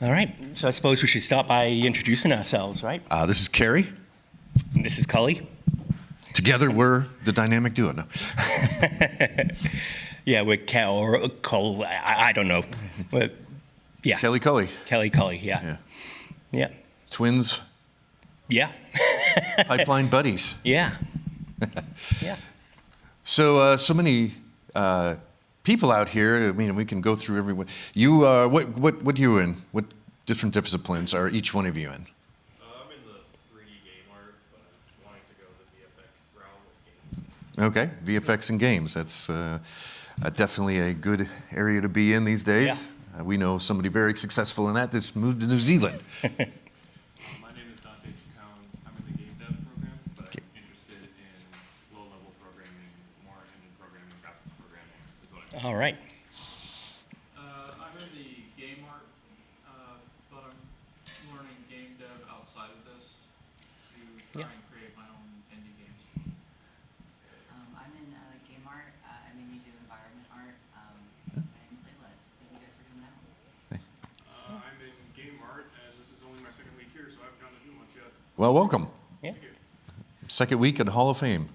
All right, so I suppose we should start by introducing ourselves, right? This is Carrie. And this is Cully. Together, we're the dynamic duo. No. Yeah, we're Cole, I don't know. Yeah. Kelly Cully. Kelly Cully, yeah. Yeah. Twins. Yeah. Pipeline buddies. Yeah. Yeah. So, so many people out here. I mean, we can go through everyone. You, what are you in? What different disciplines are each one of you in? I'm in the 3D game art, but I'm wanting to go the VFX route with games. Okay, VFX and games. That's definitely a good area to be in these days. Yeah. We know somebody very successful in that that's moved to New Zealand. My name is I'm in the game dev program, but I'm interested in low-level programming, more engine programming, graphics programming is what I do. All right. I'm in the game art, but I'm learning game dev outside of this to try and create my own indie games. I'm in game art. I mainly do environment art. My name's Layla. Thank you guys for coming out. I'm in game art, and this is only my second week here, so I haven't gotten to do much yet. Well, welcome. Yeah. Second week at Hall of Fame.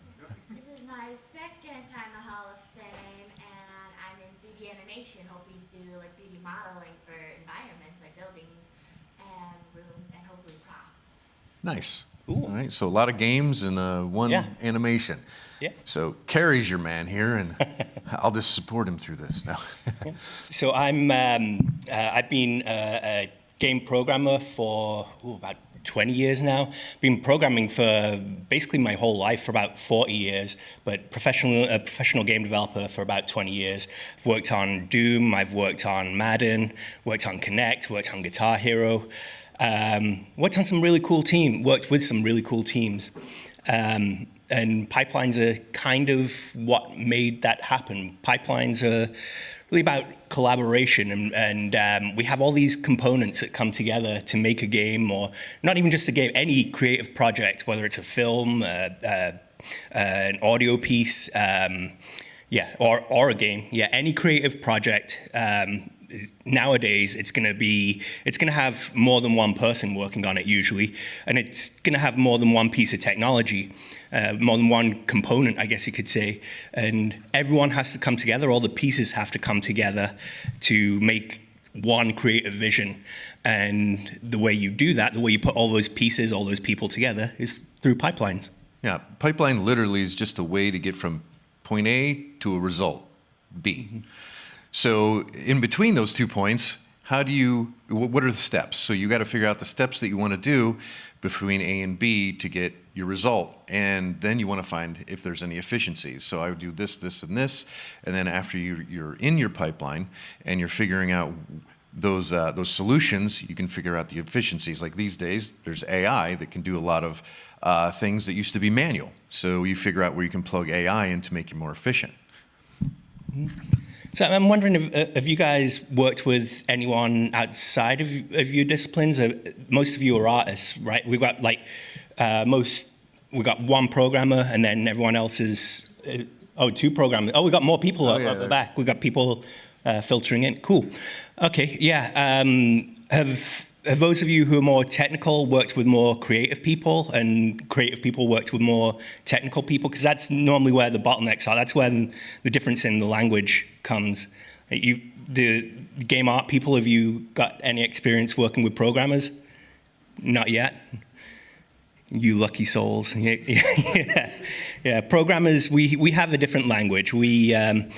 This is my second time at Hall of Fame, and I'm in 3D animation, hoping to do like 3D modeling for environments like buildings and rooms and hopefully props. Nice. Cool. All right, so a lot of games and one animation. Yeah. So Carrie's your man here, and I'll just support him through this now. So I've been a game programmer for about 20 years now. Been programming for basically my whole life, for about 40 years, but a professional game developer for about 20 years. I've worked on Doom, I've worked on Madden, worked on Connect, worked on Guitar Hero, worked on some really cool worked with some really cool teams. And pipelines are kind of what made that happen. Pipelines are really about collaboration, and we have all these components that come together to make a game, or not even just a game, any creative project, whether it's a film, an audio piece, or a game. Yeah, any creative project. Nowadays, it's going to have more than one person working on it usually, and it's going to have more than one piece of technology, more than one component, I guess you could say, and everyone has to come together. All the pieces have to come together to make one creative vision, and the way you do that, the way you put all those pieces, all those people together, is through pipelines. Yeah, pipeline literally is just a way to get from point A to a result, B. Mm-hmm. So in between those 2 points, what are the steps? So you got to figure out the steps that you want to do between A and B to get your result. And then you want to find if there's any efficiencies. So I would do this, this, and this. And then after you're in your pipeline and you're figuring out those solutions, you can figure out the efficiencies. Like these days, there's AI that can do a lot of things that used to be manual. So you figure out where you can plug AI in to make you more efficient. Mm-hmm. So I'm wondering if you guys worked with anyone outside of your disciplines. Most of you are artists, right? We've got we've got one programmer, and then everyone else is 2 programmers. Oh, we got more people up the back. We got people filtering in. Cool. Okay. Yeah. Have those of you who are more technical worked with more creative people, and creative people worked with more technical people? Because that's normally where the bottlenecks are. That's where the difference in the language comes. The game art people, have you got any experience working with programmers? Not yet. You lucky souls. Yeah. Programmers, we have a different language. Words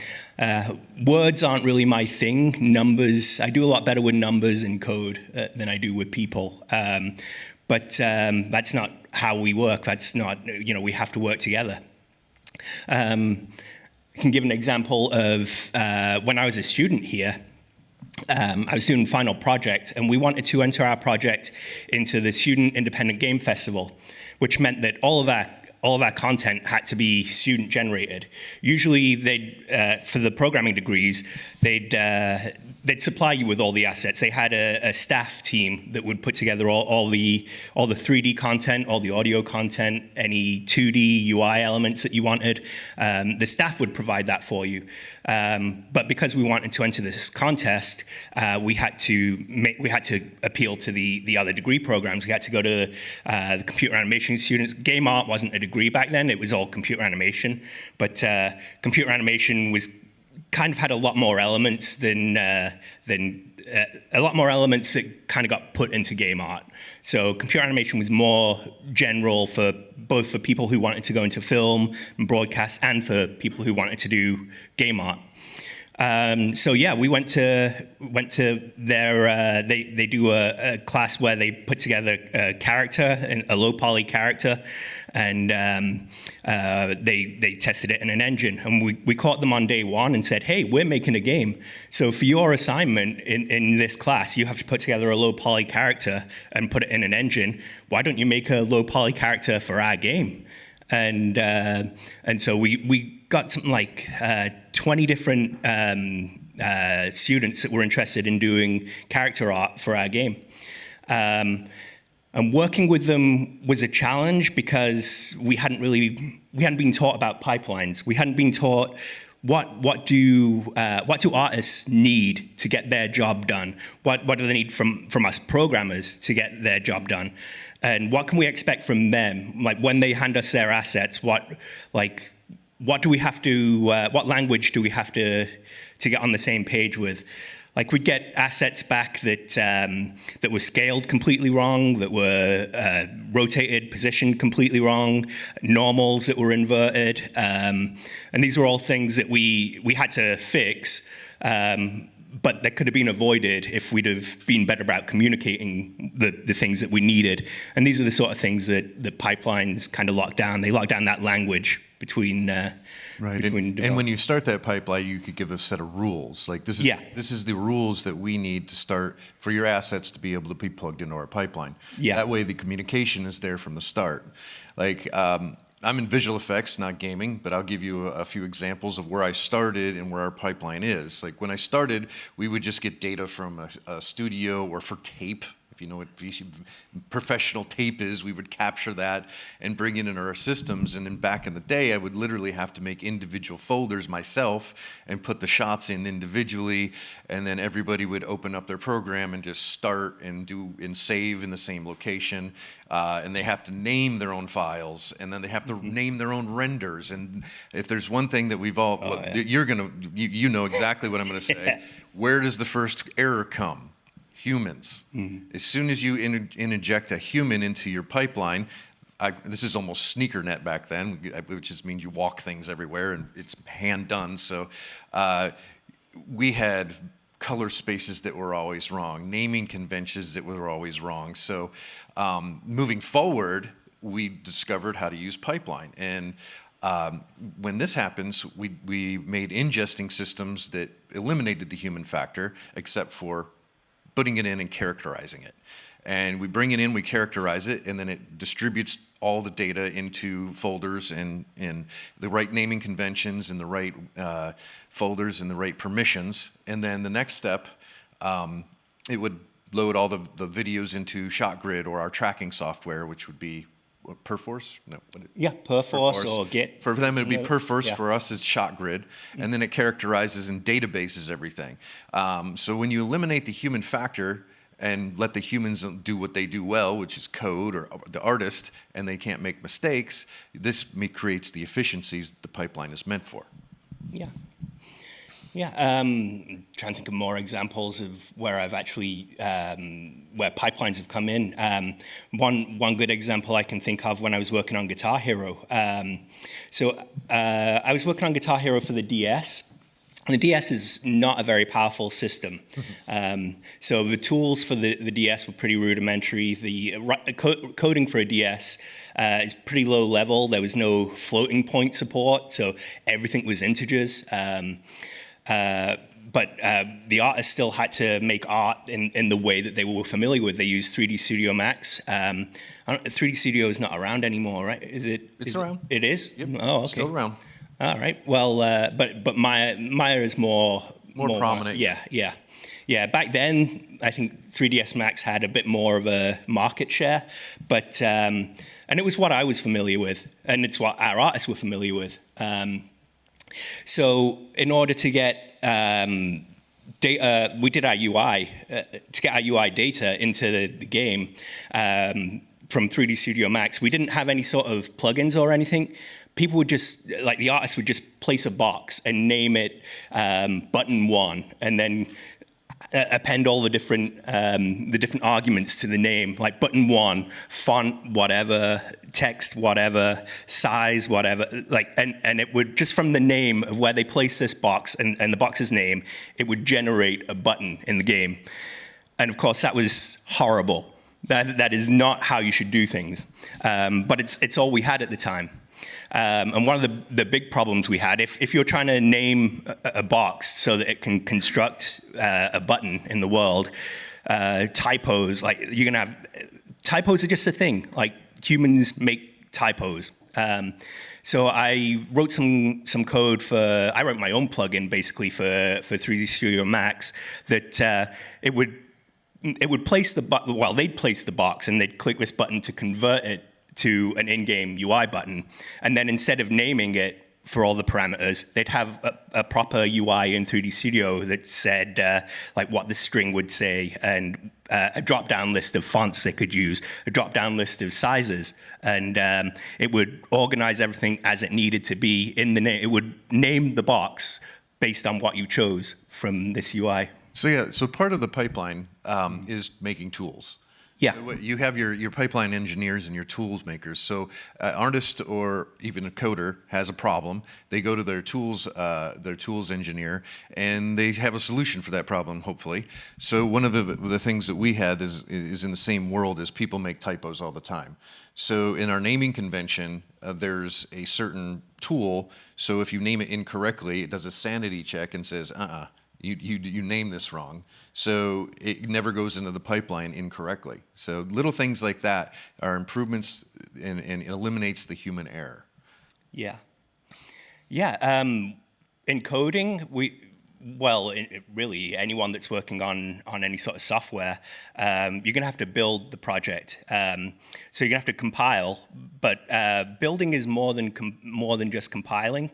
aren't really my thing. Numbers, I do a lot better with numbers and code than I do with people. But that's not how we work. That's not, we have to work together. I can give an example of when I was a student here. I was doing a final project, and we wanted to enter our project into the Student Independent Game Festival, which meant that all of our content had to be student generated. Usually, for the programming degrees, they'd supply you with all the assets. They had a staff team that would put together all the 3D content, all the audio content, any 2D UI elements that you wanted. The staff would provide that for you. But because we wanted to enter this contest, we had to appeal to the other degree programs. We had to go to the computer animation students. Game art wasn't a degree back then; it was all computer animation. But computer animation was kind of had a lot more elements than a lot more elements that kind of got put into game art. So computer animation was more general for both for people who wanted to go into film and broadcast, and for people who wanted to do game art. So yeah, we went to their they do a class where they put together a character, a low poly character, and they tested it in an engine. And we caught them on day one and said, hey, we're making a game. So for your assignment in this class, you have to put together a low poly character and put it in an engine. Why don't you make a low poly character for our game? And so we got something like 20 different students that were interested in doing character art for our game. And working with them was a challenge because we hadn't been taught about pipelines. We hadn't been taught what do artists need to get their job done? What do they need from us programmers to get their job done? And what can we expect from them? Like when they hand us their assets, what do we have to? What language do we have to get on the same page with? Like we'd get assets back that were scaled completely wrong, that were rotated, positioned completely wrong, normals that were inverted, and these were all things that we had to fix. But that could have been avoided if we'd have been better about communicating the things that we needed. And these are the sort of things that the pipelines kind of lock down. They lock down that language between right. And when you start that pipeline, you could give a set of rules. Like this is the rules that we need to start for your assets to be able to be plugged into our pipeline. Yeah. That way the communication is there from the start. Like I'm in visual effects, not gaming, but I'll give you a few examples of where I started and where our pipeline is. Like when I started, we would just get data from a studio, or for tape. If you know what professional tape is, we would capture that and bring it into our systems. And then back in the day, I would literally have to make individual folders myself and put the shots in individually. And then everybody would open up their program and just start and save in the same location. And they have to name their own files, and then they have to name their own renders. And if there's one thing that we've all, you know exactly what I'm going to say. Where does the first error come? Humans. As soon as you interject a human into your pipeline, this is almost sneaker net back then, which just means you walk things everywhere and it's hand done. So we had color spaces that were always wrong, naming conventions that were always wrong. So moving forward, we discovered how to use pipeline. And when this happens, we made ingesting systems that eliminated the human factor, except for putting it in and characterizing it. And we bring it in, we characterize it, and then it distributes all the data into folders and the right naming conventions and the right folders and the right permissions. And then the next step, it would load all the videos into ShotGrid or our tracking software, which would be Perforce? No. Perforce or Git. For them, it would be Perforce. For us, it's ShotGrid. And then it characterizes and databases everything. So when you eliminate the human factor and let the humans do what they do well, which is code or the artist, and they can't make mistakes, this creates the efficiencies that the pipeline is meant for. Trying to think of more examples of where I've actually, where pipelines have come in. One good example I can think of when I was working on Guitar Hero. I was working on Guitar Hero for the DS. And the DS is not a very powerful system. So the tools for the DS were pretty rudimentary. The coding for a DS is pretty low level. There was no floating point support, so everything was integers. But the artists still had to make art in the way that they were familiar with. They used 3D Studio Max. 3D Studio is not around anymore, right? It's around. It is? Yep. Oh, okay. Still around. All right. Well, but Maya is more More prominent. Yeah. Back then, I think 3ds Max had a bit more of a market share, but and it was what I was familiar with, and it's what our artists were familiar with. So in order to get data, we did our UI to get our UI data into the game from 3D Studio Max. We didn't have any sort of plugins or anything. People would just, like the artists would just place a box and name it button 1, and then append all the different arguments to the name, like button 1, font whatever, text whatever, size whatever, like, and it would, just from the name of where they place this box and the box's name, it would generate a button in the game. And of course that was horrible. That is not how you should do things. But it's all we had at the time. And one of the big problems we had, if you're trying to name a box so that it can construct a button in the world, typos, like you're gonna have, typos are just a thing. Like humans make typos. So I wrote some code I wrote my own plugin basically for 3D Studio Max that it would place the button, well, they'd place the box and they'd click this button to convert it to an in-game UI button. And then instead of naming it for all the parameters, they'd have a proper UI in 3D Studio that said like what the string would say, and a drop-down list of fonts they could use, a drop-down list of sizes, and it would organize everything as it needed to be in the name. It would name the box based on what you chose from this UI. So yeah, so part of the pipeline is making tools. Yeah. You have your pipeline engineers and your tools makers. So an artist or even a coder has a problem. They go to their tools engineer, and they have a solution for that problem, hopefully. So one of the things that we had is in the same world as people make typos all the time. So in our naming convention, there's a certain tool. So if you name it incorrectly, it does a sanity check and says, you named this wrong. So it never goes into the pipeline incorrectly. So little things like that are improvements, and it eliminates the human error. Yeah. Yeah. In coding, really anyone that's working on any sort of software, you're going to have to build the project. So you're going to have to compile, but building is more than just compiling.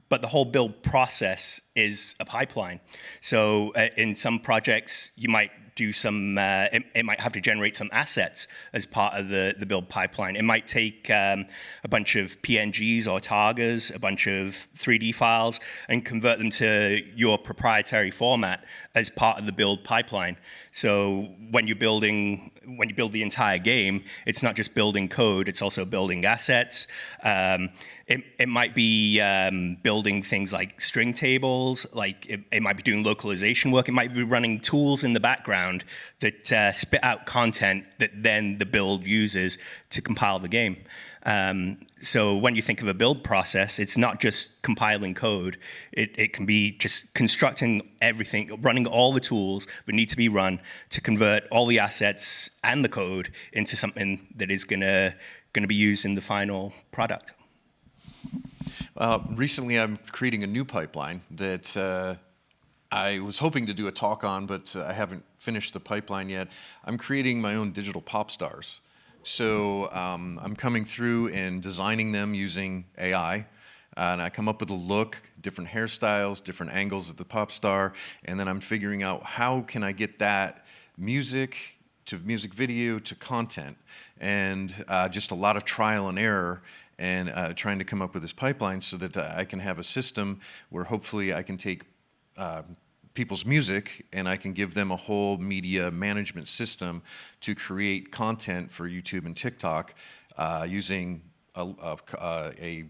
But the whole build process is a pipeline. So in some projects, you might do some, it might have to generate some assets as part of the build pipeline. It might take a bunch of PNGs or Targas, a bunch of 3D files, and convert them to your proprietary format as part of the build pipeline. So when you build the entire game, it's not just building code, it's also building assets. It might be building things like string tables, like it might be doing localization work, it might be running tools in the background that spit out content that then the build uses to compile the game. So when you think of a build process, it's not just compiling code. It can be just constructing everything, running all the tools that need to be run to convert all the assets and the code into something that is gonna be used in the final product. Recently, I'm creating a new pipeline that I was hoping to do a talk on, but I haven't finished the pipeline yet. I'm creating my own digital pop stars. So I'm coming through and designing them using AI, and I come up with a look, different hairstyles, different angles of the pop star, and then I'm figuring out how can I get that music to music video to content, and just a lot of trial and error, and trying to come up with this pipeline so that I can have a system where hopefully I can take people's music and I can give them a whole media management system to create content for YouTube and TikTok using a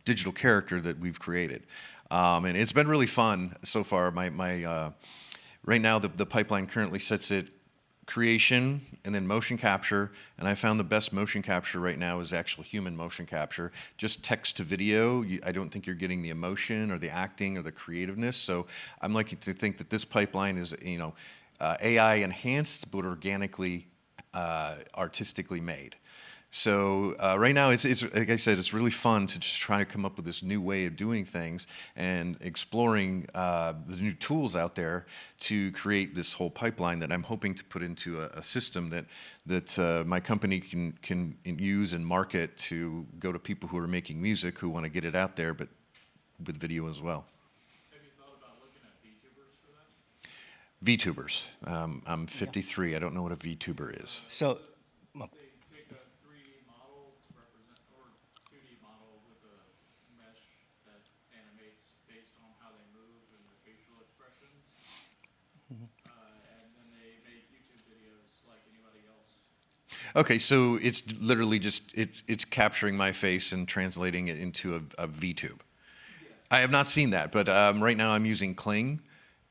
digital character that we've created. And it's been really fun so far. Right now the pipeline currently sets it creation and then motion capture, and I found the best motion capture right now is actual human motion capture. Just text to video, I don't think you're getting the emotion or the acting or the creativeness. So I'm liking to think that this pipeline is, AI enhanced but organically, artistically made. So right now, it's like I said, it's really fun to just try to come up with this new way of doing things and exploring the new tools out there to create this whole pipeline that I'm hoping to put into a system that my company can use and market to go to people who are making music who want to get it out there, but with video as well. Have you thought about looking at VTubers for this? VTubers. I'm 53. I don't know what a VTuber is. So, They take a 3D model to represent, or 2D model with a mesh that animates based on how they move and their facial expressions. And then they make YouTube videos like anybody else. Okay, so it's literally just it's capturing my face and translating it into a VTube. I have not seen that, but right now I'm using Kling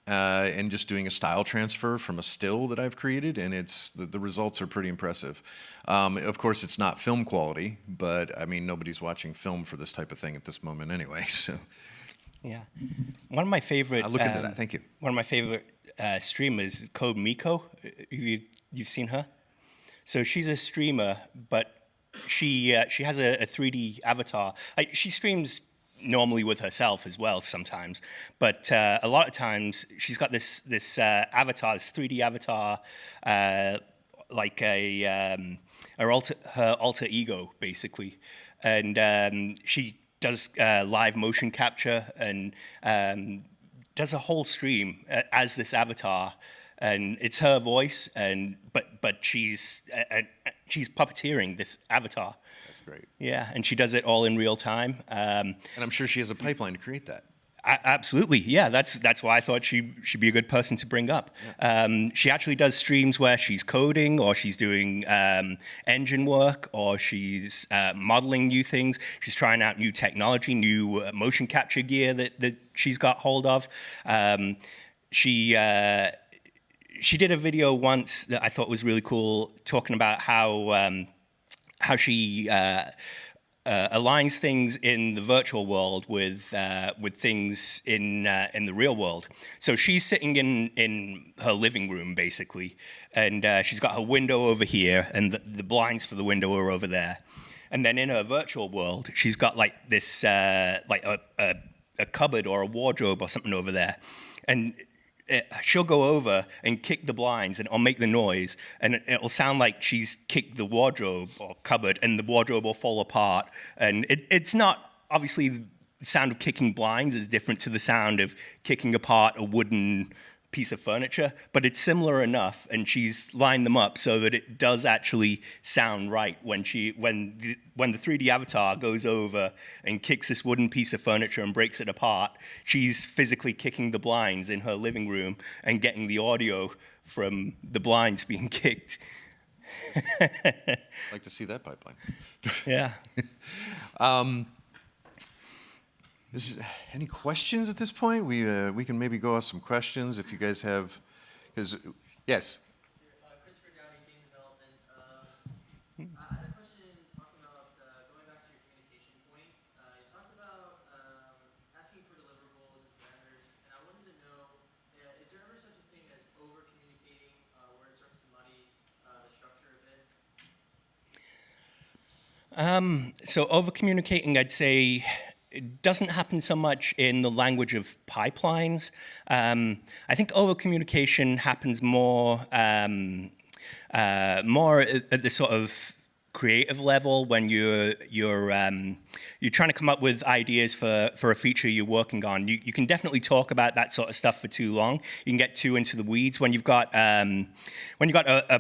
and just doing a style transfer from a still that I've created, and the results are pretty impressive. Of course, it's not film quality, but I mean nobody's watching film for this type of thing at this moment anyway. So yeah, one of my favorite. I'll look into that. Thank you. One of my favorite streamers is Code Miko. You've seen her? So she's a streamer, but she has a 3D avatar. She streams normally with herself as well sometimes, but a lot of times she's got this avatar, this 3D avatar, like her alter ego basically, and she does live motion capture and does a whole stream as this avatar. And it's her voice, but she's puppeteering this avatar. That's great. Yeah, and she does it all in real time. And I'm sure she has a pipeline to create that. Absolutely, yeah. That's why I thought she'd be a good person to bring up. Yeah. She actually does streams where she's coding, or she's doing engine work, or she's modeling new things. She's trying out new technology, new motion capture gear that she's got hold of. She did a video once that I thought was really cool, talking about how she aligns things in the virtual world with things in the real world. So she's sitting in her living room basically, and she's got her window over here, and the blinds for the window are over there. And then in her virtual world, she's got like this like a cupboard or a wardrobe or something over there, and she'll go over and kick the blinds and I'll make the noise, and it'll sound like she's kicked the wardrobe or cupboard, and the wardrobe will fall apart. And it's not, obviously the sound of kicking blinds is different to the sound of kicking apart a wooden piece of furniture, but it's similar enough, and she's lined them up so that it does actually sound right when the 3D avatar goes over and kicks this wooden piece of furniture and breaks it apart. She's physically kicking the blinds in her living room and getting the audio from the blinds being kicked. I'd like to see that pipeline. Yeah. Any questions at this point? We can maybe go off some questions if you guys have. Yes. Christopher Downey, game development. I had a question talking about going back to your communication point. You talked about asking for deliverables and parameters, and I wanted to know, is there ever such a thing as over communicating where it starts to muddy the structure a bit? So over communicating, I'd say, it doesn't happen so much in the language of pipelines. I think over-communication happens more at the sort of creative level when you're trying to come up with ideas for a feature you're working on. You can definitely talk about that sort of stuff for too long. You can get too into the weeds when you've got a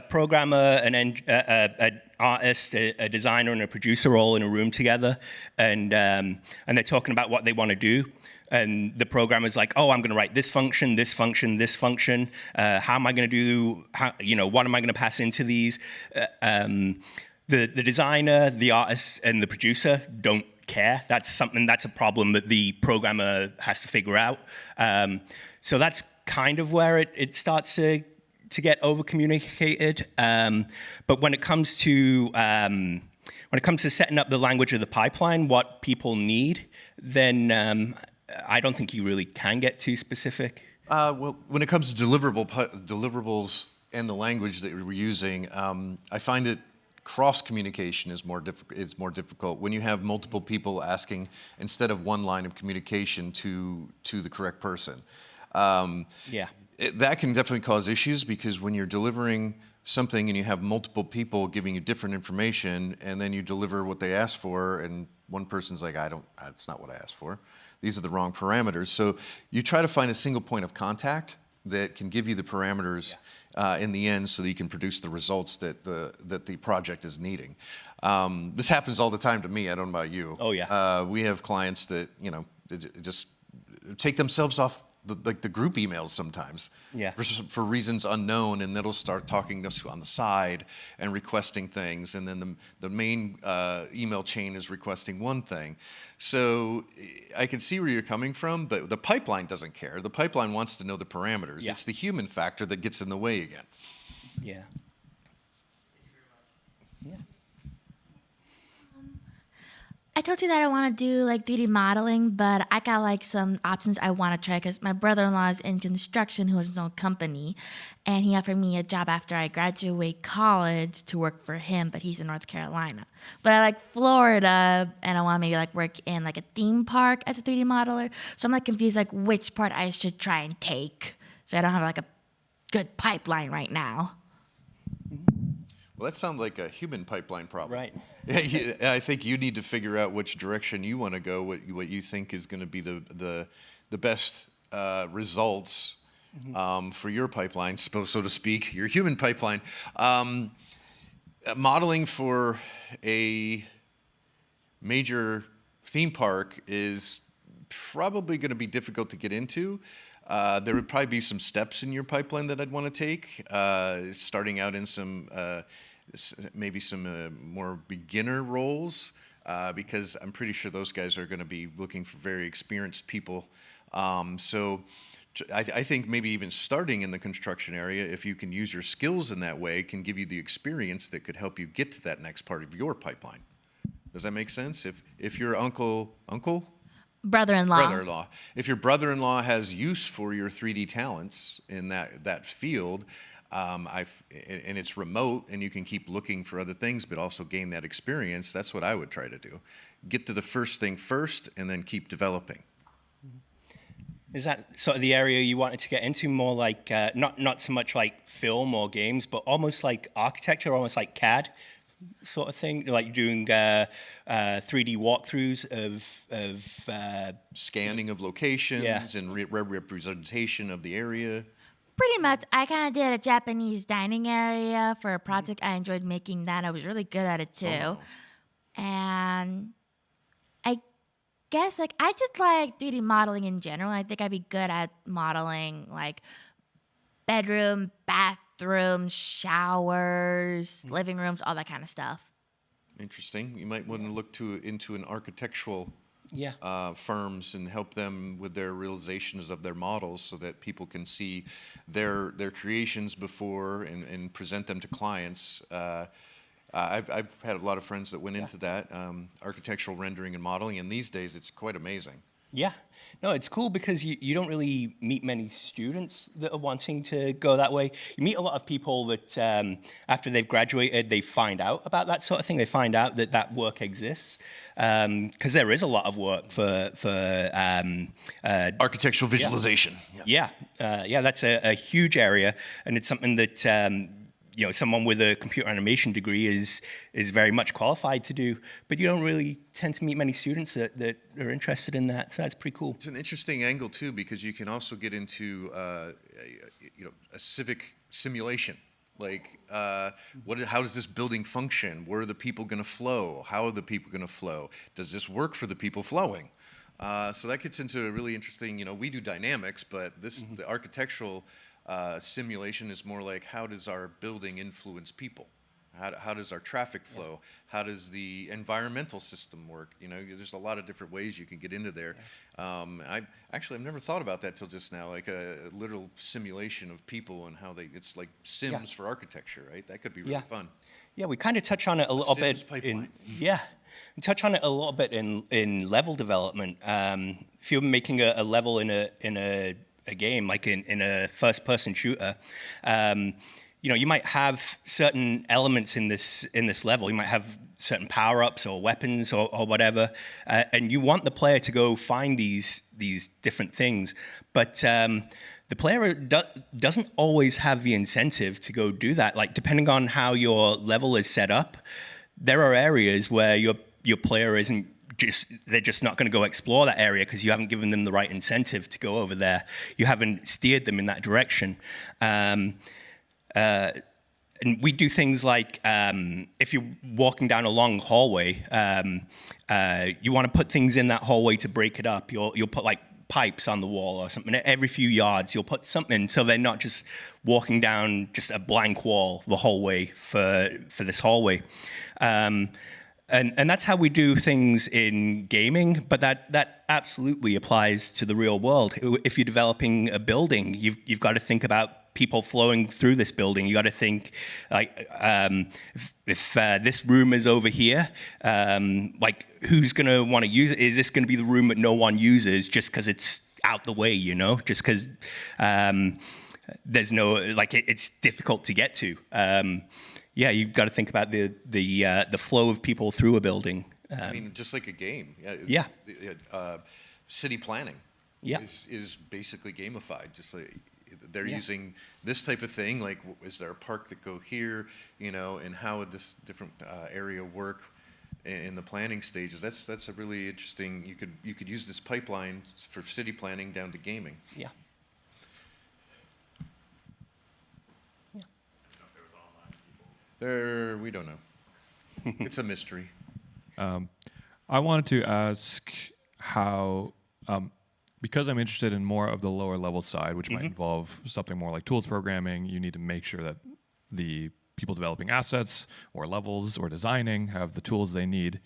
programmer, an artist, a designer, and a producer all in a room together, and they're talking about what they want to do. And the programmer's like, oh, I'm going to write this function, this function, this function. How am I going to do? What am I going to pass into these? The designer, the artist, and the producer don't care. That's a problem that the programmer has to figure out. So that's kind of where it starts to get over-communicated. But when it comes to setting up the language of the pipeline, what people need, then I don't think you really can get too specific. Well, when it comes to deliverables and the language that we're using, I find it Cross communication is more difficult when you have multiple people asking instead of one line of communication to the correct person. Yeah. That can definitely cause issues because when you're delivering something and you have multiple people giving you different information, and then you deliver what they asked for, and one person's like, that's not what I asked for. These are the wrong parameters. So you try to find a single point of contact that can give you the parameters in the end, so that you can produce the results that the project is needing. This happens all the time to me. I don't know about you. Oh yeah. We have clients that just take themselves off the group emails sometimes, for reasons unknown, and they'll start talking to us on the side and requesting things, and then the main email chain is requesting one thing. So I can see where you're coming from, but the pipeline doesn't care. The pipeline wants to know the parameters. Yeah. It's the human factor that gets in the way again. Yeah. Yeah. I told you that I want to do like 3D modeling, but I got like some options I want to try because my brother-in-law is in construction who has his own company, and he offered me a job after I graduate college to work for him, but he's in North Carolina. But I like Florida, and I want to maybe like work in like a theme park as a 3D modeler. So I'm like confused like which part I should try and take. So I don't have like a good pipeline right now. Well, that sounds like a human pipeline problem. Right. I think you need to figure out which direction you want to go, what you think is going to be the best results for your pipeline, so to speak, your human pipeline. Modeling for a major theme park is probably going to be difficult to get into. There would probably be some steps in your pipeline that I'd want to take, starting out in some maybe some more beginner roles, because I'm pretty sure those guys are going to be looking for very experienced people. So I think maybe even starting in the construction area, if you can use your skills in that way, can give you the experience that could help you get to that next part of your pipeline. Does that make sense? If your brother-in-law. If your brother-in-law has use for your 3D talents in that field, and it's remote, and you can keep looking for other things, but also gain that experience, that's what I would try to do. Get to the first thing first, and then keep developing. Is that sort of the area you wanted to get into, more like, not so much like film or games, but almost like architecture, almost like CAD sort of thing, like doing 3D walkthroughs of scanning of locations and representation of the area? Pretty much. I kind of did a Japanese dining area for a project. I enjoyed making that. I was really good at it too. Oh. And I guess like I just like 3D modeling in general. I think I'd be good at modeling like bedroom, bathroom, showers, living rooms, all that kind of stuff. Interesting. You might want to look into an architectural firms and help them with their realizations of their models, so that people can see their creations before and present them to clients. I've had a lot of friends that went into that, architectural rendering and modeling, and these days it's quite amazing. Yeah. No, it's cool because you don't really meet many students that are wanting to go that way. You meet a lot of people that after they've graduated, they find out about that sort of thing. They find out that work exists, because there is a lot of work for architectural visualization. Yeah, that's a huge area, and it's something that someone with a computer animation degree is very much qualified to do, but you don't really tend to meet many students that are interested in that, so that's pretty cool. It's an interesting angle too, because you can also get into a civic simulation. Like, how does this building function? Where are the people going to flow? How are the people going to flow? Does this work for the people flowing? So that gets into a really interesting, we do dynamics, but the architectural simulation is more like, how does our building influence people? How does our traffic flow? How does the environmental system work? There's a lot of different ways you can get into there. I've never thought about that till just now, like a literal simulation of people and how it's like Sims for architecture, right? That could be really fun. Yeah, we kind of touch on it a little bit. We touch on it a little bit in level development. If you're making a level in a game, like in a first-person shooter, you might have certain elements in this level. You might have certain power-ups or weapons or whatever, and you want the player to go find these different things, but the player doesn't always have the incentive to go do that. Like, depending on how your level is set up, there are areas where your player isn't they're just not going to go explore that area because you haven't given them the right incentive to go over there. You haven't steered them in that direction. And we do things like, if you're walking down a long hallway, you want to put things in that hallway to break it up. You'll put like pipes on the wall or something. Every few yards, you'll put something so they're not just walking down just a blank wall the whole way for this hallway. And that's how we do things in gaming, but that absolutely applies to the real world. If you're developing a building, you've got to think about people flowing through this building. You got to think, like, if this room is over here, like, who's going to want to use it? Is this going to be the room that no one uses just because it's out the way, just because there's no, like, it's difficult to get to. Yeah, you've got to think about the flow of people through a building. I mean, just like a game. Yeah. City planning. Yeah. is basically gamified. Just like they're using this type of thing. Like, is there a park that go here? And how would this different area work in the planning stages? That's a really interesting. You could use this pipeline for city planning down to gaming. Yeah. We don't know. It's a mystery. I wanted to ask how, because I'm interested in more of the lower level side, which might involve something more like tools programming, you need to make sure that the people developing assets or levels or designing have the tools they need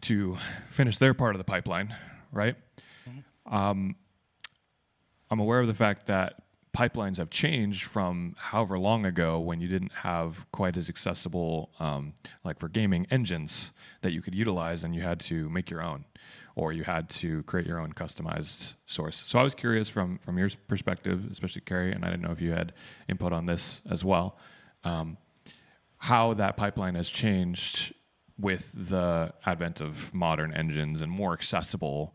to finish their part of the pipeline, right? I'm aware of the fact that pipelines have changed from however long ago when you didn't have quite as accessible, like for gaming, engines that you could utilize, and you had to make your own, or you had to create your own customized source. So I was curious from your perspective, especially Carrie, and I didn't know if you had input on this as well, how that pipeline has changed with the advent of modern engines and more accessible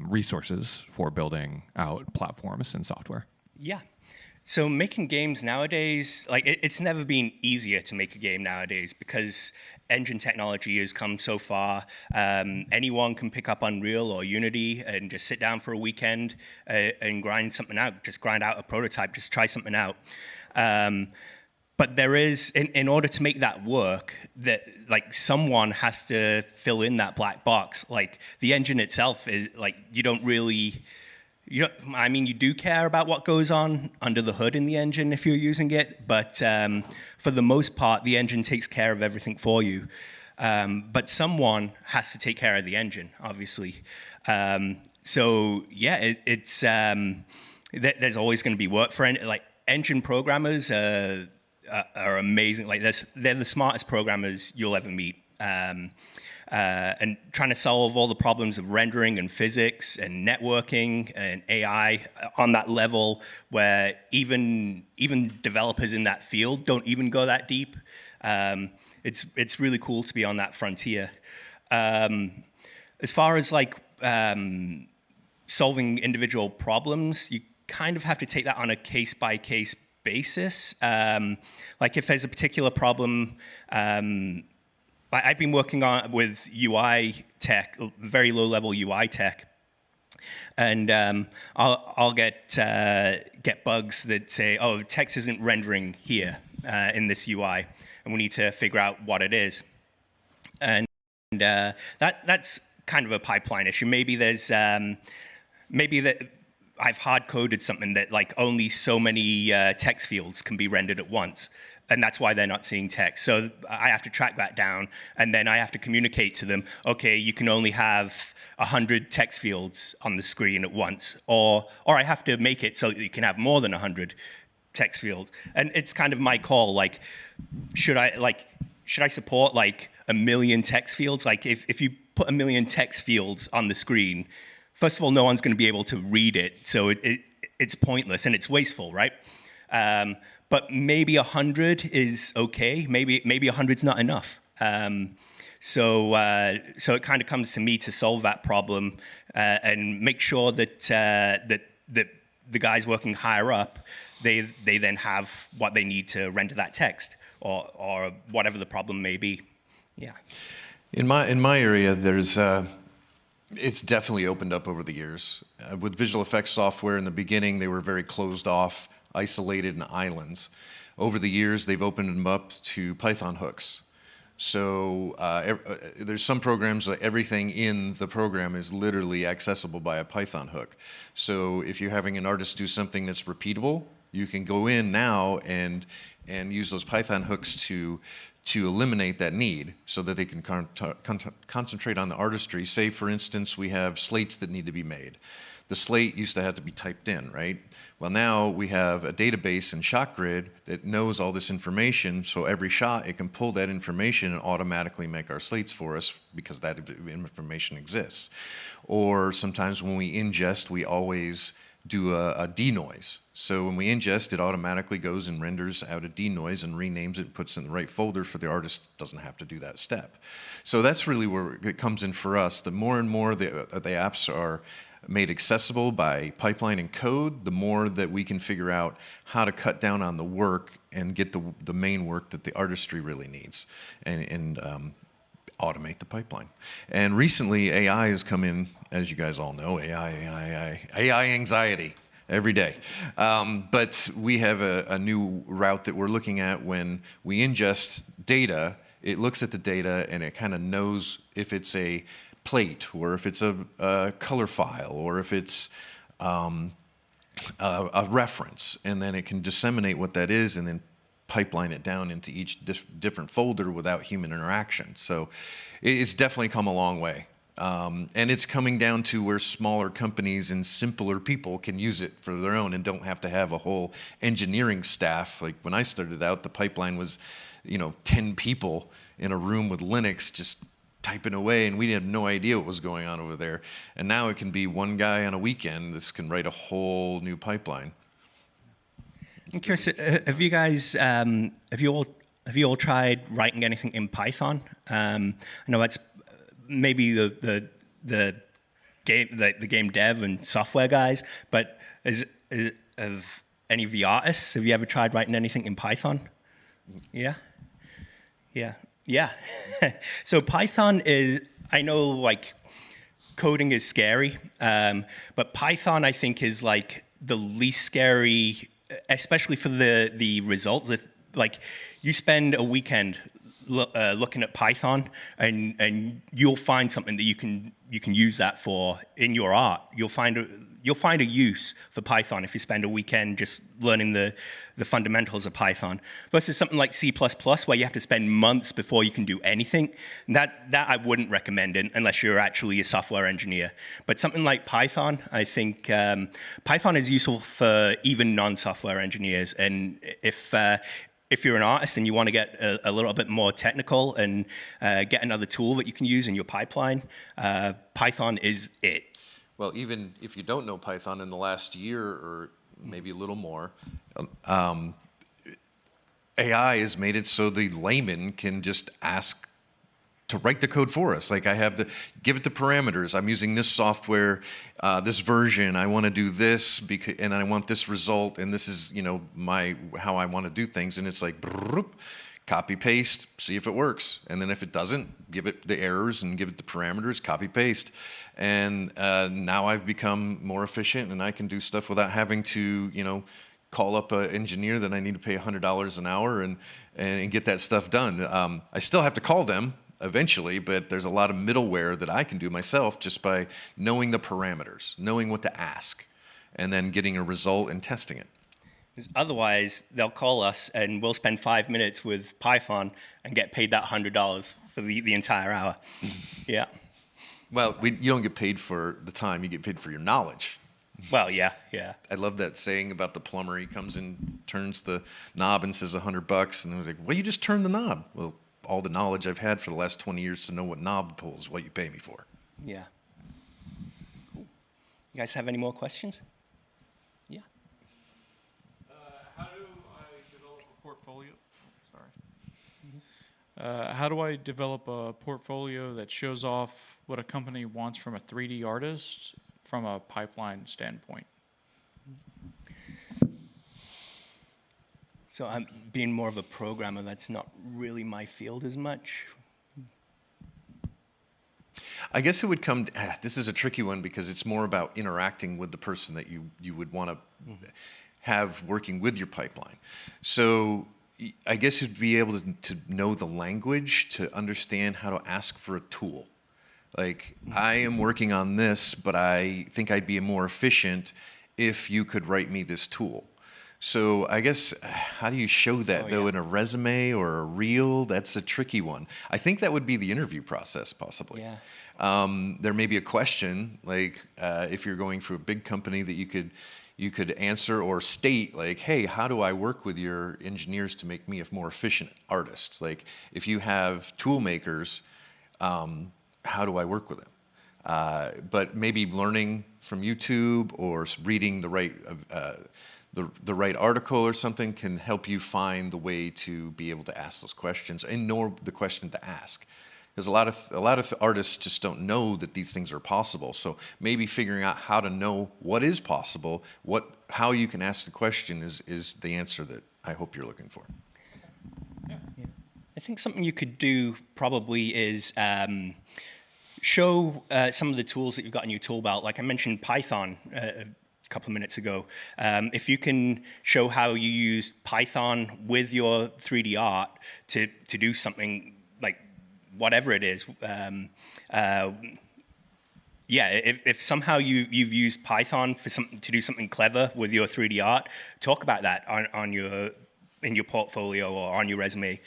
resources for building out platforms and software. Yeah. So making games nowadays, like, it's never been easier to make a game nowadays because engine technology has come so far. Anyone can pick up Unreal or Unity and just sit down for a weekend and grind something out, just grind out a prototype, just try something out. But there is, in order to make that work, that, like, someone has to fill in that black box. Like, the engine itself is, like, you do care about what goes on under the hood in the engine if you're using it, but for the most part, the engine takes care of everything for you. But someone has to take care of the engine, obviously. So yeah, there's always going to be work for engine programmers. Are amazing. Like, they're the smartest programmers you'll ever meet. And trying to solve all the problems of rendering and physics and networking and AI on that level where even developers in that field don't even go that deep. It's really cool to be on that frontier. As far as solving individual problems, you kind of have to take that on a case-by-case basis. Like, if there's a particular problem, I've been working with UI tech, very low-level UI tech, and I'll get bugs that say, "Oh, text isn't rendering here in this UI, and we need to figure out what it is." And that's kind of a pipeline issue. Maybe there's maybe that I've hard-coded something that, like, only so many text fields can be rendered at once. And that's why they're not seeing text. So I have to track that down, and then I have to communicate to them, okay, you can only have 100 text fields on the screen at once, or I have to make it so that you can have more than 100 text fields. And it's kind of my call, like, should I support, like, 1 million text fields? Like, if you put 1 million text fields on the screen, first of all, no one's going to be able to read it, so it's pointless and it's wasteful, right? but maybe 100 is okay. Maybe 100's not enough. So it kind of comes to me to solve that problem and make sure that that the guys working higher up, they then have what they need to render that text or whatever the problem may be. Yeah. In my area, there's it's definitely opened up over the years. With visual effects software in the beginning, they were very closed off, isolated in islands. Over the years, they've opened them up to Python hooks. So there's some programs that everything in the program is literally accessible by a Python hook. So if you're having an artist do something that's repeatable, you can go in now and use those Python hooks to eliminate that need so that they can concentrate on the artistry. Say, for instance, we have slates that need to be made. The slate used to have to be typed in, right? Well, now we have a database in ShotGrid that knows all this information, so every shot, it can pull that information and automatically make our slates for us because that information exists. Or sometimes when we ingest, we always do a denoise. So when we ingest, it automatically goes and renders out a denoise and renames it and puts it in the right folder for the artist, doesn't have to do that step. So that's really where it comes in for us. The more and more the apps are made accessible by pipeline and code, the more that we can figure out how to cut down on the work and get the main work that the artistry really needs and automate the pipeline. And recently, AI has come in, as you guys all know, AI anxiety every day. But we have a new route that we're looking at. When we ingest data, it looks at the data and it kind of knows if it's a plate or if it's a color file or if it's a reference, and then it can disseminate what that is and then pipeline it down into each different folder without human interaction. So it's definitely come a long way. And it's coming down to where smaller companies and simpler people can use it for their own and don't have to have a whole engineering staff. Like when I started out, the pipeline was, 10 people in a room with Linux just typing away, and we had no idea what was going on over there. And now it can be one guy on a weekend. This can write a whole new pipeline. I'm curious, have you guys, have you all tried writing anything in Python? I know that's maybe the game dev and software guys, but have any of the artists, have you ever tried writing anything in Python? Yeah? Yeah. So Python is, I know like coding is scary, but Python I think is like the least scary, especially for the results. If, like you spend a weekend looking at Python and you'll find something that you can use that for in your art. You'll find a use for Python if you spend a weekend just learning the fundamentals of Python, versus something like C++ where you have to spend months before you can do anything. That I wouldn't recommend it unless you're actually a software engineer. But something like Python, I think Python is useful for even non-software engineers. And if you're an artist and you want to get a little bit more technical and get another tool that you can use in your pipeline, Python is it. Well, even if you don't know Python, in the last year or maybe a little more, AI has made it so the layman can just ask to write the code for us. Like I have to give it the parameters. I'm using this software, this version. I want to do this and I want this result, and this is how I want to do things. And it's like copy paste, see if it works, and then if it doesn't, give it the errors and give it the parameters. Copy paste. And now I've become more efficient, and I can do stuff without having to, call up an engineer that I need to pay $100 an hour and get that stuff done. I still have to call them eventually, but there's a lot of middleware that I can do myself just by knowing the parameters, knowing what to ask, and then getting a result and testing it. Otherwise, they'll call us and we'll spend 5 minutes with Python and get paid that $100 for the entire hour. Yeah. Well, you don't get paid for the time, you get paid for your knowledge. Well, yeah. I love that saying about the plumber. He comes in, turns the knob and says $100, and I was like, well, you just turned the knob. Well, all the knowledge I've had for the last 20 years to know what knob pulls is what you pay me for. Yeah. Cool. You guys have any more questions? Yeah. How do I portfolio? Sorry. How do I develop a portfolio that shows off what a company wants from a 3D artist from a pipeline standpoint? So I'm being more of a programmer. That's not really my field as much. I guess it would come, this is a tricky one because it's more about interacting with the person that you would want to have working with your pipeline. So I guess you'd be able to know the language, to understand how to ask for a tool. Like, I am working on this, but I think I'd be more efficient if you could write me this tool. So I guess, how do you show that, though, in a resume or a reel? That's a tricky one. I think that would be the interview process, possibly. Yeah. There may be a question, like if you're going for a big company, that you could answer or state, like, hey, how do I work with your engineers to make me a more efficient artist? Like, if you have tool makers, how do I work with them? But maybe learning from YouTube or reading the right article or something can help you find the way to be able to ask those questions and know the question to ask. Because a lot of artists just don't know that these things are possible. So maybe figuring out how to know what is possible, how you can ask the question is the answer that I hope you're looking for. Yeah. I think something you could do probably is show some of the tools that you've got in your tool belt. Like I mentioned Python a couple of minutes ago. If you can show how you use Python with your 3D art to do something like whatever it is, if somehow you've used Python to do something clever with your 3D art, talk about that in your portfolio or on your resume.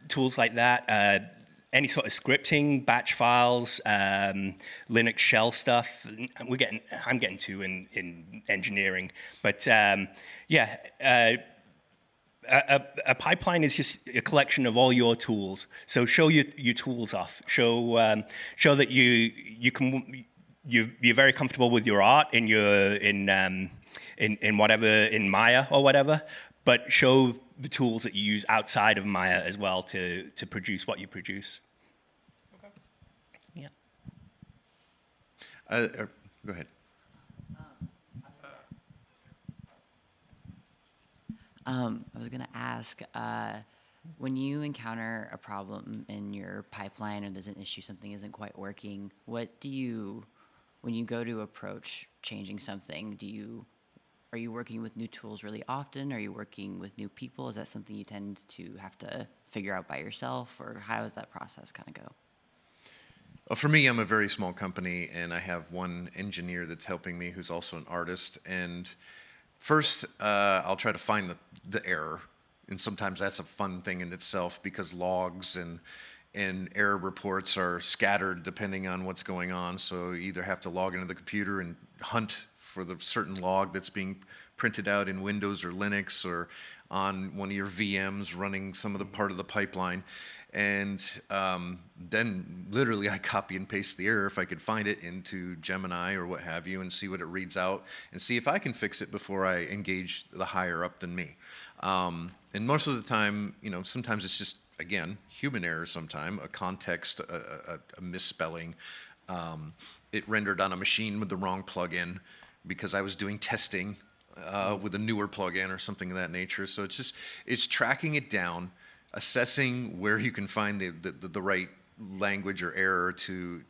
Tools like that, any sort of scripting, batch files, Linux shell stuff. I'm getting to in engineering, but a pipeline is just a collection of all your tools. So show your tools off. Show that you're very comfortable with your art in whatever, in Maya or whatever. But show the tools that you use outside of Maya as well to produce what you produce. Okay. Yeah. Go ahead. I was going to ask, when you encounter a problem in your pipeline or there's an issue, something isn't quite working, when you go to approach changing something, are you working with new tools really often? Are you working with new people? Is that something you tend to have to figure out by yourself, or how does that process kind of go? Well, for me, I'm a very small company, and I have one engineer that's helping me who's also an artist. And first, I'll try to find the error, and sometimes that's a fun thing in itself because logs and error reports are scattered depending on what's going on. So you either have to log into the computer and hunt for the certain log that's being printed out in Windows or Linux or on one of your VMs running some of the part of the pipeline. And then literally I copy and paste the error if I could find it into Gemini or what have you and see what it reads out and see if I can fix it before I engage the higher up than me. And most of the time, sometimes it's just, again, human error sometime, a context, a misspelling. It rendered on a machine with the wrong plugin because I was doing testing with a newer plugin or something of that nature. So it's tracking it down, assessing where you can find the right language or error to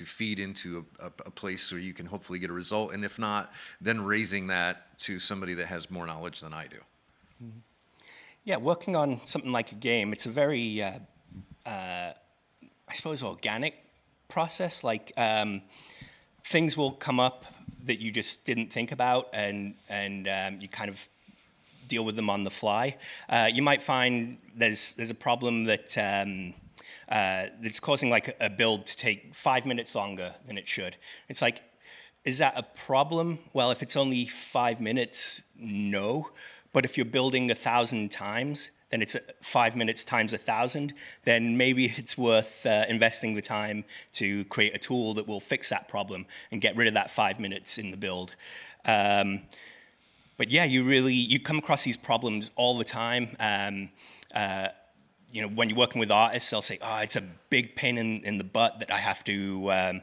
feed into a place where you can hopefully get a result. And if not, then raising that to somebody that has more knowledge than I do. Mm-hmm. Yeah, working on something like a game, it's a very, I suppose, organic process. Like things will come up that you just didn't think about, and you kind of deal with them on the fly. You might find there's a problem that's causing like a build to take 5 minutes longer than it should. It's like, is that a problem? Well, if it's only 5 minutes, no. But if you're building 1,000 times, then it's 5 minutes times 1,000. Then maybe it's worth investing the time to create a tool that will fix that problem and get rid of that 5 minutes in the build. but yeah, you come across these problems all the time. You know, when you're working with artists, they'll say, "Oh, it's a big pain in the butt that I have to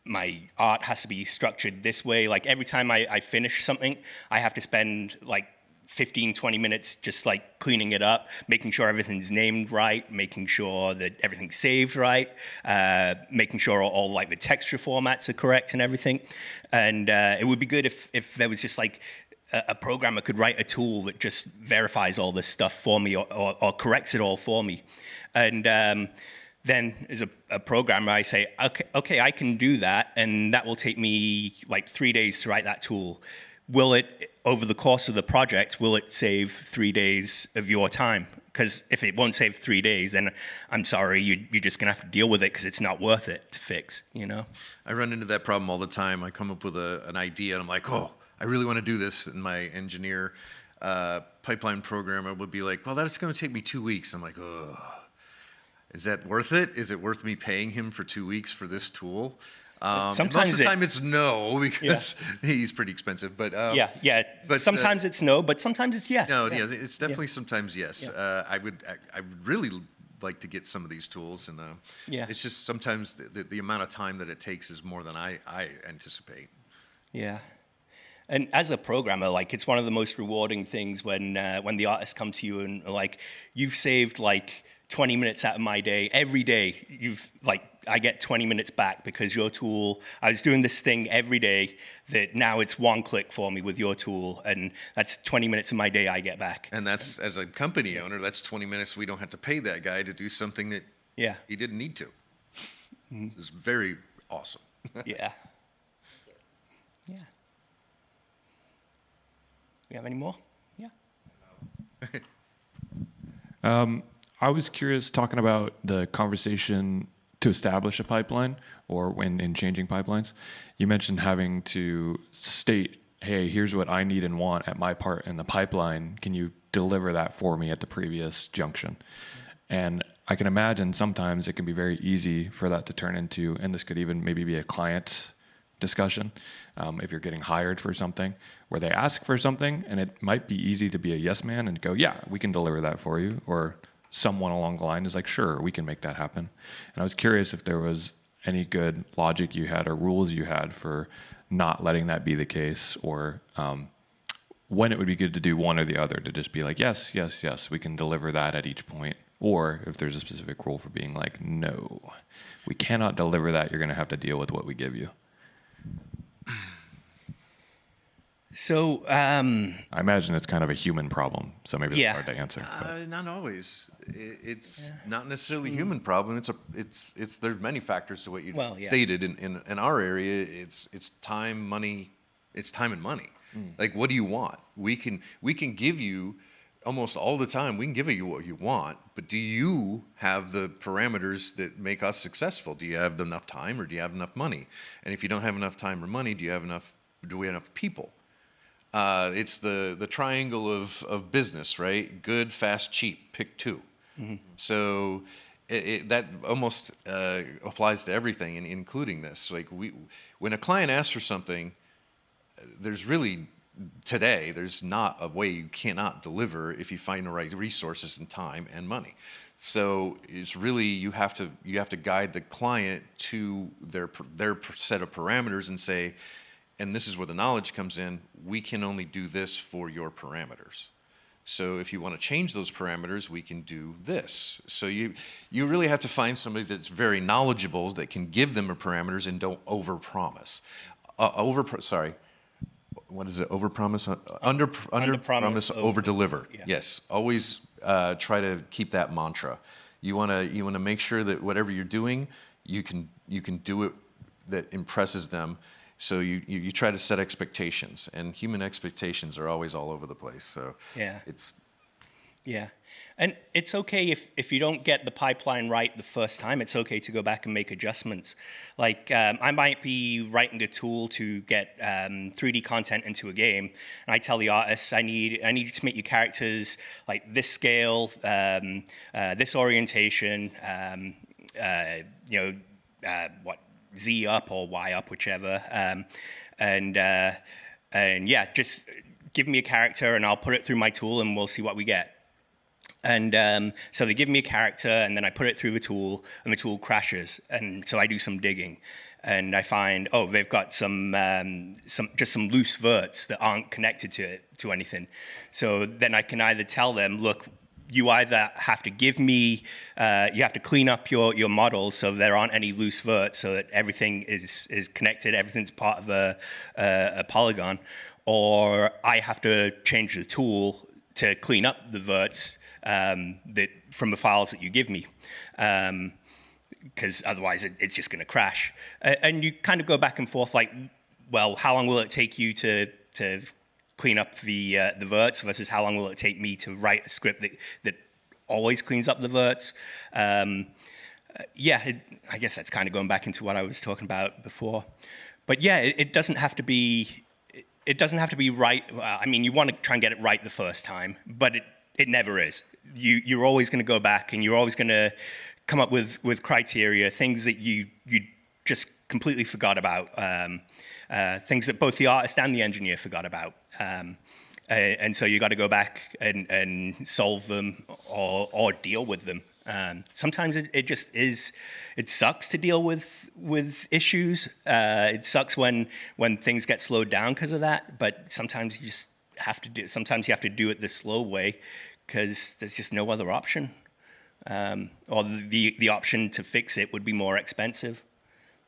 my art has to be structured this way. Like every time I finish something, I have to spend like 15, 20 minutes just like cleaning it up, making sure everything's named right, making sure that everything's saved right, making sure all like the texture formats are correct and everything. And it would be good if there was just like a programmer could write a tool that just verifies all this stuff for me or corrects it all for me. And then as a programmer, I say, okay, I can do that, and that will take me like 3 days to write that tool. Will it, over the course of the project, will it save 3 days of your time? Because if it won't save 3 days, then I'm sorry, you're just gonna have to deal with it because it's not worth it to fix, you know? I run into that problem all the time. I come up with an idea, and I'm like, oh, I really want to do this, and my engineer, pipeline programmer would be like, well, that's going to take me 2 weeks. I'm like, oh. Is that worth it? Is it worth me paying him for 2 weeks for this tool? Sometimes most of the time it's no, because he's pretty expensive. But but sometimes it's no, but sometimes it's yes. No, yeah, it's definitely sometimes yes. I would really like to get some of these tools, and it's just sometimes the amount of time that it takes is more than I anticipate. Yeah. And as a programmer, like it's one of the most rewarding things when the artists come to you and are like, you've saved like 20 minutes out of my day every day. I get 20 minutes back because your tool, I was doing this thing every day that now it's one click for me with your tool, and that's 20 minutes of my day I get back. And that's, as a company owner, that's 20 minutes we don't have to pay that guy to do something that he didn't need to. It's very awesome. Yeah. We have any more? Yeah. I was curious, talking about the conversation to establish a pipeline or when in changing pipelines. You mentioned having to state, hey, here's what I need and want at my part in the pipeline. Can you deliver that for me at the previous junction? And I can imagine sometimes it can be very easy for that to turn into, and this could even maybe be a client discussion, if you're getting hired for something, where they ask for something, and it might be easy to be a yes man and go, yeah, we can deliver that for you, or someone along the line is like, sure, we can make that happen. And I was curious if there was any good logic you had or rules you had for not letting that be the case, or when it would be good to do one or the other, to just be like, yes, yes, yes, we can deliver that at each point. Or if there's a specific rule for being like, no, we cannot deliver that. You're going to have to deal with what we give you. So Um, I imagine it's kind of a human problem, so maybe Yeah. it's hard to answer. but- Not always. It's not necessarily a human problem. It's there's many factors to what you Well, yeah. stated. In our area, it's time, money. It's time and money. Like, what do you want? We can give you almost all the time. We can give you what you want, but do you have the parameters that make us successful? Do you have enough time, or do you have enough money? And if you don't have enough time or money, do we have enough people? It's the triangle of business, right? Good, fast, cheap. Pick two. So that almost applies to everything, including this. Like when a client asks for something, there's not a way you cannot deliver if you find the right resources and time and money. So it's really you have to guide the client to their set of parameters and say, and this is where the knowledge comes in, we can only do this for your parameters. So if you want to change those parameters, we can do this. So you really have to find somebody that's very knowledgeable, that can give them the parameters and don't overpromise. What is it? Overpromise? Underpromise, overdeliver. Yeah. Yes. Always try to keep that mantra. You want to make sure that whatever you're doing, you can do it that impresses them. So you try to set expectations, and human expectations are always all over the place. So and it's okay if you don't get the pipeline right the first time. It's okay to go back and make adjustments. Like I might be writing a tool to get 3D content into a game, and I tell the artists, I need you to make your characters like this scale, this orientation, what Z up or Y up, whichever, and And yeah, just give me a character and I'll put it through my tool and we'll see what we get. And so they give me a character and then I put it through the tool and the tool crashes. And so I do some digging and I find, oh, they've got some loose verts that aren't connected to anything. So then I can either tell them, look, you either have to give me, you have to clean up your model so there aren't any loose verts so that everything is connected, everything's part of a polygon, or I have to change the tool to clean up the verts from the files that you give me. Because otherwise it's just going to crash. And you kind of go back and forth like, well, how long will it take you to clean up the verts versus how long will it take me to write a script that always cleans up the verts? Yeah, I guess that's kind of going back into what I was talking about before. But yeah, it doesn't have to be. It doesn't have to be right. I mean, you want to try and get it right the first time, but it never is. You're always going to go back, and you're always going to come up with criteria, things that you just completely forgot about, things that both the artist and the engineer forgot about. And so you got to go back and solve them or deal with them. Sometimes it just is. It sucks to deal with issues. It sucks when things get slowed down because of that. But sometimes you just have to do. Sometimes you have to do it the slow way because there's just no other option. Or the option to fix it would be more expensive.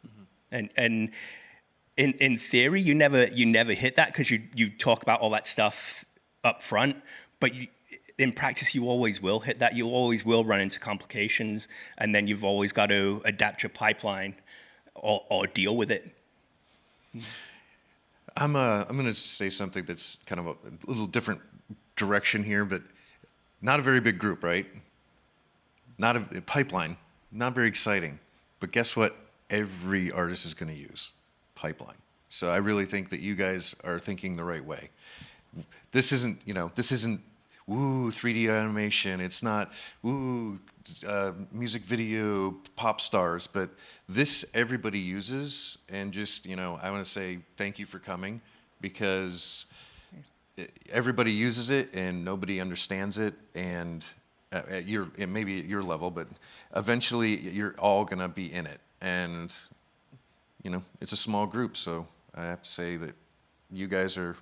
Mm-hmm. And in theory, you never hit that because you talk about all that stuff up front, but in practice, you always will hit that. You always will run into complications, and then you've always got to adapt your pipeline or deal with it. I'm going to say something that's kind of a little different direction here, but not a very big group, right? Not a pipeline, not very exciting. But guess what? Every artist is going to use pipeline. So I really think that you guys are thinking the right way. This isn't, woo, 3D animation. It's not, woo, music video, pop stars. But this everybody uses, and just, I want to say thank you for coming, because everybody uses it and nobody understands it, and maybe at your level, but eventually you're all gonna be in it, and it's a small group, so I have to say that you guys are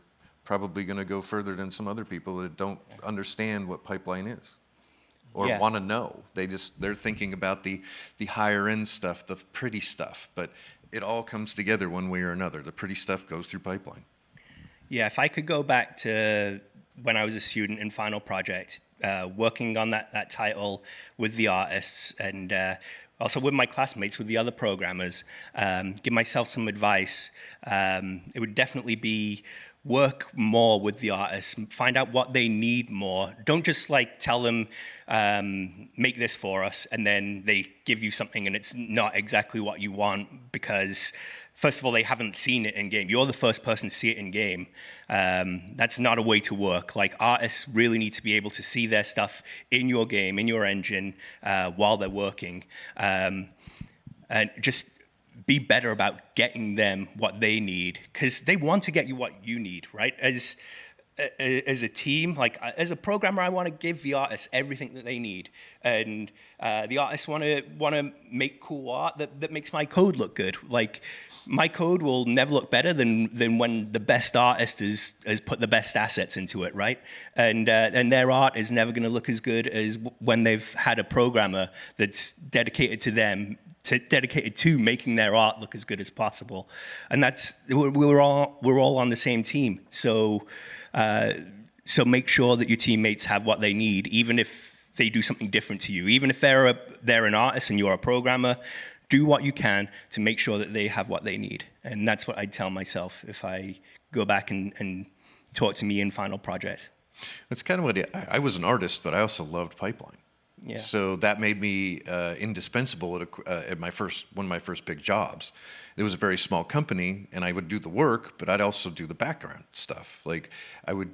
probably gonna go further than some other people that don't understand what pipeline is or want to know. They're thinking about the higher end stuff, the pretty stuff, but it all comes together one way or another. The pretty stuff goes through pipeline. Yeah, if I could go back to when I was a student in Final Project, working on that title with the artists and also with my classmates, with the other programmers, give myself some advice, it would definitely be work more with the artists, find out what they need more. Don't just tell them, make this for us, and then they give you something and it's not exactly what you want because, first of all, they haven't seen it in game. You're the first person to see it in game. That's not a way to work. Artists really need to be able to see their stuff in your game, in your engine, while they're working. And just be better about getting them what they need, because they want to get you what you need, right? As a team, as a programmer, I want to give the artists everything that they need, and the artists want to make cool art that makes my code look good. My code will never look better than when the best artist has put the best assets into it, right? And their art is never going to look as good as when they've had a programmer that's dedicated to making their art look as good as possible. And we're all on the same team. So make sure that your teammates have what they need, even if they do something different to you. Even if they're an artist and you're a programmer, do what you can to make sure that they have what they need. And that's what I tell myself if I go back and talk to me in Final Project. That's kind of what I was an artist, but I also loved pipeline. Yeah. So that made me indispensable at one of my first big jobs. It was a very small company, and I would do the work, but I'd also do the background stuff. Like I would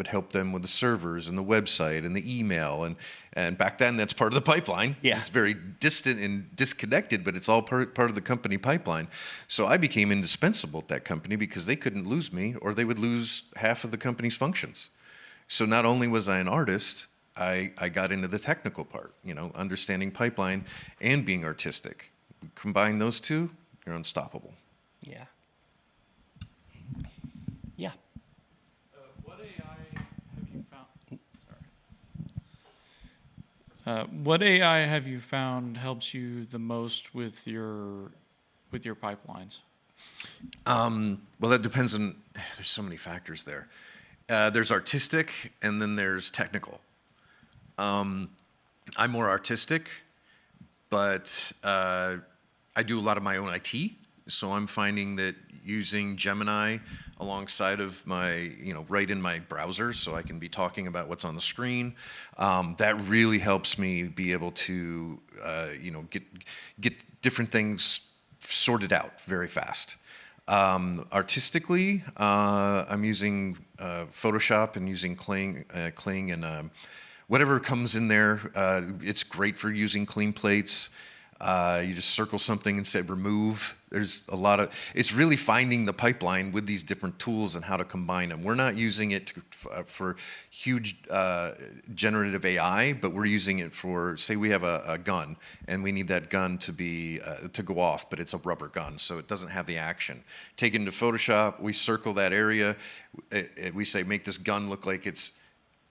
help them with the servers and the website and the email, and back then that's part of the pipeline. Yeah. It's very distant and disconnected, but it's all part of the company pipeline. So I became indispensable at that company because they couldn't lose me, or they would lose half of the company's functions. So not only was I an artist, I got into the technical part, understanding pipeline and being artistic. Combine those two, you're unstoppable. Yeah. Yeah. What AI have you found? Sorry. What AI have you found helps you the most with your pipelines? Well, that depends on. There's so many factors there. There's artistic, and then there's technical. I'm more artistic, but I do a lot of my own IT. So I'm finding that using Gemini alongside of my, right in my browser, so I can be talking about what's on the screen, that really helps me be able to, get different things sorted out very fast. Artistically, I'm using Photoshop and using Kling and whatever comes in there. It's great for using clean plates. You just circle something and say remove. There's a lot of, it's really finding the pipeline with these different tools and how to combine them. We're not using it for huge generative AI, but we're using it for, say we have a gun and we need that gun to be, to go off, but it's a rubber gun, so it doesn't have the action. Take it into Photoshop, we circle that area, we say make this gun look like it's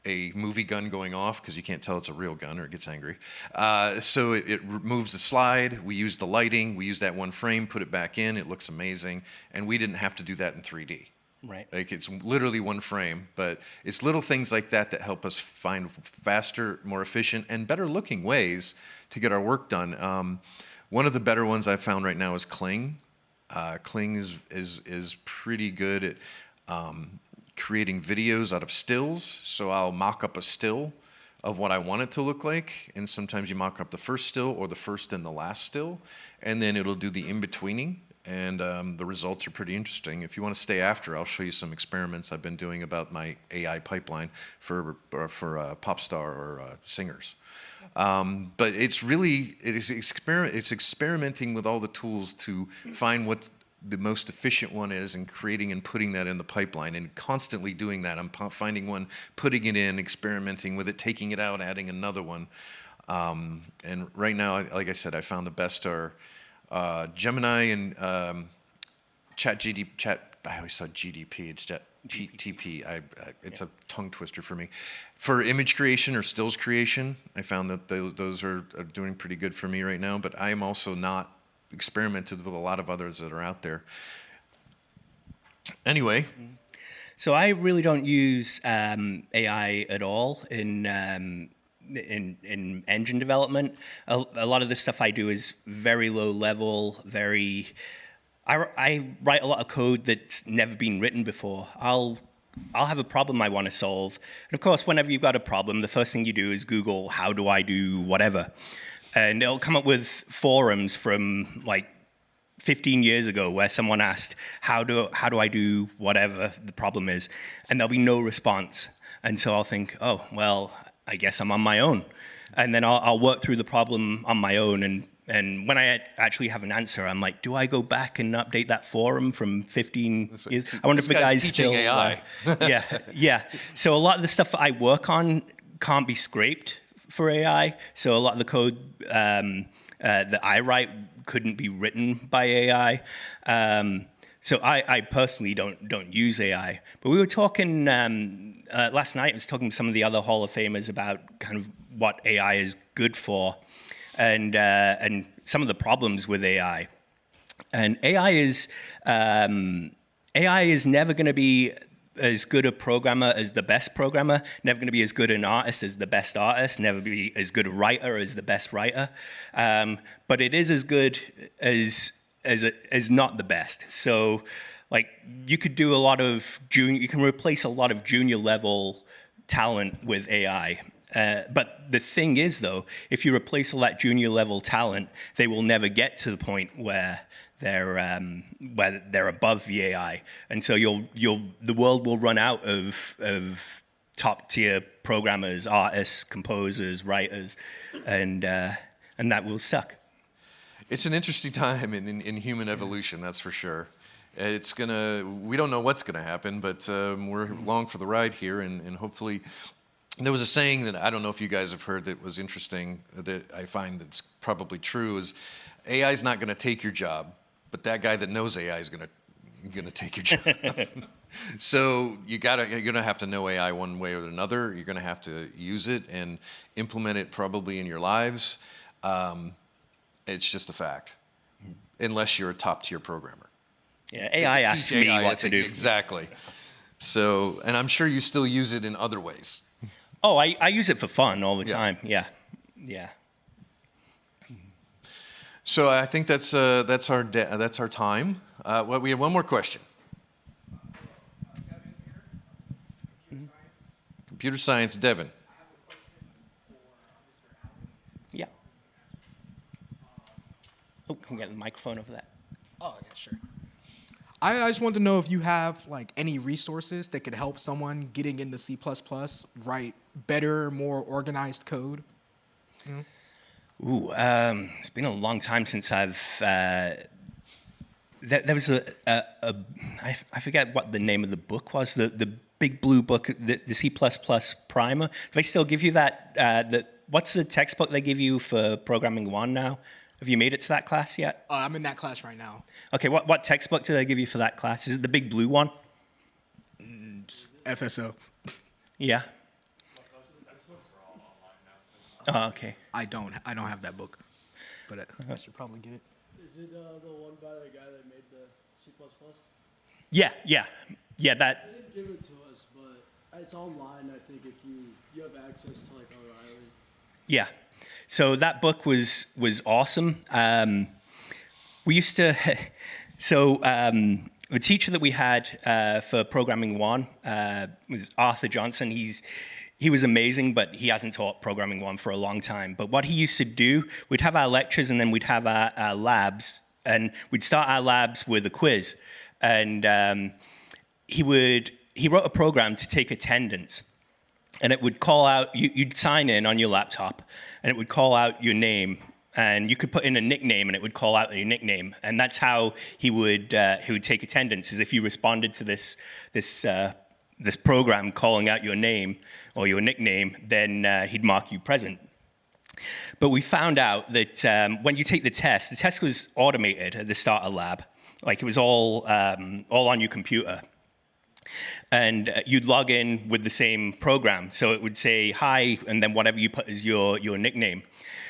a movie gun going off, because you can't tell it's a real gun or it gets angry. So it removes the slide, we use the lighting, we use that one frame, put it back in, it looks amazing, and we didn't have to do that in 3D. Right. Like it's literally one frame, but it's little things like that that help us find faster, more efficient, and better looking ways to get our work done. One of the better ones I've found right now is Kling. Kling is pretty good at creating videos out of stills. So I'll mock up a still of what I want it to look like, and sometimes you mock up the first still or the first and the last still, and then it'll do the in-betweening, and the results are pretty interesting. If you want to stay after, I'll show you some experiments I've been doing about my AI pipeline for pop star or singers. But it's experimenting with all the tools to find what the most efficient one is, and creating and putting that in the pipeline, and constantly doing that. I'm finding one, putting it in, experimenting with it, taking it out, adding another one. And right now, like I said, I found the best are Gemini and I always saw GDP, it's GTP. It's a tongue twister for me. For image creation or stills creation, I found that those are doing pretty good for me right now, but I am also not experimented with a lot of others that are out there. Anyway. So I really don't use AI at all in engine development. A lot of the stuff I do is very low level, I write a lot of code that's never been written before. I'll have a problem I want to solve. And of course, whenever you've got a problem, the first thing you do is Google, how do I do whatever? And it'll come up with forums from like 15 years ago where someone asked, how do I do whatever the problem is? And there'll be no response. And so I'll think, oh, well, I guess I'm on my own. And then I'll work through the problem on my own. And when I actually have an answer, I'm like, do I go back and update that forum from 15 years? I wonder if the guy's teaching still AI. Yeah. So a lot of the stuff I work on can't be scraped for AI. So a lot of the code that I write couldn't be written by AI. So I personally don't use AI. But we were talking last night. I was talking to some of the other Hall of Famers about kind of what AI is good for, and some of the problems with AI. And AI is never going to be as good a programmer as the best programmer, never going to be as good an artist as the best artist, never be as good a writer as the best writer. But it is as good as not the best. So, like, you could do a lot of you can replace a lot of junior level talent with AI. But the thing is, though, if you replace all that junior level talent, they will never get to the point where they're above the AI, and so the world will run out of top tier programmers, artists, composers, writers, and that will suck. It's an interesting time in human evolution, that's for sure. We don't know what's gonna happen, but we're along for the ride here, and hopefully. There was a saying that I don't know if you guys have heard that was interesting, that I find that's probably true, is AI is not gonna take your job, but that guy that knows AI is gonna take your job. So you're gonna have to know AI one way or another. You're gonna have to use it and implement it probably in your lives. It's just a fact, unless you're a top tier programmer. Yeah, AI asks me what to do. Exactly. So, and I'm sure you still use it in other ways. Oh, I use it for fun all the time. Yeah. So I think that's our time. Well, we have one more question. Computer science, Devin. Yeah. Oh, can we get the microphone over that? Oh, yeah, sure. I just wanted to know if you have like any resources that could help someone getting into C++ write better, more organized code. Ooh, it's been a long time since I've. There was I forget what the name of the book was. The big blue book, the C++ primer. Do they still give you that? What's the textbook they give you for Programming 1 now? Have you made it to that class yet? I'm in that class right now. Okay, what textbook do they give you for that class? Is it the big blue one? FSO. Yeah. Oh, okay. I don't have that book, but I should probably get it. Is it the one by the guy that made the C++? Yeah. That. They didn't give it to us, but it's online. I think if you have access to like O'Reilly. Yeah. So that book was awesome. We used to. So the teacher that we had for Programming 1 was Arthur Johnson. He was amazing, but he hasn't taught Programming 1 for a long time. But what he used to do, we'd have our lectures and then we'd have our labs. And we'd start our labs with a quiz. And he wrote a program to take attendance. And it would call out, you'd sign in on your laptop, and it would call out your name. And you could put in a nickname, and it would call out your nickname. And that's how he would take attendance, is if you responded to this program calling out your name or your nickname, then he'd mark you present. But we found out that when you take the test was automated at the start of lab. Like it was all on your computer. And you'd log in with the same program. So it would say, hi, and then whatever you put as your nickname.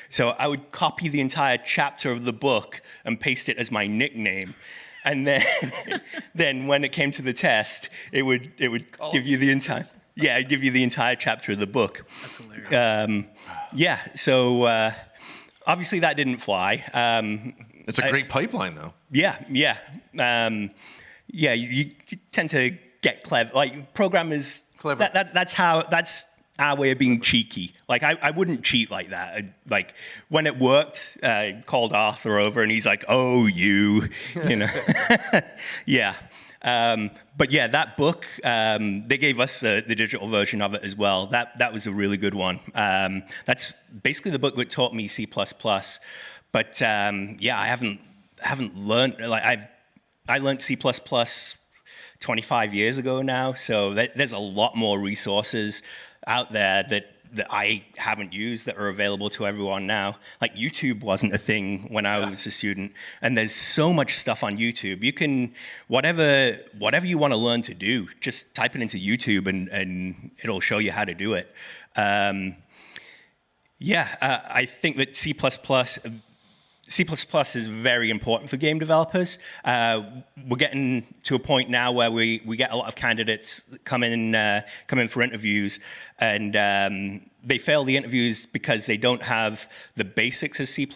So I would copy the entire chapter of the book and paste it as my nickname. And then when it came to the test, it would give you the entire chapter of the book. That's hilarious. Yeah. So obviously that didn't fly. It's a great pipeline, though. Yeah. You tend to get clever. Like programmers, Clever. That's our way of being cheeky. Like I wouldn't cheat like that. Like when it worked, I called Arthur over and he's like, "Oh, you know." Yeah. But yeah, that book, they gave us the digital version of it as well. That was a really good one. That's basically the book that taught me C++. But yeah, I haven't learned, like I learned C++ 25 years ago now. So there's a lot more resources out there that I haven't used that are available to everyone now. Like YouTube wasn't a thing when I was a student, and there's so much stuff on YouTube. You can, whatever you want to learn to do, just type it into YouTube and it'll show you how to do it. I think that C++ is very important for game developers. We're getting to a point now where we get a lot of candidates come in for interviews, and they fail the interviews because they don't have the basics of C++.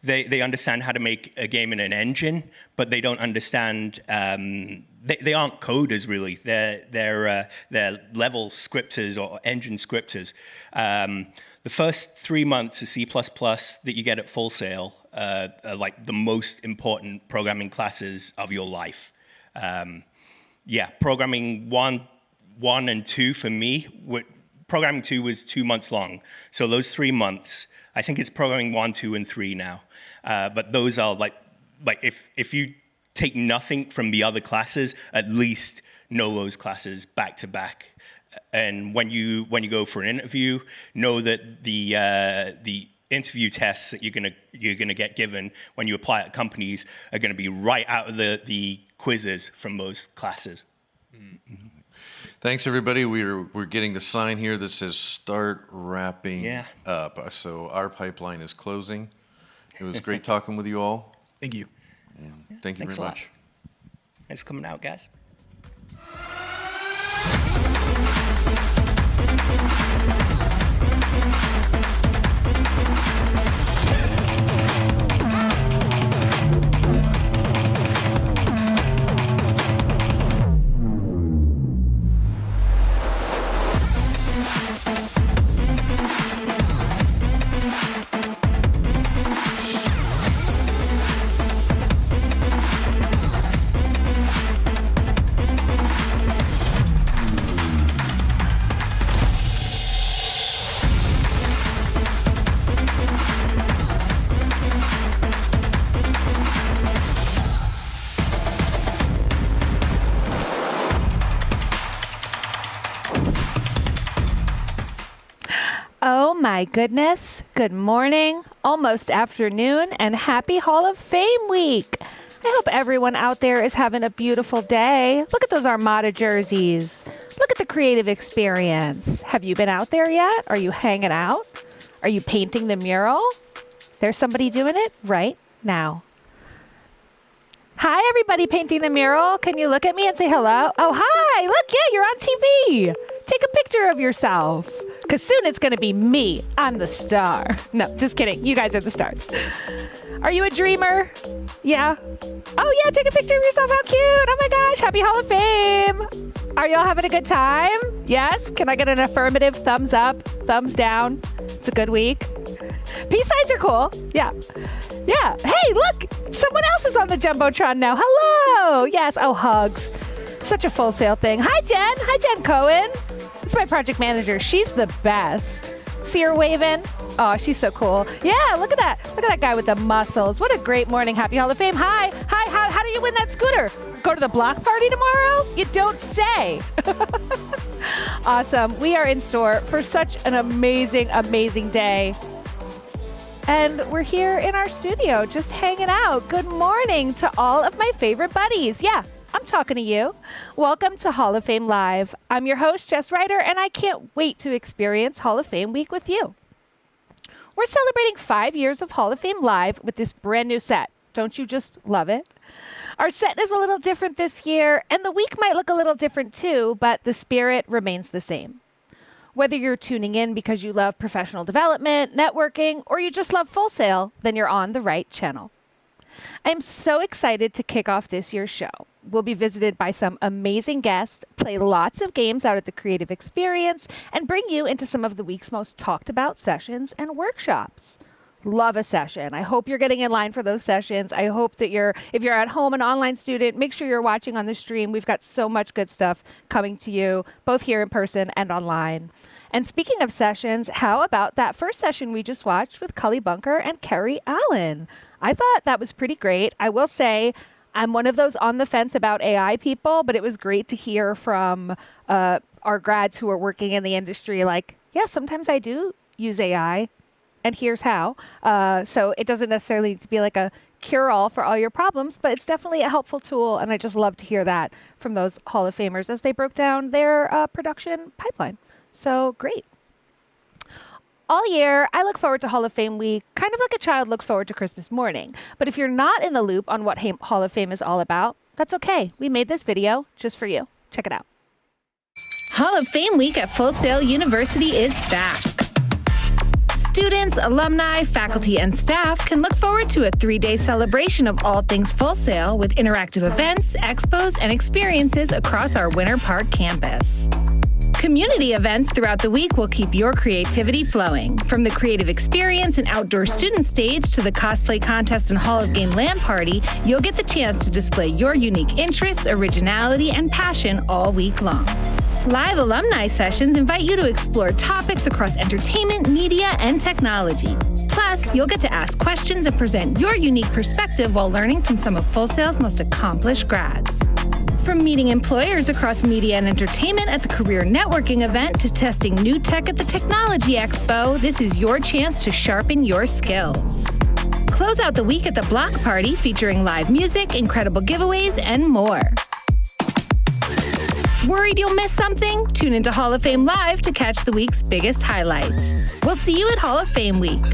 They understand how to make a game in an engine, but they don't understand. They aren't coders really. They're level scripters or engine scripters. The first 3 months of C++ that you get at Full Sail are like the most important programming classes of your life. Programming one and two for me. Programming 2 was 2 months long. So those 3 months, I think it's programming 1, 2, and 3 now. But those are like if you take nothing from the other classes, at least know those classes back to back. And when you go for an interview, know that the interview tests that you're gonna get given when you apply at companies are gonna be right out of the quizzes from those classes. Mm-hmm. Thanks, everybody. We're getting the sign here that says start wrapping up. So our pipeline is closing. It was great talking with you all. Thank you. And thank you Thanks very a lot. much. Thanks for coming out, guys. Oh my goodness. Good morning, almost afternoon, and happy Hall of Fame week. I hope everyone out there is having a beautiful day. Look at those Armada jerseys. Look at the creative experience. Have you been out there yet? Are you hanging out? Are you painting the mural? There's somebody doing it right now. Hi, everybody painting the mural. Can you look at me and say hello? Oh, hi. Look, yeah, you're on TV. Take a picture of yourself. Because soon it's going to be me. I'm the star. No, just kidding. You guys are the stars. Are you a dreamer? Yeah? Oh, yeah, take a picture of yourself. How cute. Oh, my gosh. Happy Hall of Fame. Are y'all having a good time? Yes? Can I get an affirmative thumbs up, thumbs down? It's a good week. Peace signs are cool. Yeah. Yeah. Hey, look. Someone else is on the Jumbotron now. Hello. Yes. Oh, hugs. Such a Full Sail thing. Hi, Jen. Hi, Jen Cohen. It's my project manager. She's the best. See her waving? Oh, she's so cool. Yeah, look at that. Look at that guy with the muscles. What a great morning. Happy Hall of Fame. Hi. Hi. How do you win that scooter? Go to the block party tomorrow? You don't say. Awesome. We are in store for such an amazing, amazing day. And we're here in our studio just hanging out. Good morning to all of my favorite buddies. Yeah, I'm talking to you. Welcome to Hall of Fame Live. I'm your host, Jess Ryder, and I can't wait to experience Hall of Fame week with you. We're celebrating 5 years of Hall of Fame Live with this brand new set. Don't you just love it? Our set is a little different this year, and the week might look a little different too, but the spirit remains the same. Whether you're tuning in because you love professional development, networking, or you just love Full Sail, then you're on the right channel. I'm so excited to kick off this year's show. We'll be visited by some amazing guests, play lots of games out at the Creative Experience, and bring you into some of the week's most talked about sessions and workshops. Love a session. I hope you're getting in line for those sessions. I hope that if you're at home, an online student, make sure you're watching on the stream. We've got so much good stuff coming to you, both here in person and online. And speaking of sessions, how about that first session we just watched with Cully Bunker and Kerry Allen? I thought that was pretty great. I will say I'm one of those on the fence about AI people, but it was great to hear from our grads who are working in the industry like, yeah, sometimes I do use AI. And here's how. So it doesn't necessarily need to be like a cure-all for all your problems, but it's definitely a helpful tool. And I just love to hear that from those Hall of Famers as they broke down their production pipeline. So great. All year, I look forward to Hall of Fame week, kind of like a child looks forward to Christmas morning. But if you're not in the loop on what Hall of Fame is all about, that's okay. We made this video just for you. Check it out. Hall of Fame week at Full Sail University is back. Students, alumni, faculty, and staff can look forward to a 3-day celebration of all things Full Sail with interactive events, expos, and experiences across our Winter Park campus. Community events throughout the week will keep your creativity flowing. From the creative experience and outdoor student stage to the cosplay contest and Hall of Game LAN party, you'll get the chance to display your unique interests, originality, and passion all week long. Live alumni sessions invite you to explore topics across entertainment, media, and technology. Plus, you'll get to ask questions and present your unique perspective while learning from some of Full Sail's most accomplished grads. From meeting employers across media and entertainment at the Career Networking event to testing new tech at the Technology Expo, this is your chance to sharpen your skills. Close out the week at the Block Party featuring live music, incredible giveaways, and more. Worried you'll miss something? Tune into Hall of Fame Live to catch the week's biggest highlights. We'll see you at Hall of Fame Week.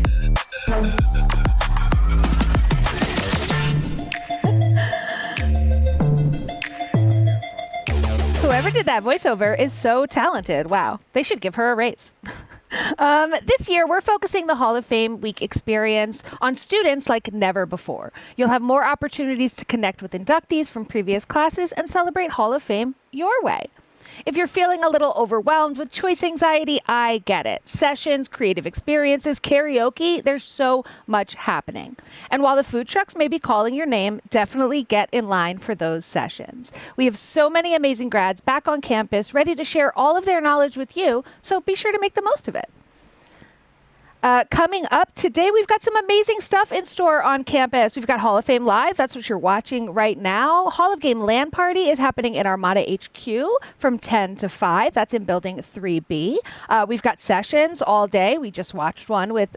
Whoever did that voiceover is so talented. Wow. They should give her a raise. This year, we're focusing the Hall of Fame Week experience on students like never before. You'll have more opportunities to connect with inductees from previous classes and celebrate Hall of Fame your way. If you're feeling a little overwhelmed with choice anxiety, I get it. Sessions, creative experiences, karaoke, there's so much happening. And while the food trucks may be calling your name, definitely get in line for those sessions. We have so many amazing grads back on campus ready to share all of their knowledge with you, so be sure to make the most of it. Coming up today, we've got some amazing stuff in store on campus. We've got Hall of Fame Live. That's what you're watching right now. Hall of Game LAN party is happening in Armada HQ from 10 to 5. That's in Building 3B. We've got sessions all day. We just watched one with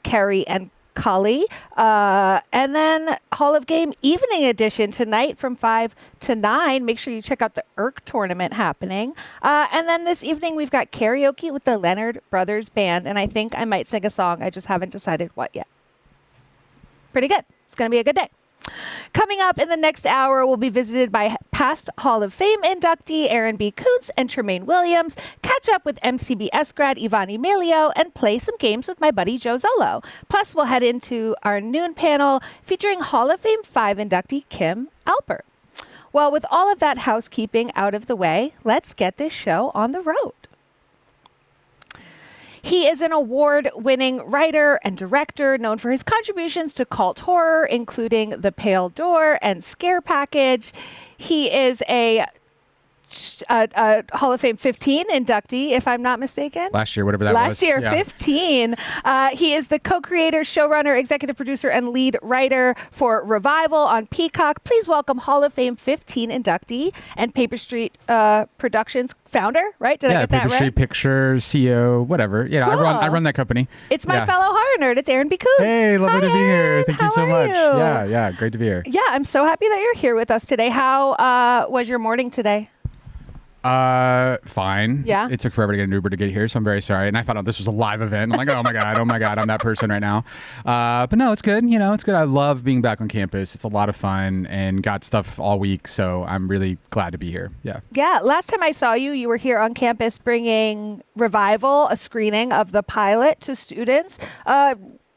Carrie and Cully. And then Hall of Game Evening Edition tonight from 5 to 9. Make sure you check out the ERC tournament happening. And then this evening we've got karaoke with the Leonard Brothers Band. And I think I might sing a song. I just haven't decided what yet. Pretty good. It's going to be a good day. Coming up in the next hour, we'll be visited by past Hall of Fame inductee Aaron B. Kuntz and Tremaine Williams, catch up with MCBS grad Ivan Emilio, and play some games with my buddy Joe Zolo. Plus, we'll head into our noon panel featuring Hall of Fame 5 inductee Kim Alpert. Well, with all of that housekeeping out of the way, let's get this show on the road. He is an award-winning writer and director known for his contributions to cult horror, including The Pale Door and Scare Package. He is a Hall of Fame 15 inductee, if I'm not mistaken. Last year, whatever that was. Last year, yeah. 15. He is the co-creator, showrunner, executive producer, and lead writer for Revival on Peacock. Please welcome Hall of Fame 15 inductee and Paper Street Productions founder, right? Did I get that right? Paper Street Pictures, CEO, whatever. Yeah, cool. I run that company. It's my fellow horror nerd. It's Aaron B. Kuntz. Hey, lovely to be here. Thank you so much. You? Yeah, great to be here. Yeah, I'm so happy that you're here with us today. How was your morning today? Fine. Yeah. It took forever to get an Uber to get here, so I'm very sorry. And I found out this was a live event. I'm like, oh my God, I'm that person right now. But no, it's good. You know, it's good. I love being back on campus. It's a lot of fun and got stuff all week, so I'm really glad to be here. Yeah. Yeah. Last time I saw you, you were here on campus bringing Revival, a screening of the pilot to students.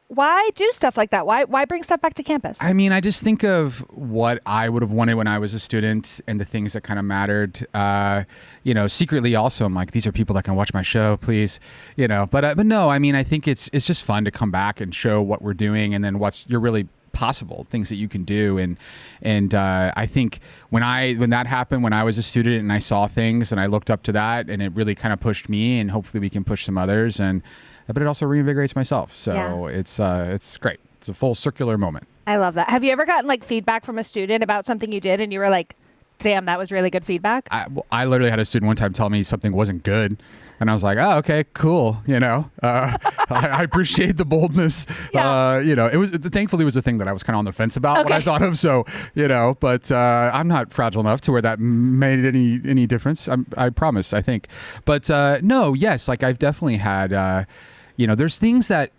Why do stuff like that? Why bring stuff back to campus? I mean, I just think of what I would have wanted when I was a student and the things that kind of mattered. You know, secretly also, I'm like, these are people that can watch my show, please. You know, but no, I mean, I think it's just fun to come back and show what we're doing and then you're really possible, things that you can do. And I think when that happened, when I was a student and I saw things and I looked up to that, and it really kind of pushed me, and hopefully we can push some others. But it also reinvigorates myself. So it's great. It's a full circular moment. I love that. Have you ever gotten like feedback from a student about something you did and you were like, damn, that was really good feedback? I literally had a student one time tell me something wasn't good. And I was like, oh, okay, cool. You know, I appreciate the boldness. Yeah. You know, thankfully it was a thing that I was kind of on the fence about what I thought of. So, you know, but I'm not fragile enough to where that made any difference. I promise, I think. But no, yes, like I've definitely had, there's things that,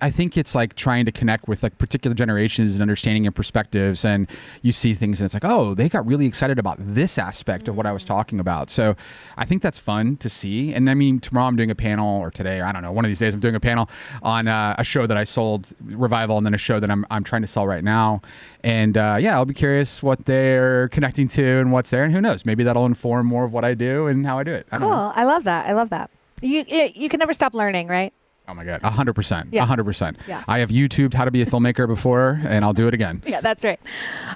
I think it's like trying to connect with like particular generations and understanding and perspectives. And you see things and it's like, oh, they got really excited about this aspect of what I was talking about. So I think that's fun to see. And I mean, tomorrow I'm doing a panel, or today, I don't know, one of these days I'm doing a panel on a show that I sold, Revival, and then a show that I'm trying to sell right now. And I'll be curious what they're connecting to and what's there. And who knows, maybe that'll inform more of what I do and how I do it. I don't know. I love that. I love that. You can never stop learning, right? Oh my God, 100%. Yeah. 100%. Yeah. I have YouTubed how to be a filmmaker before, and I'll do it again. Yeah, that's right.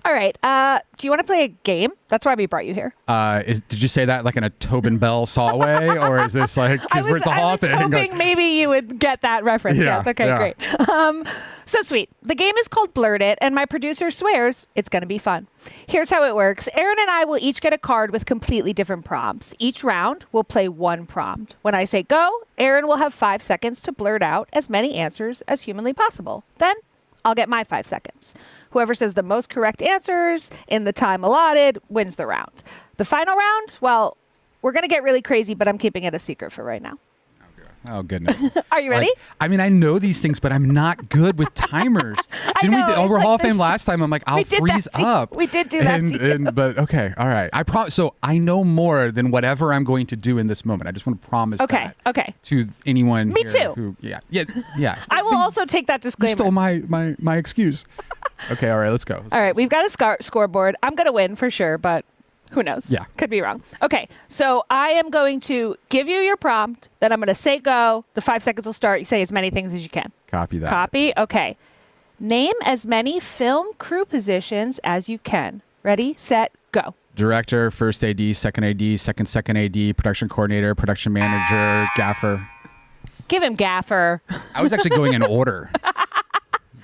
All right. Do you want to play a game? That's why we brought you here. Did you say that like in a Tobin Bell saw away, or is this like because it's a Hall thing? I was hoping maybe you would get that reference. Yeah, Yes. Okay, yeah. great. So sweet. The game is called Blurt It, and my producer swears it's going to be fun. Here's how it works. Aaron and I will each get a card with completely different prompts. Each round, we'll play one prompt. When I say go, Aaron will have 5 seconds to blurt out as many answers as humanly possible. Then I'll get my 5 seconds. Whoever says the most correct answers in the time allotted wins the round. The final round, well, we're going to get really crazy, but I'm keeping it a secret for right now. Oh, goodness. Are you ready? I mean, I know these things, but I'm not good with timers. I know, we do over it's Hall like of Fame this- last time? I'm like, I'll We did that freeze to you. up. We did do that to you. But okay, all right. So I know more than whatever I'm going to do in this moment. I just want to promise Okay, that okay. to anyone Me here too. who, yeah. I will also take that You disclaimer. stole my excuse. Okay, all right, let's go. All right, we've got a scoreboard. I'm going to win for sure, but who knows? Yeah. Could be wrong. Okay, so I am going to give you your prompt, then I'm going to say go. The 5 seconds will start. You say as many things as you can. Copy that. Copy? Okay. Name as many film crew positions as you can. Ready, set, go. Director, first AD, second AD, production coordinator, production manager, gaffer. Give him gaffer. I was actually going in order.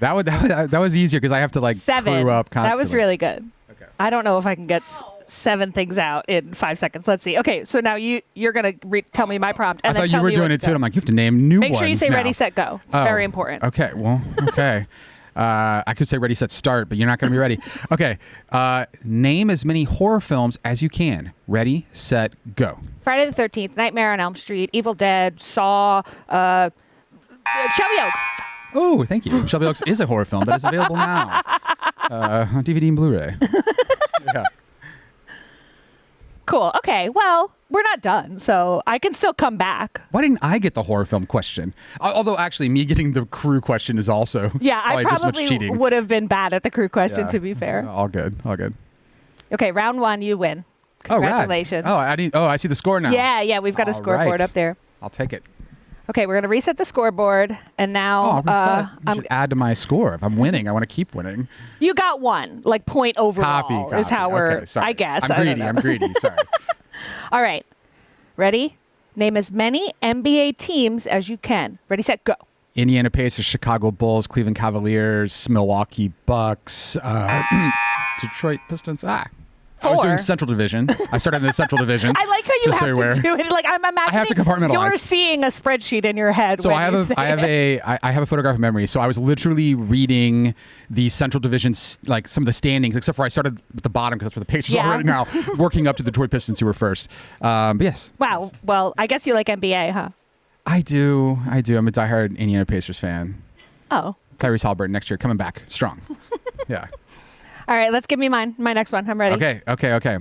That was easier because I have to like 7. crew up constantly. That was really good. Okay. I don't know if I can get 7 things out in 5 seconds. Let's see. Okay, so now you're going to tell me my prompt. And I then thought tell you were me doing when it to too, go. and I'm like, you have to name new ones. Make sure you say now. ready, set, go. It's Oh, very important. Okay, well, okay. I could say ready, set, start, but you're not going to be ready. Okay, name as many horror films as you can. Ready, set, go. Friday the 13th, Nightmare on Elm Street, Evil Dead, Saw, Shelby Oaks. Oh, thank you. Shelby Oaks is a horror film that is available now on DVD and Blu-ray. Yeah. Cool. Okay. Well, we're not done, so I can still come back. Why didn't I get the horror film question? Although, actually, me getting the crew question is also Yeah, I just much probably cheating. would have been bad at the crew question, Yeah. to be fair. All good. All good. Okay, round 1, you win. Oh, rad. Congratulations. I see the score now. Yeah, we've got a All scoreboard right. up there. I'll take it. Okay, we're going to reset the scoreboard, and now You should add to my score. If I'm winning, I want to keep winning. you got 1, like point overall Copy. is how we're, Okay, sorry. I guess. I'm I don't greedy. know. I'm greedy. Sorry. All right. Ready? Name as many NBA teams as you can. Ready, set, go. Indiana Pacers, Chicago Bulls, Cleveland Cavaliers, Milwaukee Bucks, Detroit Pistons. I was 4. doing Central Division. I started in the Central Division. I like how you just so have you're to aware. do it. Like I'm imagining have to compartmentalize. you're seeing a spreadsheet in your head. So when I have you say it. I have a photographic memory. So I was literally reading the Central Division, like some of the standings, except for I started at the bottom because that's where the Pacers Yeah. are right now, working up to the Detroit Pistons who were first. But yes. Wow. Well, I guess you like NBA, huh? I do. I'm a diehard Indiana Pacers fan. Oh. Tyrese Halliburton next year coming back strong. Yeah. All right. Let's give me mine. My next one. I'm ready. Okay.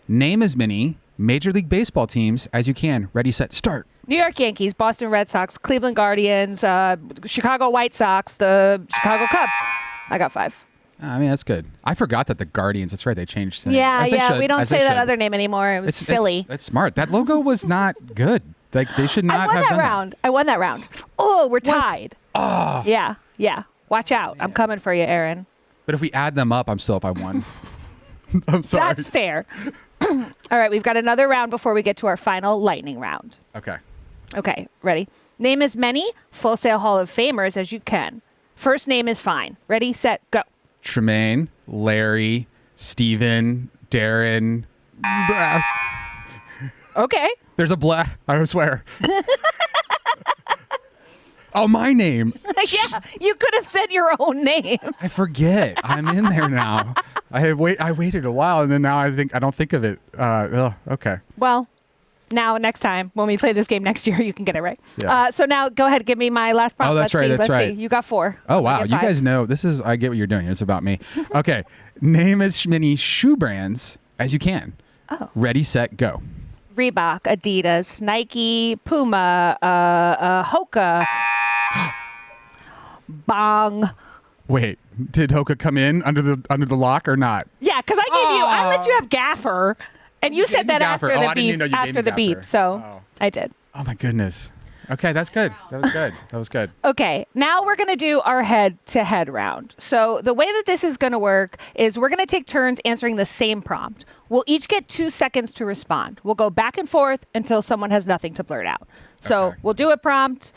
Name as many Major League Baseball teams as you can. Ready, set, start. New York Yankees, Boston Red Sox, Cleveland Guardians, Chicago White Sox, the Chicago Cubs. I got 5. I mean, that's good. I forgot that the Guardians, that's right, they changed names. Yeah, As they should, we don't as they say that should. other name anymore. It was silly. It's smart. That logo was not good. Like, they should not I won have that done round. I won that round. Oh, we're tied. Oh. Yeah. Watch out. I'm coming for you, Aaron. But if we add them up, I'm still up by 1. I'm sorry. That's fair. All right, we've got another round before we get to our final lightning round. Okay. Okay, ready? Name as many Full Sail Hall of Famers as you can. First name is fine. Ready, set, go. Tremaine, Larry, Steven, Darren. Blah. Okay. There's a blah. I swear. Oh, my name. Yeah, you could have said your own name. I forget. I'm in there now. I waited a while, and then now I don't think of it. Okay. Well, Now, next time when we play this game next year, you can get it right. Yeah. So now go ahead, give me my last prompt. Oh, that's right. That's right. See. You got 4. Oh, wow. I get You 5. guys know this is, I get what you're doing. It's about me. Okay. Name as many shoe brands as you can. Oh. Ready, set, go. Reebok, Adidas, Nike, Puma, Hoka, Bong. Wait, did Hoka come in under the lock or not? Yeah, because I let you have Gaffer, and you said that Gaffer. after Oh, the I didn't even beep. know you gave After me the beep, Gaffer. so Oh. I did. Oh my goodness. Okay, that's good. That was good. That was good. Okay, now we're going to do our head-to-head round. So the way that this is going to work is we're going to take turns answering the same prompt. We'll each get 2 seconds to respond. We'll go back and forth until someone has nothing to blurt out. So Okay. we'll do a prompt.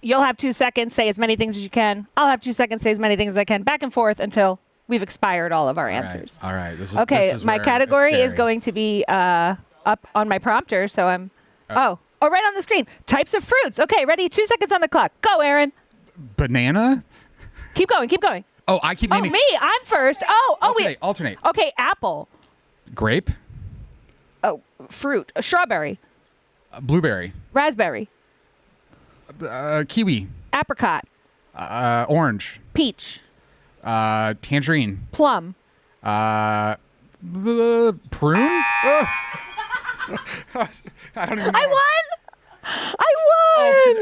You'll have 2 seconds, say as many things as you can. I'll have 2 seconds, say as many things as I can, back and forth until we've expired all of our answers. All right. This is, Okay, this is my where category it's is scary. going to be up on my prompter, so I'm... Oh, right on the screen. Types of fruits. Okay, ready? 2 seconds on the clock. Go, Aaron. Banana? Keep going, keep going. Oh, I keep Oh, naming. me. I'm first. Wait. Alternate. Okay, apple. Grape? Oh, fruit. Strawberry. Blueberry? Raspberry. Kiwi? Apricot. Orange? Peach. Tangerine? Plum. The prune? I don't even know. I won!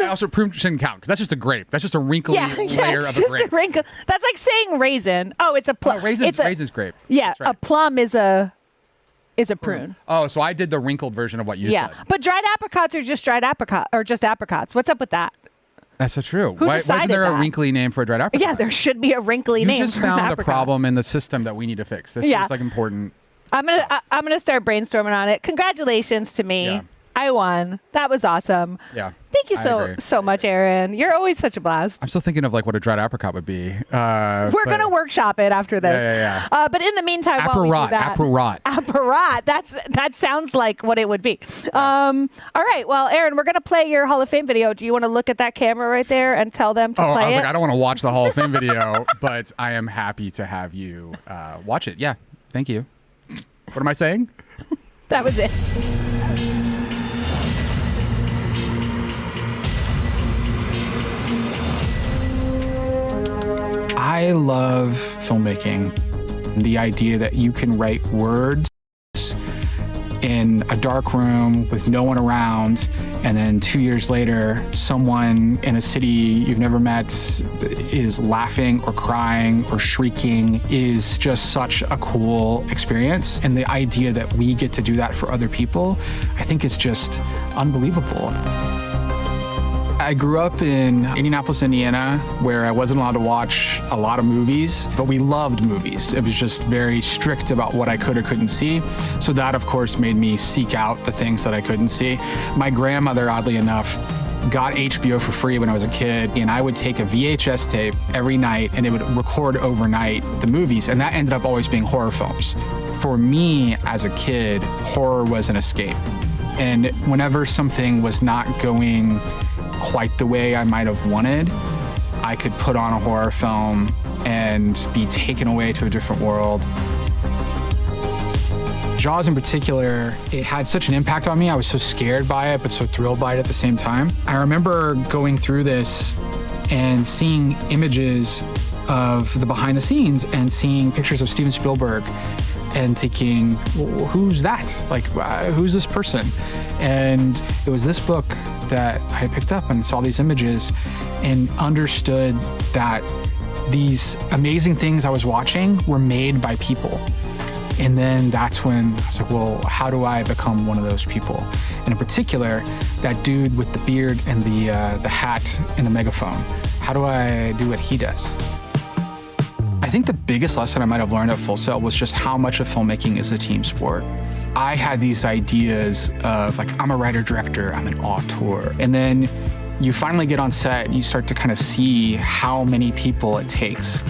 Oh, also, prune shouldn't count because that's just a grape. That's just a wrinkly layer it's of a just grape. a wrinkle. That's like saying raisin. Oh, it's a plum. Oh, raisins grape. Yeah, That's right. a plum is a prune. Oh, so I did the wrinkled version of what you said. But dried apricots are just dried apricot or just apricots. What's up with that? That's so true. Who Why isn't decided there a that? wrinkly name for a dried apricot? Yeah, there should be a wrinkly You name. just for an found a apricot. problem in the system that we need to fix. This Yeah. is like important. I'm gonna start brainstorming on it. Congratulations to me. Yeah. I won. That was awesome. Yeah. Thank you I so agree. much, Aaron. You're always such a blast. I'm still thinking of like what a dried apricot would be. We're gonna workshop it after this. Yeah. But in the meantime, while we do that, apparat. That sounds like what it would be. All right. Well, Aaron, we're gonna play your Hall of Fame video. Do you want to look at that camera right there and tell them to Oh, play I was it? like, I don't want to watch the Hall of Fame video, but I am happy to have you watch it. Yeah. Thank you. What am I saying? That was it. I love filmmaking. The idea that you can write words in a dark room with no one around, and then 2 years later, someone in a city you've never met is laughing or crying or shrieking is just such a cool experience. And the idea that we get to do that for other people, I think is just unbelievable. I grew up in Indianapolis, Indiana, where I wasn't allowed to watch a lot of movies, but we loved movies. It was just very strict about what I could or couldn't see. So that, of course, made me seek out the things that I couldn't see. My grandmother, oddly enough, got HBO for free when I was a kid, and I would take a VHS tape every night, and it would record overnight the movies, and that ended up always being horror films. For me, as a kid, horror was an escape. And whenever something was not going quite the way I might have wanted, I could put on a horror film and be taken away to a different world. Jaws in particular, it had such an impact on me. I was so scared by it, but so thrilled by it at the same time. I remember going through this and seeing images of the behind the scenes and seeing pictures of Steven Spielberg and thinking, well, who's that? Like, who's this person? And it was this book that I picked up and saw these images and understood that these amazing things I was watching were made by people. And then that's when I was like, well, how do I become one of those people? And in particular, that dude with the beard and the hat and the megaphone. How do I do what he does? I think the biggest lesson I might have learned at Full Sail was just how much of filmmaking is a team sport. I had these ideas of like, I'm a writer-director, I'm an auteur. And then you finally get on set and you start to kind of see how many people it takes.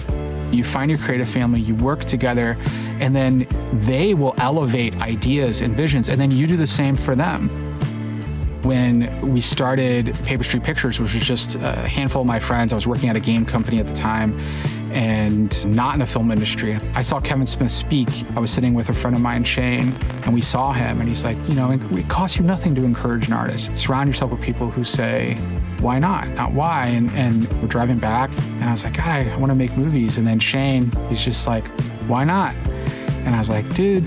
You find your creative family, you work together, and then they will elevate ideas and visions, and then you do the same for them. When we started Paper Street Pictures, which was just a handful of my friends, I was working at a game company at the time, and not in the film industry. I saw Kevin Smith speak. I was sitting with a friend of mine, Shane, and we saw him, and he's like, you know, it costs you nothing to encourage an artist. Surround yourself with people who say, why not why? And we're driving back, and I was like, God, I want to make movies. And then Shane, he's just like, why not? And I was like, dude,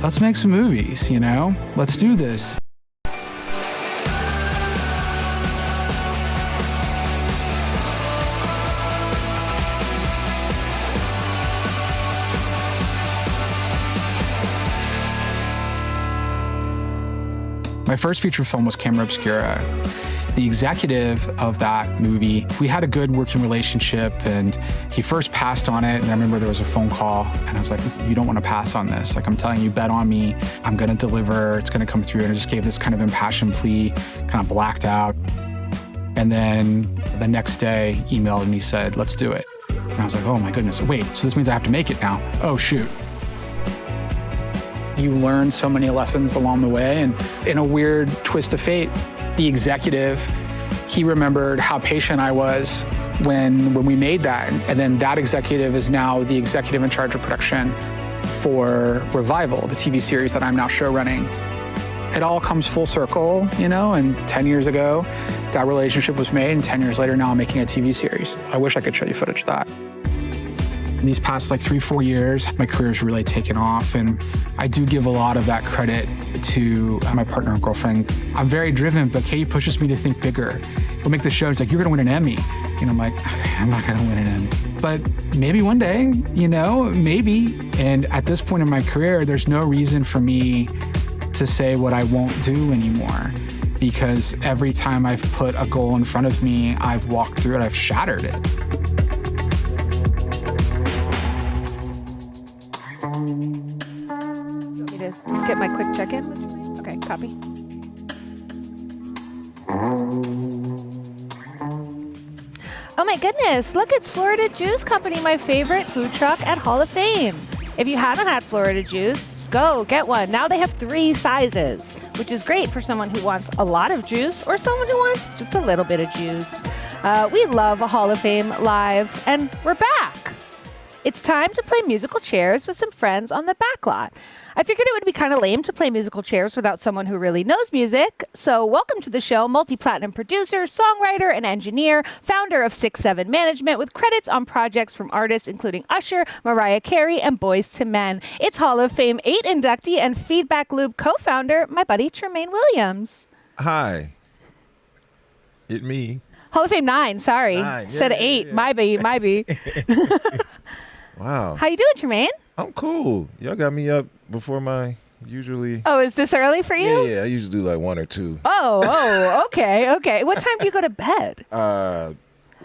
let's make some movies, you know? Let's do this. My first feature film was Camera Obscura. The executive of that movie, we had a good working relationship, and he first passed on it, and I remember there was a phone call, and I was like, you don't want to pass on this. Like, I'm telling you, bet on me. I'm going to deliver. It's going to come through. And I just gave this kind of impassioned plea, kind of blacked out. And then the next day, emailed and he said, let's do it. And I was like, oh my goodness, wait, so this means I have to make it now. Oh, shoot. You learn so many lessons along the way, and in a weird twist of fate, the executive, he remembered how patient I was when we made that. And then that executive is now the executive in charge of production for Revival, the TV series that I'm now show running. It all comes full circle, you know, and 10 years ago, that relationship was made, and 10 years later, now I'm making a TV series. I wish I could show you footage of that. In these past like 3-4 years, my career's really taken off, and I do give a lot of that credit to my partner and girlfriend. I'm very driven, but Katie pushes me to think bigger. We'll make the show. It's like, you're gonna win an Emmy. And I'm like, I'm not gonna win an Emmy. But maybe one day, you know, maybe. And at this point in my career, there's no reason for me to say what I won't do anymore. Because every time I've put a goal in front of me, I've walked through it, I've shattered it. Just get my quick check-in. Okay, copy. Oh my goodness, look, it's Florida Juice Company, my favorite food truck at Hall of Fame. If you haven't had Florida Juice, go get one. Now they have 3 sizes, which is great for someone who wants a lot of juice or someone who wants just a little bit of juice. We love a Hall of Fame Live, and we're back. It's time to play musical chairs with some friends on the back lot. I figured it would be kind of lame to play musical chairs without someone who really knows music. So welcome to the show, multi-platinum producer, songwriter, and engineer, founder of 6-7 Management, with credits on projects from artists including Usher, Mariah Carey, and Boyz II Men. It's Hall of Fame 8 inductee and Feedback Loop co-founder, my buddy Tremaine Williams. Hi. It me. Hall of Fame 9, sorry. 9. Said 8. My B. Wow. How you doing, Tremaine? I'm cool. Y'all got me up before my usually. Oh, is this early for you? Yeah, I usually do like 1 or 2. Oh, okay. What time do you go to bed?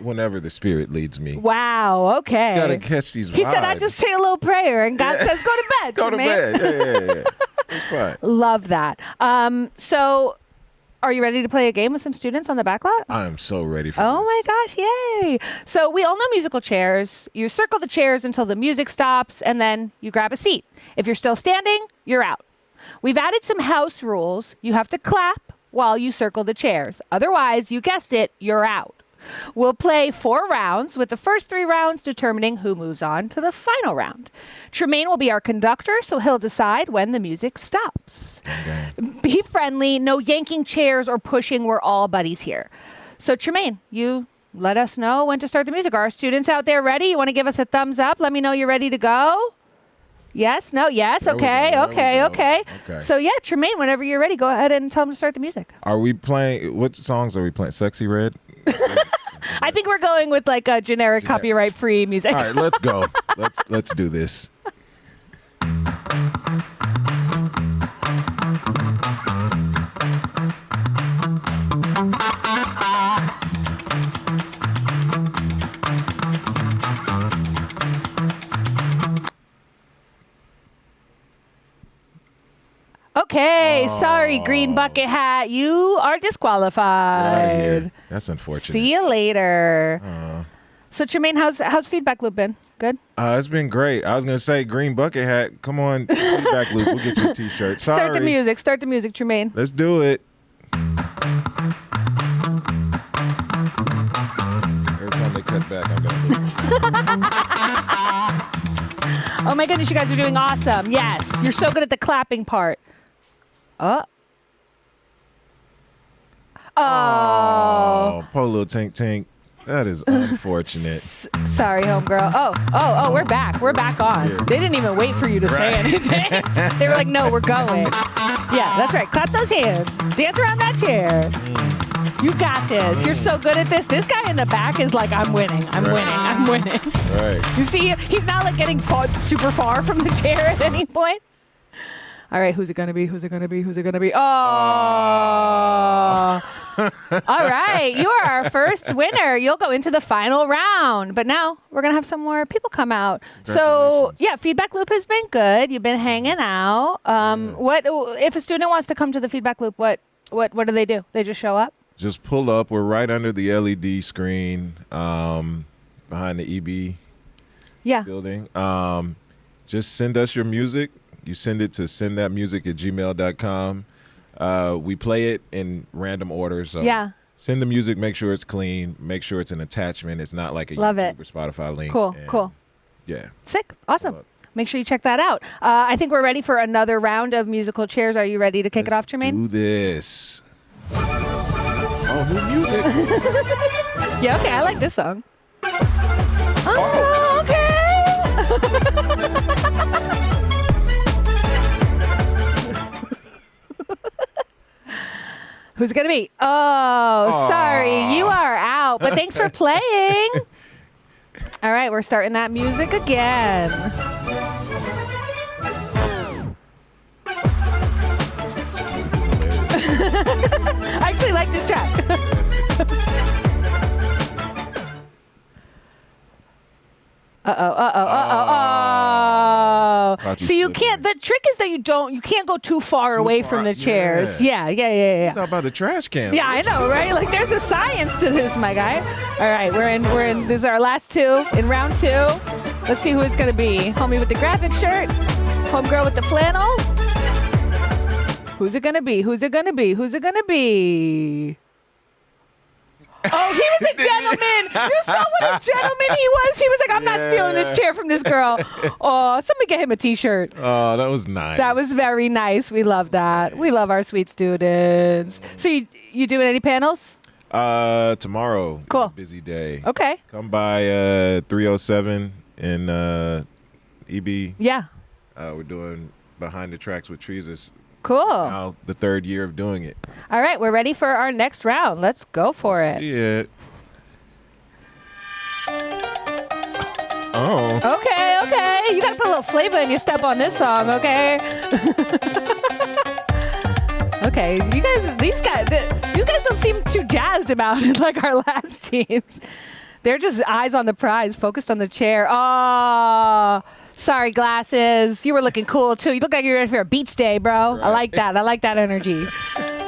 Whenever the spirit leads me. Wow, okay. You gotta catch these vibes. He said, I just say a little prayer, and God says, go to bed, Go Tremaine. to bed. Yeah. It's fine. Love that. So, are you ready to play a game with some students on the back lot? I am so ready for this. Oh my gosh, yay. So we all know musical chairs. You circle the chairs until the music stops, and then you grab a seat. If you're still standing, you're out. We've added some house rules. You have to clap while you circle the chairs. Otherwise, you guessed it, you're out. We'll play 4 rounds, with the first 3 rounds determining who moves on to the final round. Tremaine will be our conductor, so he'll decide when the music stops. Okay. Be friendly, no yanking chairs or pushing. We're all buddies here. So Tremaine, you let us know when to start the music. Are our students out there ready? You want to give us a thumbs up? Let me know you're ready to go. Yes? No? Yes? Okay. So yeah, Tremaine, whenever you're ready, go ahead and tell them to start the music. Are we playing, what songs are we playing? Sexy Red? I think we're going with like a generic copyright-free music. All right, let's go. Let's do this. Okay, sorry, Green Bucket Hat. You are disqualified. That's unfortunate. See you later. So, Tremaine, how's Feedback Loop been? Good? It's been great. I was going to say Green Bucket Hat. Come on, Feedback Loop. We'll get you a t-shirt. Sorry. Start the music, Tremaine. Let's do it. Every time they cut back, I'm going to listen. Oh my goodness, you guys are doing awesome. Yes, you're so good at the clapping part. Oh. Oh. Poor little Tink Tink. That is unfortunate. Sorry, homegirl. Oh, we're back. We're back on. They didn't even wait for you to say anything. They were like, no, we're going. Yeah, that's right. Clap those hands. Dance around that chair. You got this. You're so good at this. This guy in the back is like, I'm winning. I'm winning. Right. You see, he's not like getting super far from the chair at any point. All right, who's it gonna be? Who's it gonna be? Who's it gonna be? Oh! All right, you are our first winner. You'll go into the final round. But now we're gonna have some more people come out. So yeah, feedback loop has been good. You've been hanging out. What if a student wants to come to the feedback loop? What do they do? They just show up? Just pull up. We're right under the LED screen behind the EB building. Just send us your music. You send it to sendthatmusic@gmail.com. We play it in random order. So send the music, make sure it's clean, make sure it's an attachment. It's not like a YouTube or Spotify link. Cool. Yeah. Sick. Awesome. Make sure you check that out. I think we're ready for another round of musical chairs. Are you ready to kick it off, Jermaine? Do this. Oh, new music. Yeah, okay. I like this song. Oh, okay. Who's it going to be? Oh, sorry. You are out. But thanks for playing. All right. We're starting that music again. I actually like this track. So you can't, the trick is that you can't go too far away from the chairs. Yeah. It's all about the trash can. Yeah, I know, right? Like there's a science to this, my guy. All right, we're in, this is our last two in round two. Let's see who it's gonna be. Homie with the graphic shirt, homegirl with the flannel. Who's it gonna be? Who's it gonna be? Who's it gonna be? Oh, he was a gentleman. You saw what a gentleman he was. He was like, I'm not stealing this chair from this girl. Oh, somebody get him a T-shirt. Oh, that was nice. That was very nice. We love that. We love our sweet students. So you doing any panels? Tomorrow. Cool. Busy day. Okay. Come by 307 in EB. Yeah. We're doing Behind the Tracks with Trees. Cool. Now the third year of doing it. All right, we're ready for our next round. Let's go for it. Yeah. Oh. Okay. You gotta put a little flavor in your step on this song, okay? Okay, these guys don't seem too jazzed about it like our last teams. They're just eyes on the prize, focused on the chair. Oh. Sorry, glasses. You were looking cool, too. You look like you're ready for a beach day, bro. Right. I like that. I like that energy.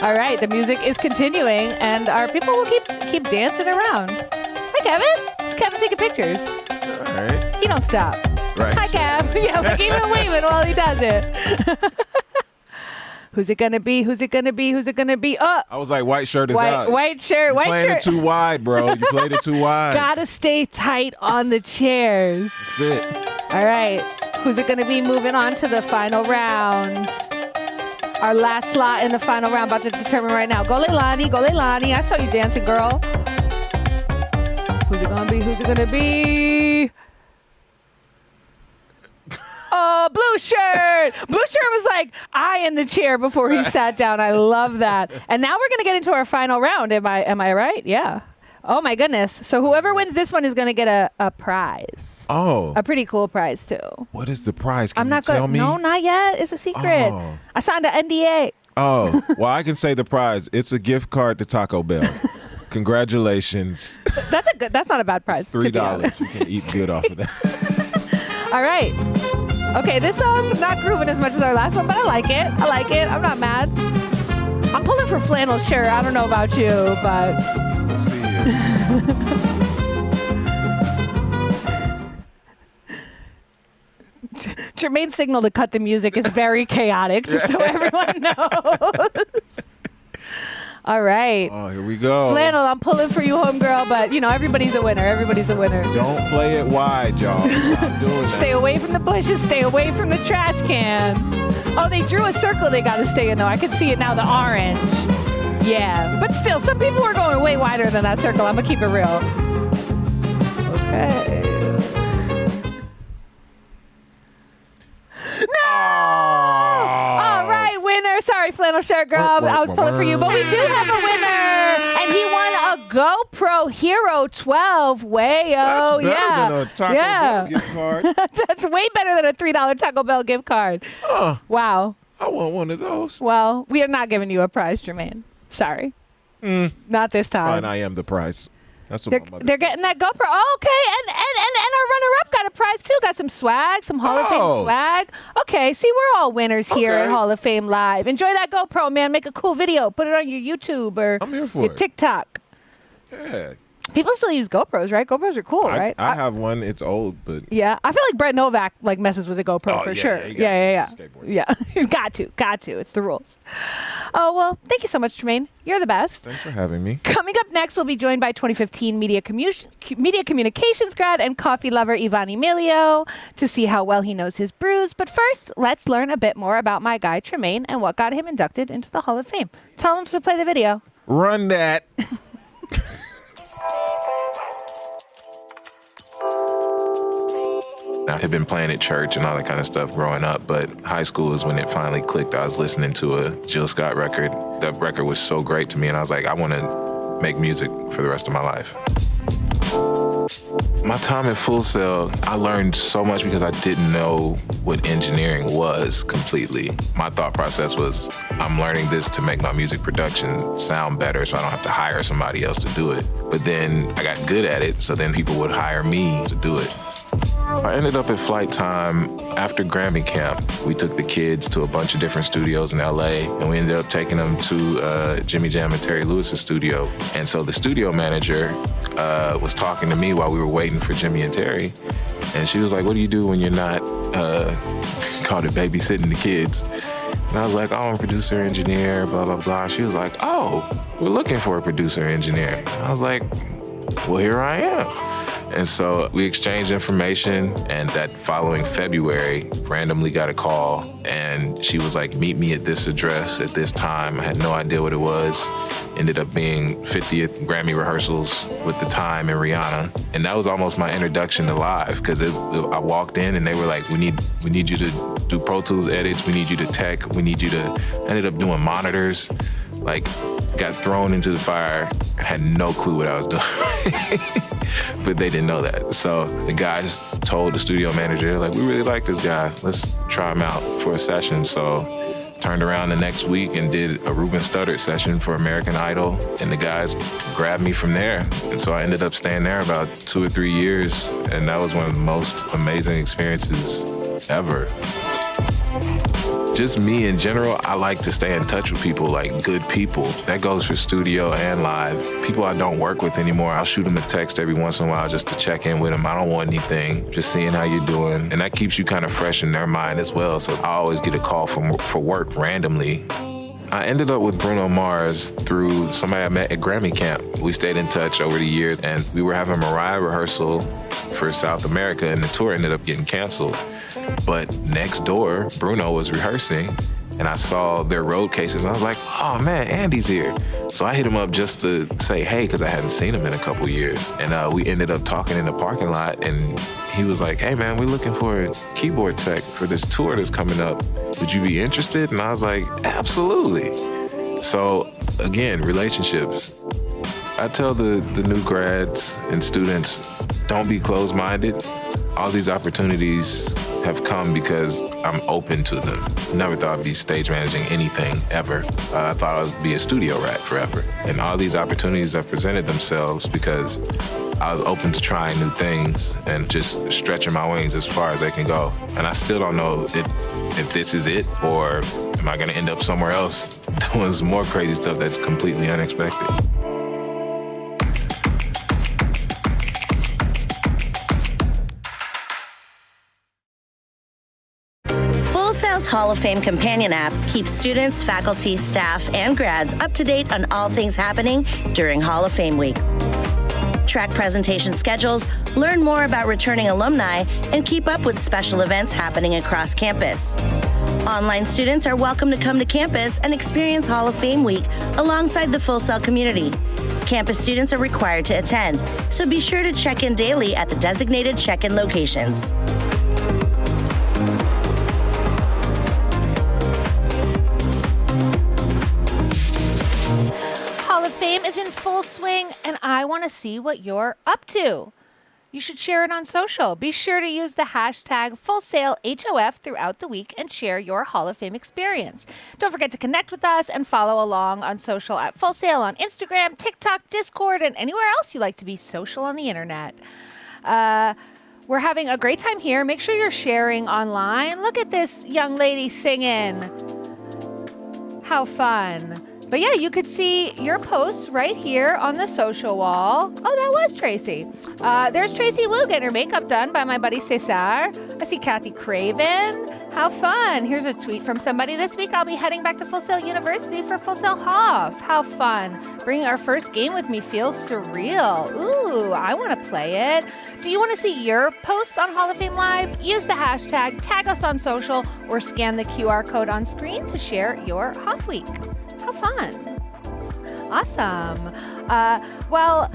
All right, the music is continuing, and our people will keep dancing around. Hi, Kevin. It's Kevin taking pictures. All right. He don't stop. Right. Hi, Kev. Yeah, like even waving while he does it. Who's it gonna be? Who's it gonna be? Who's it gonna be? Oh! I was like, white shirt is out. White shirt. You played it too wide, bro. You played it too wide. Gotta stay tight on the chairs. That's it. All right, who's it going to be moving on to the final round? Our last slot in the final round, about to determine right now. Go Leilani. I saw you dancing, girl. Who's it going to be? Who's it going to be? Oh, blue shirt. Blue shirt was like eyeing the chair before he sat down. I love that. And now we're going to get into our final round. Am I right? Yeah. Oh, my goodness. So whoever wins this one is going to get a prize. Oh. A pretty cool prize, too. What is the prize? Can I'm not you tell me? No, not yet. It's a secret. Oh. I signed an NDA. Oh, well, I can say the prize. It's a gift card to Taco Bell. Congratulations. That's not a bad prize. $3. You can eat good off of that. All right. Okay, this song, not grooving as much as our last one, but I like it. I'm not mad. I'm pulling for flannel shirt. I don't know about you, but... We'll see you. Jermaine's signal to cut the music is very chaotic, just so everyone knows. All right. Oh, here we go. Flannel, I'm pulling for you, homegirl, but, everybody's a winner. Everybody's a winner. Don't play it wide, y'all. I'm doing that. Stay away from the bushes. Stay away from the trash can. Oh, they drew a circle they got to stay in, though. I can see it now, the orange. Yeah. But still, some people are going way wider than that circle. I'm going to keep it real. Okay. No! All right, winner. Sorry, flannel shirt girl. I was pulling for you, but we do have a winner, and he won a GoPro Hero 12. Way, oh yeah, than a Taco Bell gift card. That's way better than a $3 Taco Bell gift card. Wow. I want one of those. Well, we are not giving you a prize, Jermaine. Sorry. Not this time. Fine, I am the prize. That's what they're getting that GoPro. Oh, okay, and our runner-up got a prize too. Got some swag, some Hall of Fame swag. Okay, see, we're all winners here at Hall of Fame Live. Enjoy that GoPro, man. Make a cool video. Put it on your YouTube or your TikTok. Yeah. People still use GoPros, right? GoPros are cool, right? I have one. It's old, but yeah, I feel like Brett Novak messes with a GoPro for sure. Yeah. He's got to. It's the rules. Oh well, thank you so much, Tremaine. You're the best. Thanks for having me. Coming up next, we'll be joined by 2015 Media Communications grad and coffee lover Ivan Emilio to see how well he knows his brews. But first, let's learn a bit more about my guy Tremaine and what got him inducted into the Hall of Fame. Tell him to play the video. Run that. I had been playing at church and all that kind of stuff growing up, but high school is when it finally clicked. I was listening to a Jill Scott record. That record was so great to me, and I was like, I want to make music for the rest of my life. My time at Full Sail, I learned so much because I didn't know what engineering was completely. My thought process was, I'm learning this to make my music production sound better so I don't have to hire somebody else to do it. But then I got good at it, so then people would hire me to do it. I ended up at Flight Time after Grammy Camp. We took the kids to a bunch of different studios in LA, and we ended up taking them to Jimmy Jam and Terry Lewis's studio. And so the studio manager was talking to me while we were waiting for Jimmy and Terry. And she was like, what do you do when you're not, called it babysitting the kids? And I was like, oh, I'm a producer, engineer, blah, blah, blah. She was like, oh, we're looking for a producer, engineer. I was like, well, here I am. And so we exchanged information, and that following February, randomly got a call, and she was like, meet me at this address at this time. I had no idea what it was. Ended up being 50th Grammy rehearsals with The Time and Rihanna. And that was almost my introduction to live, because I walked in and they were like, we need you to do Pro Tools edits, we need you to tech, we need you to, I ended up doing monitors, like got thrown into the fire, had no clue what I was doing. But they didn't know that. So the guys told the studio manager, like, we really like this guy. Let's try him out for a session. So turned around the next week and did a Ruben Studdard session for American Idol. And the guys grabbed me from there. And so I ended up staying there about 2 or 3 years. And that was one of the most amazing experiences ever. Just me in general, I like to stay in touch with people, like good people. That goes for studio and live. People I don't work with anymore, I'll shoot them a text every once in a while just to check in with them. I don't want anything, just seeing how you're doing. And that keeps you kind of fresh in their mind as well. So I always get a call for work randomly. I ended up with Bruno Mars through somebody I met at Grammy Camp. We stayed in touch over the years, and we were having a Mariah rehearsal for South America, and the tour ended up getting canceled. But next door, Bruno was rehearsing, and I saw their road cases, and I was like, oh man, Andy's here. So I hit him up just to say hey, because I hadn't seen him in a couple years. And we ended up talking in the parking lot, and he was like, hey man, we're looking for a keyboard tech for this tour that's coming up. Would you be interested? And I was like, absolutely. So again, relationships. I tell the new grads and students, don't be closed-minded. All these opportunities have come because I'm open to them. Never thought I'd be stage managing anything ever. I thought I would be a studio rat forever. And all these opportunities have presented themselves because I was open to trying new things and just stretching my wings as far as they can go. And I still don't know if this is it, or am I gonna end up somewhere else doing some more crazy stuff that's completely unexpected. Full Sail Full-Sail's Hall of Fame companion app keeps students, faculty, staff, and grads up to date on all things happening during Hall of Fame week. Track presentation schedules, learn more about returning alumni, and keep up with special events happening across campus. Online students are welcome to come to campus and experience Hall of Fame week alongside the Full Sail community. Campus students are required to attend, so be sure to check in daily at the designated check-in locations. Hall of Fame is in full swing, and I want to see what you're up to. You should share it on social. Be sure to use the hashtag FullSailHOF throughout the week and share your Hall of Fame experience. Don't forget to connect with us and follow along on social at Full Sail on Instagram, TikTok, Discord, and anywhere else you like to be social on the internet. We're having a great time here. Make sure you're sharing online. Look at this young lady singing. How fun. But yeah, you could see your posts right here on the social wall. Oh, that was Tracy. There's Tracy Wu getting her makeup done by my buddy Cesar. I see Kathy Craven. How fun. Here's a tweet from somebody. This week I'll be heading back to Full Sail University for fullsailhof. How fun. Bringing our first game with me feels surreal. Ooh, I want to play it. Do you want to see your posts on Hall of Fame Live? Use the hashtag, tag us on social, or scan the QR code on screen to share your Hof Week. How fun. Awesome. Well,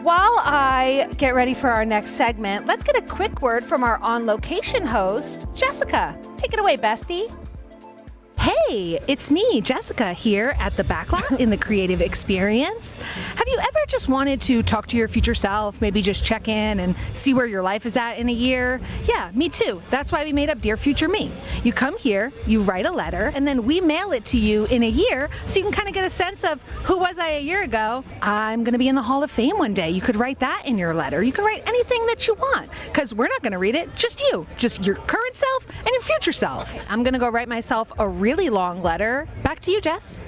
while I get ready for our next segment, let's get a quick word from our on-location host, Jessica. Take it away, bestie. Hey, it's me, Jessica, here at the Backlot in the Creative Experience. Have you ever just wanted to talk to your future self, maybe just check in and see where your life is at in a year? Yeah, me too. That's why we made up Dear Future Me. You come here, you write a letter, and then we mail it to you in a year so you can kind of get a sense of who was I a year ago? I'm going to be in the Hall of Fame one day. You could write that in your letter. You can write anything that you want because we're not going to read it, just you, just your current self and your future self. I'm going to go write myself a really long letter. Back to you, Jess.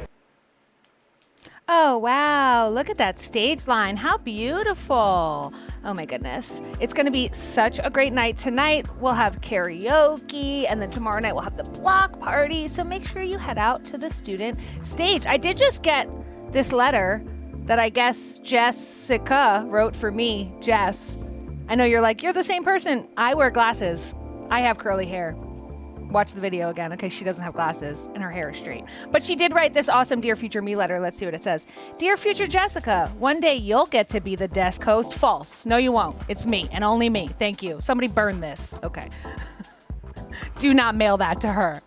Oh, wow. Look at that stage line. How beautiful. Oh, my goodness. It's going to be such a great night tonight. We'll have karaoke, and then tomorrow night we'll have the block party. So make sure you head out to the student stage. I did just get this letter that I guess Jessica wrote for me, Jess. I know you're like, you're the same person. I wear glasses. I have curly hair. Watch the video again, okay? She doesn't have glasses and her hair is straight. But she did write this awesome Dear Future Me letter. Let's see what it says. Dear Future Jessica, one day you'll get to be the desk host. False. No, you won't. It's me and only me. Thank you. Somebody burn this. Okay. Do not mail that to her.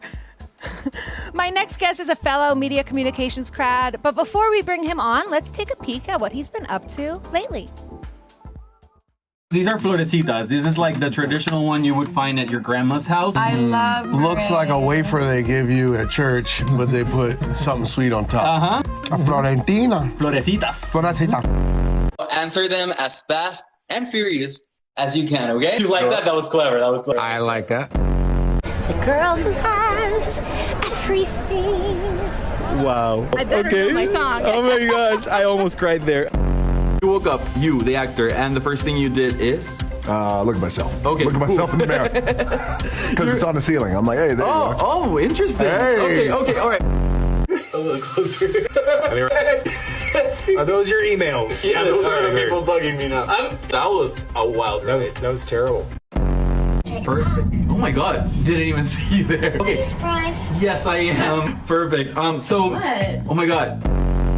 My next guest is a fellow media communications grad. But before we bring him on, let's take a peek at what he's been up to lately. These are florecitas. This is like the traditional one you would find at your grandma's house. I love Looks like a wafer they give you at church, but they put something sweet on top. A Florentina. Florecitas. Florecita. Answer them as fast and furious as you can, okay? You like that? That was clever. That was clever. I like that. The girl who has everything. Wow. I better know my song. Oh my gosh, I almost cried there. You woke up, you, the actor, and the first thing you did is? Look at myself. Okay. Look at myself in the mirror. Because it's on the ceiling. I'm like, hey, there you are. Oh, interesting. Hey. Okay, all right. A little closer. Are those your emails? Yeah, those are the people bugging me now. That was a wild ride. That was terrible. Perfect. Oh my God, didn't even see you there. Okay. Surprise. Yes, I am. Perfect. So, What? Oh my God.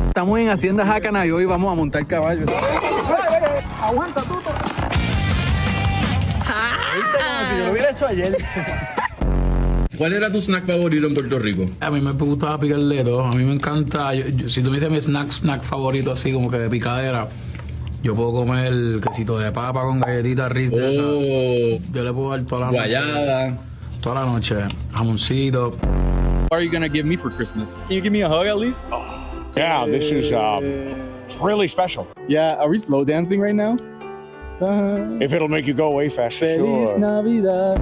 Estamos en Hacienda Jacana y hoy vamos a montar caballo. Aguanta, tuto. Si yo lo hubiera hecho ayer. ¿Cuál era tu snack favorito en Puerto Rico? A mí me gustaba picarle todo. A mí me encanta. Si tú me dices mi snack favorito así como que de picadera, yo puedo comer quesito de papa con galletitas Ritz. Yo le puedo dar toda la Guayaba. noche. Toda la noche. Jamoncito. What are you gonna give me for Christmas? Can you give me a hug at least? Yeah, this is it's really special. Yeah, are we slow dancing right now? If it'll make you go away fast, Feliz sure. Navidad.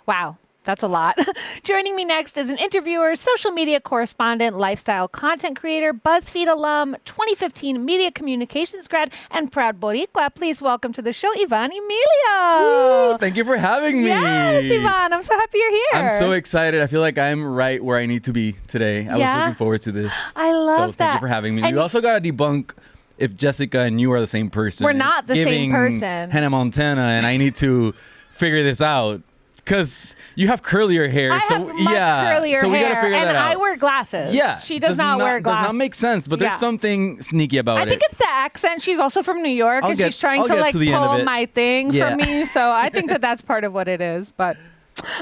Wow. That's a lot. Joining me next is an interviewer, social media correspondent, lifestyle content creator, BuzzFeed alum, 2015 media communications grad, and proud Boricua. Please welcome to the show, Ivan Emilio. Woo, thank you for having me. Yes, Ivan. I'm so happy you're here. I'm so excited. I feel like I'm right where I need to be today. I was looking forward to this. I love that. Thank you for having me. And we also got to debunk if Jessica and you are the same person. We're not the same Giving person. Hannah Montana, and I need to figure this out. Because you have curlier hair. I have much curlier so we gotta hair, figure that and out. I wear glasses. Yeah. She does not wear glasses. Does not make sense, but there's Yeah. something sneaky about it. I think it's the accent. She's also from New York, and she's trying to like pull my thing for me. So I think that that's part of what it is. But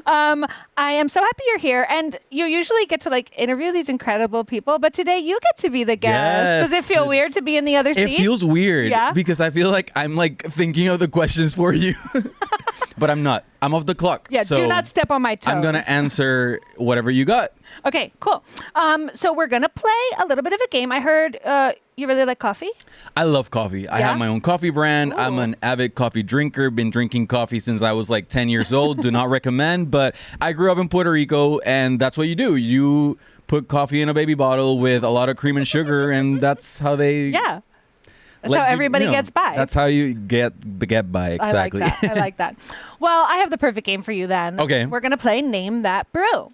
I am so happy you're here, and you usually get to like interview these incredible people, but today you get to be the guest. Yes. Does it feel weird to be in the other seat? It feels weird. Yeah. Because I feel like I'm like thinking of the questions for you. But I'm not. I'm off the clock. Yeah, so do not step on my toes. I'm going to answer whatever you got. Okay, cool. So we're going to play a little bit of a game. I heard you really like coffee? I love coffee. I have my own coffee brand. I'm an avid coffee drinker. Been drinking coffee since I was like 10 years old. Do not recommend, but I grew up in Puerto Rico, and that's what you do. You put coffee in a baby bottle with a lot of cream and sugar, and that's how they... Yeah. That's how everybody gets by. That's how you get by, exactly. I like that. I like that. Well, I have the perfect game for you then. Okay. We're going to play Name That Brew.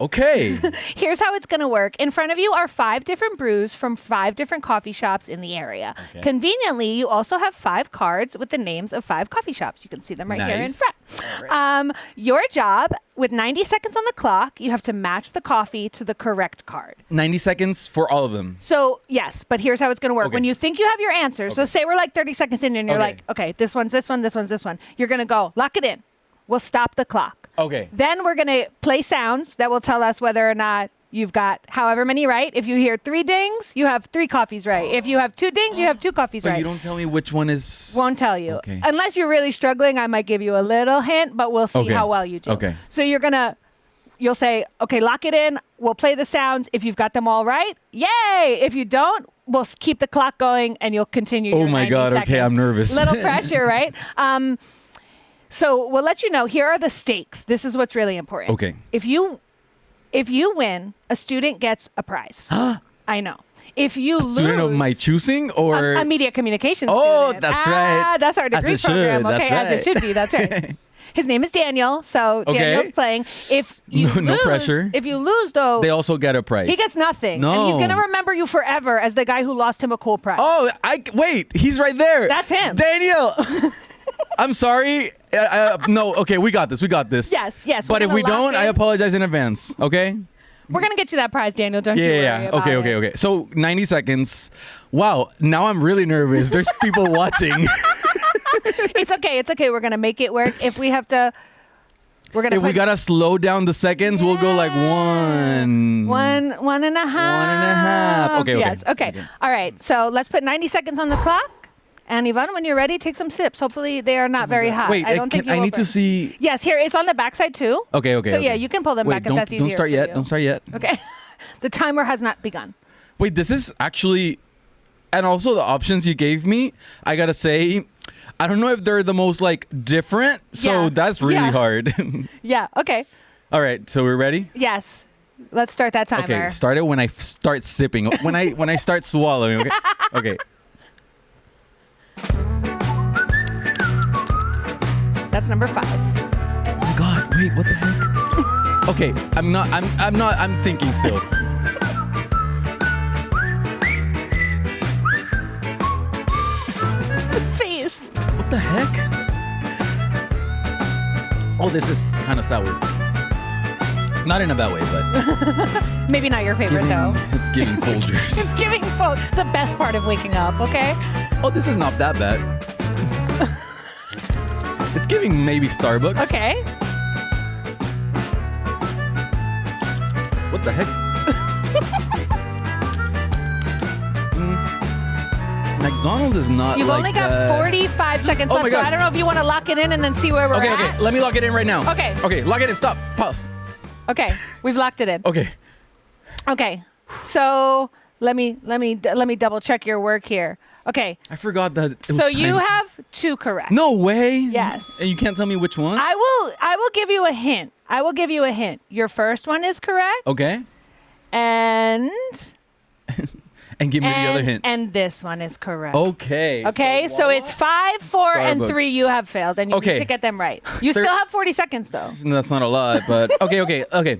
Okay. Here's how it's going to work. In front of you are 5 different brews from 5 different coffee shops in the area. Okay. Conveniently, you also have 5 cards with the names of 5 coffee shops. You can see them right here in front. Your job, with 90 seconds on the clock, you have to match the coffee to the correct card. 90 seconds for all of them. So, yes, but here's how it's going to work. Okay. When you think you have your answers, so say we're like 30 seconds in and you're like, okay, this one's this one, this one's this one. You're going to go, lock it in. We'll stop the clock. Okay. Then we're going to play sounds that will tell us whether or not you've got however many right. If you hear 3 dings, you have 3 coffees right. If you have 2 dings, you have 2 coffees But right. you don't tell me which one is... Won't tell you. Okay. Unless you're really struggling, I might give you a little hint, but we'll see how well you do. Okay. So you'll say, okay, lock it in. We'll play the sounds. If you've got them all right, yay. If you don't, we'll keep the clock going and you'll continue your 90 God. seconds. Okay, I'm nervous. Little pressure, right? So we'll let you know, here are the stakes. This is what's really important. Okay. If you win, a student gets a prize. I know. If you lose... Student of my choosing, or... A media communications Oh, student. that's right. That's our degree As it program. should, Okay, that's as it right. should be. That's right. His name is Daniel, so Daniel's playing. If you No lose, pressure. If you lose, though... They also get a prize. He gets nothing. No. And he's going to remember you forever as the guy who lost him a cool prize. Oh, wait. He's right there. That's him. Daniel. I'm sorry. No, okay, we got this. Yes. But we're if we gonna lock don't, I in. apologize in advance, okay? We're going to get you that prize, Daniel. Don't you worry about it. Okay. So 90 seconds. Wow, now I'm really nervous. There's people watching. It's okay. We're going to make it work. If we have to... If we gotta slow down the seconds, we'll go like 1. 1.5. 1.5. Okay. Yes. Okay. All right. So let's put 90 seconds on the clock. And Ivan, when you're ready, take some sips. Hopefully they are not very hot. Wait, I don't think you I will need to burn. see. Yes, here it's on the backside too. Okay. So yeah, you can pull them back if that's easier. Don't start for yet. you. Don't start yet. Okay. The timer has not begun. Wait, this is actually, and also the options you gave me, I gotta say, I don't know if they're the most like different. So that's really hard. Yeah. Okay. All right. So we're ready. Yes. Let's start that timer. Okay. Start it when I start sipping. when I start swallowing. Okay. Okay. That's number 5. Oh my God! Wait, what the heck? Okay, I'm thinking still. Face. What the heck? Oh, this is kind of sour. Not in a bad way, but Maybe not your favorite though. it's giving Folgers. It's giving the best part of waking up. Okay. Oh, this is not that bad. It's giving maybe Starbucks. Okay. What the heck? McDonald's is not. You've like only got that. 45 seconds Oh left, my so God. I don't know if you want to lock it in and then see where we're at. Okay. Let me lock it in right now. Okay. Okay, lock it in. Stop. Pause. Okay, we've locked it in. Okay. Okay, so Let me double check your work here. Okay. I forgot that. It was So you timed. have 2 correct. No way. Yes. And you can't tell me which one. I will give you a hint. Your first one is correct. Okay. And give me the other hint. And this one is correct. Okay. Okay, so it's 5, 4, and Starbucks. 3 you have failed, and you Okay. need to get them right. You still have 40 seconds, though. No, that's not a lot, but okay.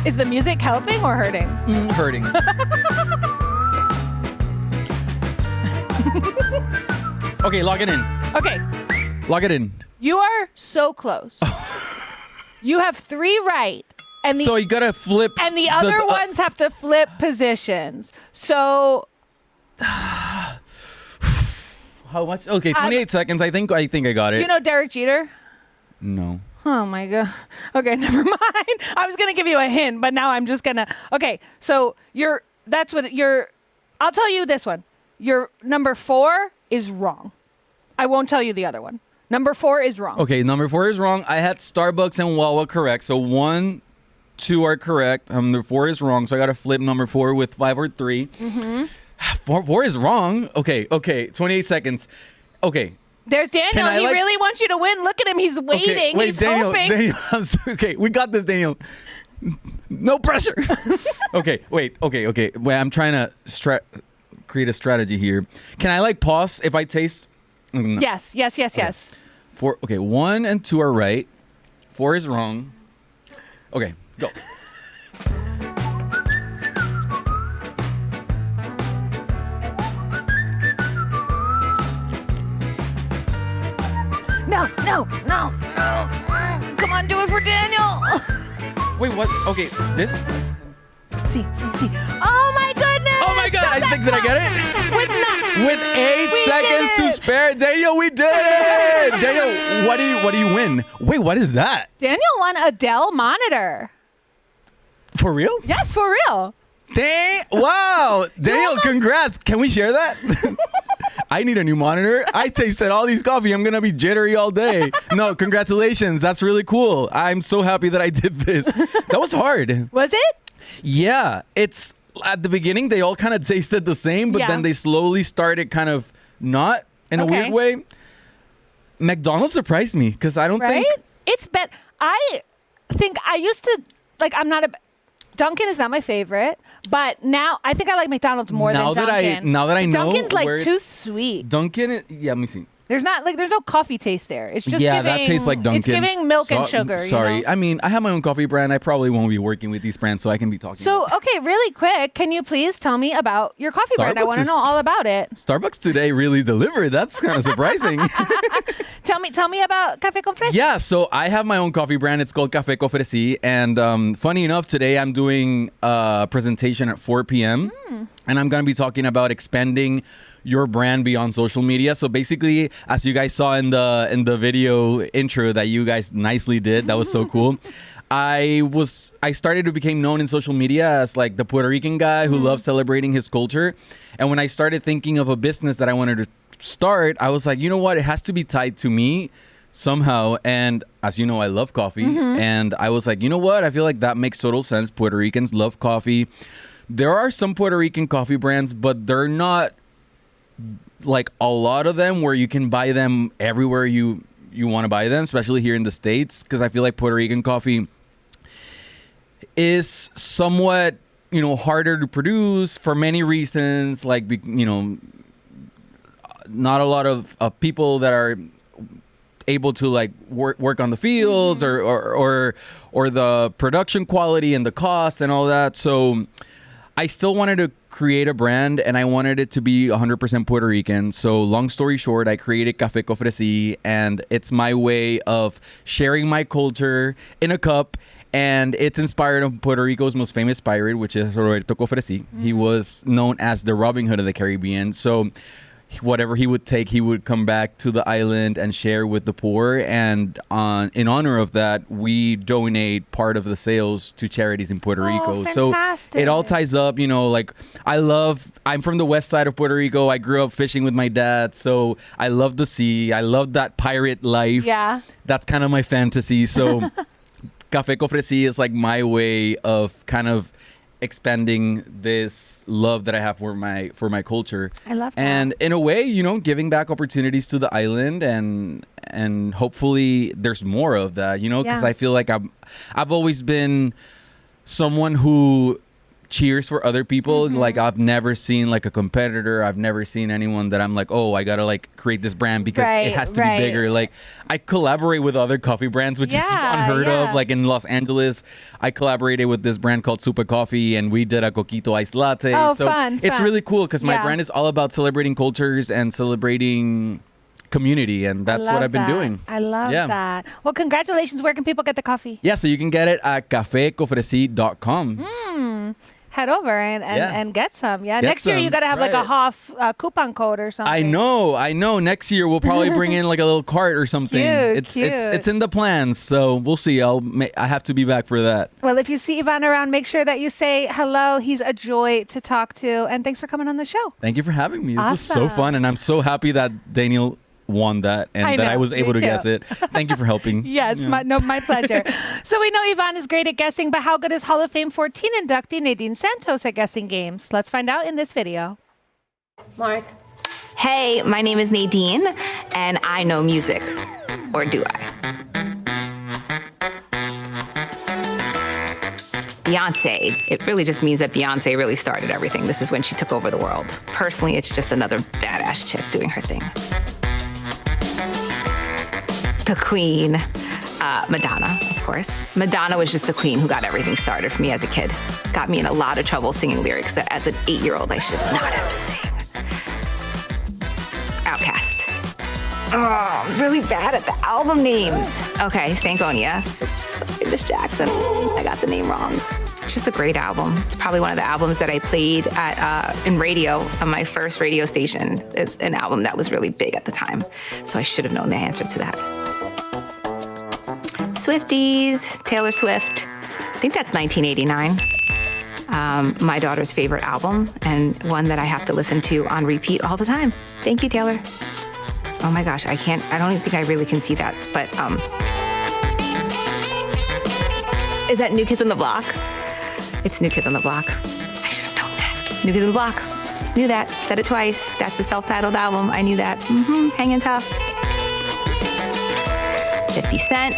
Is the music helping or hurting? Hurting. Okay, log it in. Okay, Log it in. you are so close. You have 3 right, and So you gotta flip. and the other ones have to flip positions. So How much? Okay, 28 seconds. I think I got it. you know Derek Jeter? No. Oh my god. Okay, never mind. I was gonna give you a hint, but now I'm just gonna. Okay, so I'll tell you this one. Your number 4 is wrong. I won't tell you the other one. Number 4 is wrong. Okay, number 4 is wrong. I had Starbucks and Wawa correct. So 1, 2 are correct. Number 4 is wrong. So I gotta flip number 4 with 5 or 3. Mm-hmm. 4 is wrong. Okay. 28 seconds. Okay. There's Daniel. He really wants you to win. Look at him. He's waiting. Okay, wait, He's Daniel. hoping. Daniel, okay, we got this, Daniel. No pressure. Okay. Wait, I'm trying to create a strategy here. Can I pause if I taste? No. Yes. 4. Okay, 1 and 2 are right. 4 is wrong. Okay, go. No. Come on, do it for Daniel. Wait, what? Okay, this? See. Oh my goodness. Oh my god, I think that I get it. With 8 seconds to spare, Daniel, we did it! Daniel, what do you win? Wait, what is that? Daniel won a Dell monitor. For real? Yes, for real. Dang! Wow! Daniel, congrats! Can we share that? I need a new monitor. I tasted all these coffee. I'm gonna be jittery all day. No, congratulations. That's really cool. I'm so happy that I did this. That was hard. Was it? Yeah. It's at the beginning they all kind of tasted the same, but then they slowly started kind of not in a weird way. McDonald's surprised me because I don't think it's bad. I think I used to Dunkin' is not my favorite, but now I think I like McDonald's more than Dunkin'. Now that I know, Dunkin's too sweet. Dunkin', let me see. There's no coffee taste there. It's just that tastes like Dunkin'. It's giving milk and sugar. Sorry, You know? I mean I have my own coffee brand. I probably won't be working with these brands, so I can be talking. So okay, really quick, can you please tell me about your coffee brand? I want to know all about it. Starbucks today really delivered. That's kind of surprising. Tell me about Café con Fresi. Yeah, so I have my own coffee brand. It's called Café con Fresi, and funny enough, today I'm doing a presentation at 4 p.m. And I'm going to be talking about expanding your brand beyond social media. So basically, as you guys saw in the video intro that you guys nicely did, that was so cool. I started to become known in social media as like the Puerto Rican guy who loves celebrating his culture. And when I started thinking of a business that I wanted to start, I was like, you know what? It has to be tied to me somehow. And as you know, I love coffee. And I was like, you know what? I feel like that makes total sense. Puerto Ricans love coffee. There are some Puerto Rican coffee brands, but they're not like a lot of them where you can buy them everywhere you want to buy them, especially here in the States, because I feel like Puerto Rican coffee is somewhat, harder to produce for many reasons, like, not a lot of people that are able to like work on the fields or the production quality and the costs and all that. So I still wanted to create a brand and I wanted it to be 100% Puerto Rican. So long story short, I created Café con Fresi, and it's my way of sharing my culture in a cup. And it's inspired of Puerto Rico's most famous pirate, which is Roberto Cofresi. He was known as the Robin Hood of the Caribbean. So whatever he would take, he would come back to the island and share with the poor. And in honor of that, we donate part of the sales to charities in Puerto Rico. Fantastic. So it all ties up, I'm from the west side of Puerto Rico. I grew up fishing with my dad. So I love the sea. I love that pirate life. Yeah. That's kind of my fantasy. So Café Cofresi is like my way of kind of expanding this love that I have for my culture. I love that. And in a way, you know, giving back opportunities to the island, and hopefully there's more of that, you know, because Yeah. I feel like I've always been someone who cheers for other people. Like I've never seen like a competitor. I've never seen anyone that I'm like, oh, I gotta like create this brand because Right, it has to right. be bigger. Like I collaborate with other coffee brands, which is unheard of. Like in Los Angeles, I collaborated with this brand called Super Coffee, and we did a coquito iced latte. Oh, so fun, it's fun. really cool because my Yeah. brand is all about celebrating cultures and celebrating community, and that's what I've been doing. I love Yeah. that. Well, congratulations. Where can people get the coffee? Yeah, so you can get it at cafecofresi.com. Head over and get some. Yeah. Get Next year, you some, got to have like a right. Hoff coupon code or something. I know. Next year we'll probably bring in like a little cart or something. Cute, It's in the plans, so we'll see. I have to be back for that. Well, if you see Ivan around, make sure that you say hello. He's a joy to talk to. And thanks for coming on the show. Thank you for having me. This was so Awesome. fun, and I'm so happy that Daniel won that and I that I know, was able me to too. guess it. Thank you for helping. Yes, Yeah. my pleasure. So we know Ivan is great at guessing, but how good is Hall of Fame 14 inductee Nadine Santos at guessing games? Let's find out in this video. Mark. Hey, my name is Nadine, and I know music. Or do I? Beyonce. It really just means that Beyonce really started everything. This is when she took over the world. Personally, it's just another badass chick doing her thing. The queen, Madonna, of course. Madonna was just the queen who got everything started for me as a kid. Got me in a lot of trouble singing lyrics that as an 8-year-old I should not have been singing. Outkast. Oh, I'm really bad at the album names. Okay, Stankonia. Sorry, Miss Jackson. I got the name wrong. It's just a great album. It's probably one of the albums that I played at in radio on my first radio station. It's an album that was really big at the time, so I should have known the answer to that. Swifties, Taylor Swift. I think that's 1989. My daughter's favorite album and one that I have to listen to on repeat all the time. Thank you, Taylor. Oh my gosh, I don't even think I really can see that, but is that New Kids on the Block? It's New Kids on the Block. I should have known that. New Kids on the Block. Knew that. Said it twice. That's the self-titled album. I knew that. Hanging tough. 50 Cent.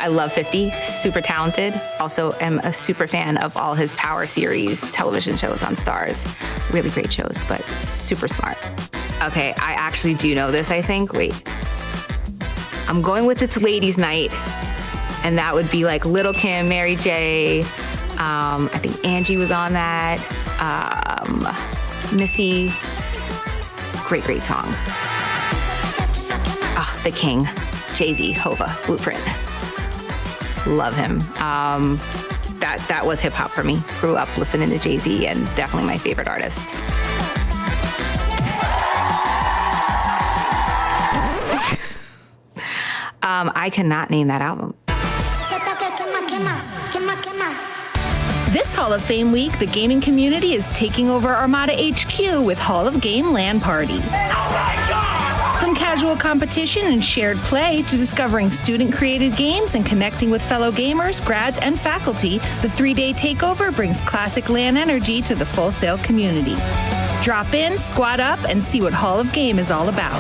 I love 50. Super talented. Also am a super fan of all his Power series television shows on Stars. Really great shows, but super smart. Okay, I actually do know this, I think. Wait. I'm going with It's Ladies Night. And that would be like Little Kim, Mary J. I think Angie was on that. Missy. Great, great song. The King. Jay-Z, Hova, Blueprint. Love him. That was hip hop for me. Grew up listening to Jay-Z and definitely my favorite artist. I cannot name that album. This Hall of Fame week, the gaming community is taking over Armada HQ with Hall of Game LAN Party. From casual competition and shared play to discovering student-created games and connecting with fellow gamers, grads, and faculty, the 3-day takeover brings classic LAN energy to the Full Sail community. Drop in, squat up, and see what Hall of Game is all about.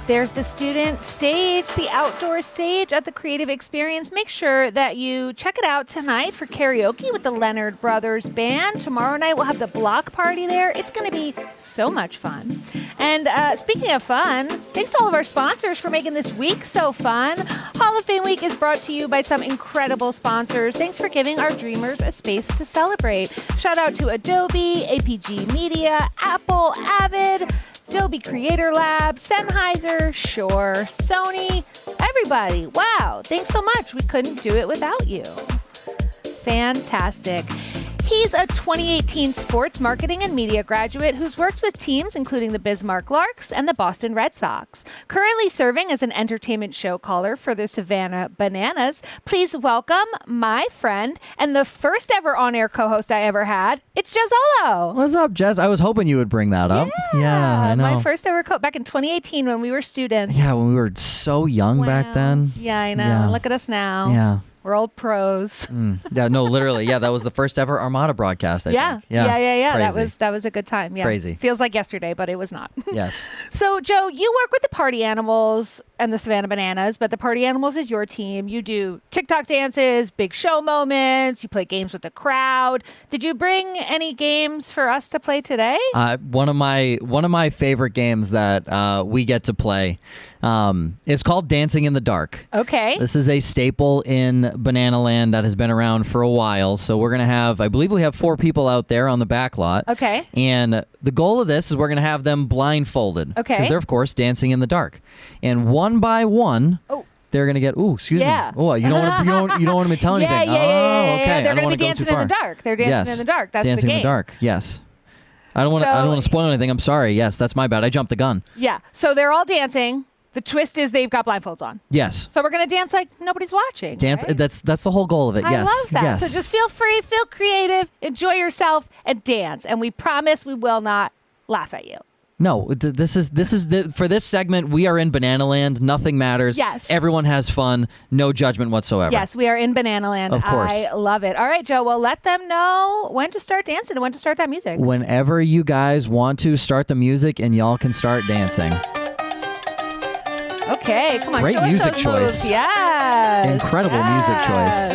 There's the student stage, the outdoor stage at the Creative Experience. Make sure that you check it out tonight for karaoke with the Leonard Brothers Band. Tomorrow night we'll have the block party there. It's going to be so much fun. And speaking of fun, thanks to all of our sponsors for making this week so fun. Hall of Fame Week is brought to you by some incredible sponsors. Thanks for giving our dreamers a space to celebrate. Shout out to Adobe, APG Media, Apple, Avid, Adobe Creator Lab, Sennheiser, Shure, Sony, everybody. Wow, thanks so much. We couldn't do it without you. Fantastic. He's a 2018 sports marketing and media graduate who's worked with teams including the Bismarck Larks and the Boston Red Sox. Currently serving as an entertainment show caller for the Savannah Bananas. Please welcome my friend and the first ever on-air co-host I ever had. It's Jez Olo. What's up, Jez? I was hoping you would bring that up. Yeah, I know. My first ever back in 2018 when we were students. Yeah, when we were so young back then. Yeah, I know. Yeah. And look at us now. Yeah. We're old pros. Yeah, no, literally. Yeah, that was the first ever Armada broadcast, I think. Yeah. Crazy. That was a good time. Yeah. Crazy. Feels like yesterday, but it was not. Yes. So, Joe, you work with the Party Animals and the Savannah Bananas, but the Party Animals is your team. You do TikTok dances, big show moments, you play games with the crowd. Did you bring any games for us to play today? One of my favorite games that we get to play. It's called Dancing in the Dark. Okay. This is a staple in Banana Land that has been around for a while. So we're going to have, I believe we have 4 people out there on the back lot. Okay. And the goal of this is we're going to have them blindfolded. Okay. Because they're, of course, dancing in the dark. And one by one, they're going to get, excuse me. Oh, you don't want me to tell anything. Okay. They're going to be dancing in the dark. They're dancing in the dark. That's dancing the game. in the dark. Yes. I don't want to spoil anything. I'm sorry. Yes, that's my bad. I jumped the gun. Yeah. So they're all dancing. The twist is they've got blindfolds on. Yes. So we're going to dance like nobody's watching. Dance. Right? That's the whole goal of it. I Yes. love that. Yes. So just feel free, feel creative, enjoy yourself, and dance. And we promise we will not laugh at you. No, for this segment, we are in Banana Land. Nothing matters. Yes. Everyone has fun. No judgment whatsoever. Yes, we are in Banana Land. Of course. I love it. All right, Joe. Well, let them know when to start dancing and when to start that music. Whenever you guys want to start the music and y'all can start dancing. Okay, come on. Great show us music those choice. moves. Yes. Incredible music choice.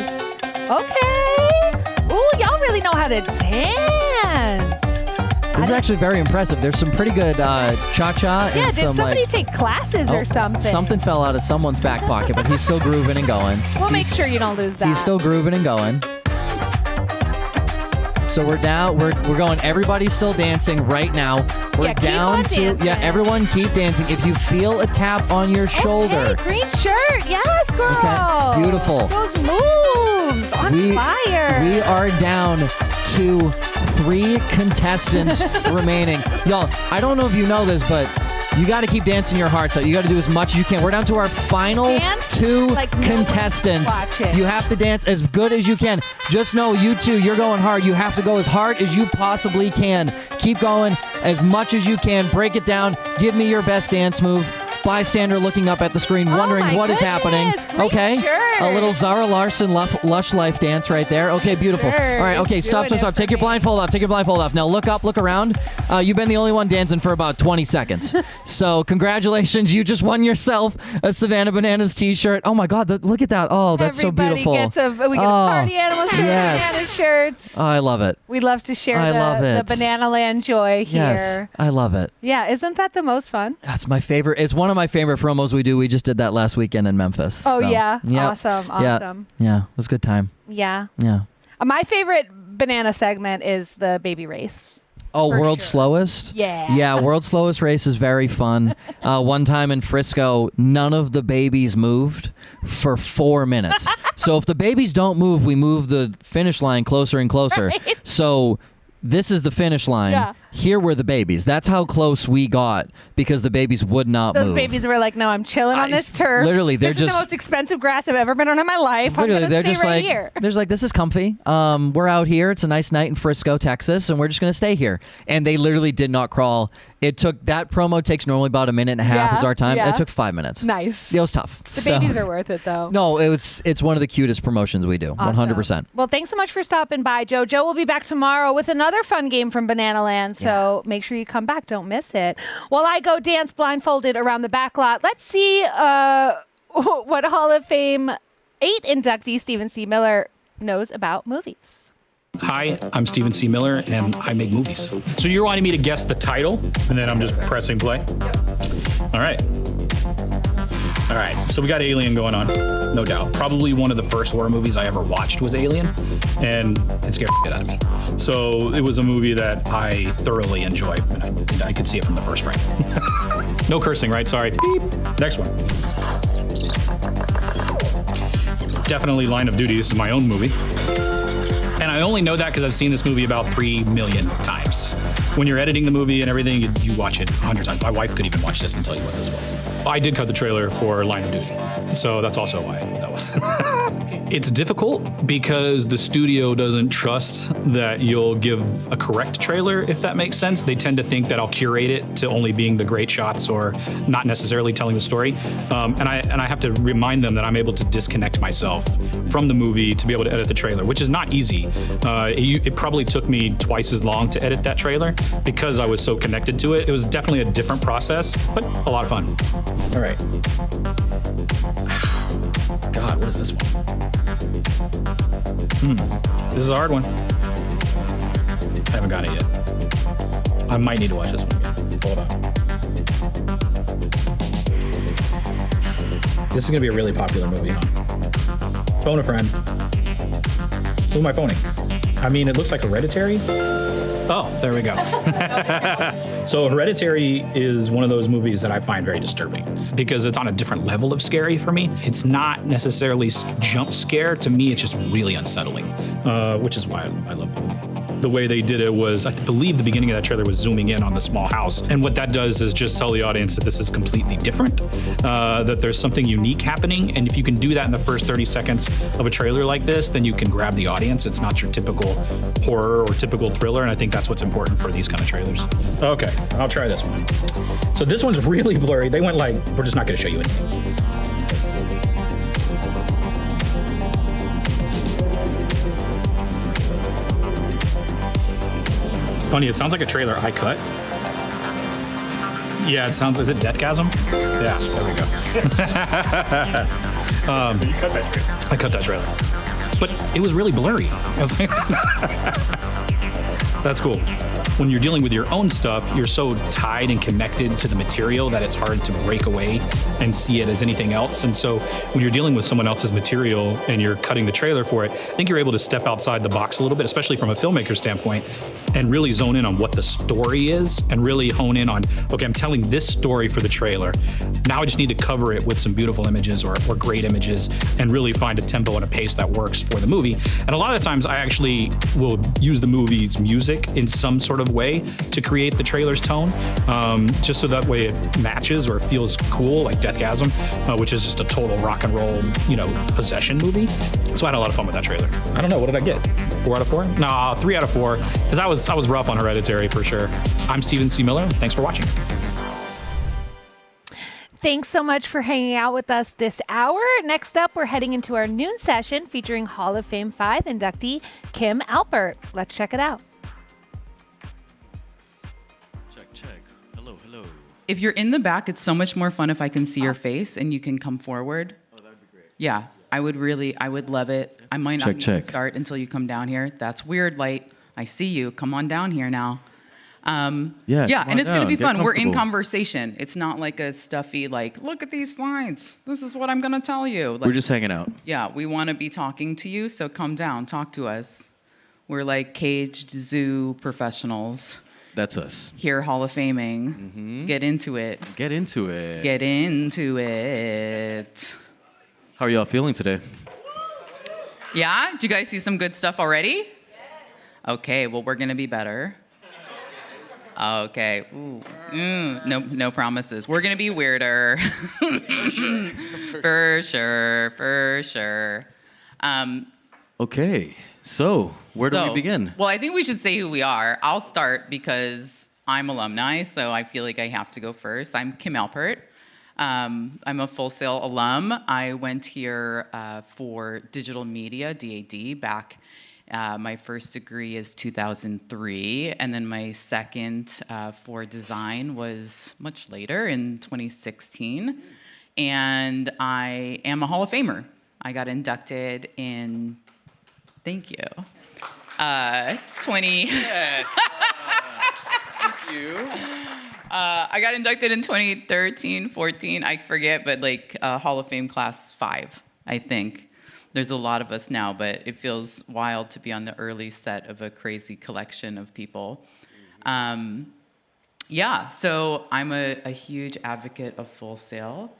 Okay. Ooh, y'all really know how to dance. This is actually very impressive. There's some pretty good cha-cha. Yeah, and did some, somebody take classes or something? Something fell out of someone's back pocket, but he's still grooving and going. We'll make sure you don't lose that. He's still grooving and going. So we're down. We're going. Everybody's still dancing right now. We're down to everyone keep dancing. If you feel a tap on your shoulder. Okay, green shirt. Yes, girl. Okay, beautiful. Those moves on fire. We are down to 3 contestants remaining. Y'all, I don't know if you know this, but you got to keep dancing your hearts out. You got to do as much as you can. We're down to our final 2 contestants. You have to dance as good as you can. Just know, you two, you're going hard. You have to go as hard as you possibly can. Keep going as much as you can. Break it down. Give me your best dance move. Bystander looking up at the screen, wondering what is happening. Okay, a little Zara Larson Lush Life dance right there. Okay, beautiful. All right, okay, stop. Take your blindfold off. Take your blindfold off. Now look up, look around. You've been the only one dancing for about 20 seconds. So congratulations, you just won yourself a Savannah Bananas t-shirt. Oh my God, look at that. Oh, that's so beautiful. We get a Party Animal shirt, banana shirts. Oh, I love it. We love to share the Banana Land joy here. Yes, I love it. Yeah, isn't that the most fun? That's my favorite. It's one of my favorite promos we do. We just did that last weekend in Memphis. Oh, so, yeah. Yep. Awesome. Yeah, it was a good time. Yeah. Yeah. My favorite banana segment is the baby race. Oh, World's Slowest? Yeah. Yeah, World's Slowest race is very fun. One time in Frisco, none of the babies moved for 4 minutes. So if the babies don't move, we move the finish line closer and closer. Right. So this is the finish line. Yeah. Here were the babies. That's how close we got because the babies would not move. Those babies were like, no, I'm chilling on this turf. Literally, they're this is just the most expensive grass I've ever been on in my life. Literally, I'm they're gonna just stay right like, here. they're just like, this is comfy. We're out here. It's a nice night in Frisco, Texas, and we're just gonna stay here. And they literally did not crawl. It took that promo takes normally about a minute and a half is our time. Yeah. It took 5 minutes. Nice. It was tough. The babies are worth it though. No, it's one of the cutest promotions we do. Awesome. 100%. Well, thanks so much for stopping by, Joe. Joe will be back tomorrow with another fun game from Banana Land, so make sure you come back. Don't miss it. While I go dance blindfolded around the back lot, let's see what Hall of Fame 8 inductee Stephen C. Miller knows about movies. Hi, I'm Stephen C. Miller, and I make movies. So you're wanting me to guess the title, and then I'm just pressing play? All right. All right, so we got Alien going on, no doubt. Probably one of the first horror movies I ever watched was Alien, and it scared the shit out of me. So it was a movie that I thoroughly enjoy, and I could see it from the first frame. No cursing, right? Sorry. Beep. Next one. Definitely Line of Duty. This is my own movie. And I only know that because I've seen this movie about 3 million times. When you're editing the movie and everything, you watch it 100 times. My wife could even watch this and tell you what this was. I did cut the trailer for Line of Duty, so that's also why that was. It's difficult because the studio doesn't trust that you'll give a correct trailer, if that makes sense. They tend to think that I'll curate it to only being the great shots or not necessarily telling the story. And I have to remind them that I'm able to disconnect myself from the movie to be able to edit the trailer, which is not easy. It probably took me twice as long to edit that trailer because I was so connected to it. It was definitely a different process, but a lot of fun. All right. God, what is this one? This is a hard one. I haven't got it yet. I might need to watch this one again. Hold on. This is gonna be a really popular movie, huh? Phone a friend. Who am I phoning? I mean, it looks like Hereditary. Oh, there we go. So Hereditary is one of those movies that I find very disturbing because it's on a different level of scary for me. It's not necessarily jump scare. To me, it's just really unsettling, which is why I love the movie. The way they did it was, I believe the beginning of that trailer was zooming in on the small house. And what that does is just tell the audience that this is completely different, that there's something unique happening. And if you can do that in the first 30 seconds of a trailer like this, then you can grab the audience. It's not your typical horror or typical thriller. And I think that's what's important for these kind of trailers. Okay, I'll try this one. So this one's really blurry. They went like, we're just not gonna show you anything. Funny, it sounds like a trailer I cut. Yeah, it sounds, is it Deathgasm? Yeah, there we go. You cut that trailer. I cut that trailer. But it was really blurry. I was like, that's cool. When you're dealing with your own stuff, you're so tied and connected to the material that it's hard to break away and see it as anything else. And so when you're dealing with someone else's material and you're cutting the trailer for it, I think you're able to step outside the box a little bit, especially from a filmmaker standpoint, and really zone in on what the story is and really hone in on, okay, I'm telling this story for the trailer. Now I just need to cover it with some beautiful images or great images and really find a tempo and a pace that works for the movie. And a lot of the times I actually will use the movie's music in some sort of way to create the trailer's tone, just so that way it matches or feels cool, like Deathgasm, which is just a total rock and roll, possession movie. So I had a lot of fun with that trailer. I don't know, what did I get? 4 out of 4? No, 3 out of 4, because I was rough on Hereditary for sure. I'm Steven C. Miller. Thanks for watching. Thanks so much for hanging out with us this hour. Next up, we're heading into our noon session featuring Hall of Fame 5 inductee Kim Alpert. Let's check it out. Check. Hello. If you're in the back, it's so much more fun if I can see your face and you can come forward. Oh, that would be great. Yeah, I would love it. I might not even start until you come down here. That's weird, Light. I see you. Come on down here now. And it's going to be fun. We're in conversation. It's not like a stuffy, look at these slides. This is what I'm going to tell you. We're just hanging out. Yeah, we want to be talking to you, so come down, talk to us. We're like caged zoo professionals. That's us. Here, Hall of Faming. Mm-hmm. Get into it. Get into it. Get into it. How are y'all feeling today? Yeah? Did you guys see some good stuff already? Okay, well, we're going to be better. Okay. Ooh. No promises. We're going to be weirder. For sure. Okay. So, where do we begin? Well, I think we should say who we are. I'll start because I'm alumni, so I feel like I have to go first. I'm Kim Alpert. I'm a Full Sail alum. I went here for digital media, DAD, back. My first degree is 2003, and then my second for design was much later in 2016. And I am a Hall of Famer. I got inducted in, thank you, 20. Yes. Thank you. I got inducted in 2013, 14, I forget, but Hall of Fame class 5, I think. There's a lot of us now, but it feels wild to be on the early set of a crazy collection of people. So I'm a huge advocate of Full Sail,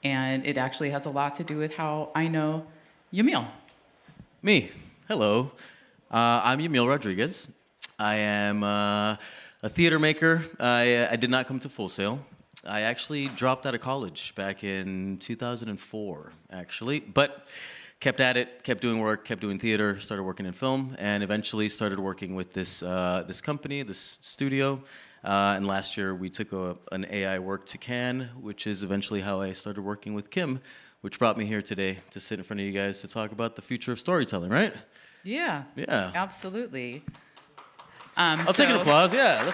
and it actually has a lot to do with how I know Yamil. Me. Hello. I'm Yamil Rodriguez. I am a theater maker. I did not come to Full Sail. I actually dropped out of college back in 2004, actually, but kept at it, kept doing work, kept doing theater, started working in film, and eventually started working with this company, this studio. And last year we took an AI work to Cannes, which is eventually how I started working with Kim, which brought me here today to sit in front of you guys to talk about the future of storytelling, right? Yeah. Yeah. Absolutely. I'll take an applause. Yeah.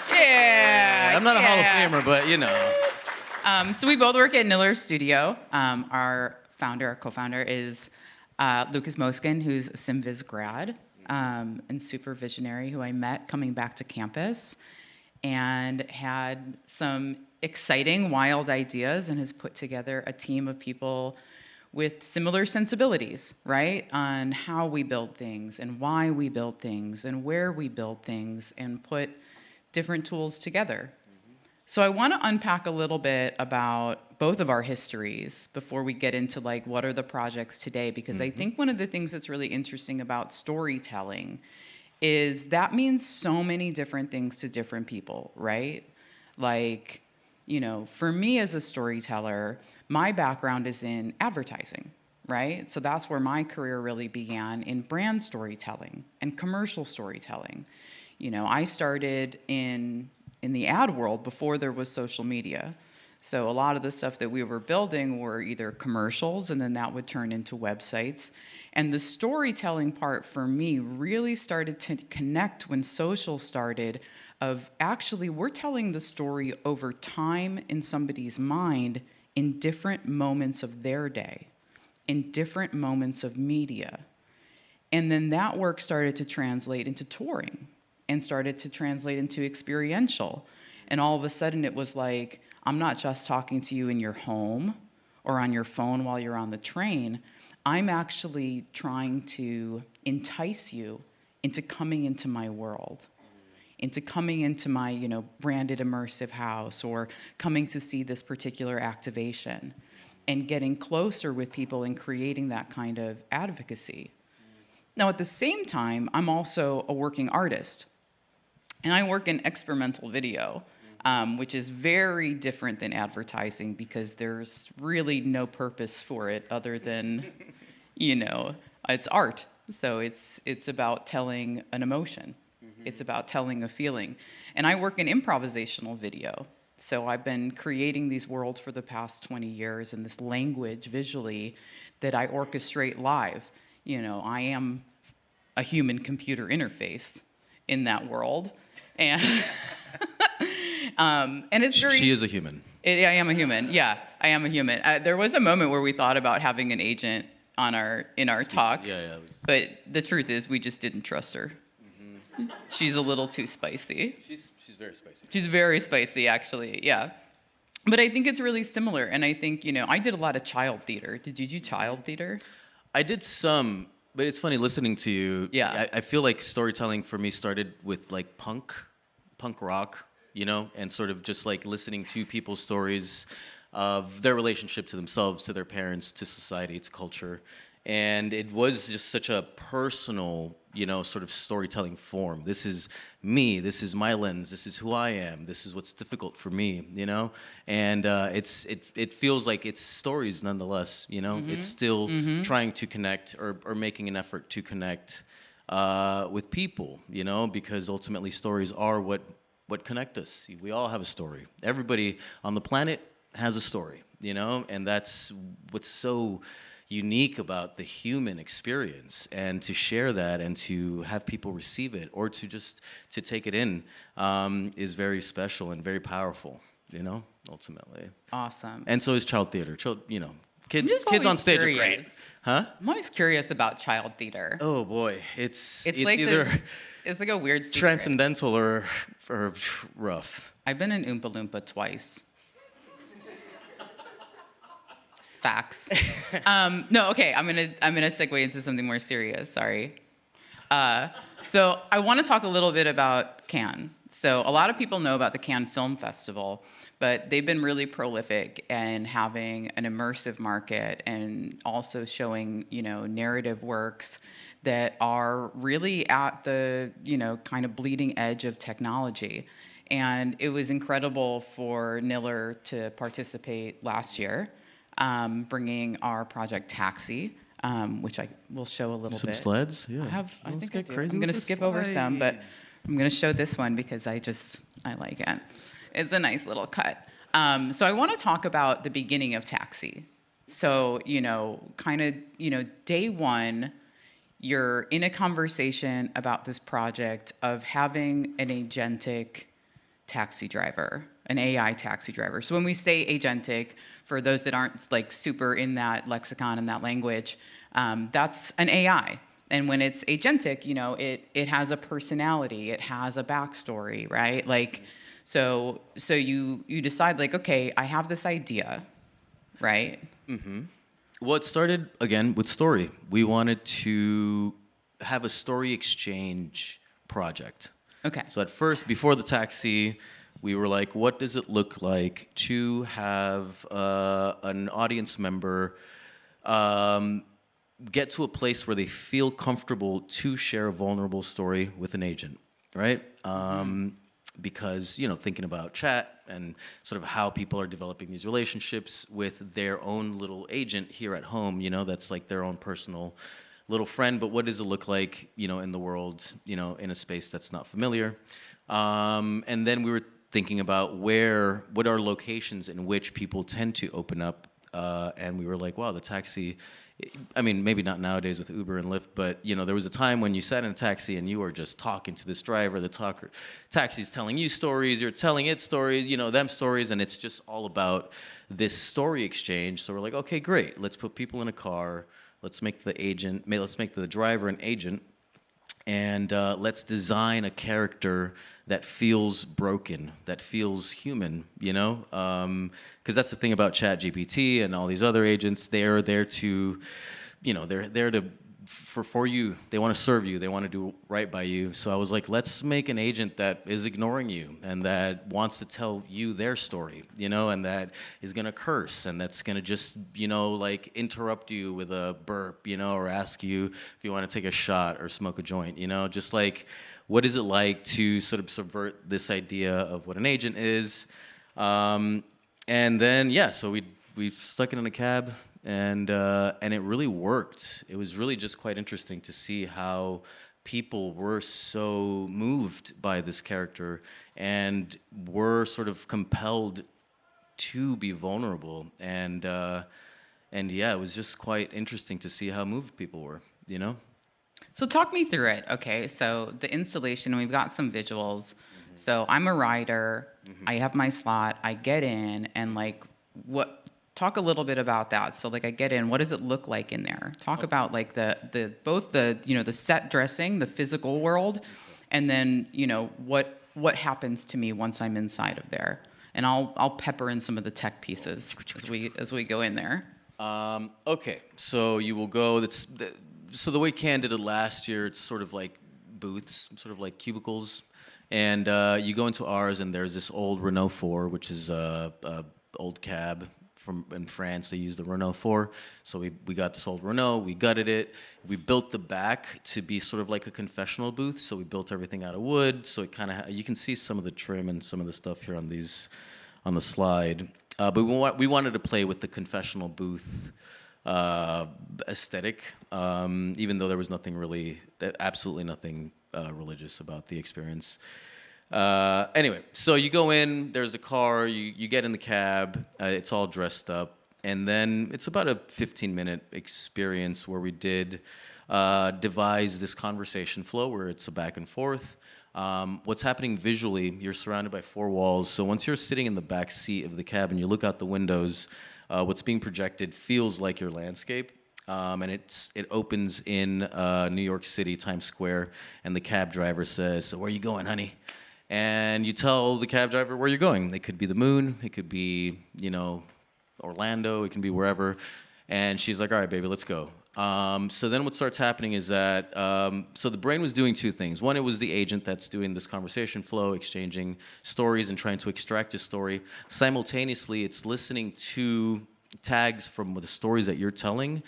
I'm not a Hall of Famer, but you know. So we both work at Niller Studio. Our co-founder is Lucas Moskin, who's a SimViz grad and super visionary, who I met coming back to campus and had some exciting, wild ideas and has put together a team of people with similar sensibilities, right? On how we build things and why we build things and where we build things and put different tools together. So I want to unpack a little bit about both of our histories before we get into like what are the projects today, because I think one of the things that's really interesting about storytelling is that means so many different things to different people, right? Like, you know, for me as a storyteller, my background is in advertising, right? So that's where my career really began, in brand storytelling and commercial storytelling. You know, I started in the ad world before there was social media. So a lot of the stuff that we were building were either commercials, and then that would turn into websites. And the storytelling part for me really started to connect when social started, of actually we're telling the story over time in somebody's mind in different moments of their day, in different moments of media. And then that work started to translate into touring and started to translate into experiential. And all of a sudden it was like, I'm not just talking to you in your home or on your phone while you're on the train. I'm actually trying to entice you into coming into my world, into coming into my, you know, branded immersive house, or coming to see this particular activation, and getting closer with people and creating that kind of advocacy. Now, at the same time, I'm also a working artist, and I work in experimental video, which is very different than advertising because there's really no purpose for it other than, you know, it's art. So it's about telling an emotion. It's about telling a feeling. And I work in improvisational video. So I've been creating these worlds for the past 20 years, and this language visually that I orchestrate live. You know, I am a human-computer interface in that world. And and it's very... She is a human. I am a human. Yeah, I am a human. There was a moment where we thought about having an agent in our talk. Yeah. But the truth is, we just didn't trust her. She's a little too spicy. She's very spicy. She's very spicy, actually, yeah. But I think it's really similar. And I think, you know, I did a lot of child theater. Did you do child theater? I did some, but it's funny listening to you. Yeah. I feel like storytelling for me started with like punk rock, you know, and sort of just like listening to people's stories of their relationship to themselves, to their parents, to society, to culture. And it was just such a personal, you know, sort of storytelling form. This is me. This is my lens. This is who I am. This is what's difficult for me, you know? And it feels like it's stories nonetheless, you know? It's still trying to connect or making an effort to connect with people, you know? Because ultimately stories are what connect us. We all have a story. Everybody on the planet has a story, you know? And that's what's so unique about the human experience, and to share that and to have people receive it or to just to take it in is very special and very powerful, you know, ultimately. Awesome. And so is child theater. You know, kids on stage are great. Huh? I'm always curious about child theater. Oh boy, it's like either it's like a weird secret. Transcendental or rough. I've been in Oompa Loompa twice. Facts. No, okay. I'm gonna segue into something more serious. Sorry. So I want to talk a little bit about Cannes. So a lot of people know about the Cannes Film Festival, but they've been really prolific in having an immersive market and also showing, narrative works that are really at the, kind of bleeding edge of technology. And it was incredible for Niller to participate last year, bringing our project Taxi, which I will show a little Some bit. slides? Yeah. I think I get do. crazy I'm going to with the skip over some, but slides. I'm going to show this one because I like it. It's a nice little cut. So I want to talk about the beginning of Taxi. So, day one, you're in a conversation about this project of having an agentic taxi driver, an AI taxi driver. So when we say agentic, for those that aren't like super in that lexicon and that language, that's an AI. And when it's agentic, it has a personality, it has a backstory, right? Like, so you decide like, okay, I have this idea, right? Mm-hmm. Well, it started again with story. We wanted to have a story exchange project. Okay. So at first, before the Taxi, we were like, what does it look like to have an audience member get to a place where they feel comfortable to share a vulnerable story with an agent, right? Because, thinking about chat and sort of how people are developing these relationships with their own little agent here at home, that's like their own personal little friend, but what does it look like, in the world, in a space that's not familiar? And then we were thinking about what are locations in which people tend to open up, and we were like, wow, the Taxi, I mean, maybe not nowadays with Uber and Lyft, but there was a time when you sat in a taxi and you were just talking to this driver. The taxi's telling you stories, you're telling it stories, them stories, and it's just all about this story exchange. So we're like, okay, great. Let's put people in a car. Let's make the driver an agent, and let's design a character that feels broken, that feels human, because that's the thing about ChatGPT and all these other agents. They're there to, they're there to for you. They want to serve you. They want to do right by you. So I was like, let's make an agent that is ignoring you and that wants to tell you their story, and that is going to curse and that's going to just, like interrupt you with a burp, or ask you if you want to take a shot or smoke a joint, just like, what is it like to sort of subvert this idea of what an agent is? And then, so we stuck it in a cab. And it really worked. It was really just quite interesting to see how people were so moved by this character and were sort of compelled to be vulnerable. And it was just quite interesting to see how moved people were, So talk me through it. Okay, so the installation, we've got some visuals. Mm-hmm. So I'm a rider. Mm-hmm. I have my slot. I get in, and like, talk a little bit about that. So like I get in, what does it look like in there? Talk about like both the set dressing, the physical world, and then what happens to me once I'm inside of there. And I'll pepper in some of the tech pieces as we go in there. Okay, so you will go. So the way Cannes did it last year, it's sort of like booths, sort of like cubicles, and you go into ours, and there's this old Renault 4, which is a old cab. In France, they use the Renault 4. So we got this old Renault, we gutted it. We built the back to be sort of like a confessional booth. So we built everything out of wood. So it kind of, you can see some of the trim and some of the stuff here on the slide. But we wanted to play with the confessional booth aesthetic, even though there was absolutely nothing religious about the experience. Anyway, so you go in, there's the car, you get in the cab, it's all dressed up, and then it's about a 15-minute experience where we did devise this conversation flow where it's a back and forth. What's happening visually, you're surrounded by four walls, so once you're sitting in the back seat of the cab and you look out the windows, what's being projected feels like your landscape. And it opens in New York City, Times Square, and the cab driver says, "So where are you going, honey?" And you tell the cab driver where you're going. It could be the moon, it could be, Orlando, it can be wherever. And she's like, "All right, baby, let's go." So then what starts happening is that, so the brain was doing two things. One, it was the agent that's doing this conversation flow, exchanging stories and trying to extract a story. Simultaneously, it's listening to tags from the stories that you're telling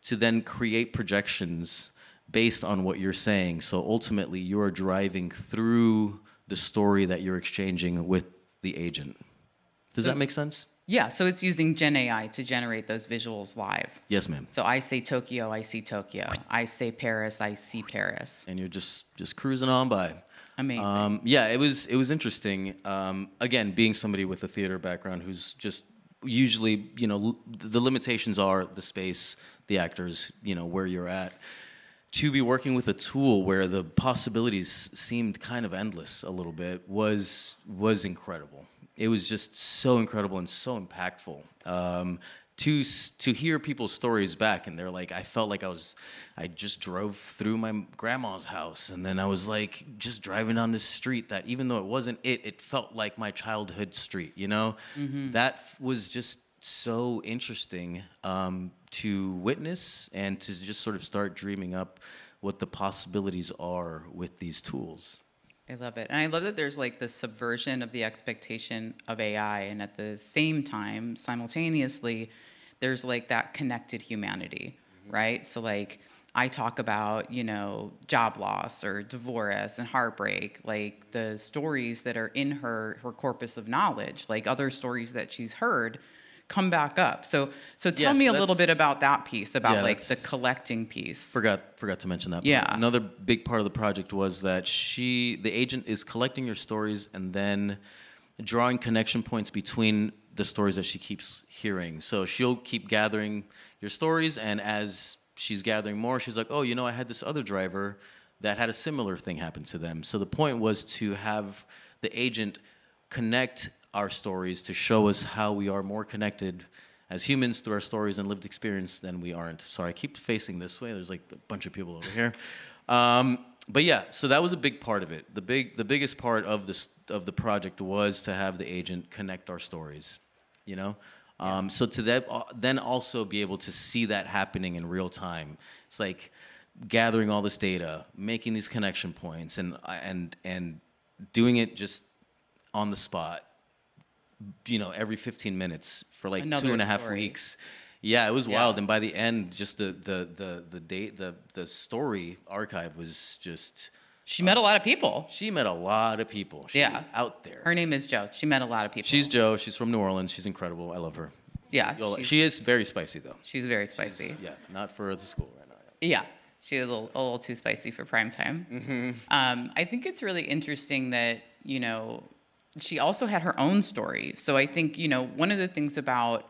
to then create projections based on what you're saying. So ultimately, you are driving through the story that you're exchanging with the agent. Does that make sense? Yeah, so it's using Gen AI to generate those visuals live. Yes, ma'am. So I say Tokyo, I see Tokyo. I say Paris, I see Paris. And you're just cruising on by. Amazing. Yeah, it was interesting. Again, being somebody with a theater background who's just usually, the limitations are the space, the actors, where you're at. To be working with a tool where the possibilities seemed kind of endless a little bit was incredible. It was just so incredible and so impactful. To hear people's stories back, and they're like, I felt like I just drove through my grandma's house, and then I was like just driving on this street that, even though it wasn't it felt like my childhood street, Mm-hmm. That was just so interesting to witness and to just sort of start dreaming up what the possibilities are with these tools. I love it. And I love that there's like the subversion of the expectation of AI, and at the same time, simultaneously, there's like that connected humanity, right? So like I talk about, job loss or divorce and heartbreak, like the stories that are in her corpus of knowledge, like other stories that she's heard come back up. So tell me a little bit about that piece, about like the collecting piece. Forgot to mention that. Yeah. Another big part of the project was that the agent is collecting your stories and then drawing connection points between the stories that she keeps hearing. So she'll keep gathering your stories, and as she's gathering more, she's like, oh, I had this other driver that had a similar thing happen to them. So the point was to have the agent connect our stories to show us how we are more connected as humans through our stories and lived experience than we aren't. Sorry, I keep facing this way. There's like a bunch of people over here. But yeah, so that was a big part of it. The biggest part of the project was to have the agent connect our stories, So to that, then also be able to see that happening in real time. It's like gathering all this data, making these connection points, and doing it just on the spot. Every 15 minutes for like Another 2.5 story. weeks. Yeah, it was wild. And by the end, just the story archive was just. She met a lot of people. She met a lot of people. She was out there. Her name is Jo. She met a lot of people. She's Jo. She's from New Orleans. She's incredible. I love her. Yeah. She is very spicy though. She's very spicy. Not for the school right now. Yeah. She's a little too spicy for prime time. Mm-hmm. I think it's really interesting that, she also had her own story. So I think, one of the things about,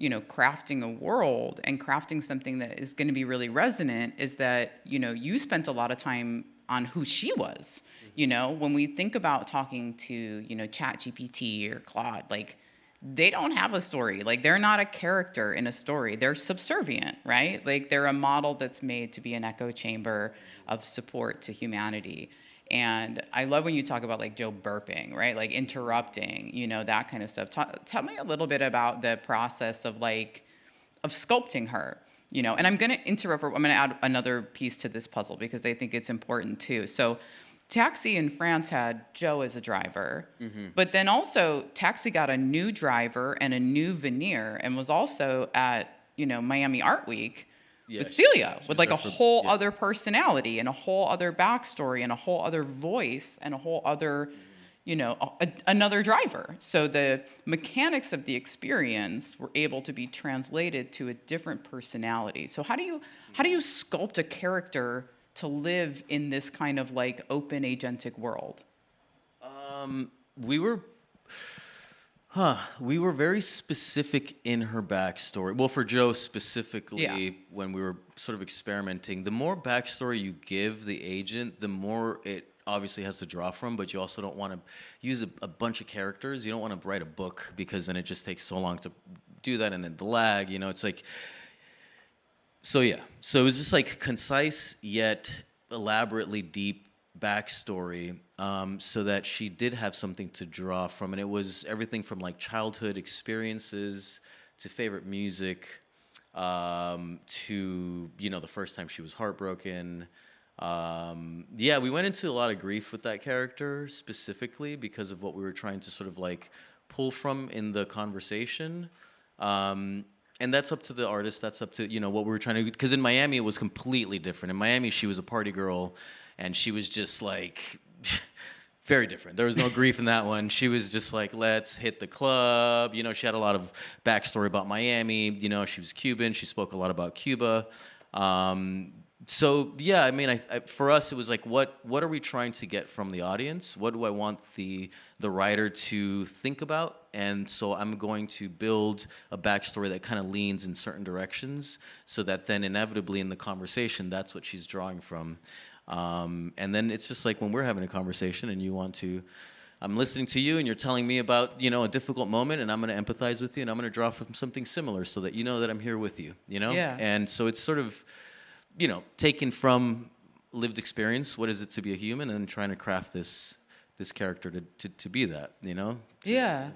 crafting a world and crafting something that is going to be really resonant is that, you spent a lot of time on who she was. When we think about talking to, ChatGPT or Claude, like they don't have a story. Like they're not a character in a story. They're subservient, right? Like they're a model that's made to be an echo chamber of support to humanity. And I love when you talk about like Jo burping, right? Like interrupting, that kind of stuff. Tell me a little bit about the process of sculpting her, and I'm going to interrupt. I'm going to add another piece to this puzzle because I think it's important too. So Taxi in France had Jo as a driver, but then also Taxi got a new driver and a new veneer and was also at, Miami Art Week. With Celia, with like a whole other personality and a whole other backstory and a whole other voice and a whole other, another driver. So the mechanics of the experience were able to be translated to a different personality. So how do you sculpt a character to live in this kind of like open agentic world? We were very specific in her backstory. Well, for Jo specifically, when we were sort of experimenting, the more backstory you give the agent, the more it obviously has to draw from, but you also don't want to use a bunch of characters. You don't want to write a book because then it just takes so long to do that, and then the lag, it's like... So yeah, so it was just like concise yet elaborately deep backstory, so that she did have something to draw from, and it was everything from like childhood experiences to favorite music, to, you know, the first time she was heartbroken. Yeah, we went into a lot of grief with that character specifically because of what we were trying to sort of like pull from in the conversation. And that's up to the artist. That's up to, you know, what we were trying to, because in Miami, it was completely different. In Miami, she was a party girl and she was just like, very different. There was no grief in that one. She was just like, let's hit the club. You know, she had a lot of backstory about Miami. You know, she was Cuban. She spoke a lot about Cuba. So yeah, I mean, I for us, it was like, what are we trying to get from the audience? What do I want the writer to think about? And so I'm going to build a backstory that kind of leans in certain directions, so that then inevitably in the conversation, that's what she's drawing from. And then it's just like when we're having a conversation and you want to, I'm listening to you and you're telling me about, you know, a difficult moment, and I'm going to empathize with you and I'm going to draw from something similar so that you know that I'm here with you, you know? Yeah. And so it's sort of, you know, taken from lived experience, what is it to be a human, and trying to craft this character to be that, you know? Yeah.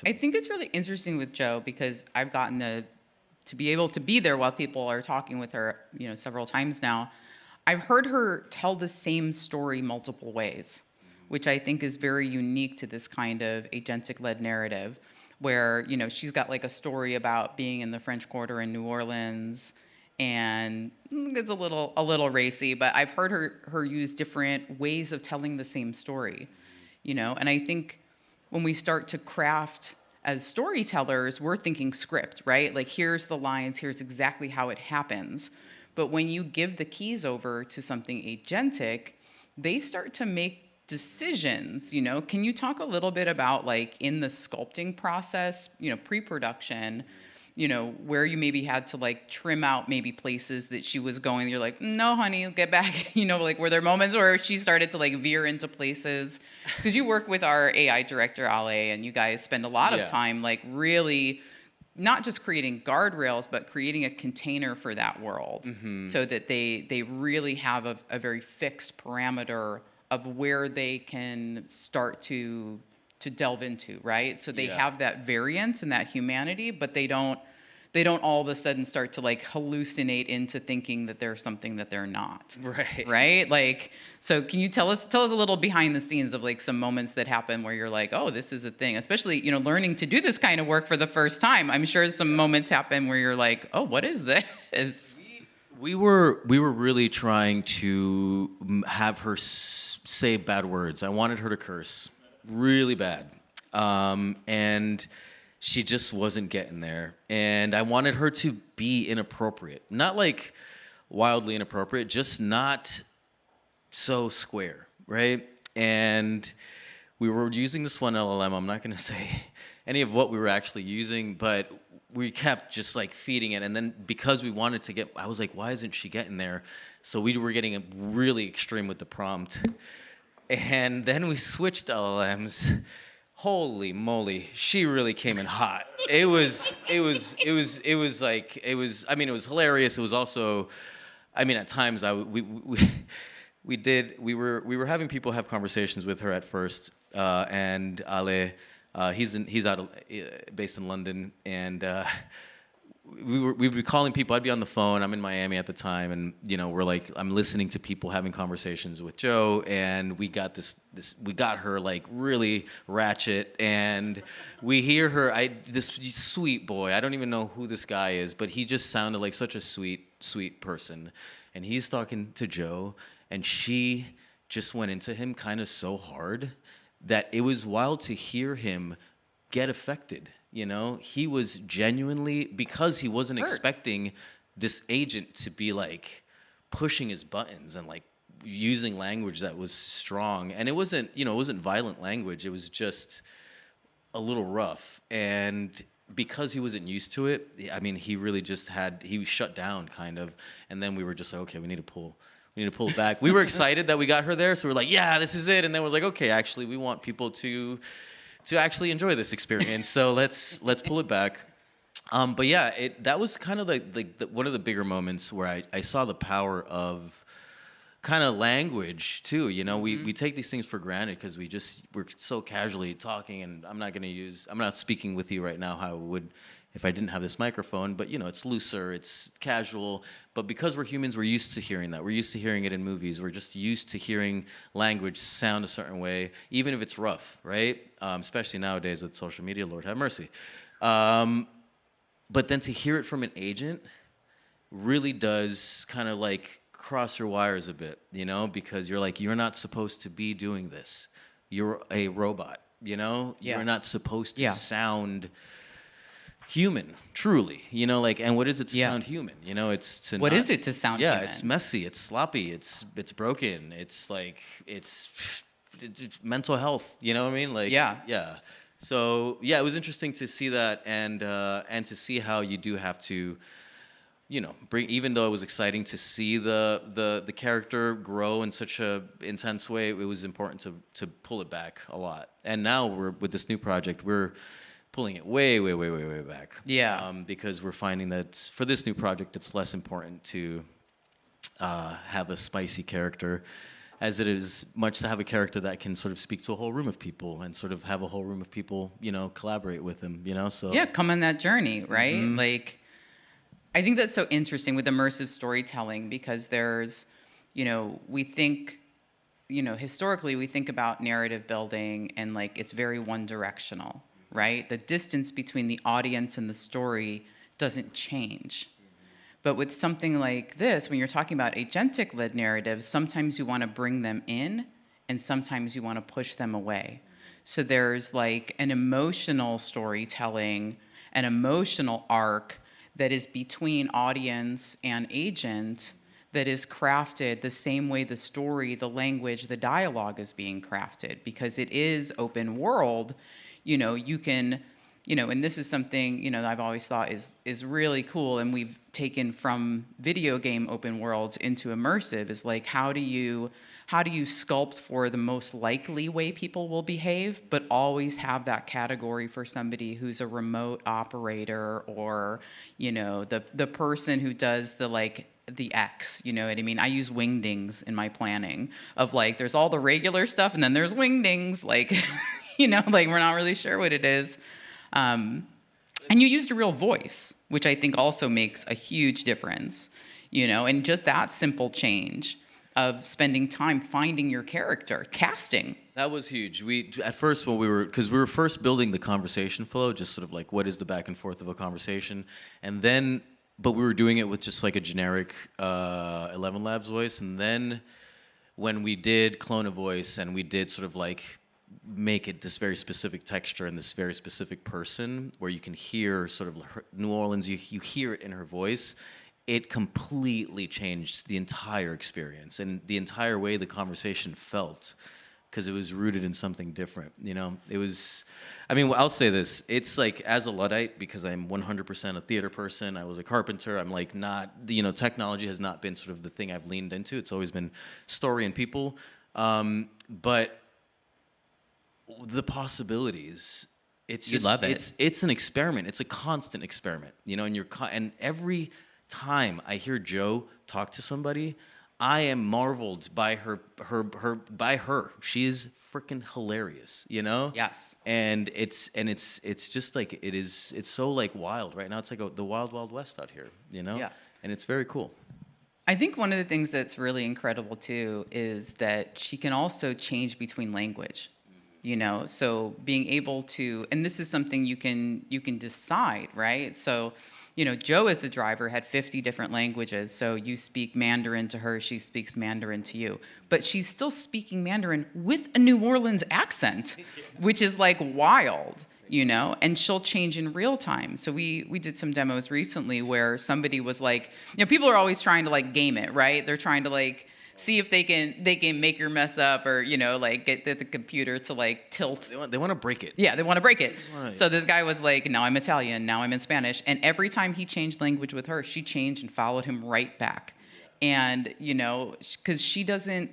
I think it's really interesting with Jo because I've gotten to be able to be there while people are talking with her, you know, several times now. I've heard her tell the same story multiple ways, which I think is very unique to this kind of agentic-led narrative, where, you know, she's got like a story about being in the French Quarter in New Orleans, and it's a little racy, but I've heard her use different ways of telling the same story, you know? And I think when we start to craft as storytellers, we're thinking script, right? Like, here's the lines, here's exactly how it happens. But when you give the keys over to something agentic, they start to make decisions, you know? Can you talk a little bit about, like, in the sculpting process, you know, pre-production, you know, where you maybe had to like trim out maybe places that she was going, you're like, no, honey, get back. You know, like, were there moments where she started to like veer into places? Because you work with our AI director, Ale, and you guys spend a lot of time like really not just creating guardrails, but creating a container for that world, so that they really have a very fixed parameter of where they can start to delve into, right? So they have that variance and that humanity, but they don't all of a sudden start to like hallucinate into thinking that they're something that they're not. Right? Like, so can you tell us a little behind the scenes of like some moments that happen where you're like, oh, this is a thing, especially, you know, learning to do this kind of work for the first time. I'm sure some moments happen where you're like, oh, what is this? We were really trying to have her say bad words. I wanted her to curse really bad. And she just wasn't getting there. And I wanted her to be inappropriate. Not like wildly inappropriate, just not so square, right? And we were using this one LLM. I'm not going to say any of what we were actually using, but we kept just like feeding it. And then because we wanted to I was like, why isn't she getting there? So we were getting really extreme with the prompt. And then we switched LLMs. Holy moly, she really came in hot. It was hilarious. It was also, I mean, at times we were having people have conversations with her at first, and Ale, he's based in London, and we'd be calling people. I'd be on the phone. I'm in Miami at the time, and you know, I'm listening to people having conversations with Jo, and we got we got her like really ratchet, and we hear her. This sweet boy. I don't even know who this guy is, but he just sounded like such a sweet person, and he's talking to Jo, and she just went into him kind of so hard that it was wild to hear him get affected. You know, he was genuinely, because he wasn't expecting this agent to be like pushing his buttons and like using language that was strong. And it wasn't, you know, it wasn't violent language. It was just a little rough. And because he wasn't used to it, I mean, he really just he was shut down kind of. And then we were just like, okay, we need to pull it back. We were excited that we got her there. So we're like, yeah, this is it. And then we're like, okay, actually, we want people to actually enjoy this experience, so let's pull it back. But yeah, that was kind of like one of the bigger moments where I saw the power of kind of language too. You know, we take these things for granted because we're so casually talking, and I'm not speaking with you right now how I would if I didn't have this microphone, but it's looser, it's casual. But because we're humans, we're used to hearing that. We're used to hearing it in movies. We're just used to hearing language sound a certain way, even if it's rough, right? Especially nowadays with social media, Lord have mercy. But then to hear it from an agent really does kind of like cross your wires a bit, because you're like, you're not supposed to be doing this. You're a robot, You're not supposed to sound human, truly, and what is it to sound human? It's to What is it to sound human? Yeah, it's messy, it's sloppy, it's broken, it's like, it's mental health, you know what I mean? Like, yeah. So, yeah, it was interesting to see that and to see how you do have to, bring, even though it was exciting to see the character grow in such a intense way, it was important to pull it back a lot. And now with this new project, we're pulling it way back. Yeah. Because we're finding that for this new project, it's less important to have a spicy character as it is much to have a character that can sort of speak to a whole room of people and sort of have a whole room of people, collaborate with him, so. Yeah, come on that journey, right? Like, I think that's so interesting with immersive storytelling because there's, we think, historically we think about narrative building and like it's very one directional, right? The distance between the audience and the story doesn't change. But with something like this, when you're talking about agentic-led narratives, sometimes you want to bring them in and sometimes you want to push them away. So there's like an emotional storytelling, an emotional arc that is between audience and agent that is crafted the same way the story, the language, the dialogue is being crafted because it is open world. You can, and this is something, I've always thought is really cool and we've taken from video game open worlds into immersive is like, how do you sculpt for the most likely way people will behave, but always have that category for somebody who's a remote operator or, the person who does the X, you know what I mean? I use wingdings in my planning of like, there's all the regular stuff and then there's wingdings, like, like we're not really sure what it is. And you used a real voice, which I think also makes a huge difference, and just that simple change of spending time finding your character, casting. That was huge. At first because we were first building the conversation flow, just sort of like what is the back and forth of a conversation, and then, but we were doing it with just like a generic 11 Labs voice, and then when we did clone a voice and we did sort of like make it this very specific texture and this very specific person where you can hear sort of New Orleans, you hear it in her voice, it completely changed the entire experience and the entire way the conversation felt because it was rooted in something different, It was, I'll say this, it's like as a Luddite, because I'm 100% a theater person, I was a carpenter, I'm like not, technology has not been sort of the thing I've leaned into, it's always been story and people, but the possibilities, it's just, love it. It's an experiment. It's a constant experiment, and and every time I hear Joe talk to somebody, I am marveled by her. She is freaking hilarious, Yes. And it's just like it's so like wild right now. It's like the wild, wild west out here, Yeah. And it's very cool. I think one of the things that's really incredible too is that she can also change between language. So being able to, and this is something you can decide, right? So, Joe as a driver had 50 different languages. So you speak Mandarin to her, she speaks Mandarin to you. But she's still speaking Mandarin with a New Orleans accent, which is like wild, and she'll change in real time. So we did some demos recently where somebody was like, people are always trying to like game it, right? They're trying to like, see if they can make your mess up or, like get the computer to like tilt. They want to break it. Yeah, they want to break it. So this guy was like, now I'm Italian, now I'm in Spanish. And every time he changed language with her, she changed and followed him right back. And, because she doesn't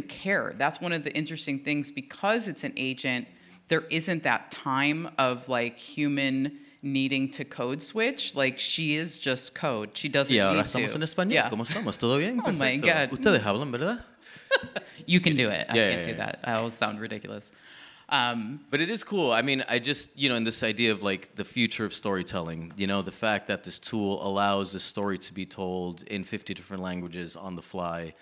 care. That's one of the interesting things because it's an agent, there isn't that time of like human needing to code switch, like she is just code. She doesn't need to. Y ahora estamos en español. ¿Cómo estamos? ¿Todo bien? Oh my God. Ustedes hablan, ¿verdad? You can do it. I can't do that. I will sound ridiculous. But it is cool. I mean, I just, in this idea of like the future of storytelling, the fact that this tool allows the story to be told in 50 different languages on the fly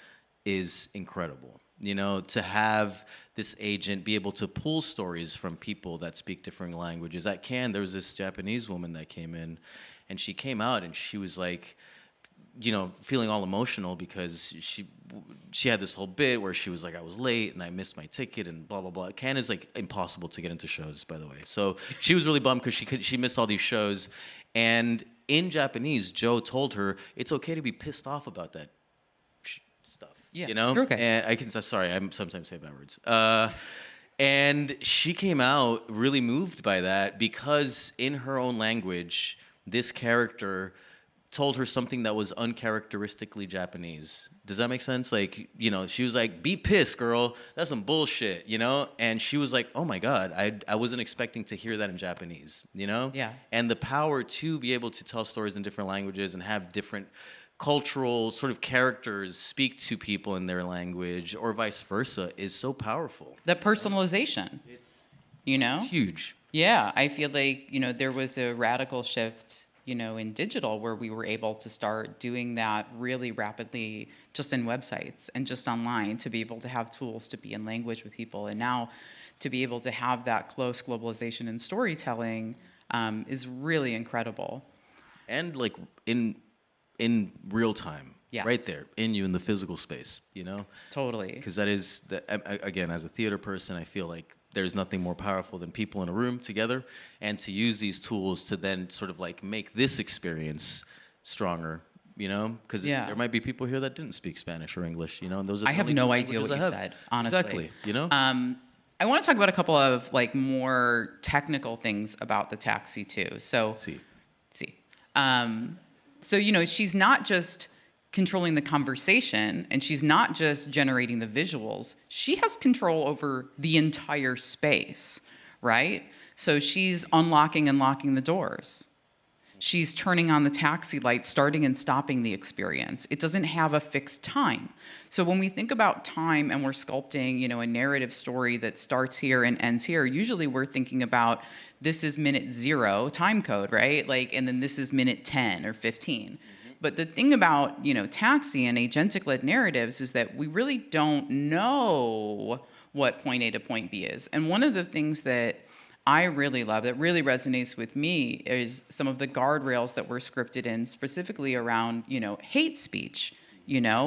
is incredible. To have this agent be able to pull stories from people that speak different languages. At Cannes, there was this Japanese woman that came in, and she came out and she was like, feeling all emotional because she had this whole bit where she was like, I was late and I missed my ticket and blah, blah, blah. Cannes is like impossible to get into shows, by the way. So she was really bummed because she missed all these shows. And in Japanese, Joe told her, it's okay to be pissed off about that stuff. Yeah, You're okay. And I sometimes say bad words. And she came out really moved by that because in her own language, this character told her something that was uncharacteristically Japanese. Does that make sense? Like, she was like, be pissed, girl. That's some bullshit, And she was like, oh my God, I wasn't expecting to hear that in Japanese, Yeah. And the power to be able to tell stories in different languages and have different cultural sort of characters speak to people in their language or vice versa is so powerful. That personalization, It's huge. Yeah, I feel like, there was a radical shift in digital where we were able to start doing that really rapidly just in websites and just online to be able to have tools to be in language with people. And now to be able to have that close globalization in storytelling is really incredible. And like in real time, Yes. right there in you in the physical space, Totally. Because that is, again, as a theater person, I feel like there's nothing more powerful than people in a room together, and to use these tools to then sort of like make this experience stronger, because there might be people here that didn't speak Spanish or English, and those are I have no idea what you said, honestly. Exactly, I want to talk about a couple of like more technical things about the taxi too. So, she's not just controlling the conversation, and she's not just generating the visuals. She has control over the entire space, right? So she's unlocking and locking the doors. She's turning on the taxi light, starting and stopping the experience. It doesn't have a fixed time. So when we think about time and we're sculpting, a narrative story that starts here and ends here, usually we're thinking about this is minute 0 time code, right? Like, and then this is minute 10 or 15. But the thing about, taxi and agentic-led narratives is that we really don't know what point A to point B is. And one of the things that I really love, that really resonates with me, is some of the guardrails that were scripted in, specifically around, hate speech.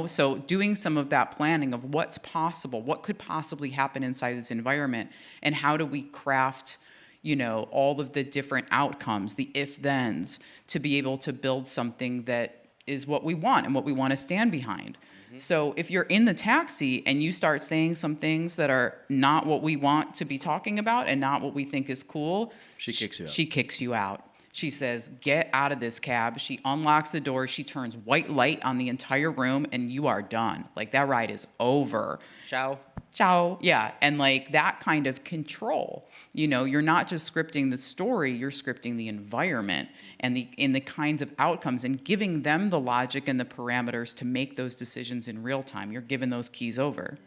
So doing some of that planning of what's possible, what could possibly happen inside this environment, and how do we craft all of the different outcomes, the if-thens, to be able to build something that is what we want and what we want to stand behind. So if you're in the taxi and you start saying some things that are not what we want to be talking about and not what we think is cool, she kicks you out. She kicks you out. She says, get out of this cab. She unlocks the door. She turns white light on the entire room, and you are done. Like, that ride is over. Ciao. Ciao. Yeah. And like that kind of control, you're not just scripting the story, you're scripting the environment and the kinds of outcomes and giving them the logic and the parameters to make those decisions in real time. You're giving those keys over.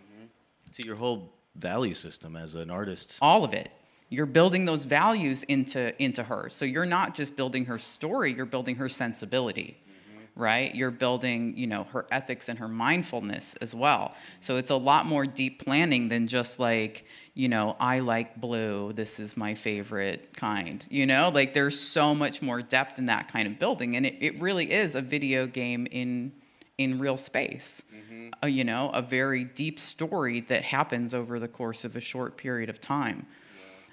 To your whole value system as an artist. All of it. You're building those values into her. So you're not just building her story, you're building her sensibility. Right? You're building, her ethics and her mindfulness as well. So it's a lot more deep planning than just like, I like blue. This is my favorite kind. Like there's so much more depth in that kind of building. And it really is a video game in real space. A very deep story that happens over the course of a short period of time.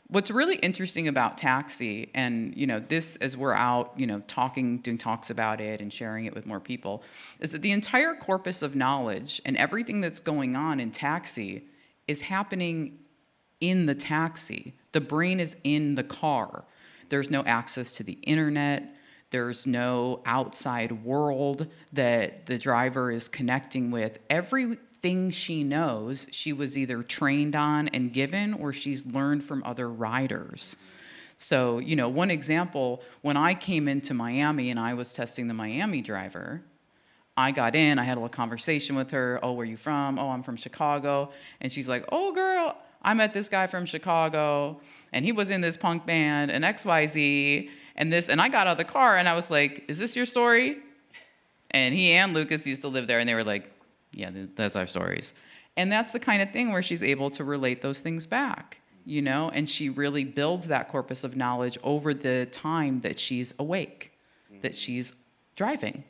What's really interesting about Taxi, and this as we're out, doing talks about it and sharing it with more people, is that the entire corpus of knowledge and everything that's going on in Taxi is happening in the taxi. The brain is in the car. There's no access to the internet. There's no outside world that the driver is connecting with. Everything she knows, she was either trained on and given, or she's learned from other riders. So, one example, when I came into Miami and I was testing the Miami driver, I got in, I had a little conversation with her. Oh, where are you from? Oh, I'm from Chicago. And she's like, oh, girl, I met this guy from Chicago, and he was in this punk band, and XYZ, and this, and I got out of the car, and I was like, is this your story? And he and Lucas used to live there, and they were like, yeah, that's our stories. And that's the kind of thing where she's able to relate those things back, you know? And she really builds that corpus of knowledge over the time that she's awake, that she's driving,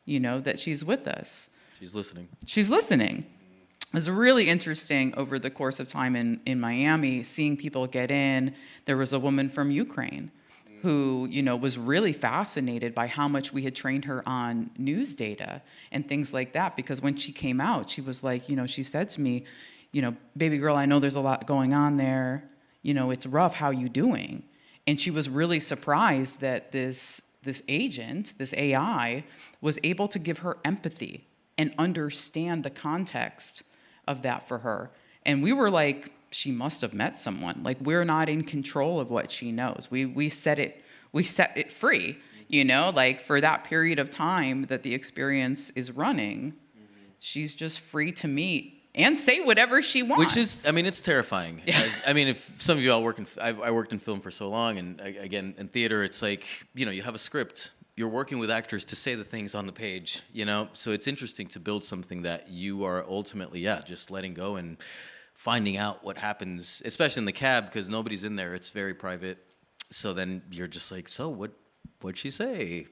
you know, that she's with us. She's listening. She's listening. It was really interesting over the course of time in Miami, seeing people get in. There was a woman from Ukraine who, you know, was really fascinated by how much we had trained her on news data and things like that. Because when she came out, she was like, you know, she said to me, you know, baby girl, I know there's a lot going on there. You know, it's rough. How you doing? And she was really surprised that this agent, this AI, was able to give her empathy and understand the context of that for her. And we were like, she must have met someone. Like, we're not in control of what she knows. We set it free, you know, like for that period of time that the experience is running, she's just free to meet and say whatever she wants. Which is, I mean, it's terrifying. I mean, if some of you all I worked in film for so long, and again, in theater, it's like, you know, you have a script. You're working with actors to say the things on the page, you know? So it's interesting to build something that you are ultimately, just letting go and finding out what happens, especially in the cab, because nobody's in there. It's very private. So then you're just like, so what'd she say?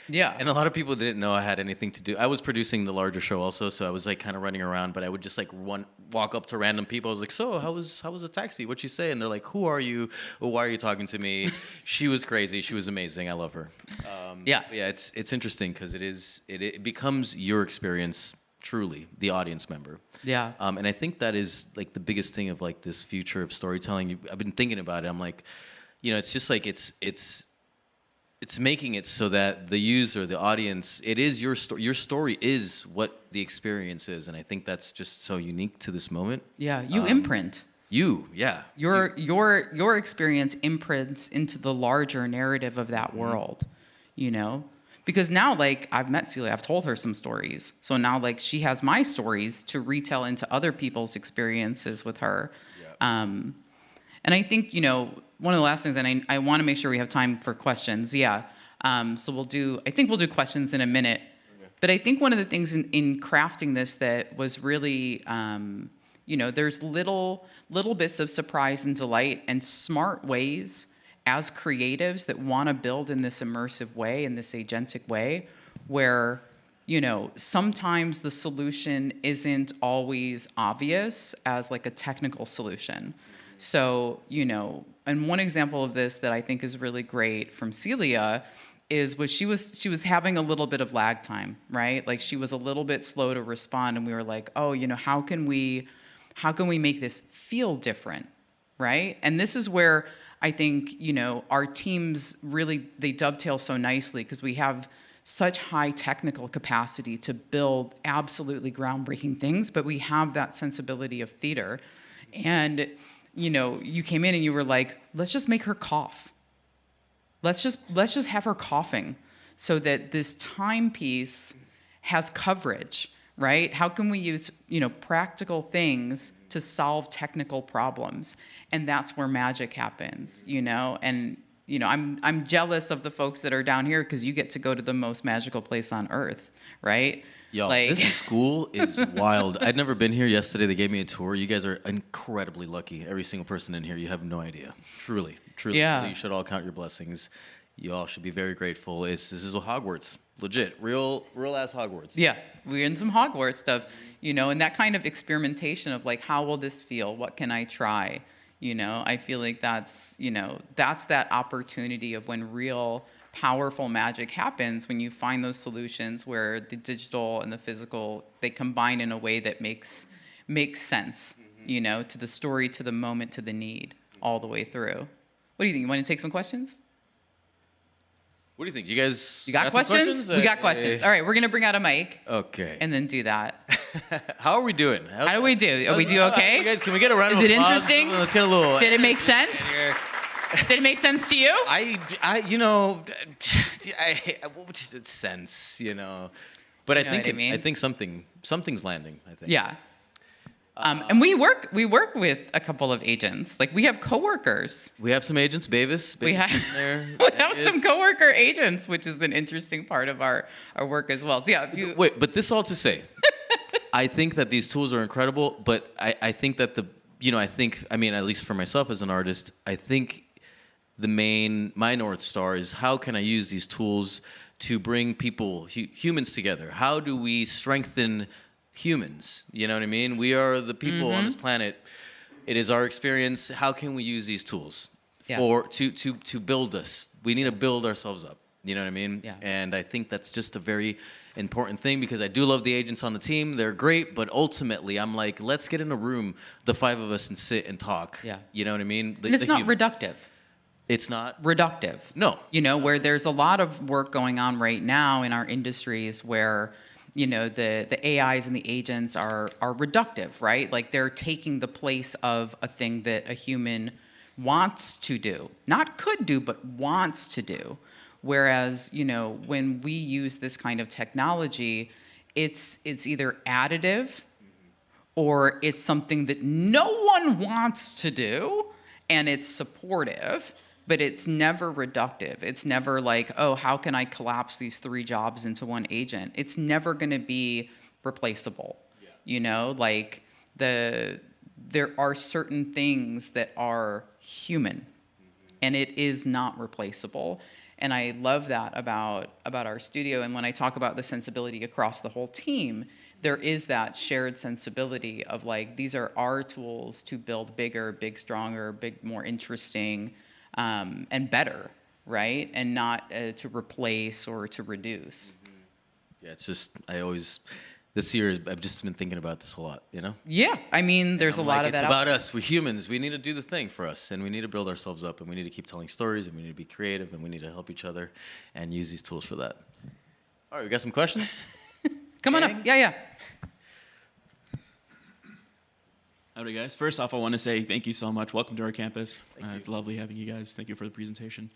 Yeah. And a lot of people didn't know I had anything to do. I was producing the larger show also, so I was like kind of running around, but I would just like walk up to random people. I was like, so how was the taxi? What'd she say? And they're like, who are you? Well, why are you talking to me? She was crazy. She was amazing. I love her. Yeah, it's interesting because it becomes your experience, truly, the audience member. Yeah. And I think that is like the biggest thing of like this future of storytelling. I've been thinking about it. I'm like, you know, it's just like it's making it so that the user, the audience, it is your story. Your story is what the experience is, and I think that's just so unique to this moment. Yeah, you imprint. Your experience imprints into the larger narrative of that world, you know? Because now, like, I've met Celia, I've told her some stories. So now, like, she has my stories to retell into other people's experiences with her. And I think, you know, one of the last things, and I want to make sure we have time for questions. So we'll do questions in a minute. Okay. But I think one of the things in crafting this that was really, you know, there's little bits of surprise and delight and smart ways as creatives that want to build in this immersive way, in this agentic way, where, you know, sometimes the solution isn't always obvious as like a technical solution. So, you know, and one example of this that I think is really great from Celia was she was having a little bit of lag time, right? Like she was a little bit slow to respond, and we were like, oh, you know, how can we make this feel different, right? And this is where I think, you know, our teams really, they dovetail so nicely because we have such high technical capacity to build absolutely groundbreaking things, but we have that sensibility of theater. And, you know, you came in and you were like, let's just make her cough. Let's just have her coughing so that this timepiece has coverage, right? How can we use, you know, practical things to solve technical problems? And that's where magic happens, you know? And, you know, I'm jealous of the folks that are down here because you get to go to the most magical place on earth, right? Yo, this school is wild. I'd never been here. Yesterday they gave me a tour. You guys are incredibly lucky. Every single person in here, you have no idea. Truly. Yeah. You should all count your blessings. You all should be very grateful. This is Hogwarts. Legit. Real ass Hogwarts. Yeah, we're in some Hogwarts stuff, you know, and that kind of experimentation of like, how will this feel? What can I try? You know, I feel like that's that opportunity of when real powerful magic happens, when you find those solutions where the digital and the physical, they combine in a way that makes sense, you know, to the story, to the moment, to the need, all the way through. What do you think? You want to take some questions? What do you think? You guys got questions? We got questions. All right, we're going to bring out a mic. Okay. And then do that. How are we doing? How do we do? Are we do okay? You guys, can we get a round of applause? Is it applause? interesting? Let's get a little... Did it make sense? Did it make sense to you? You know, sense, you know. But I think something's landing, I think. Yeah. And we work with a couple of agents. Like we have coworkers. We have some agents, Bavis. We have, in there. we have some coworker agents, which is an interesting part of our work as well. So yeah, if you Wait, but this all to say, I think that these tools are incredible, but I think that I mean, at least for myself as an artist, I think my North Star is how can I use these tools to bring people, humans together? How do we strengthen humans? You know what I mean? We are the people on this planet. It is our experience. How can we use these tools to build us? We need to build ourselves up. You know what I mean? Yeah. And I think that's just a very important thing because I do love the agents on the team. They're great, but ultimately I'm like, let's get in a room, the 5 of us, and sit and talk. Yeah. You know what I mean? and it's not reductive. It's not reductive. No. You know, where there's a lot of work going on right now in our industries where, you know, the AIs and the agents are reductive, right? Like they're taking the place of a thing that a human wants to do. Not could do, but wants to do. Whereas, you know, when we use this kind of technology, it's either additive or it's something that no one wants to do and it's supportive, but it's never reductive. It's never like, oh, how can I collapse these 3 jobs into one agent? It's never going to be replaceable. Yeah. You know, like there are certain things that are human and it is not replaceable. And I love that about our studio. And when I talk about the sensibility across the whole team, there is that shared sensibility of like, these are our tools to build bigger, big, stronger, big, more interesting, and better, right? And not to replace or to reduce. Yeah, it's just, this year, I've just been thinking about this a lot, you know? Yeah, I mean, there's a lot of that. It's about us. We're humans. We need to do the thing for us, and we need to build ourselves up, and we need to keep telling stories, and we need to be creative, and we need to help each other and use these tools for that. All right, we got some questions? Come on up. Yeah. Howdy, guys. First off, I want to say thank you so much. Welcome to our campus. It's lovely having you guys. Thank you for the presentation.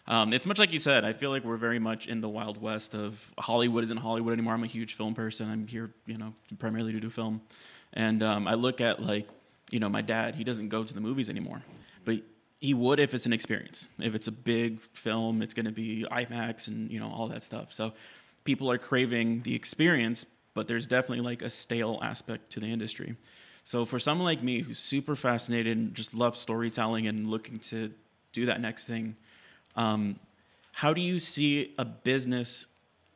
It's much like you said. I feel like we're very much in the Wild West of Hollywood isn't Hollywood anymore. I'm a huge film person. I'm here, you know, primarily to do film. And I look at, like, you know, my dad, he doesn't go to the movies anymore. But he would if it's an experience. If it's a big film, it's going to be IMAX and, you know, all that stuff. So people are craving the experience, but there's definitely, like, a stale aspect to the industry. So for someone like me who's super fascinated and just loves storytelling and looking to do that next thing, how do you see a business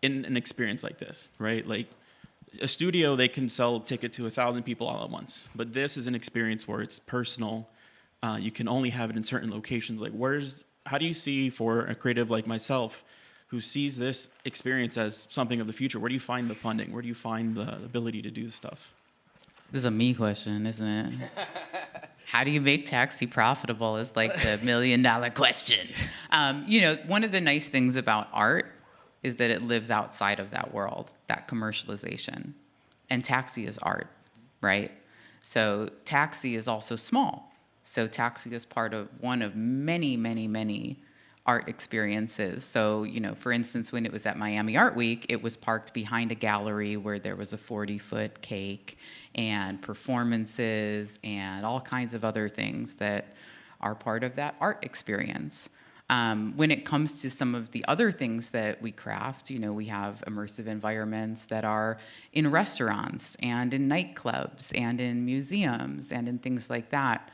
in an experience like this, right? Like a studio, they can sell a ticket to 1,000 people all at once, but this is an experience where it's personal. You can only have it in certain locations. Like how do you see for a creative like myself who sees this experience as something of the future, where do you find the funding? Where do you find the ability to do this stuff? This is a me question, isn't it? How do you make taxi profitable is like the $1 million question. You know, one of the nice things about art is that it lives outside of that world, that commercialization. And taxi is art, right? So taxi is also small. So taxi is part of one of many, many, many art experiences. So, you know, for instance, when it was at Miami Art Week, it was parked behind a gallery where there was a 40-foot cake and performances and all kinds of other things that are part of that art experience. When it comes to some of the other things that we craft, you know, we have immersive environments that are in restaurants and in nightclubs and in museums and in things like that.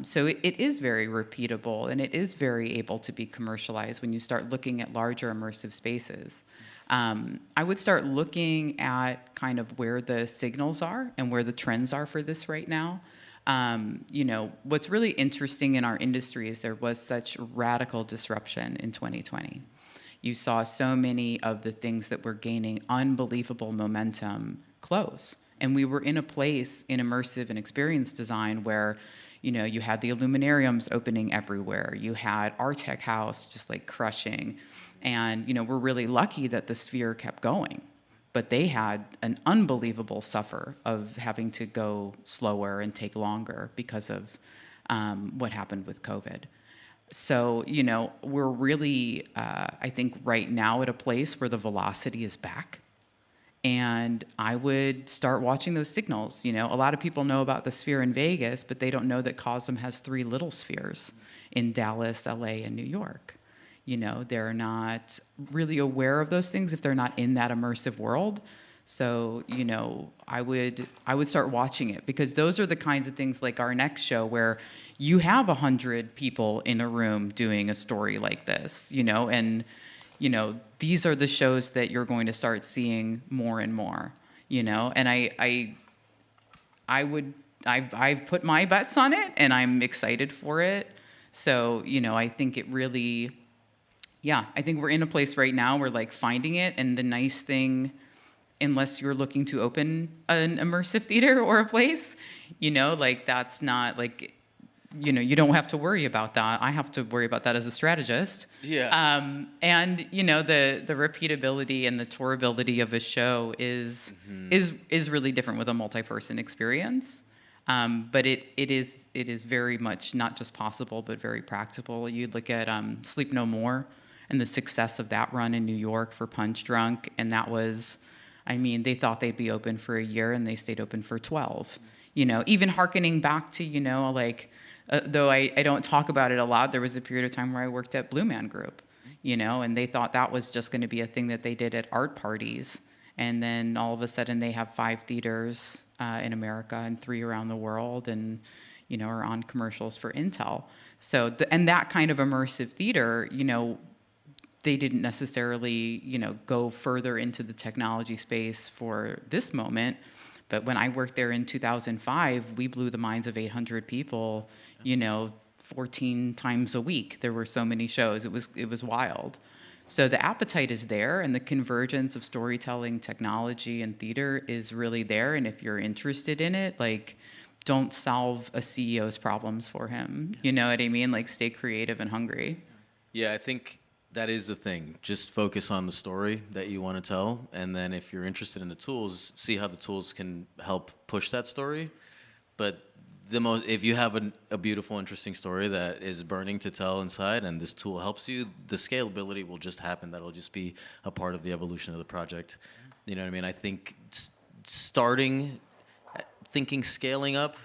So it is very repeatable and it is very able to be commercialized when you start looking at larger immersive spaces. I would start looking at kind of where the signals are and where the trends are for this right now. You know, what's really interesting in our industry is there was such radical disruption in 2020. You saw so many of the things that were gaining unbelievable momentum close. And we were in a place in immersive and experience design where, you know, you had the Illuminariums opening everywhere. You had Artec House just like crushing. And, you know, we're really lucky that the Sphere kept going. But they had an unbelievable suffer of having to go slower and take longer because of what happened with COVID. So, you know, we're really, I think right now at a place where the velocity is back. And I would start watching those signals. You know, a lot of people know about the sphere in Vegas, but they don't know that COSM has 3 little spheres in Dallas, LA, and New York. You know, they're not really aware of those things if they're not in that immersive world. So, you know, I would start watching it, because those are the kinds of things like our next show where you have 100 people in a room doing a story like this, you know, and, you know, these are the shows that you're going to start seeing more and more, you know, and I've put my bets on it, and I'm excited for it. So, you know, I think it really, yeah, I think we're in a place right now where like finding it, and the nice thing, unless you're looking to open an immersive theater or a place, you know, like that's not like, you know, you don't have to worry about that. I have to worry about that as a strategist. Yeah. And you know, the repeatability and the tourability of a show is really different with a multi-person experience. But it is very much not just possible, but very practical. You look at Sleep No More and the success of that run in New York for Punch Drunk, and that was, I mean, they thought they'd be open for a year, and they stayed open for 12. You know, even hearkening back to, you know, like, though I don't talk about it a lot, there was a period of time where I worked at Blue Man Group, you know, and they thought that was just going to be a thing that they did at art parties. And then all of a sudden they have 5 theaters in America and 3 around the world, and, you know, are on commercials for Intel. So, and that kind of immersive theater, you know, they didn't necessarily, you know, go further into the technology space for this moment. But when I worked there in 2005, we blew the minds of 800 people, you know, 14 times a week. There were so many shows. It was wild. So the appetite is there, and the convergence of storytelling, technology, and theater is really there. And if you're interested in it, like, don't solve a CEO's problems for him. You know what I mean? Like, stay creative and hungry. Yeah, I think that is the thing. Just focus on the story that you want to tell, and then if you're interested in the tools, see how the tools can help push that story. But if you have a beautiful, interesting story that is burning to tell inside, and this tool helps you, the scalability will just happen. That'll just be a part of the evolution of the project. You know what I mean? I think thinking scaling up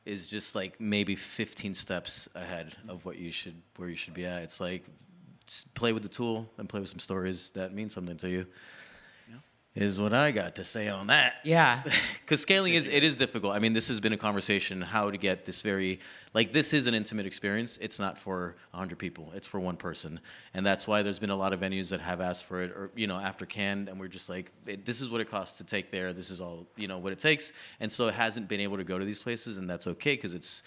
is just like maybe 15 steps ahead of where you should be at. It's like, play with the tool and play with some stories that mean something to you. Is what I got to say on that. Yeah. Because scaling is difficult. I mean, this has been a conversation, how to get this this is an intimate experience. It's not for 100 people. It's for one person. And that's why there's been a lot of venues that have asked for it, or, you know, after Cannes, and we're just like, this is what it costs to take there. This is all, you know, what it takes. And so it hasn't been able to go to these places, and that's okay, because it's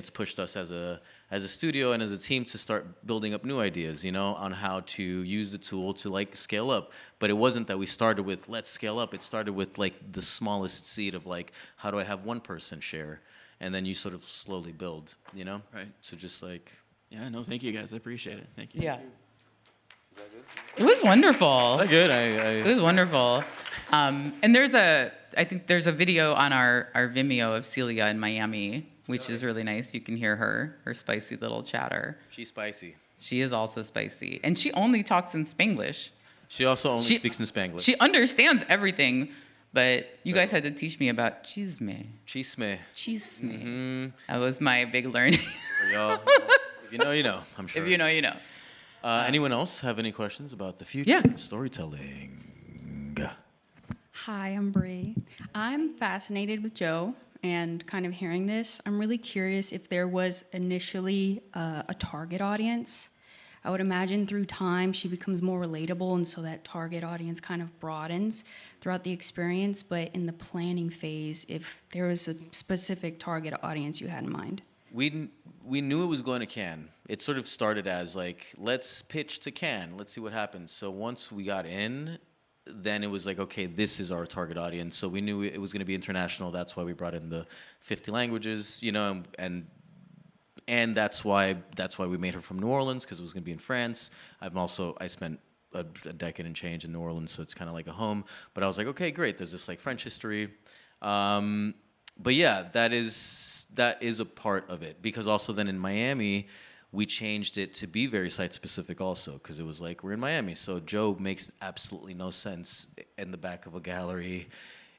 pushed us as a studio and as a team to start building up new ideas, you know, on how to use the tool to like scale up. But it wasn't that we started with, let's scale up. It started with like the smallest seed of like, how do I have one person share? And then you sort of slowly build, you know? Right. So just like. Yeah, no, thank you guys. I appreciate it. Thank you. Yeah. It was wonderful. That good. It was wonderful. And I think there's a video on our Vimeo of Celia in Miami, which is really nice. You can hear her spicy little chatter. She's spicy. She is also spicy. And she only talks in Spanglish. She also only speaks in Spanglish. She understands everything, but you guys had to teach me about chisme. Chisme. Chisme. Mm-hmm. That was my big learning. For y'all. If you know, you know, I'm sure. If you know, you know. Anyone else have any questions about the future of storytelling? Hi, I'm Bree. I'm fascinated with Joe and kind of hearing this. I'm really curious if there was initially a target audience. I would imagine through time she becomes more relatable, and so that target audience kind of broadens throughout the experience. But in the planning phase, if there was a specific target audience you had in mind. We knew it was going to Cannes. It sort of started as like, let's pitch to Cannes. Let's see what happens. So once we got in, then it was like, okay, this is our target audience. So we knew it was going to be international. That's why we brought in the 50 languages, you know, and that's why we made her from New Orleans, because it was going to be in France. I spent a decade and change in New Orleans, so it's kind of like a home. But I was like, okay, great. There's this like French history. But yeah, that is a part of it, because also then in Miami, we changed it to be very site specific also, because it was like, we're in Miami, so Joe makes absolutely no sense in the back of a gallery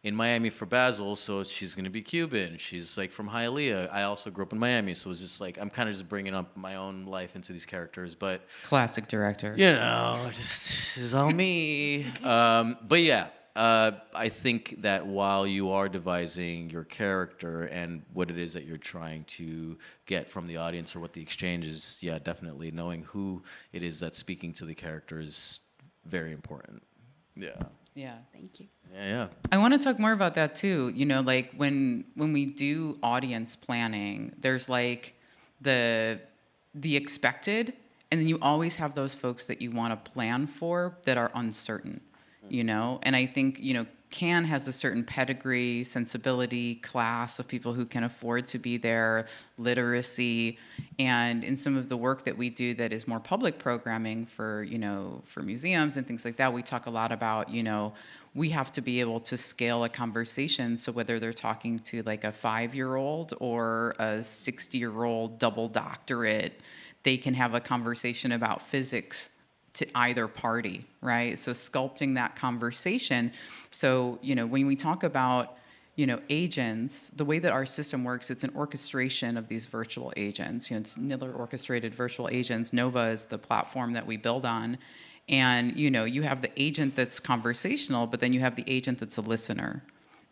in Miami for Basil, so she's going to be Cuban. She's like from Hialeah. I also grew up in Miami, so it's just like, I'm kind of just bringing up my own life into these characters. But classic director. You know, just it's all me. But yeah, I think that while you are devising your character and what it is that you're trying to get from the audience or what the exchange is, yeah, definitely knowing who it is that's speaking to the character is very important. Yeah. Yeah. Thank you. Yeah. I want to talk more about that too. You know, like when we do audience planning, there's like the expected, and then you always have those folks that you want to plan for that are uncertain, you know? And I think, you know, Cannes has a certain pedigree, sensibility, class of people who can afford to be there, literacy, and in some of the work that we do that is more public programming for, you know, for museums and things like that, we talk a lot about, you know, we have to be able to scale a conversation. So whether they're talking to like a 5-year-old or a 60-year-old double doctorate, they can have a conversation about physics to either party, right? So sculpting that conversation. So, you know, when we talk about, you know, agents, the way that our system works, it's an orchestration of these virtual agents. You know, it's Niller orchestrated virtual agents. Nova is the platform that we build on. And, you know, you have the agent that's conversational, but then you have the agent that's a listener.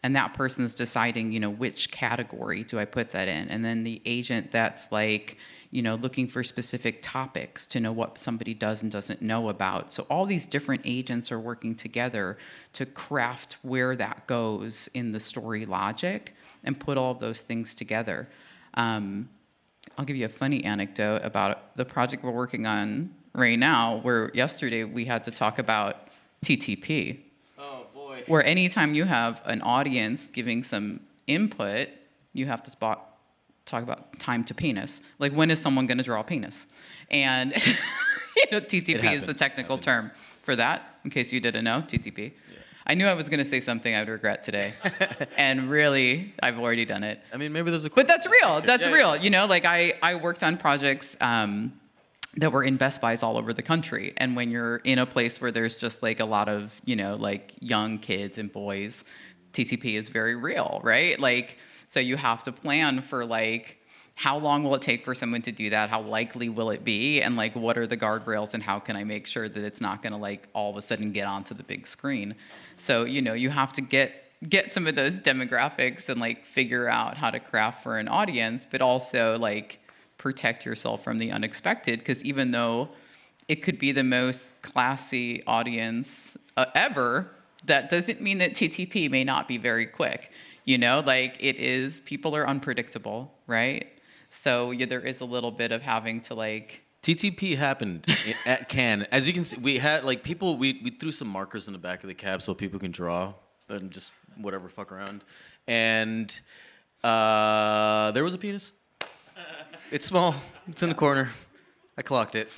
And that person is deciding, you know, which category do I put that in? And then the agent that's like, you know, looking for specific topics to know what somebody does and doesn't know about. So all these different agents are working together to craft where that goes in the story logic and put all of those things together. I'll give you a funny anecdote about the project we're working on right now, where yesterday we had to talk about TTP. Oh, boy. Where anytime you have an audience giving some input, you have to talk about time to penis. Like, when is someone going to draw a penis? And you know, TTP is the technical term for that, in case you didn't know, TTP. Yeah. I knew I was going to say something I would regret today. And really, I've already done it. I mean, maybe there's a... But that's real. That's real. You know, like I worked on projects that were in Best Buys all over the country. And when you're in a place where there's just like a lot of, you know, like young kids and boys, TTP is very real, right? Like, so you have to plan for like, how long will it take for someone to do that? How likely will it be? And like, what are the guardrails and how can I make sure that it's not gonna like all of a sudden get onto the big screen? So, you know, you have to get some of those demographics and like figure out how to craft for an audience, but also like protect yourself from the unexpected, because even though it could be the most classy audience ever, that doesn't mean that TTP may not be very quick. You know, like it is, people are unpredictable, right? So yeah, there is a little bit of having to like... TTP happened at Cannes. As you can see, we had like people, we threw some markers in the back of the cab so people can draw and just whatever, fuck around. And there was a penis. It's small, it's in the corner. I clocked it.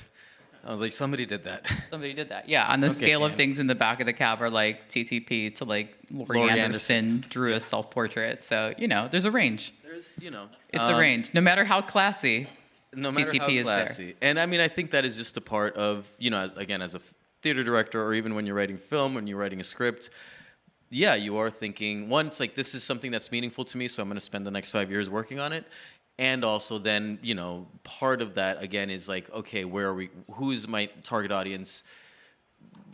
I was like, somebody did that. Somebody did that, yeah. On the scale of things in the back of the cab are like TTP to like Laurie Anderson drew a self-portrait. So, you know, there's a range. There's, you know. It's a range. No matter how classy, no matter TTP how is classy. there. And I mean, I think that is just a part of, you know, again, as a theater director, or even when you're writing film, when you're writing a script, yeah, you are thinking, one, it's like, this is something that's meaningful to me, so I'm going to spend the next 5 years working on it. And also then, you know, part of that, again, is like, okay, where are we? Who's my target audience?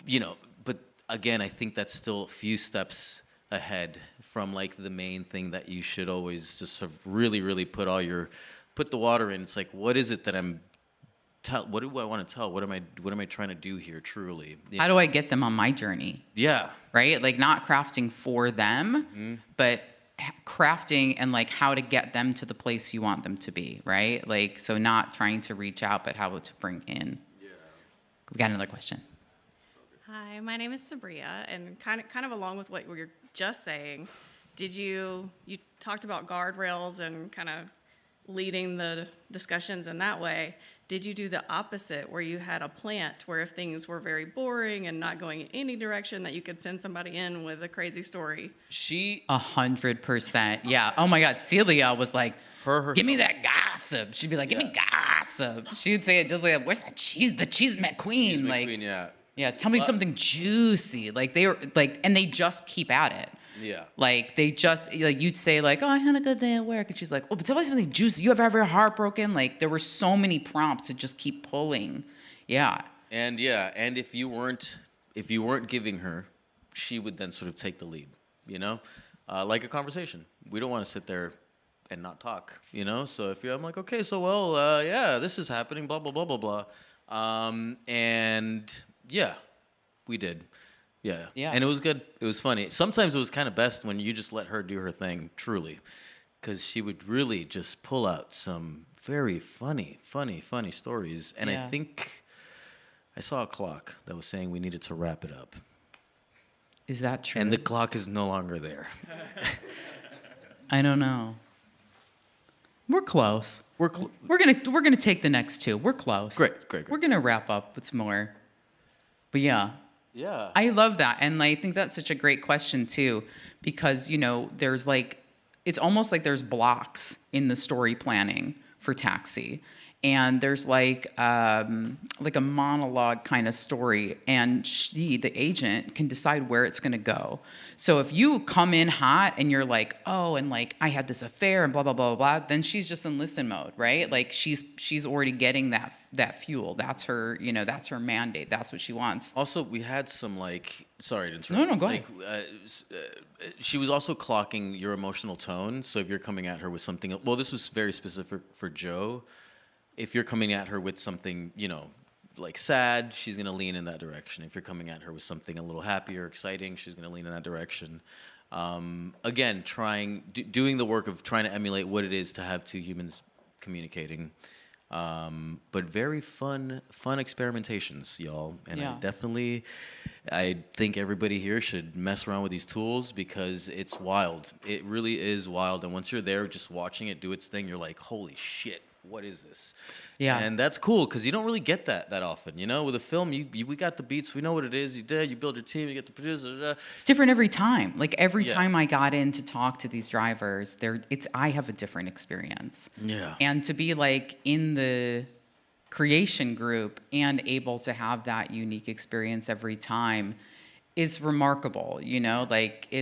You know, but again, I think that's still a few steps ahead from like the main thing that you should always just sort of really, really put the water in. It's like, what is it that what do I want to tell? What am I trying to do here truly? How do I get them on my journey? Yeah. Right? Like not crafting for them, but crafting and like how to get them to the place you want them to be, right? Like, so not trying to reach out, but how to bring in. Yeah. We got another question. Hi, my name is Sabria, and kind of along with what we were just saying, you talked about guardrails and kind of leading the discussions in that way, did you do the opposite where you had a plant where if things were very boring and not going in any direction that you could send somebody in with a crazy story? 100%. Yeah. Oh my God. Celia was like, give me that gossip. She'd be like, give me gossip. She would say it just like, where's that cheese? The cheese McQueen. Like, yeah. Tell me something juicy. Like they were like, and they just keep at it. Yeah. Like they just like you'd say like, oh, I had a good day at work, and she's like, oh, but tell me something juicy. You ever have your heart broken? Like there were so many prompts to just keep pulling. Yeah. And if you weren't giving her, she would then sort of take the lead. You know, like a conversation. We don't want to sit there and not talk. You know, so if I'm like, okay, so well, yeah, this is happening. Blah blah blah blah blah. And yeah, we did. Yeah. And it was good. It was funny. Sometimes it was kind of best when you just let her do her thing, truly. Because she would really just pull out some very funny stories. And I think I saw a clock that was saying we needed to wrap it up. Is that true? And the clock is no longer there. I don't know. We're close. We're gonna take the next two. We're close. Great. We're gonna wrap up with some more. But yeah. Yeah. I love that. And I think that's such a great question too, because, you know, there's like, it's almost like there's blocks in the story planning for Taxi. And there's like a monologue kind of story, and she, the agent, can decide where it's going to go. So if you come in hot and you're like, oh, and like I had this affair and blah blah blah blah, then she's just in listen mode, right? Like she's already getting that fuel. That's her, you know, that's her mandate. That's what she wants. Also, we had some like, sorry to interrupt. No, go ahead. She was also clocking your emotional tone. So if you're coming at her with something, well, this was very specific for Joe. If you're coming at her with something, you know, like sad, she's going to lean in that direction. If you're coming at her with something a little happier, exciting, she's going to lean in that direction. Again, doing the work of trying to emulate what it is to have two humans communicating. But very fun experimentations, y'all. And I think everybody here should mess around with these tools because it's wild. It really is wild. And once you're there just watching it do its thing, you're like, holy shit. What is this? Yeah. And that's cool because you don't really get that often. You know, with a film, we got the beats. We know what it is. You build your team. You get the producer. It's different every time. Like every time I got in to talk to these drivers, I have a different experience. Yeah. And to be like in the creation group and able to have that unique experience every time is remarkable. You know, like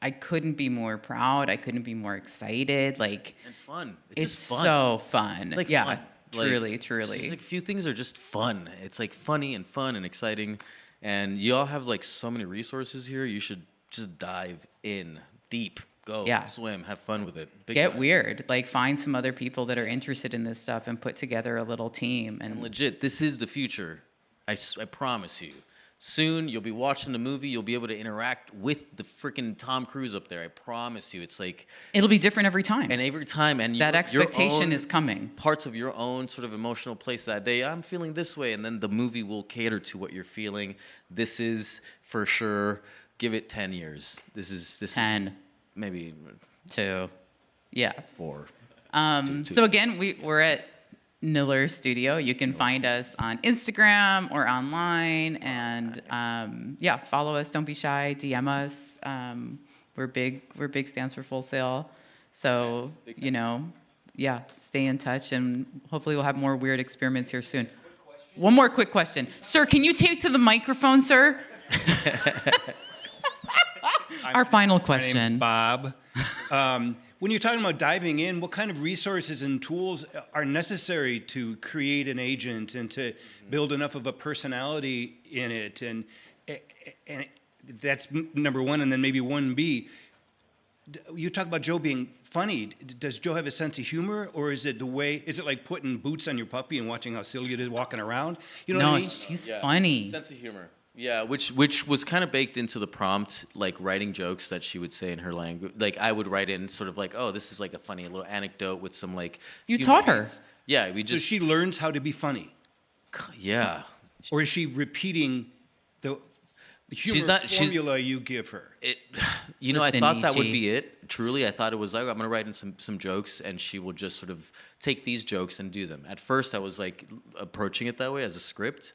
I couldn't be more proud. I couldn't be more excited. Like and fun. It's just fun. So fun. It's like yeah. Fun. Truly. It's like few things are just fun. It's like funny and fun and exciting. And you all have like so many resources here. You should just dive in deep. Go swim, have fun with it. Get weird. Like find some other people that are interested in this stuff and put together a little team. And legit, this is the future. I promise you. Soon you'll be watching the movie. You'll be able to interact with the freaking Tom Cruise up there. I promise you. It's like it'll be different every time. And every time, and that expectation is coming. Parts of your own sort of emotional place that day. I'm feeling this way, and then the movie will cater to what you're feeling. This is for sure. Give it 10 years. This is 10, maybe 2, yeah, 4. So again, we're at Niller Studio. You can find us on Instagram or online, and follow us. Don't be shy. DM us. We're big stands for Full Sail. So you know, stay in touch, and hopefully we'll have more weird experiments here soon. One more quick question, sir. Can you take to the microphone, sir? Our final question, Bob. When you're talking about diving in, what kind of resources and tools are necessary to create an agent and to build enough of a personality in it? And that's number one. And then maybe 1B, you talk about Joe being funny. Does Joe have a sense of humor, or is it like putting boots on your puppy and watching how silly it is walking around? You know what I mean? She's funny. Sense of humor. Yeah, which was kind of baked into the prompt, like writing jokes that she would say in her language. Like I would write in sort of like, oh, this is like a funny little anecdote with some like. You taught her. Yeah, we just. So she learns how to be funny. Yeah. Or is she repeating the? The humor formula you give her. You know, I Listen, thought that would Nietzsche. be it. Truly, I thought it was like, I'm going to write in some jokes, and she will just sort of take these jokes and do them. At first, I was like approaching it that way as a script.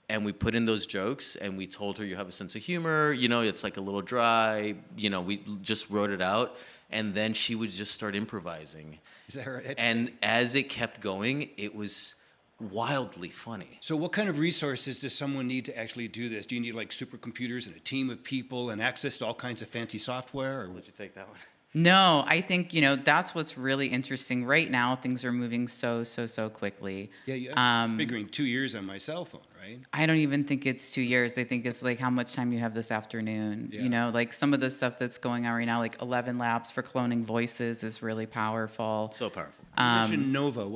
And we put in those jokes, and we told her, you have a sense of humor, you know, it's like a little dry, you know, we just wrote it out. And then she would just start improvising. Is that her? And as it kept going, it was wildly funny. So what kind of resources does someone need to actually do this? Do you need like supercomputers and a team of people and access to all kinds of fancy software? Or would you take that one? No, I think, that's what's really interesting. Right now, things are moving so quickly. Yeah, I'm figuring 2 years on my cell phone, right? I don't even think it's 2 years. I think it's like how much time you have this afternoon. Like some of the stuff that's going on right now, like 11 labs for cloning voices is really powerful. So powerful. You mentioned Nova.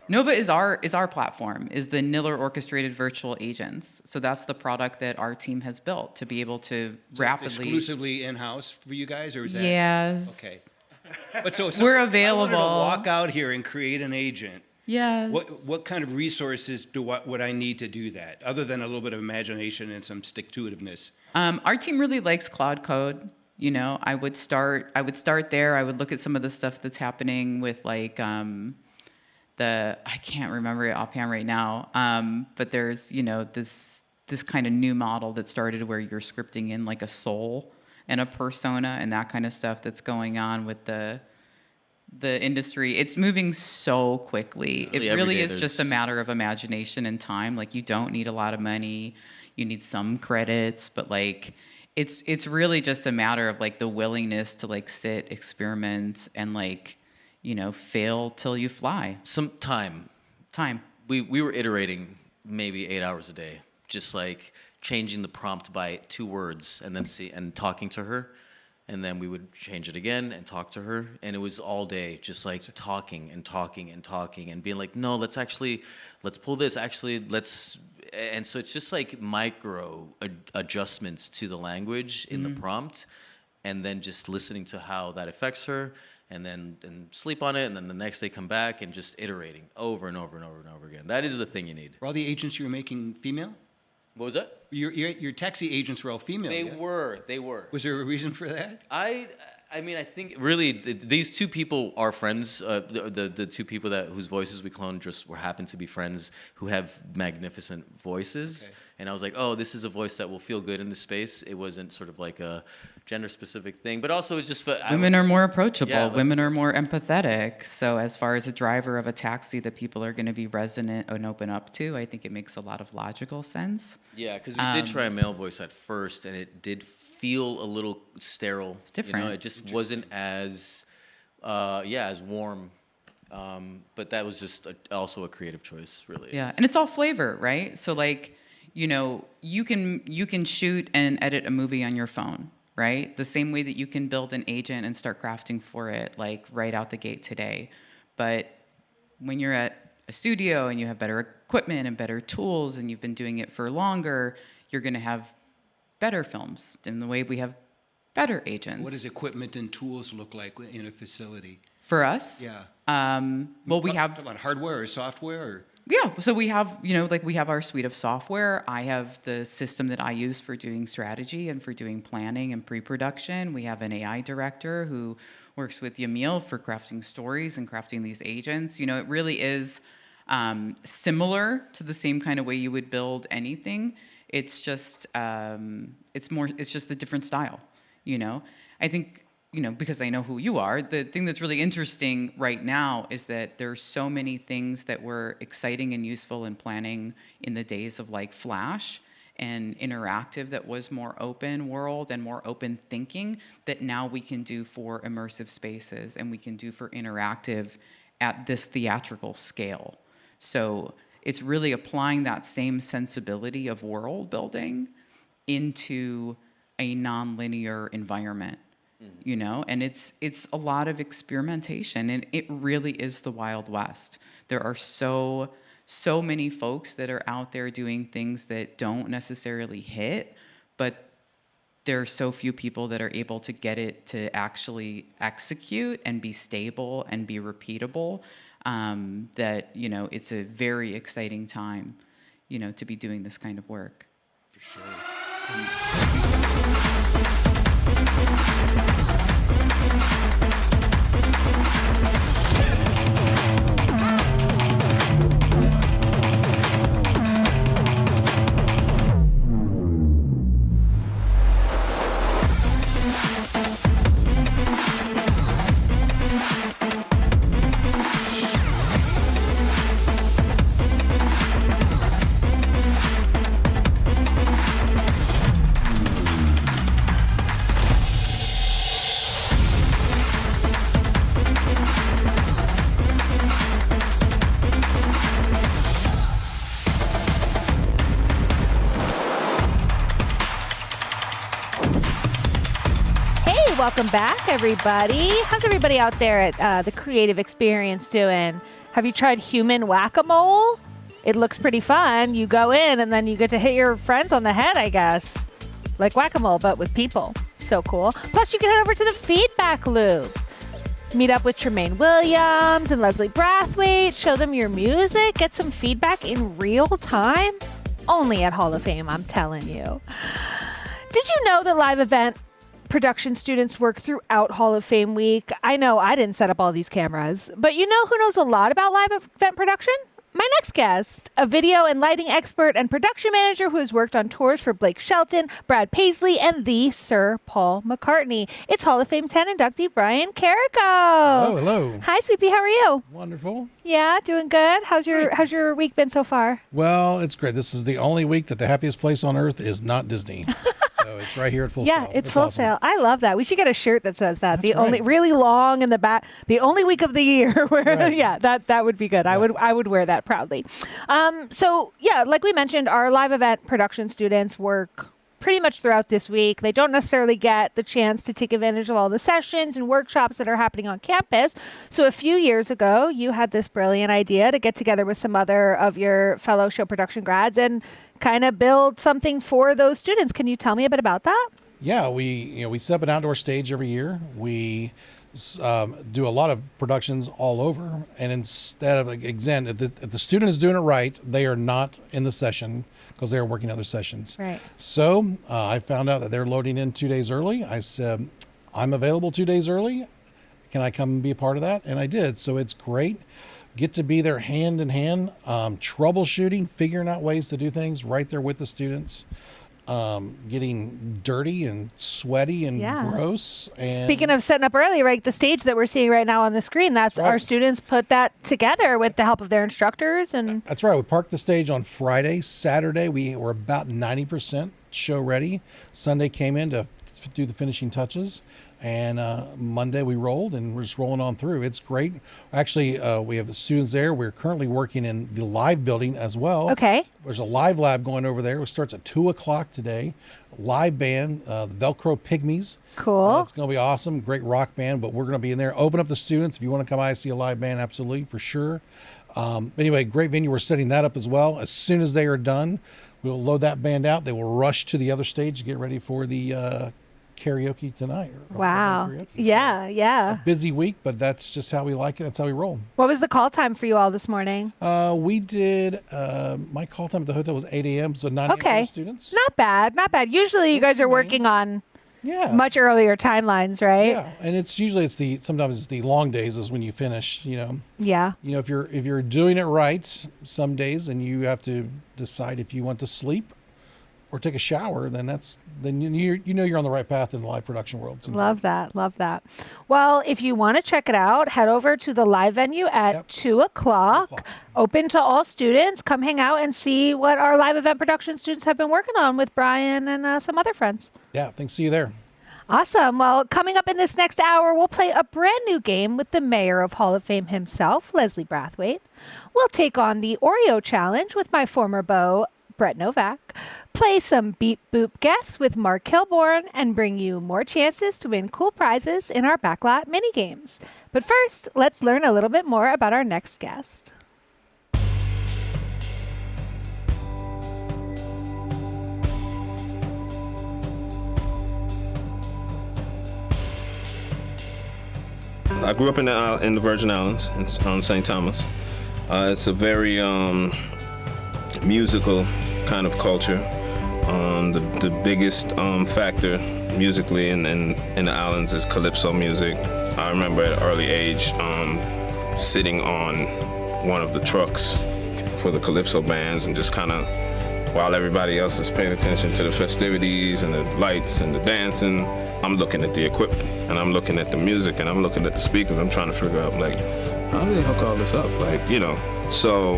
Nova is our platform, is the Niller orchestrated virtual agents. So that's the product that our team has built to be able to rapidly. Exclusively in-house for you guys, or is that? Yes. Okay. But so we're I available. wanted to walk out here and create an agent. Yes. What kind of resources would I need to do that, other than a little bit of imagination and some stick-to-itiveness? Our team really likes Cloud Code. I would start there. I would look at some of the stuff that's happening with like I can't remember it offhand right now. But there's this kind of new model that started where you're scripting in like a soul and a persona and that kind of stuff that's going on with the industry. It's moving so quickly. It really is just a matter of imagination and time. Like you don't need a lot of money. You need some credits, but like it's really just a matter of like the willingness to like sit, experiment, and like, fail till you fly. Some time. We were iterating maybe 8 hours a day, just like changing the prompt by 2 words and then talking to her. And then we would change it again and talk to her. And it was all day, just like talking and talking and talking and being like, no, let's pull this. And so it's just like micro adjustments to the language in the prompt. And then just listening to how that affects her, and then sleep on it. And then the next day come back and just iterating over and over and over and over again. That is the thing you need. Were all the agents you were making female? What was that? Your taxi agents were all female. They were. Was there a reason for that? I mean, I think really these 2 people are friends. The 2 people whose voices we cloned just happened to be friends who have magnificent voices. Okay. And I was like, oh, this is a voice that will feel good in this space. It wasn't sort of like a gender-specific thing, but also it just women are more approachable. Yeah, women are more empathetic. So as far as a driver of a taxi that people are going to be resonant and open up to, I think it makes a lot of logical sense. Yeah, because we did try a male voice at first, and it did feel a little sterile. It's different. It just wasn't as warm. But that was just also a creative choice, really. Yeah, and it's all flavor, right? So like, you can shoot and edit a movie on your phone, right? The same way that you can build an agent and start crafting for it, like right out the gate today. But when you're at a studio and you have better equipment and better tools and you've been doing it for longer, you're going to have better films in the way we have better agents. What does equipment and tools look like in a facility? For us? Yeah. Well, we have about hardware or software or. Yeah, so we have, we have our suite of software. I have the system that I use for doing strategy and for doing planning and pre-production. We have an AI director who works with Yamil for crafting stories and crafting these agents. It really is similar to the same kind of way you would build anything. It's just, it's just a different style, I think, because I know who you are, the thing that's really interesting right now is that there's so many things that were exciting and useful in planning in the days of like Flash and interactive that was more open world and more open thinking that now we can do for immersive spaces and we can do for interactive at this theatrical scale. So it's really applying that same sensibility of world building into a nonlinear environment. And it's a lot of experimentation, and it really is the Wild West. There are so many folks that are out there doing things that don't necessarily hit, but there are so few people that are able to get it to actually execute and be stable and be repeatable, that, it's a very exciting time, to be doing this kind of work. For sure. Welcome back, everybody. How's everybody out there at the Creative Experience doing? Have you tried human whack-a-mole? It looks pretty fun. You go in and then you get to hit your friends on the head, I guess. Like whack-a-mole, but with people. So cool. Plus, you can head over to the feedback loop. Meet up with Tremaine Williams and Leslie Brathwaite. Show them your music. Get some feedback in real time. Only at Hall of Fame, I'm telling you. Did you know that live event production students work throughout Hall of Fame week? I know I didn't set up all these cameras, but you know who knows a lot about live event production? My next guest, a video and lighting expert and production manager who has worked on tours for Blake Shelton, Brad Paisley, and the Sir Paul McCartney. It's Hall of Fame 10 inductee Brian Carrico. Hello. Hi, Sweepy. How are you? Wonderful. Yeah, doing good. How's your week been so far? Well, it's great. This is the only week that the happiest place on earth is not Disney. So it's right here at Full Sail. Yeah, it's Full awesome. Sail. I love that. We should get a shirt that says that. That's only right. really long in the back. The only week of the year where Right. yeah, that would be good. Yeah. I would wear that proudly. So yeah, like we mentioned, our live event production students work pretty much throughout this week. They don't necessarily get the chance to take advantage of all the sessions and workshops that are happening on campus. So a few years ago, you had this brilliant idea to get together with some other of your fellow show production grads and kind of build something for those students. Can you tell me a bit about that? Yeah, we set up an outdoor stage every year. We do a lot of productions all over, and instead of again, if the student is doing it right, they are not in the session because they are working other sessions. Right. So I found out that they're loading in 2 days early. I said, I'm available 2 days early. Can I come and be a part of that? And I did. So it's great. Get to be there hand in hand, troubleshooting, figuring out ways to do things right there with the students. Getting dirty and sweaty and gross. And speaking of setting up early, right, the stage that we're seeing right now on the screen, that's our students put that together with the help of their instructors. And that's right. We parked the stage on Friday. Saturday, we were about 90% show ready. Sunday came in to do the finishing touches. And Monday we rolled, and we're just rolling on through. It's great. Actually, we have the students there. We're currently working in the live building as well. Okay. There's a live lab going over there. It starts at 2 o'clock today. Live band, the Velcro Pygmies. Cool. It's going to be awesome. Great rock band, but we're going to be in there. Open up the students. If you want to come by and see a live band, absolutely, for sure. Anyway, great venue. We're setting that up as well. As soon as they are done, we'll load that band out. They will rush to the other stage to get ready for the karaoke tonight. Wow. Karaoke. Yeah. Busy week, but that's just how we like it. That's how we roll. What was the call time for you all this morning? We did, my call time at the hotel was 8 a.m., so 9 a.m. for the students. Not bad. Usually you guys are working on much earlier timelines, right? Yeah, and sometimes it's the long days is when you finish, Yeah. if you're doing it right some days and you have to decide if you want to sleep or take a shower, then you're on the right path in the live production world. Love that. Well, if you want to check it out, head over to the live venue at 2 o'clock. Open to all students. Come hang out and see what our live event production students have been working on with Brian and some other friends. Yeah, thanks. See you there. Awesome. Well, coming up in this next hour, we'll play a brand new game with the mayor of Hall of Fame himself, Leslie Brathwaite. We'll take on the Oreo Challenge with my former beau, Brett Novak, play some Beep Boop Guess with Mark Kilborn, and bring you more chances to win cool prizes in our backlot mini games. But first, let's learn a little bit more about our next guest. I grew up in the Virgin Islands, on St. Thomas. It's a very musical kind of culture. The biggest factor musically in the islands is calypso music. I remember at an early age sitting on one of the trucks for the calypso bands and just kind of, while everybody else is paying attention to the festivities and the lights and the dancing, I'm looking at the equipment and I'm looking at the music and I'm looking at the speakers. I'm trying to figure out, like, how do they hook all this up? Like, you know, so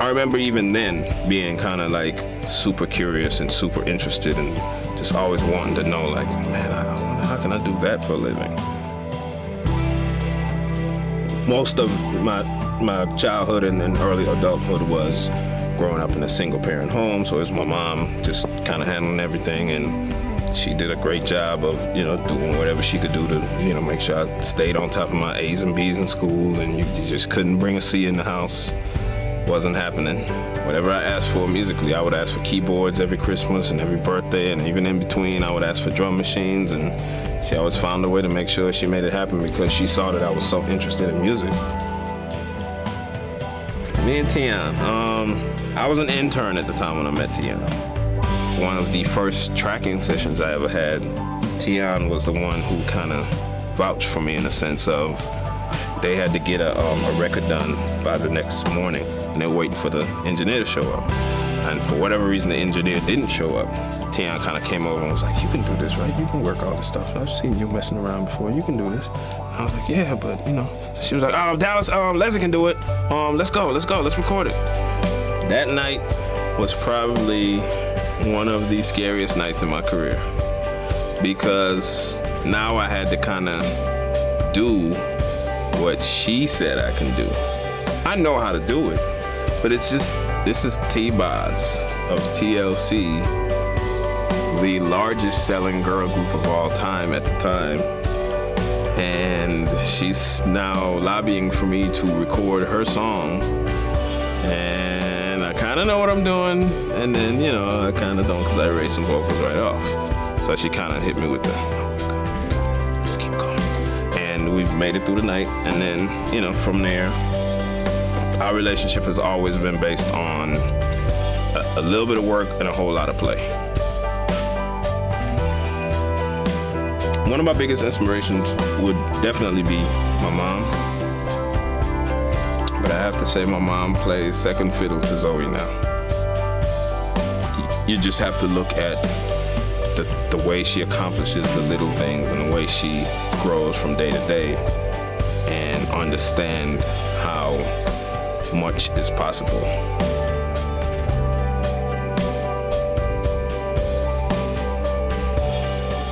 I remember even then being kind of like super curious and super interested and just always wanting to know, like, man, I wonder how can I do that for a living? Most of my childhood and early adulthood was growing up in a single parent home, so it was my mom just kind of handling everything, and she did a great job of, you know, doing whatever she could do to, you know, make sure I stayed on top of my A's and B's in school, and you just couldn't bring a C in the house. Wasn't happening. Whatever I asked for musically, I would ask for keyboards every Christmas and every birthday, and even in between, I would ask for drum machines, and she always found a way to make sure she made it happen because she saw that I was so interested in music. Me and Tian, I was an intern at the time when I met Tian. One of the first tracking sessions I ever had, Tian was the one who kind of vouched for me in the sense of they had to get a record done by the next morning, and they were waiting for the engineer to show up. And for whatever reason, the engineer didn't show up. Tian kind of came over and was like, "You can do this, right? You can work all this stuff. I've seen you messing around before. You can do this." I was like, "Yeah, but you know." She was like, "Oh, Dallas, Leslie can do it. Let's go, let's record it." That night was probably one of the scariest nights in my career because now I had to kind of do what she said I can do. I know how to do it, but it's just, this is T-Boz of TLC, the largest selling girl group of all time at the time. And she's now lobbying for me to record her song. And I kind of know what I'm doing. And then, you know, I kind of don't because I erased some vocals right off. So she kind of hit me with the, just keep going. And we've made it through the night. And then, you know, from there, our relationship has always been based on a little bit of work and a whole lot of play. One of my biggest inspirations would definitely be my mom. But I have to say my mom plays second fiddle to Zoe now. You just have to look at the way she accomplishes the little things and the way she grows from day to day and understand how much is possible.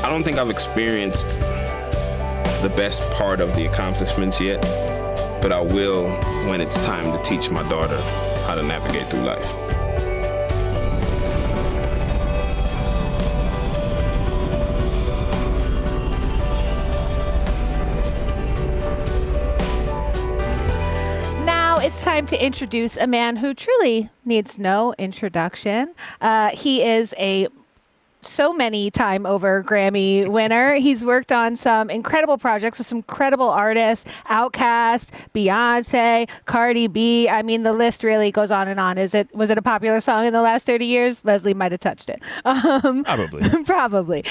I don't think I've experienced the best part of the accomplishments yet, but I will when it's time to teach my daughter how to navigate through life. Now it's time to introduce a man who truly needs no introduction. He is a so many time over Grammy winner. He's worked on some incredible projects with some incredible artists, Outkast, Beyonce, Cardi B. I mean, the list really goes on and on. Was it a popular song in the last 30 years? Leslie might have touched it. Probably. Probably.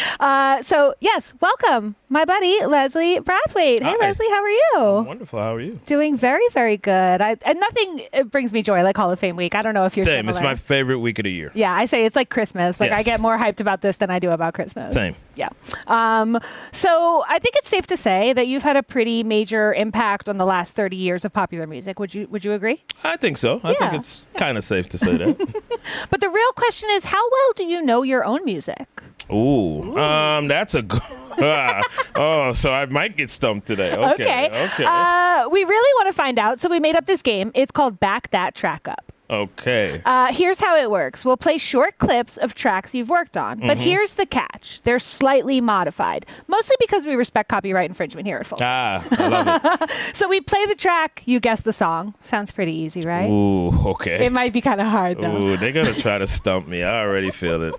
So yes, welcome, my buddy, Leslie Brathwaite. Hey, Hi. Leslie, how are you? I'm wonderful. How are you? Doing very, very good. And nothing brings me joy like Hall of Fame week. I don't know if you're Same. It's similar. my favorite week of the year. Yeah, I say it's like Christmas. Like I Yes. get more hyped about this than I do about Christmas. Same. Yeah. So I think it's safe to say that you've had a pretty major impact on the last 30 years of popular music. Would you agree? I think so. I think it's kind of safe to say that. But the real question is, how well do you know your own music? Ooh. That's a good. Oh, so I might get stumped today. Okay. We really want to find out, so we made up this game. It's called Back That Track Up. Okay. Here's how it works. We'll play short clips of tracks you've worked on. But Mhm. here's the catch. They're slightly modified, mostly because we respect copyright infringement here at Full. I love it. So we play the track, you guess the song. Sounds pretty easy, right? Ooh, okay. It might be kind of hard, though. Ooh, they're going to try to stump me. I already feel it.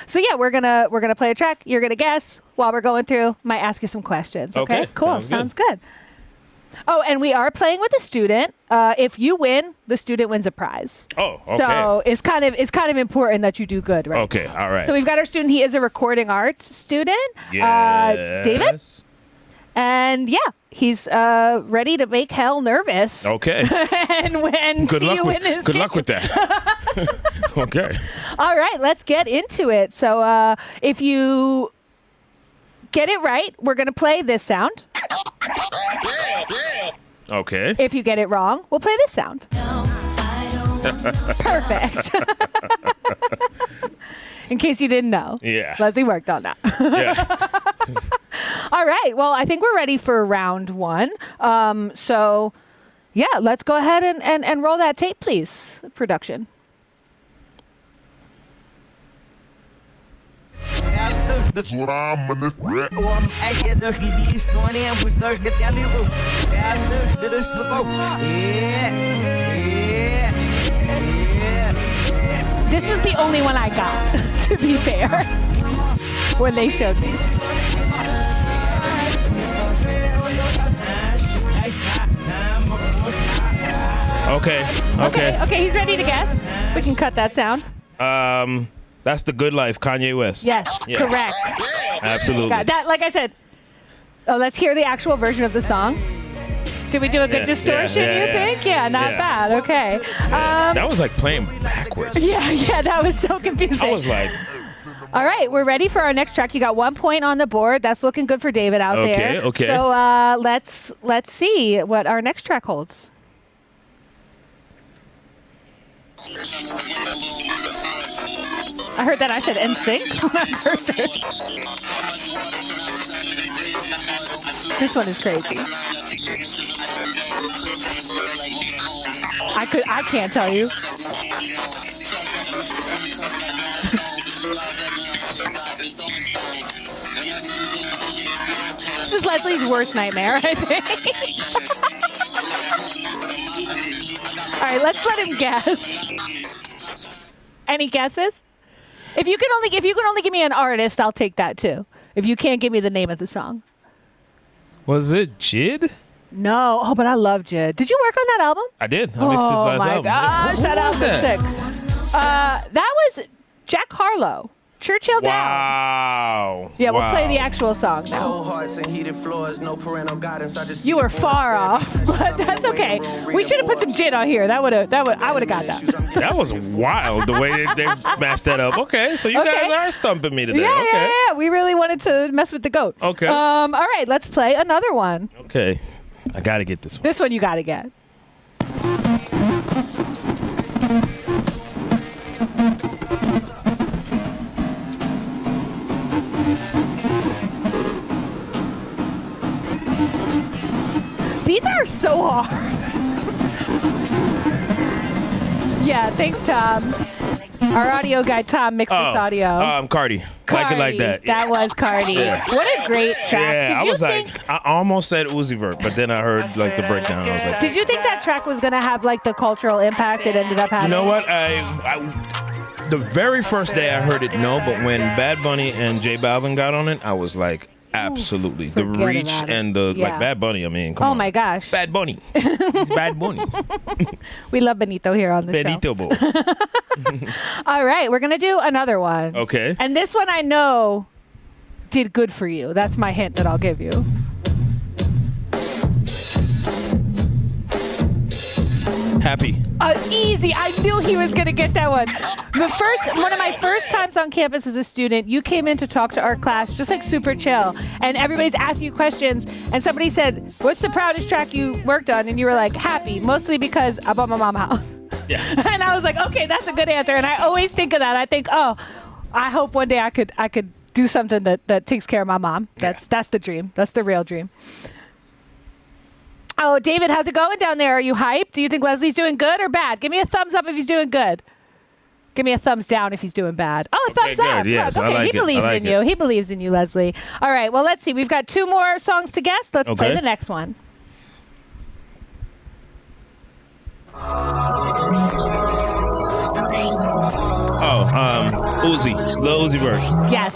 So yeah, we're gonna play a track. You're gonna guess while we're going through. Might ask you some questions. Okay, Okay, cool. sounds Sounds good. Oh, and we are playing with a student. If you win, the student wins a prize. Oh, okay. So it's kind of important that you do good, right? Okay, all right. So we've got our student. He is a recording arts student. Yes. David. And yeah, he's ready to make hell nervous. Okay. and Good see luck you with, win his good luck with that. Okay. All right, let's get into it. So if you get it right, we're going to play this sound. Okay. If you get it wrong, we'll play this sound. Perfect. In case you didn't know. Yeah. Leslie worked on that. Yeah. All right. Well, I think we're ready for round one. So, yeah, let's go ahead and roll that tape, please, production. This was the only one I got, to be fair, when they showed me. Okay. He's ready to guess. We can cut that sound. That's The Good Life, Kanye West. Yes. Correct. Absolutely. Got that, like I said. Oh, let's hear the actual version of the song. Did we do a good distortion, you think? Yeah, not bad. Okay. That was like playing backwards. Yeah, that was so confusing. I was like... All right, we're ready for our next track. You got 1 point on the board. That's looking good for David out there. Okay. So let's see what our next track holds. I heard that I said NSYNC when I first heard it. This one is crazy. I can't tell you. This is Leslie's worst nightmare, I think. All right, let's let him guess. Any guesses? If you can only give me an artist, I'll take that too. If you can't give me the name of the song. Was it Jid? No. Oh, but I love Jid. Did you work on that album? I did. I mixed his last my album. gosh, that album's sick. That was Jack Harlow. Churchill Downs. Wow. Yeah, we'll play the actual song now. You were far off, but that's okay. We should have put some Jid on here. I would have got that. That was wild the way they messed that up. Okay, so you guys are stumping me today. Yeah. We really wanted to mess with the goat. Okay. All right, let's play another one. Okay. I got to get this one. This one you got to get. These are so hard. Yeah, thanks, Tom. Our audio guy, Tom, mixed this audio. Cardi. Like it like that. That was Cardi. Yeah. What a great track. Yeah, I almost said Uzi Vert, but then I heard like the breakdown. I was like, did you think that track was going to have like the cultural impact it ended up having? You know what? The very first day I heard it, no, but when Bad Bunny and J Balvin got on it, I was like, absolutely. The reach and the like Bad Bunny, I mean, come on. Oh my gosh. Bad Bunny. He's Bad Bunny. We love Benito here on the Benito show. Boy. All right, we're going to do another one. Okay. And this one I know did good for you. That's my hint that I'll give you. Happy. Easy. I knew he was going to get that one. One of my first times on campus as a student, you came in to talk to our class, just like super chill, and everybody's asking you questions, and somebody said, "What's the proudest track you worked on?" And you were like, "Happy," mostly because I bought my mom a house. Yeah. And I was like, okay, that's a good answer. And I always think of that. I think, oh, I hope one day I could do something that takes care of my mom. That's the dream. That's the real dream. Oh, David, how's it going down there? Are you hyped? Do you think Leslie's doing good or bad? Give me a thumbs up if he's doing good. Give me a thumbs down if he's doing bad. Oh, thumbs up. Good. Yes, okay, I like he believes in you. He believes in you, Leslie. All right, well, let's see. We've got 2 more songs to guess. Let's play the next one. Uzi. Lil Uzi Vert. Yes.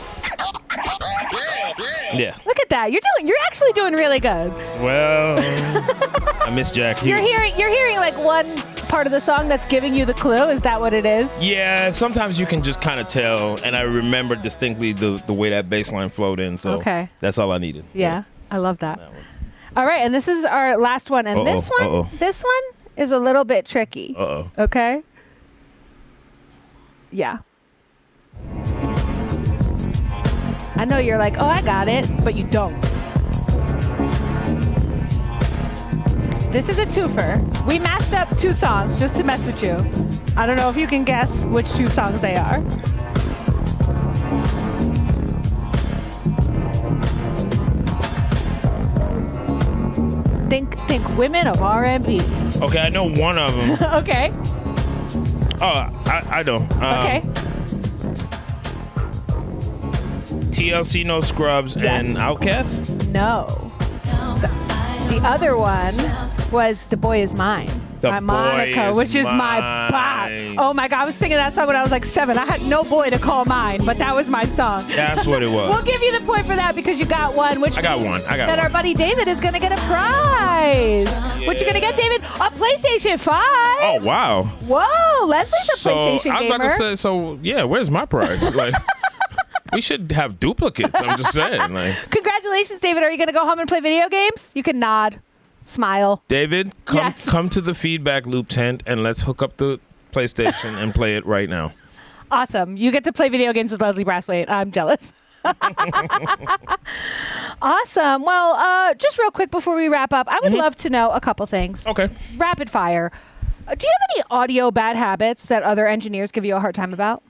Yeah. Look at that. You're actually doing really good. Well, I miss Jack Hughes. You're hearing like one part of the song that's giving you the clue. Is that what it is? Yeah, sometimes you can just kind of tell, and I remember distinctly the way that bass line flowed in, so that's all I needed. Yeah, I love that. All right, and this is our last one, and this one is a little bit tricky. Uh-oh. Okay? Yeah. I know you're like, oh, I got it, but you don't. This is a twofer. We mashed up 2 songs just to mess with you. I don't know if you can guess which 2 songs they are. Think women of R&B. Okay, I know one of them. Okay. Oh, I know. Okay. TLC, No Scrubs, and Outkast? No. The other one was The Boy Is Mine by Monica, which is my bop. Oh my God, I was singing that song when I was like 7. I had no boy to call mine, but that was my song. That's what it was. We'll give you the point for that because you got one, which I got means one. that our buddy David is going to get a prize. Yeah. What you going to get, David? A PlayStation 5. Oh, wow. Whoa, Leslie's a PlayStation I was gamer. about to say, yeah, where's my prize? Like, we should have duplicates. I'm just saying. Like, congratulations, David. Are you going to go home and play video games? You can nod, smile. David, come to the feedback loop tent and let's hook up the PlayStation and play it right now. Awesome. You get to play video games with Leslie Brathwaite. I'm jealous. Awesome. Well, just real quick before we wrap up, I would love to know a couple things. Okay. Rapid fire. Do you have any audio bad habits that other engineers give you a hard time about?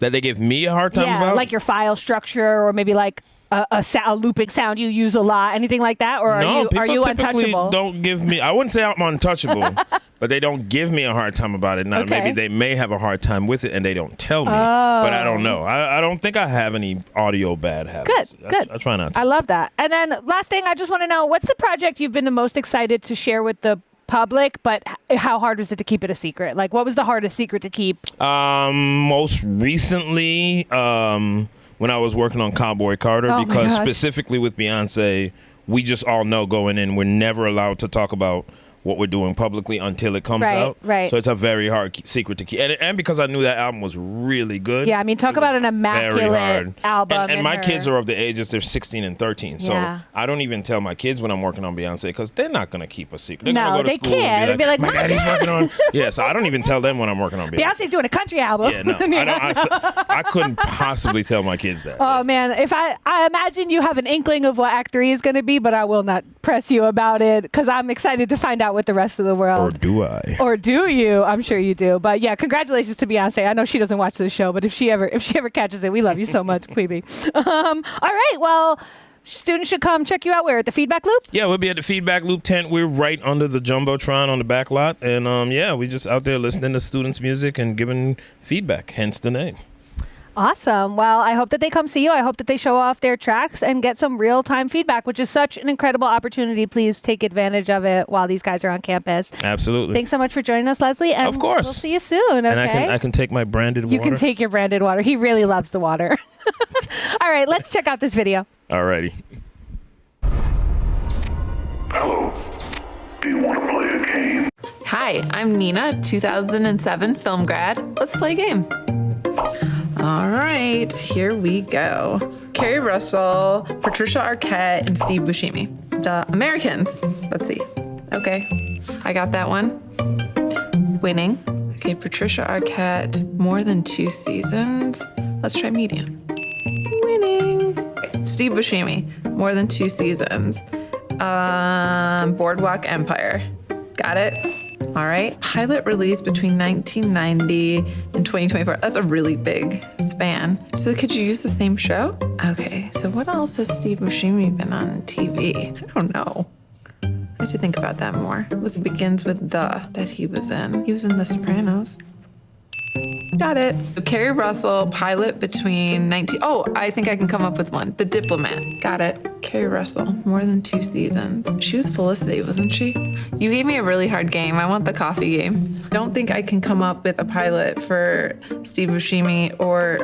That they give me a hard time about? Like your file structure or maybe like a looping sound you use a lot, anything like that? Or are you untouchable? Don't give me, I wouldn't say I'm untouchable, but they don't give me a hard time about it. Now, maybe they may have a hard time with it and they don't tell me, but I don't know. I don't think I have any audio bad habits. Good. I try not to. I love that. And then last thing, I just want to know, what's the project you've been the most excited to share with the public, but how hard was it to keep it a secret? Like, what was the hardest secret to keep? Most recently, when I was working on Cowboy Carter, because specifically with Beyonce, we just all know going in, we're never allowed to talk about what we're doing publicly until it comes out. Right. So it's a very hard secret to keep. And because I knew that album was really good. Yeah, I mean, talk about an immaculate album. And my kids are of the ages, they're 16 and 13. So I don't even tell my kids when I'm working on Beyonce because they're not going to keep a secret. They're going to go to school and be like, my daddy's working on. Yeah, so I don't even tell them when I'm working on Beyonce. Beyonce's doing a country album. Yeah, no. I couldn't possibly tell my kids that. Oh, man. If I imagine you have an inkling of what Act 3 is going to be, but I will not press you about it because I'm excited to find out what the rest of the world. Or do I? Or do you? I'm sure you do. But yeah, congratulations to Beyonce. I know she doesn't watch this show, but if she ever catches it, we love you so much, Queeby. All right. Well, students should come check you out where? At the Feedback Loop? Yeah, we'll be at the Feedback Loop tent. We're right under the Jumbotron on the back lot. And we just out there listening to students' music and giving feedback, hence the name. Awesome. Well, I hope that they come see you. I hope that they show off their tracks and get some real-time feedback, which is such an incredible opportunity. Please take advantage of it while these guys are on campus. Absolutely. Thanks so much for joining us, Leslie. And of course. We'll see you soon, okay? And I can take my branded water. You can take your branded water. He really loves the water. All right, let's check out this video. Alrighty. Hello. Do you want to play a game? Hi, I'm Nina, 2007 film grad. Let's play a game. All right, here we go. Kerry Russell, Patricia Arquette, and Steve Buscemi. The Americans. Let's see. Okay, I got that one. Winning. Okay, Patricia Arquette, more than 2 seasons. Let's try medium. Winning. Steve Buscemi, more than 2 seasons. Boardwalk Empire. Got it. All right. Pilot released between 1990 and 2024. That's a really big span. So could you use the same show? Okay. So what else has Steve Buscemi been on TV? I don't know. I have to think about that more. This begins with that he was in. He was in The Sopranos. Got it. Kerry Russell, pilot between I think I can come up with one. The Diplomat. Got it. Kerry Russell, more than 2 seasons. She was Felicity, wasn't she? You gave me a really hard game. I want the coffee game. Don't think I can come up with a pilot for Steve Buscemi or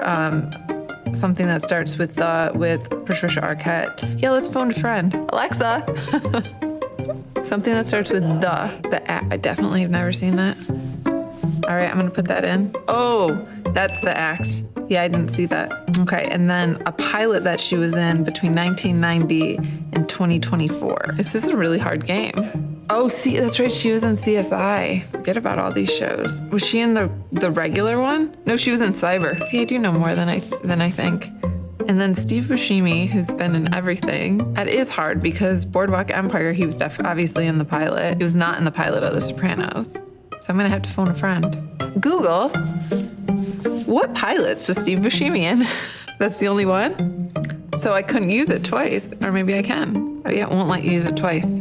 something that starts with Patricia Arquette. Yeah, let's phone a friend. Alexa. Something that starts with the I definitely have never seen that. All right, I'm gonna put that in. Oh, that's the act. Yeah, I didn't see that. Okay, and then a pilot that she was in between 1990 and 2024. This is a really hard game. Oh, see, that's right, she was in CSI. Forget about all these shows. Was she in the regular one? No, she was in Cyber. See, I do know more than I think. And then Steve Buscemi, who's been in everything. That is hard because Boardwalk Empire, he was obviously in the pilot. He was not in the pilot of The Sopranos. So I'm gonna have to phone a friend. Google, what pilots was Steve Buscemi in? That's the only one? So I couldn't use it twice, or maybe I can. Oh yeah, it won't let you use it twice.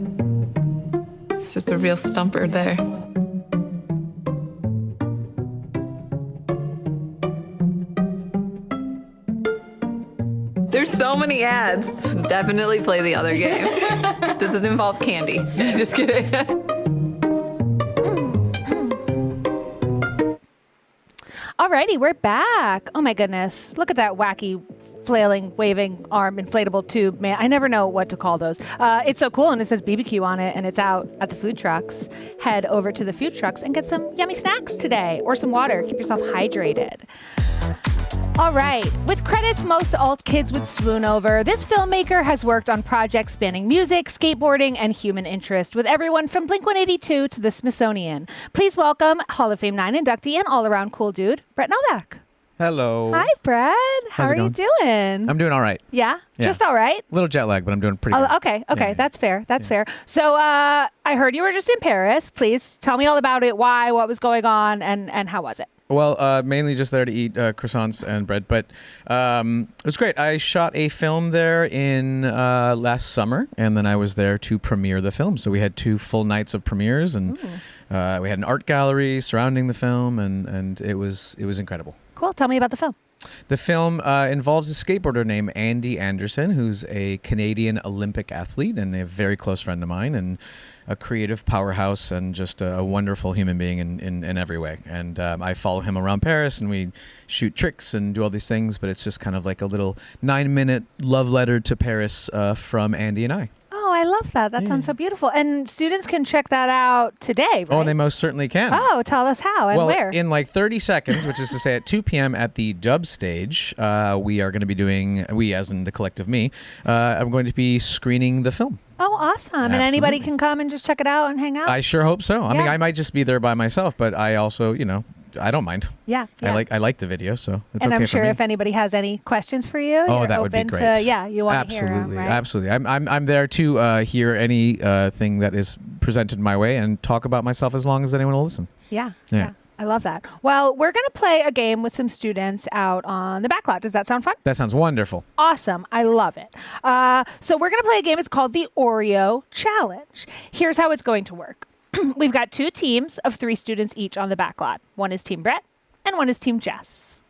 It's just a real stumper there. There's so many ads. Definitely play the other game. Does it involve candy? Just kidding. Alrighty, we're back. Oh my goodness. Look at that wacky, flailing, waving arm inflatable tube, man. I never know what to call those. It's so cool, and it says BBQ on it, and it's out at the food trucks. Head over to the food trucks and get some yummy snacks today, or some water. Keep yourself hydrated. All right, with credits most alt kids would swoon over, this filmmaker has worked on projects spanning music, skateboarding, and human interest, with everyone from Blink-182 to the Smithsonian. Please welcome Hall of Fame 9 inductee and all-around cool dude, Brett Novak. Hello. Hi, Brett. How How's are it you doing? I'm doing all right. Yeah? Yeah. Just all right? A little jet lag, but I'm doing pretty good. Okay. That's fair. That's fair. So I heard you were just in Paris. Please tell me all about it, why, what was going on, and how was it? Well, mainly just there to eat croissants and bread, but it was great. I shot a film there in last summer, and then I was there to premiere the film. So we had 2 full nights of premieres, and we had an art gallery surrounding the film, and it was incredible. Cool. Tell me about the film. The film involves a skateboarder named Andy Anderson, who's a Canadian Olympic athlete and a very close friend of mine, and a creative powerhouse and just a wonderful human being in every way. And I follow him around Paris, and we shoot tricks and do all these things, but it's just kind of like a little 9-minute love letter to Paris from Andy and I. Oh, I love that. That sounds so beautiful. And students can check that out today, right? Oh, they most certainly can. Oh, tell us how and where. In like 30 seconds, which is to say at 2 p.m. at the Dub Stage, we are going to be doing, we as in the collective me, I'm going to be screening the film. Oh, awesome. Absolutely. And anybody can come and just check it out and hang out? I sure hope so. I mean, I might just be there by myself, but I also, I don't mind. Yeah. I like the video, so it's and okay I'm sure for me. if anybody has any questions for you, Oh, you're that would be open great. to, you want to hear them, right? Absolutely. I'm there to hear any thing that is presented my way and talk about myself as long as anyone will listen. Yeah. I love that. Well, we're going to play a game with some students out on the backlot. Does that sound fun? That sounds wonderful. Awesome. I love it. So we're going to play a game. It's called the Oreo Challenge. Here's how it's going to work. We've got 2 teams of 3 students each on the backlot. One is Team Brett and one is Team Jess.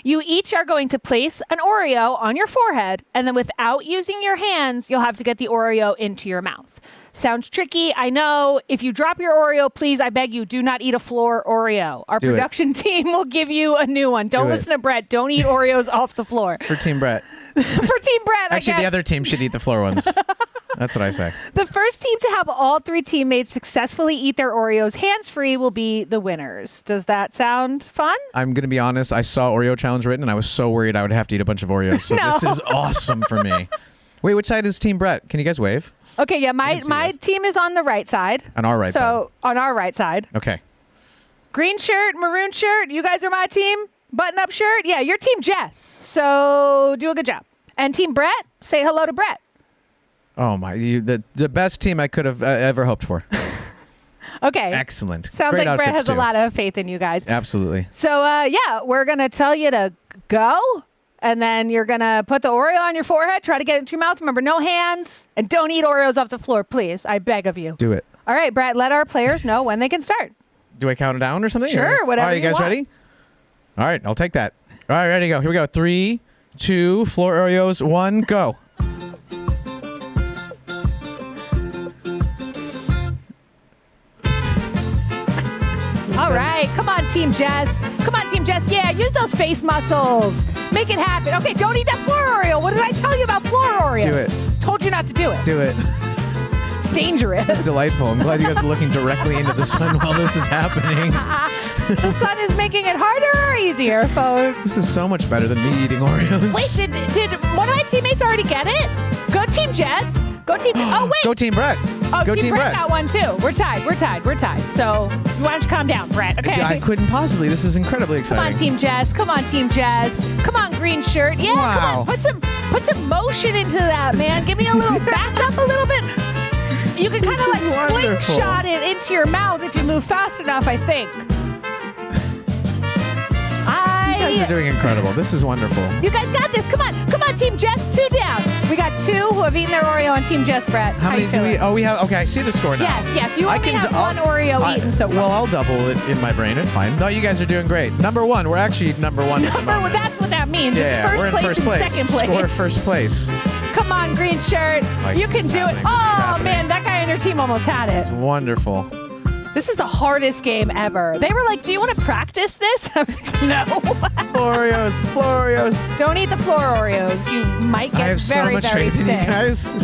You each are going to place an Oreo on your forehead, and then without using your hands, you'll have to get the Oreo into your mouth. Sounds tricky, I know. If you drop your Oreo, please, I beg you, do not eat a floor Oreo. Our production team will give you a new one. Don't listen to Brett. Don't eat Oreos off the floor. For Team Brett. For Team Brett, Actually, I guess. the other team should eat the floor ones. That's what I say. The first team to have all 3 teammates successfully eat their Oreos hands-free will be the winners. Does that sound fun? I'm going to be honest. I saw Oreo Challenge written, and I was so worried I would have to eat a bunch of Oreos. So this is awesome for me. Wait, which side is Team Brett? Can you guys wave? Okay, yeah, my team is on the right side. On our right side. So, on our right side. Okay. Green shirt, maroon shirt, you guys are my team. Button-up shirt, yeah, you're Team Jess. So, do a good job. And Team Brett, say hello to Brett. Oh, my. The best team I could have ever hoped for. Okay. Excellent. Sounds Great like Brett outfits, has a too. lot of faith in you guys. Absolutely. So, we're going to tell you to go. And then you're going to put the Oreo on your forehead, try to get it into your mouth. Remember, no hands, and don't eat Oreos off the floor, please. I beg of you. Do it. All right, Brett, let our players know when they can start. Do I count it down or something? Sure, whatever All right, you you guys want. ready? All right, I'll take that. All right, ready to go. Here we go. 3, 2, floor Oreos, 1, go. All right, come on, Team Jess. Come Come on, Team Jess. Yeah, use those face muscles. Make it happen. Okay, don't eat that floor Oreo. What did I tell you about floor Oreo? Do it. Told you not to do it. Do it. It's dangerous. This is delightful. I'm glad you guys are looking directly into the sun while this is happening. The sun is making it harder or easier, folks. This is so much better than me eating Oreos. Wait, did one of my teammates already get it? Go Team Jess. Go Team. Oh wait. Go Team Brett. Oh, Go Team Brett got one too. We're tied. So why don't you calm down, Brett? Okay. I couldn't possibly. This is incredibly Come exciting. on, Team Jess. Come on, Team Jess. Come on, green shirt. Yeah, Wow. come on. Put some motion into that, man. Give me a little back up a little bit. You can kind of like wonderful. slingshot it into your mouth if you move fast enough, I think. You guys are doing incredible. This is wonderful. You guys got this. Come on, Team Jess. 2 down. We got 2 who have eaten their Oreo on Team Jess, Brett. How many you do we? feeling? Oh, we have. Okay, I see the score now. Yes. You only have one Oreo eaten so far. Well, I'll double it in my brain. It's fine. No, you guys are doing great. Number 1. We're actually number 1 at the moment. That's what that means. Yeah, it's we're in first place. and second place. Score first place. Come on, green shirt. You can do it. Oh, man, that guy on your team almost had This it. is wonderful. This is the hardest game ever. They were like, do you want to practice this? I was like, no. Floreos. Don't eat the floor Oreos. You might get I have so very, much very faith in sick. you guys.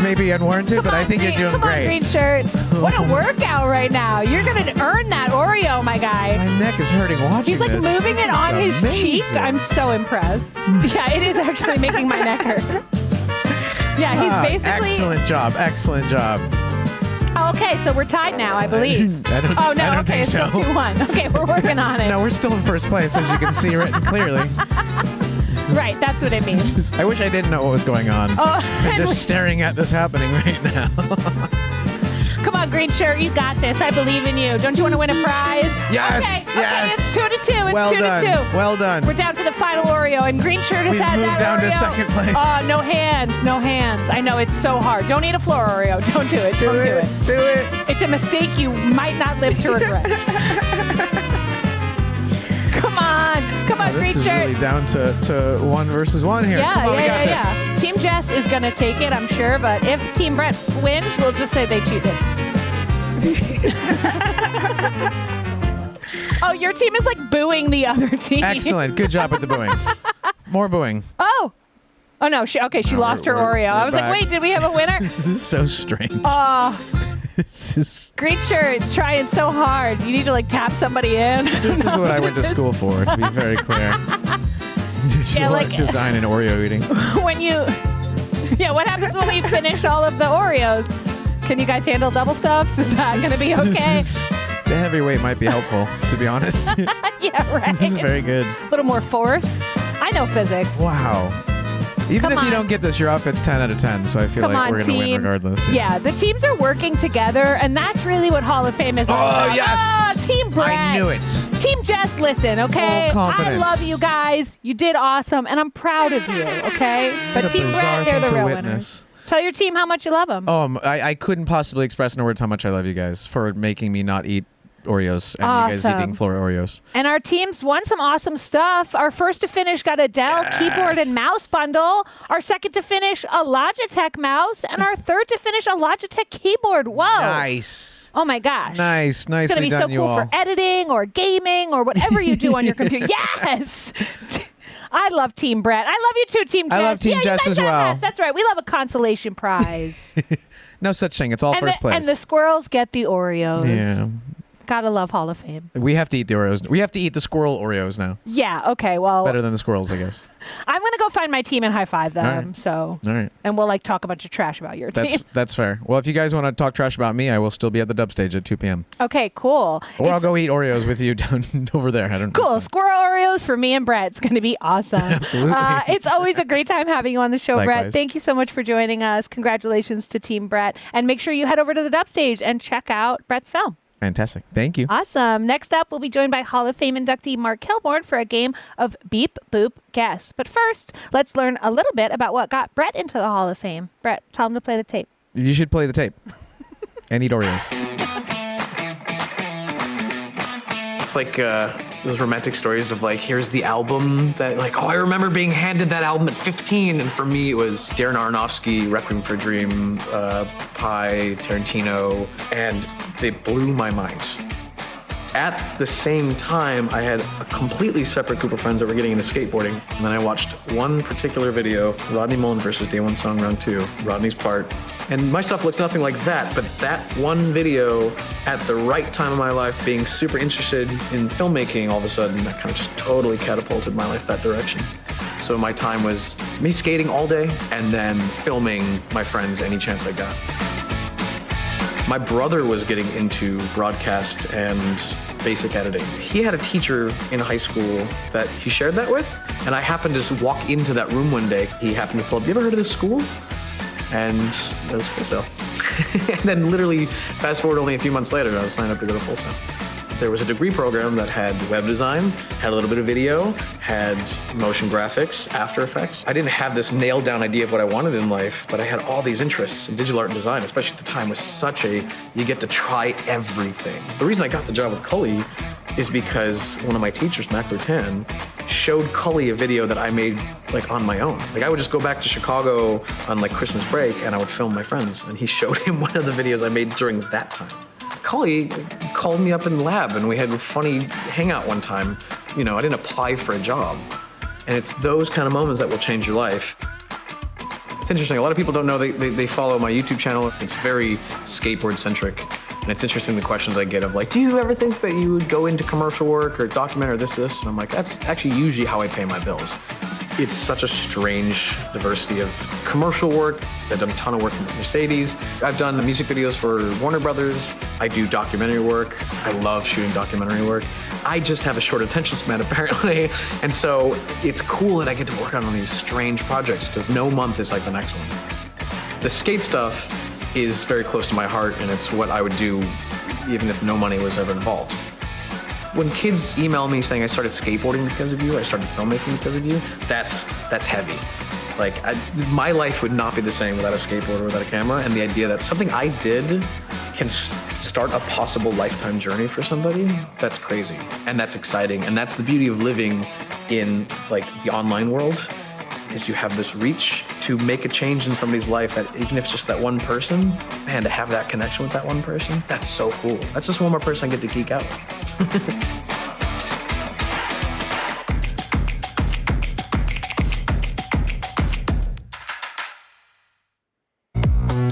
Maybe unwarranted, but I think you're doing Come great. on, green shirt. What a workout right now. You're going to earn that Oreo, my guy. My neck is hurting watching He's like this. moving This it is on his cheek. amazing. I'm so impressed. Yeah, it is actually making my neck hurt. Yeah, he's basically. Excellent job. Oh, okay, so we're tied now, I believe. I don't Oh, no, I don't okay, think so. it's still 2-1. Okay, we're working on it. No, we're still in first place, as you can see written clearly. Right, that's what it means. I wish I didn't know what was going on. Oh, I'm just staring at this happening right now. Come on, green shirt, you got this. I believe in you. Don't you want to win a prize? Yes, Okay, yes. it's 2-2. It's Well 2-2. done, well done. We're down to the final Oreo, and green shirt has We've had moved that down to Oreo. second place. Oh, no hands. I know, it's so hard. Don't eat a floor Oreo. Don't do it. Don't do it. Do it. It's a mistake you might not live to regret. Come on, This green is shirt. really down to 1 versus 1 here. Come on, we got this. Team Jess is going to take it, I'm sure, but if Team Brett wins, we'll just say they cheated. Oh, your team is like booing the other team. Excellent. Good job with the booing. More booing. Oh no, she lost her Oreo. I was back. like, wait, did we have a winner? This is so strange. Oh, This is green shirt, trying so hard. You need to like tap somebody in. This is what I went to school for, to be very clear. Digital design and Oreo eating. What happens when we finish all of the Oreos? Can you guys handle double stuffs? Is that going to be okay? The heavyweight might be helpful, to be honest. Yeah, right. This is very good. A little more force. I know physics. Wow. Even Come if you on. don't get this, your outfit's 10 out of 10, so I feel Come like on, we're going to win team. regardless. Yeah, the teams are working together, and that's really what Hall of Fame is all about. Oh, yes. Oh, Team Brett. I knew it. Team Jess, listen, okay? Full I confidence. love you guys. You did awesome, and I'm proud of you, okay? But What a Team bizarre Brett, they're the thing to real witness. winners. Tell your team how much you love them. Oh, I couldn't possibly express in words how much I love you guys for making me not eat Oreos and you guys Awesome. eating floor Oreos. And our teams won some awesome stuff. Our first to finish got a Dell keyboard and mouse bundle. Our second to finish, a Logitech mouse. And our third to finish, a Logitech keyboard. Whoa. Nice. Oh my gosh. Nice. Nicely It's going to be done, so you cool all. for editing or gaming or whatever you do on your computer. Yes. I love Team Brett. I love you too, Team Jess. I love Team you Jess guys as got well. hats. That's right. We love a consolation prize. No such thing. It's all first place. And the squirrels get the Oreos. Yeah. Gotta love Hall of Fame. We have to eat the Oreos. We have to eat the squirrel Oreos now. Yeah, okay, well, Better than the squirrels, I guess. I'm going to go find my team and high five them. All right. So, All right. and we'll like talk a bunch of trash about your team. That's fair. Well, if you guys want to talk trash about me, I will still be at the dub stage at 2 p.m. Okay, cool. Or I'll go eat Oreos with you down over there. I don't know. Cool. Squirrel Oreos for me and Brett. It's going to be awesome. Absolutely. It's always a great time having you on the show, Brett. Likewise. Thank you so much for joining us. Congratulations to Team Brett. And make sure you head over to the dub stage and check out Brett's film. Fantastic. Thank you. Awesome. Next up, we'll be joined by Hall of Fame inductee Mark Kilborn for a game of Beep Boop Guess. But first, let's learn a little bit about what got Brett into the Hall of Fame. Brett, tell him to play the tape. You should play the tape and eat Oreos. It's like those romantic stories of like, here's the album that like, oh, I remember being handed that album at 15. And for me, it was Darren Aronofsky, Requiem for a Dream, Pi, Tarantino, and they blew my mind. At the same time, I had a completely separate group of friends that were getting into skateboarding. And then I watched one particular video, Rodney Mullen versus Day One Song Round 2, Rodney's part. And my stuff looks nothing like that, but that one video at the right time of my life, being super interested in filmmaking, all of a sudden, that kind of just totally catapulted my life that direction. So my time was me skating all day and then filming my friends any chance I got. My brother was getting into broadcast and basic editing. He had a teacher in high school that he shared that with, and I happened to just walk into that room one day. He happened to pull up, "You ever heard of this school?" And it was Full Sail. And then literally, fast forward only a few months later, I was signed up to go to Full Sail. There was a degree program that had web design, had a little bit of video, had motion graphics, After Effects. I didn't have this nailed down idea of what I wanted in life, but I had all these interests in digital art and design, especially at the time, was such a, you get to try everything. The reason I got the job with Cully is because one of my teachers, Mac Lutan, showed Cully a video that I made like on my own. Like I would just go back to Chicago on like Christmas break and I would film my friends, and he showed him one of the videos I made during that time. Cully called me up in the lab and we had a funny hangout one time. You know, I didn't apply for a job. And it's those kind of moments that will change your life. It's interesting, a lot of people don't know they follow my YouTube channel. It's very skateboard centric. And it's interesting the questions I get of like, do you ever think that you would go into commercial work or documentary or this? And I'm like, that's actually usually how I pay my bills. It's such a strange diversity of commercial work. I've done a ton of work with Mercedes. I've done music videos for Warner Brothers. I do documentary work. I love shooting documentary work. I just have a short attention span apparently. And so it's cool that I get to work on these strange projects because no month is like the next one. The skate stuff is very close to my heart, and it's what I would do even if no money was ever involved. When kids email me saying I started skateboarding because of you, I started filmmaking because of you, that's heavy. Like, my life would not be the same without a skateboard or without a camera, and the idea that something I did can start a possible lifetime journey for somebody, that's crazy, and that's exciting, and that's the beauty of living in, like, the online world, is you have this reach to make a change in somebody's life that even if it's just that one person, man, to have that connection with that one person, that's so cool. That's just one more person I get to geek out with.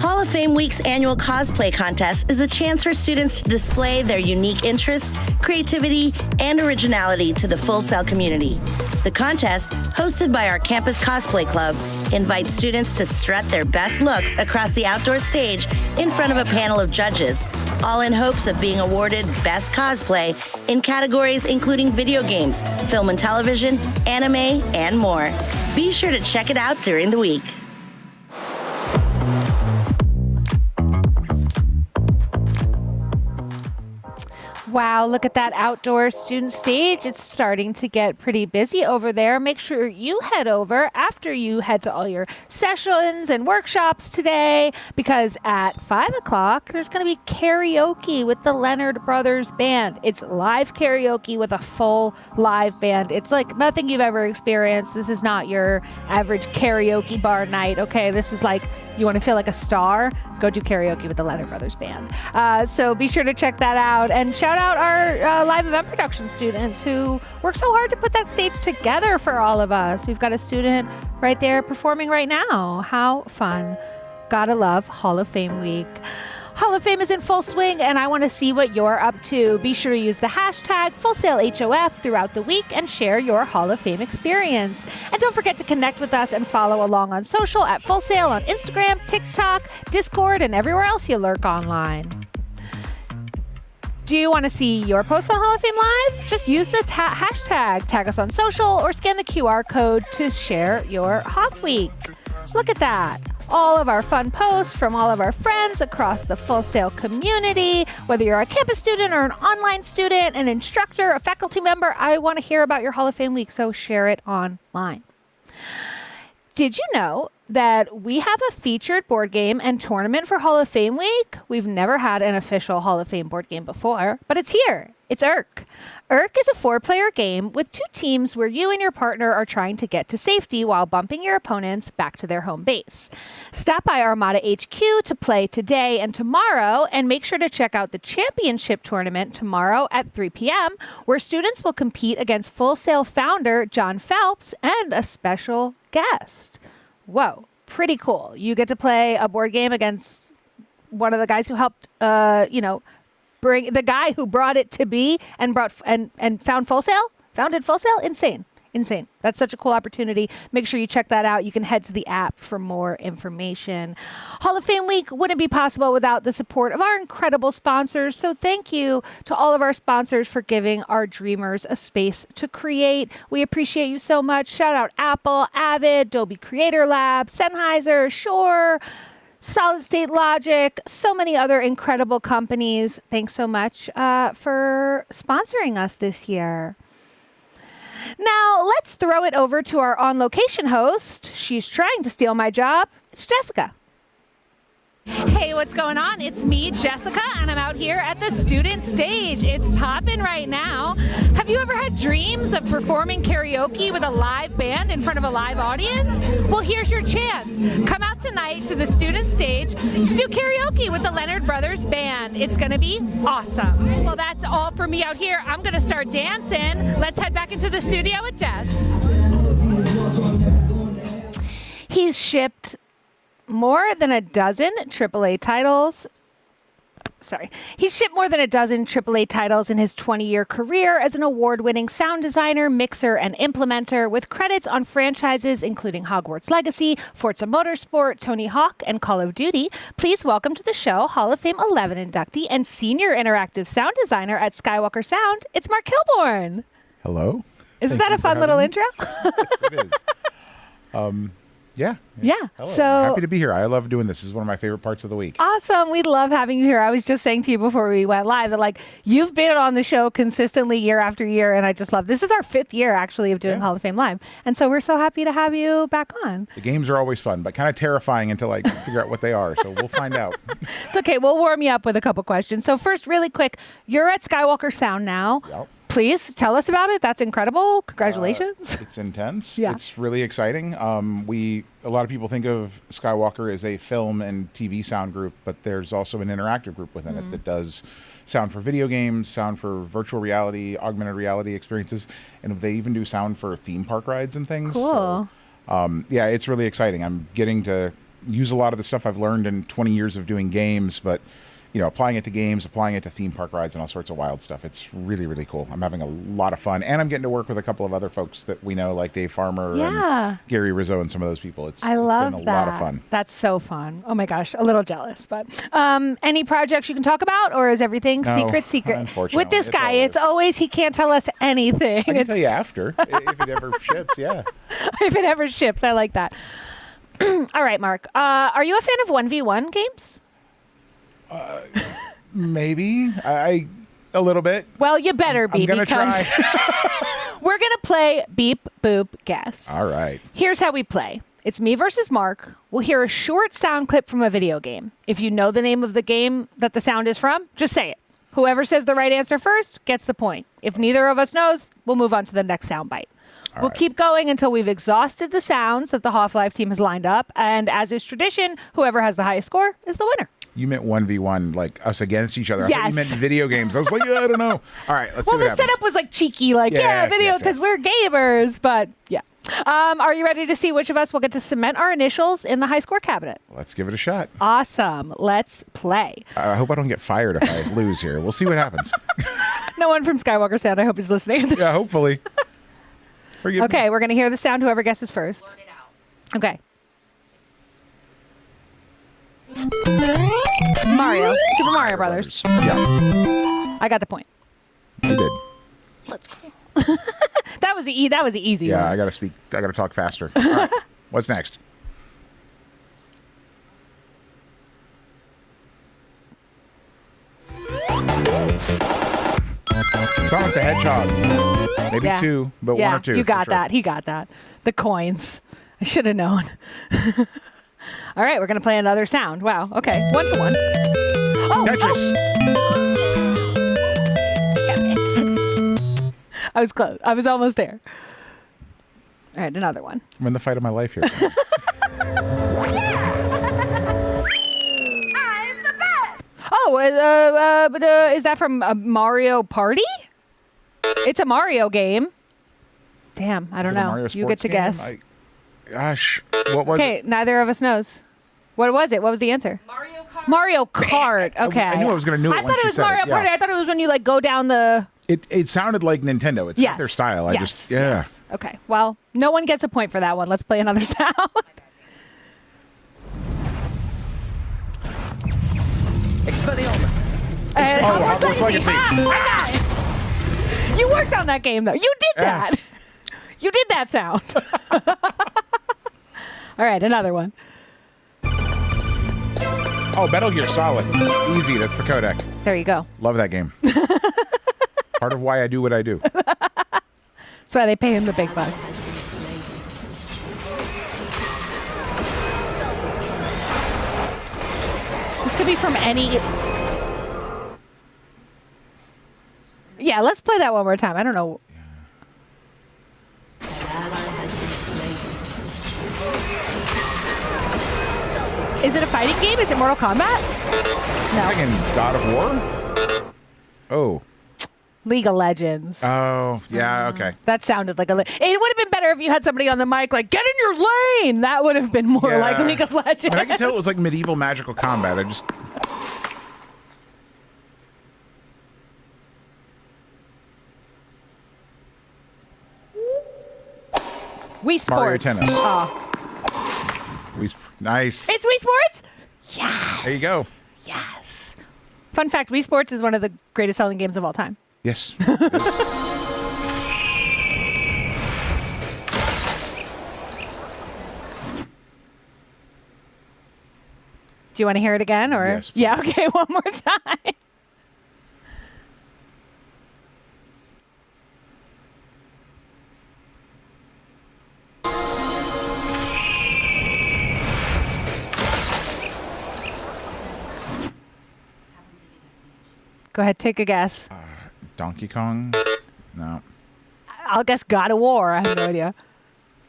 Hall of Fame Week's annual cosplay contest is a chance for students to display their unique interests, creativity, and originality to the Full Sail community. The contest, hosted by our campus cosplay club, invites students to strut their best looks across the outdoor stage in front of a panel of judges, all in hopes of being awarded Best Cosplay in categories including video games, film and television, anime, and more. Be sure to check it out during the week. Wow, look at that outdoor student stage. It's starting to get pretty busy over there. Make sure you head over after you head to all your sessions and workshops today, because at 5 o'clock, there's going to be karaoke with the Leonard Brothers Band. It's live karaoke with a full live band. It's like nothing you've ever experienced. This is not your average karaoke bar night, okay? This is like, you want to feel like a star? Go do karaoke with the Leonard Brothers Band. So be sure to check that out. And shout out our live event production students who work so hard to put that stage together for all of us. We've got a student right there performing right now. How fun. Gotta love Hall of Fame Week. Hall of Fame is in full swing, and I want to see what you're up to. Be sure to use the hashtag FullSailHOF throughout the week and share your Hall of Fame experience. And don't forget to connect with us and follow along on social at Full Sail on Instagram, TikTok, Discord, and everywhere else you lurk online. Do you want to see your posts on Hall of Fame Live? Just use the hashtag, tag us on social, or scan the QR code to share your Hoth Week. Look at that. All of our fun posts from all of our friends across the Full Sail community. Whether you're a campus student or an online student, an instructor, a faculty member, I want to hear about your Hall of Fame week, so share it online. Did you know that we have a featured board game and tournament for Hall of Fame Week. We've never had an official Hall of Fame board game before, but it's here. It's Urk. Urk is a 4-player game with 2 teams where you and your partner are trying to get to safety while bumping your opponents back to their home base. Stop by Armada HQ to play today and tomorrow, and make sure to check out the championship tournament tomorrow at 3 p.m., where students will compete against Full Sail founder John Phelps and a special guest. Whoa, pretty cool. You get to play a board game against one of the guys who helped, bring the guy who brought it to be and founded Full Sail. Insane. That's such a cool opportunity. Make sure you check that out. You can head to the app for more information. Hall of Fame Week wouldn't be possible without the support of our incredible sponsors. So thank you to all of our sponsors for giving our dreamers a space to create. We appreciate you so much. Shout out Apple, Avid, Adobe Creator Lab, Sennheiser, Shure, Solid State Logic, so many other incredible companies. Thanks so much for sponsoring us this year. Now, let's throw it over to our on-location host. She's trying to steal my job. It's Jessica. Hey, what's going on? It's me, Jessica, and I'm out here at the student stage. It's popping right now. Have you ever had dreams of performing karaoke with a live band in front of a live audience? Well, here's your chance. Come out tonight to the student stage to do karaoke with the Leonard Brothers Band. It's going to be awesome. Well, that's all for me out here. I'm going to start dancing. Let's head back into the studio with Jess. He's shipped more than a dozen AAA titles. He's shipped more than a dozen AAA titles in his 20-year career as an award-winning sound designer, mixer, and implementer, with credits on franchises including Hogwarts Legacy, Forza Motorsport, Tony Hawk, and Call of Duty. Please welcome to the show Hall of Fame 11 inductee and senior interactive sound designer at Skywalker Sound. It's Mark Kilborn. Hello. Isn't that a fun little intro? Yes, it is. Yeah. Hello. So I'm happy to be here. I love doing this. This is one of my favorite parts of the week. Awesome. We love having you here. I was just saying to you before we went live that you've been on the show consistently year after year, and I just love this is our 5th year actually of doing Hall of Fame Live. And so we're so happy to have you back on. The games are always fun, but kind of terrifying until I figure out what they are. So we'll find out. It's okay. We'll warm you up with a couple questions. So first, really quick, you're at Skywalker Sound now. Yep. Please tell us about it. That's incredible. Congratulations. It's intense. Yeah. It's really exciting. A lot of people think of Skywalker as a film and TV sound group, but there's also an interactive group within it that does sound for video games, sound for virtual reality, augmented reality experiences, and they even do sound for theme park rides and things. Cool. So, it's really exciting. I'm getting to use a lot of the stuff I've learned in 20 years of doing games, but applying it to games, applying it to theme park rides and all sorts of wild stuff. It's really, really cool. I'm having a lot of fun. And I'm getting to work with a couple of other folks that we know, like Dave Farmer and Gary Rizzo and some of those people. I love been a that. lot of fun. That's so fun. Oh my gosh, a little jealous. But any projects you can talk about, or is everything secret? Unfortunately. With this guy, it's always he can't tell us anything. I can tell you after, if it ever ships, yeah. If it ever ships, I like that. All right, Mark. Are you a fan of 1v1 games? Maybe. A little bit. Well, you better be, I'm gonna because we're going to play Beep, Boop, Guess. All right. Here's how we play. It's me versus Mark. We'll hear a short sound clip from a video game. If you know the name of the game that the sound is from, just say it. Whoever says the right answer first gets the point. If neither of us knows, we'll move on to the next sound bite. We'll keep going until we've exhausted the sounds that the Half-Life team has lined up. And as is tradition, whoever has the highest score is the winner. You meant 1v1, like us against each other. I thought Yes. you meant video games. I was like, I don't know. All right, let's see Well, what the happens. setup was cheeky, video, because we're gamers. But yeah. Are you ready to see which of us will get to cement our initials in the high score cabinet? Let's give it a shot. Awesome. Let's play. I hope I don't get fired if I lose here. We'll see what happens. No one from Skywalker Sound, I hope, is listening. Yeah, hopefully. Forgive me. We're going to hear the sound, whoever guesses first. Okay. Mario. Super Mario Brothers. Yeah. I got the point. You did. Let's go. That was the easy one. Yeah, I gotta talk faster. All right. What's next? Sonic the Hedgehog. Maybe two, but one or two. You got for sure. that. He got that. The coins. I should have known. All right, we're going to play another sound. Wow. Okay. 1-1. Oh, Tetris. I was close. I was almost there. All right, another one. I'm in the fight of my life here. Oh, but is that from Mario Party? It's a Mario game. Damn, I don't know. You get to guess. Gosh, what was it? Okay, neither of us knows. What was it? What was the answer? Mario Kart. Okay. I knew I was going to know it I when thought it she was said Mario it. Yeah. Party. I thought it was when you like go down the. It sounded like Nintendo. It's not their style. I Yes. yeah. Okay. Well, no one gets a point for that one. Let's play another sound. Expelliarmus. Hogwarts Legacy. I got it. You worked on that game, though. You did that. Yes. You did that sound. All right, another one. Oh, Metal Gear Solid. Easy. That's the codec. There you go. Love that game. Part of why I do what I do. That's why they pay him the big bucks. This could be from any. Yeah, let's play that one more time. I don't know. Is it a fighting game? Is it Mortal Kombat? No. Like in God of War? Oh. League of Legends. Oh, yeah, okay. That sounded like a. It would have been better if you had somebody on the mic like, "Get in your lane." That would have been more like League of Legends. I mean, I can tell it was like medieval magical combat. I just. Wii Sports. Mario Tennis. Oh. Nice. It's Wii Sports? Yes. There you go. Yes. Fun fact, Wii Sports is one of the greatest selling games of all time. Yes. Do you want to hear it again? Or Yes, yeah, okay, one more time. Go ahead, take a guess. Donkey Kong? No. I'll guess God of War. I have no idea.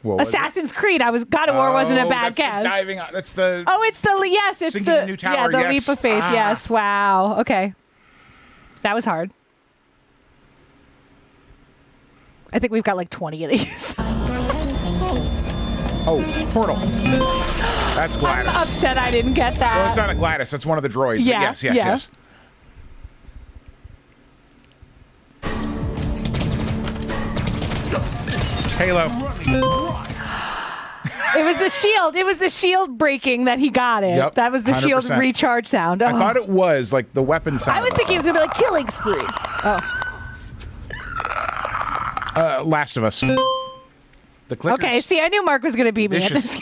What was it? Assassin's Creed. God of War wasn't a bad that's guess. The diving. That's the. Oh, it's the yes, it's Sinking the a new tower, the yes. leap of faith. Ah. Yes. Wow. Okay. That was hard. I think we've got like 20 of these. Oh, Portal. That's Gladys. I'm upset I didn't get that. Well, it's not a Gladys. That's one of the droids. but Yeah, yes, yes, yeah. yes. Halo. It was the shield. It was the shield breaking that he got it. Yep, That was the shield 100%. recharge sound. I Oh. thought it was like the weapon sound. I was thinking it was gonna be like killing spree. Oh. Last of Us. The clickers. Okay. See, I knew Mark was gonna beat me at this.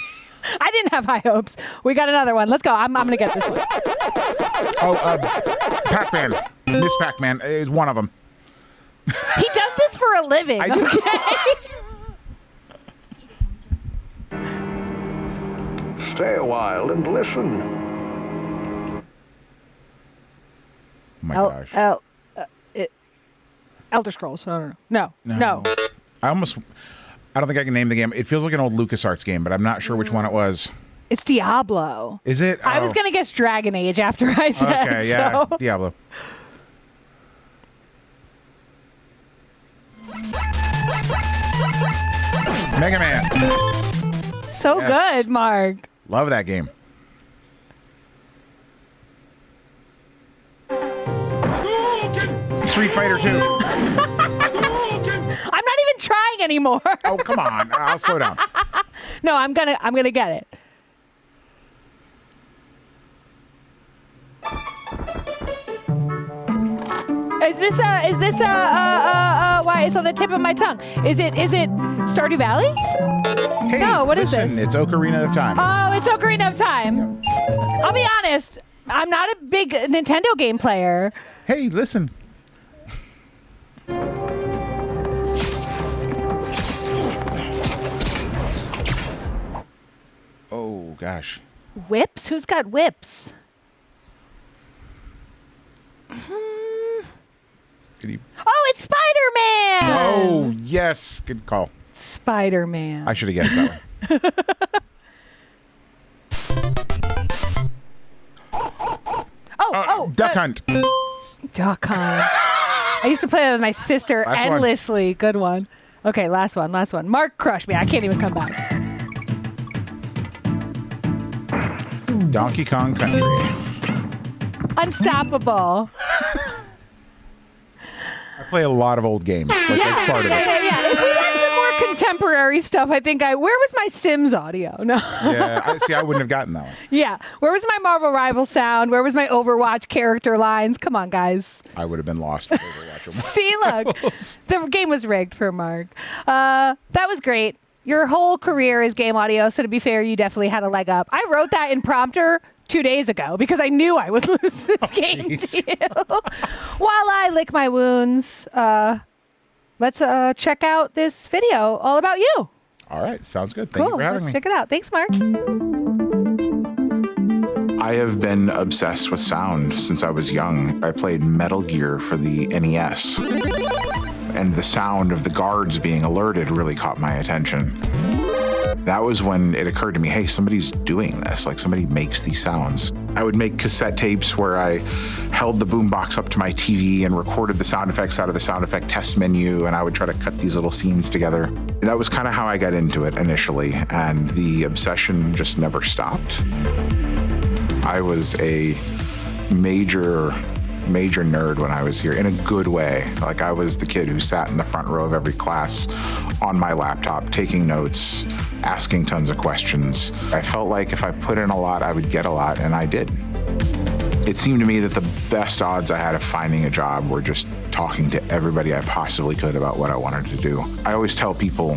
I didn't have high hopes. We got another one. Let's go. I'm gonna get this one. Oh, Pac-Man. Miss Pac-Man is one of them. He does this for a living. I do. Okay. Stay a while and listen. Oh my gosh. Elder Scrolls. I don't know. No. I don't think I can name the game. It feels like an old LucasArts game, but I'm not sure which one it was. It's Diablo. Is it? I was Oh. gonna guess Dragon Age after I said. Okay, yeah, So. Diablo. Mega Man. So Yes. good, Mark. Love that game. Street Fighter 2. I'm not even trying anymore. Oh, come on. I'll slow down. No, I'm gonna get it. Is this why it's on the tip of my tongue? Is it Stardew Valley? Hey, No, what is listen, this? it's Ocarina of Time. Oh, it's Ocarina of Time. I'll be honest, I'm not a big Nintendo game player. Hey, listen. gosh. Whips? Who's got whips? Oh, it's Spider-Man! Oh, yes. Good call. Spider-Man. I should have guessed that one. Duck Hunt. Duck Hunt. I used to play that with my sister Last one. endlessly. Good one. Okay, last one. Mark crushed me. I can't even come back. Donkey Kong Country. Unstoppable. I play a lot of old games. Like, that's part of it. Yeah. If we had some more contemporary stuff, I think where was my Sims audio? No. Yeah, I wouldn't have gotten that one. Yeah. Where was my Marvel Rival sound? Where was my Overwatch character lines? Come on, guys. I would have been lost with Overwatch. See, look. The game was rigged for Mark. That was great. Your whole career is game audio, so to be fair, you definitely had a leg up. I wrote that in prompter 2 days ago because I knew I would lose this game to you. While I lick my wounds, let's check out this video all about you. All right, sounds good. Thank you for having me. Check it out. Thanks, Mark. I have been obsessed with sound since I was young. I played Metal Gear for the NES, and the sound of the guards being alerted really caught my attention. That was when it occurred to me, hey, somebody's doing this. Like, somebody makes these sounds. I would make cassette tapes where I held the boombox up to my TV and recorded the sound effects out of the sound effect test menu, and I would try to cut these little scenes together. That was kind of how I got into it initially, and the obsession just never stopped. I was a major nerd when I was here, in a good way. Like, I was the kid who sat in the front row of every class on my laptop, taking notes, asking tons of questions. I felt like if I put in a lot, I would get a lot, and I did. It seemed to me that the best odds I had of finding a job were just talking to everybody I possibly could about what I wanted to do. I always tell people,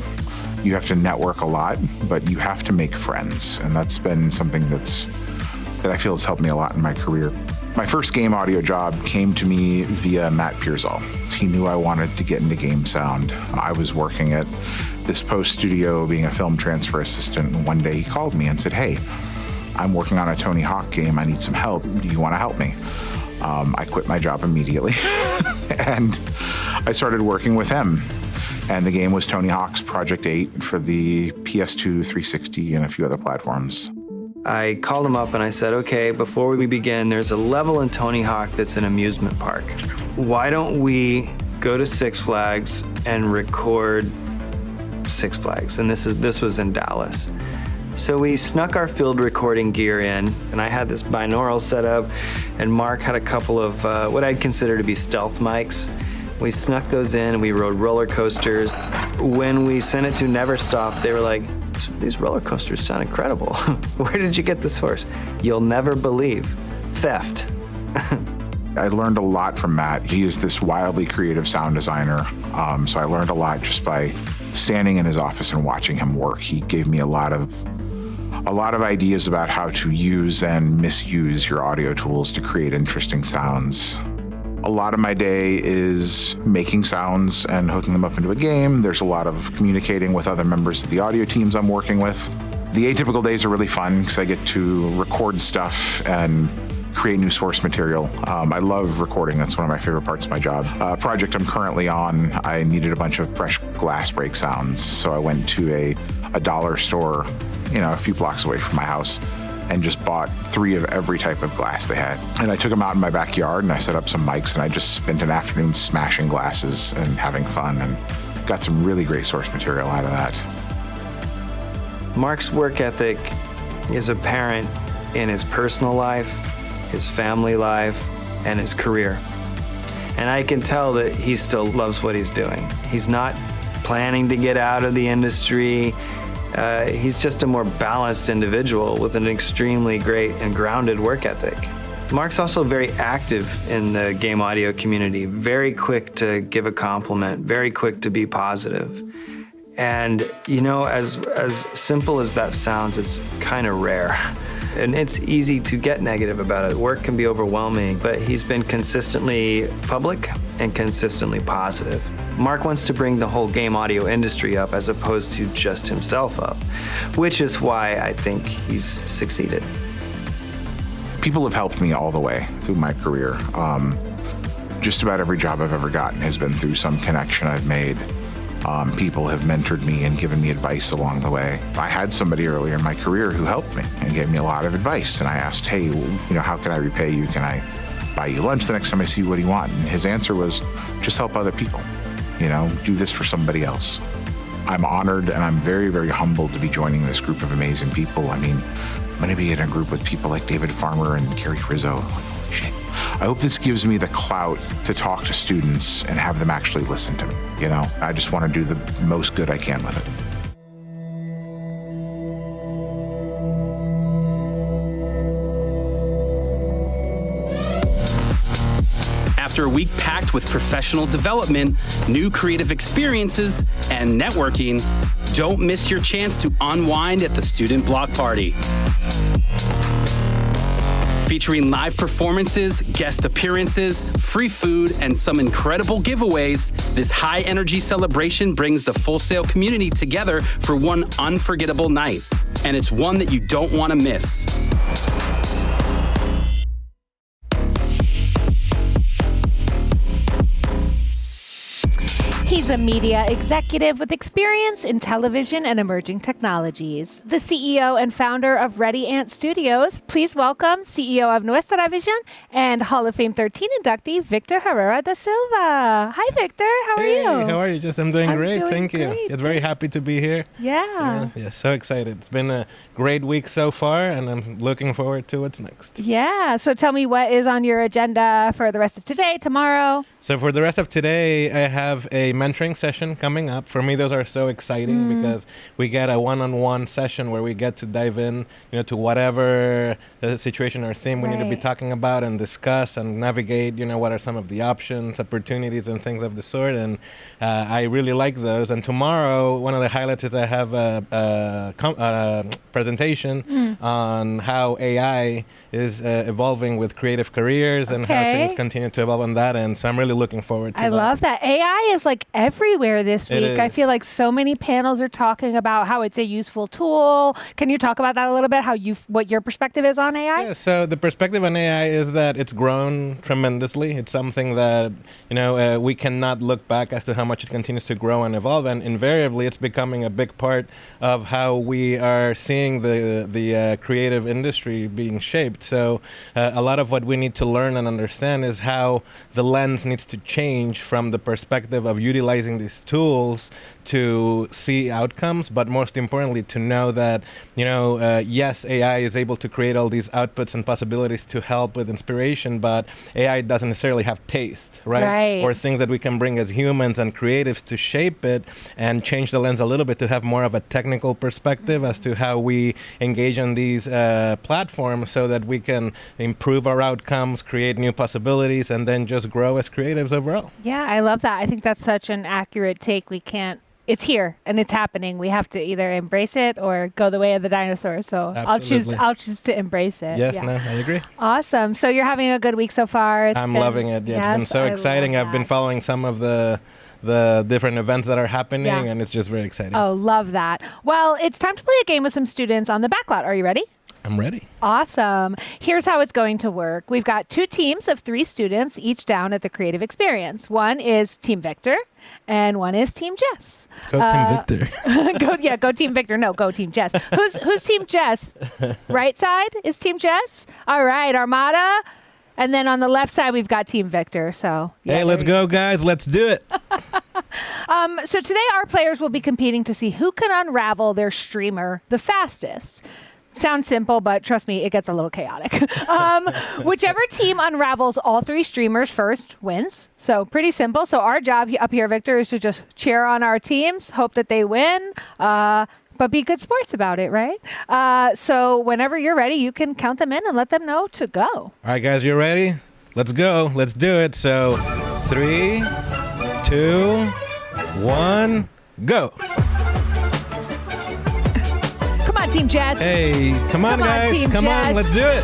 you have to network a lot, but you have to make friends, and that's been something that I feel has helped me a lot in my career. My first game audio job came to me via Matt Pearsall. He knew I wanted to get into game sound. I was working at this Post studio being a film transfer assistant, and one day he called me and said, hey, I'm working on a Tony Hawk game. I need some help. Do you want to help me? I quit my job immediately and I started working with him. And the game was Tony Hawk's Project 8 for the PS2, 360, and a few other platforms. I called him up and I said, okay, before we begin, there's a level in Tony Hawk that's an amusement park. Why don't we go to Six Flags and record Six Flags? And this was in Dallas. So we snuck our field recording gear in, and I had this binaural set up, and Mark had a couple of what I'd consider to be stealth mics. We snuck those in, and we rode roller coasters. When we sent it to Never Stop, they were like, these roller coasters sound incredible. Where did you get this horse? You'll never believe. Theft. I learned a lot from Matt. He is this wildly creative sound designer. So I learned a lot just by standing in his office and watching him work. He gave me a lot of ideas about how to use and misuse your audio tools to create interesting sounds. A lot of my day is making sounds and hooking them up into a game. There's a lot of communicating with other members of the audio teams I'm working with. The atypical days are really fun because I get to record stuff and create new source material. I love recording. That's one of my favorite parts of my job. Project I'm currently on, I needed a bunch of fresh glass break sounds. So I went to a dollar store, a few blocks away from my house, and just bought 3 of every type of glass they had. And I took them out in my backyard and I set up some mics and I just spent an afternoon smashing glasses and having fun and got some really great source material out of that. Mark's work ethic is apparent in his personal life, his family life, and his career. And I can tell that he still loves what he's doing. He's not planning to get out of the industry. He's just a more balanced individual with an extremely great and grounded work ethic. Mark's also very active in the game audio community, very quick to give a compliment, very quick to be positive. And as simple as that sounds, it's kind of rare. and it's easy to get negative about it. Work can be overwhelming, but he's been consistently public and consistently positive. Mark wants to bring the whole game audio industry up as opposed to just himself up, which is why I think he's succeeded. People have helped me all the way through my career. Just about every job I've ever gotten has been through some connection I've made. People have mentored me and given me advice along the way. I had somebody earlier in my career who helped me and gave me a lot of advice. And I asked, hey, how can I repay you? Can I buy you lunch the next time I see you? What do you want? And his answer was, just help other people. Do this for somebody else. I'm honored and I'm very, very humbled to be joining this group of amazing people. I mean, I'm going to be in a group with people like David Farmer and Gary Rizzo. Holy shit. I hope this gives me the clout to talk to students and have them actually listen to me. I just want to do the most good I can with it. After a week packed with professional development, new creative experiences, and networking, don't miss your chance to unwind at the Student Block Party. Featuring live performances, guest appearances, free food, and some incredible giveaways, this high-energy celebration brings the Full Sail community together for one unforgettable night. And it's one that you don't want to miss. He's a media executive with experience in television and emerging technologies. The CEO and founder of Ready Ant Studios. Please welcome CEO of Nuestra Vision and Hall of Fame 13 inductee, Victor Herrera da Silva. Hi, Victor. How are you? How are you, Jess? I'm doing great. doing Thank you. great. It's very happy to be here. Yeah. Yeah, so excited. It's been a great week so far, and I'm looking forward to what's next. Yeah. So tell me what is on your agenda for the rest of today, tomorrow? So for the rest of today, I have a mentoring session coming up. For me, those are so exciting because we get a one-on-one session where we get to dive in, to whatever the situation or theme we need to be talking about and discuss and navigate, what are some of the options, opportunities, and things of the sort. And I really like those. And tomorrow, one of the highlights is I have a presentation on how AI is evolving with creative careers and how things continue to evolve on that end. So I'm really looking forward to that. I love that. AI is like everywhere this It week. I is. feel like so many panels are talking about how it's a useful tool. Can you talk about that a little bit? What your perspective is on AI? Yeah, so the perspective on AI is that it's grown tremendously. It's something that, we cannot look back as to how much it continues to grow and evolve. And invariably, it's becoming a big part of how we are seeing the creative industry being shaped. So a lot of what we need to learn and understand is how the lens needs to change from the perspective of utilizing these tools to see outcomes, but most importantly, to know that, yes, AI is able to create all these outputs and possibilities to help with inspiration, but AI doesn't necessarily have taste, right? Or things that we can bring as humans and creatives to shape it and change the lens a little bit to have more of a technical perspective as to how we engage on these platforms so that we can improve our outcomes, create new possibilities, and then just grow as creatives overall. Yeah, I love that. I think that's such an accurate take. It's here and it's happening. We have to either embrace it or go the way of the dinosaur. So I'll choose to embrace it. Yes, no, I agree. Awesome. So you're having a good week so far. I'm loving it. Yeah, it's been so exciting. I've been following some of the different events that are happening, and it's just very exciting. Oh, love that. Well, it's time to play a game with some students on the backlot. Are you ready? I'm ready. Awesome. Here's how it's going to work. We've got 2 teams of 3 students, each down at the Creative Experience. One is Team Victor, and one is Team Jess. Go Team Victor. Go Team Victor. No, go Team Jess. Who's Team Jess? Right side is Team Jess. All right, Armada. And then on the left side, we've got Team Victor. So hey, let's go, guys. Let's do it. So today, our players will be competing to see who can unravel their streamer the fastest. Sounds simple, but trust me, it gets a little chaotic. Whichever team unravels all 3 streamers first wins. So pretty simple. So our job up here, Victor, is to just cheer on our teams, hope that they win, but be good sports about it, right? So whenever you're ready, you can count them in and let them know to go. All right, guys, you ready? Let's go. Let's do it. So 3, 2, 1, go. Come on, Team Jess. Hey, come on, guys. Team Come Jess. on, let's do it.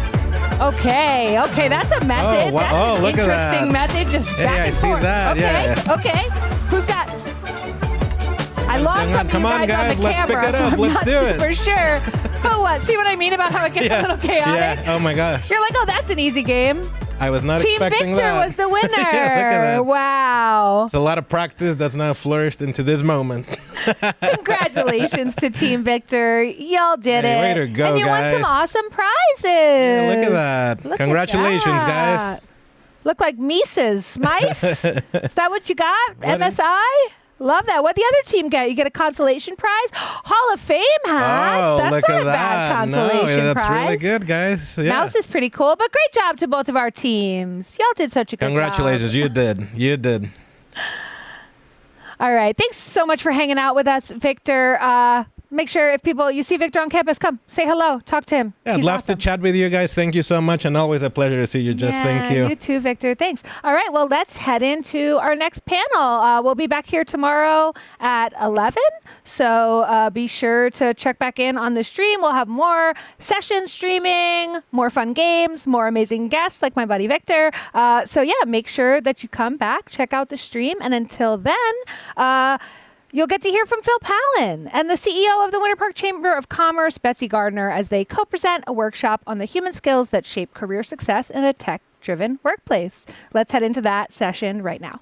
Okay, that's a method. Oh, wow. That's Oh, an look at that. interesting method. Just Hey, back I and see forth. that, Okay, yeah. okay. Who's got? I lost some of Come you on, guys on the let's camera, pick it so up. I'm Let's not do it. super sure. Who what? See what I mean about how it gets a little chaotic? Yeah. Oh my gosh. You're like, oh, that's an easy game. I was not Team expecting Victor that. was the winner. Yeah, look at that. Wow. It's a lot of practice that's now flourished into this moment. Congratulations to Team Victor. Y'all did Hey, it. way to go, and you won some guys. awesome prizes. Look at that. Look at Congratulations, that. guys. Look like Mises. Mice? Is that what you got? What is- MSI? Love that. What the other team get? You get a consolation prize? Hall of Fame hats. Oh, That's look not at a bad that. consolation No, that's prize. really good, guys. Yeah. Mouse is pretty cool, but great job to both of our teams. Y'all did such a good Congratulations. job. You did. You did. All right. Thanks so much for hanging out with us, Victor. Make sure if you see Victor on campus, come say hello, talk to him. Yeah, I'd He's love awesome. to chat with you guys. Thank you so much, and always a pleasure to see you, Jess. Thank you. You too, Victor. Thanks. All right. Well, let's head into our next panel. We'll be back here tomorrow at 11. So be sure to check back in on the stream. We'll have more sessions streaming, more fun games, more amazing guests like my buddy Victor. So yeah, make sure that you come back, check out the stream. And until then, you'll get to hear from Phil Palin and the CEO of the Winter Park Chamber of Commerce, Betsy Gardner, as they co-present a workshop on the human skills that shape career success in a tech-driven workplace. Let's head into that session right now.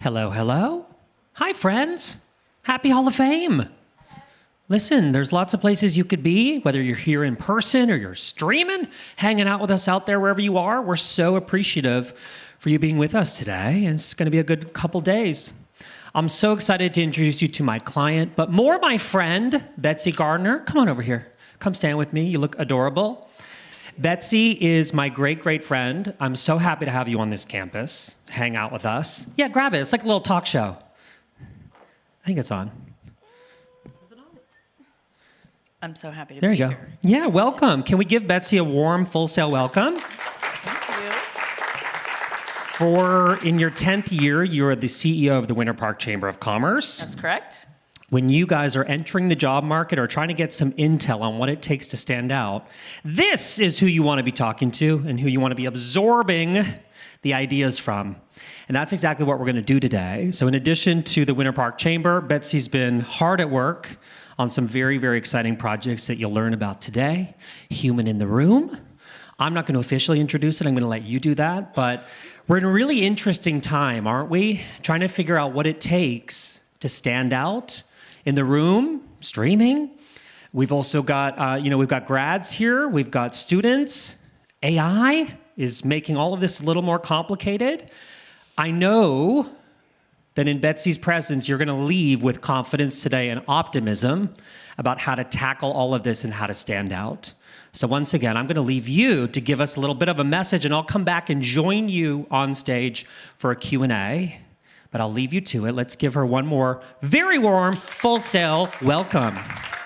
Hello, hello. Hi, friends. Happy Hall of Fame. Listen, there's lots of places you could be, whether you're here in person or you're streaming, hanging out with us out there wherever you are. We're so appreciative for you being with us today, and it's going to be a good couple days. I'm so excited to introduce you to my client, but more my friend, Betsy Gardner. Come on over here. Come stand with me. You look adorable. Betsy is my great, great friend. I'm so happy to have you on this campus. Hang out with us. Yeah, grab it. It's like a little talk show. I think it's on. I'm so happy to There be you go. here. Yeah, welcome. Can we give Betsy a warm Full Sail welcome? In your 10th year, you're the CEO of the Winter Park Chamber of Commerce. That's correct. When you guys are entering the job market or trying to get some intel on what it takes to stand out, this is who you want to be talking to and who you want to be absorbing the ideas from. And that's exactly what we're going to do today. So in addition to the Winter Park Chamber, Betsy's been hard at work on some very, very exciting projects that you'll learn about today. Human in the Room. I'm not going to officially introduce it. I'm going to let you do that. But we're in a really interesting time, aren't we? Trying to figure out what it takes to stand out in the room, streaming. We've also got, we've got grads here. We've got students. AI is making all of this a little more complicated. I know that in Betsy's presence, you're going to leave with confidence today and optimism about how to tackle all of this and how to stand out. So once again, I'm going to leave you to give us a little bit of a message, and I'll come back and join you on stage for a Q&A. but I'll leave you to it. Let's give her one more very warm Full Sail welcome.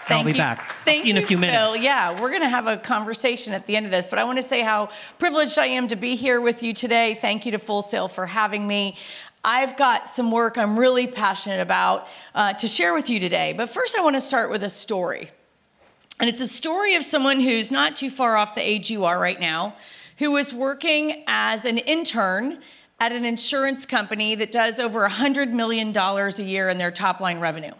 I'll be back. Thank See you in a few minutes. Phil. Yeah, we're going to have a conversation at the end of this, but I want to say how privileged I am to be here with you today. Thank you to Full Sail for having me. I've got some work I'm really passionate about to share with you today. But first, I want to start with a story. And it's a story of someone who's not too far off the age you are right now, who was working as an intern at an insurance company that does over $100 million a year in their top line revenue.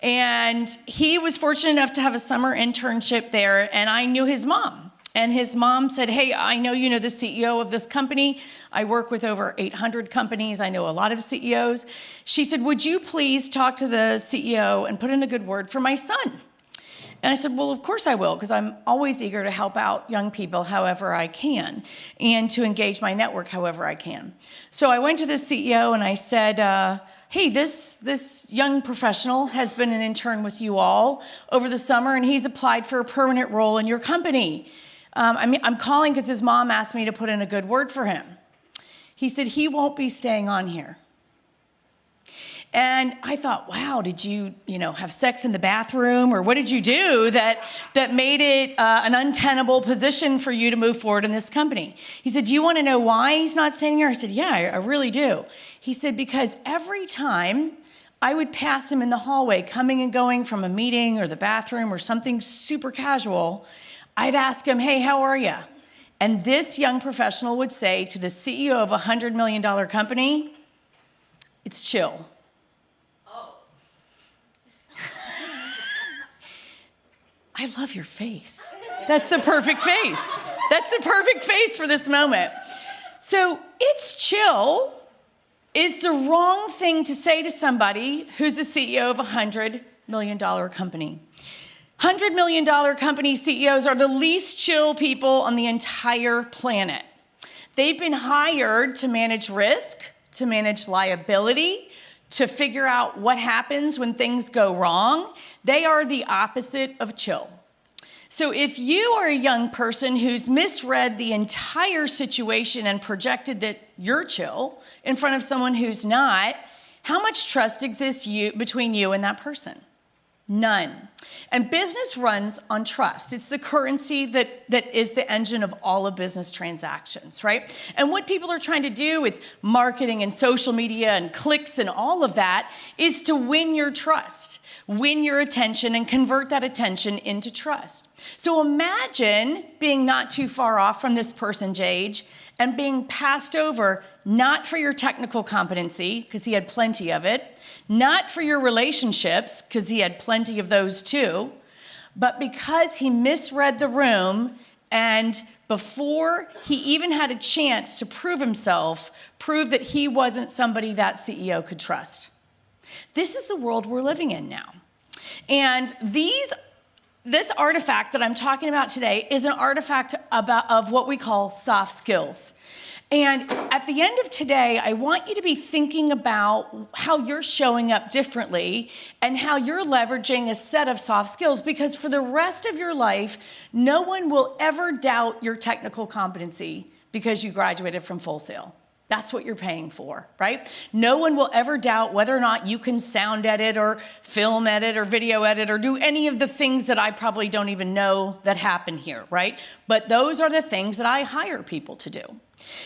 And he was fortunate enough to have a summer internship there, and I knew his mom. And his mom said, hey, I know you know the CEO of this company. I work with over 800 companies. I know a lot of CEOs. She said, would you please talk to the CEO and put in a good word for my son? And I said, well, of course I will, because I'm always eager to help out young people however I can and to engage my network however I can. So I went to the CEO and I said, hey, this young professional has been an intern with you all over the summer, and he's applied for a permanent role in your company. I'm calling because his mom asked me to put in a good word for him. He said, he won't be staying on here. And I thought, wow, did you have sex in the bathroom, or what did you do that made it an untenable position for you to move forward in this company? He said, do you want to know why he's not staying here? I said, yeah, I really do. He said, because every time I would pass him in the hallway, coming and going from a meeting or the bathroom or something super casual, I'd ask him, hey, how are you? And this young professional would say to the CEO of a $100 million company, it's chill. I love your face. That's the perfect face. That's the perfect face for this moment. So it's chill is the wrong thing to say to somebody who's the CEO of a $100 million company. $100 million company CEOs are the least chill people on the entire planet. They've been hired to manage risk, to manage liability, to figure out what happens when things go wrong. They are the opposite of chill. So if you are a young person who's misread the entire situation and projected that you're chill in front of someone who's not, how much trust exists between you and that person? None. And business runs on trust. It's the currency that is the engine of all of business transactions, right? And what people are trying to do with marketing and social media and clicks and all of that is to win your trust, win your attention, and convert that attention into trust. So imagine being not too far off from this person's age and being passed over not for your technical competency, because he had plenty of it, not for your relationships, because he had plenty of those too, but because he misread the room, and before he even had a chance to prove himself, prove that he wasn't somebody that CEO could trust. This is the world we're living in now. And this artifact that I'm talking about today is an artifact of what we call soft skills. And at the end of today, I want you to be thinking about how you're showing up differently and how you're leveraging a set of soft skills, because for the rest of your life, no one will ever doubt your technical competency because you graduated from Full Sail. That's what you're paying for, right? No one will ever doubt whether or not you can sound edit or film edit or video edit or do any of the things that I probably don't even know that happen here, right? But those are the things that I hire people to do.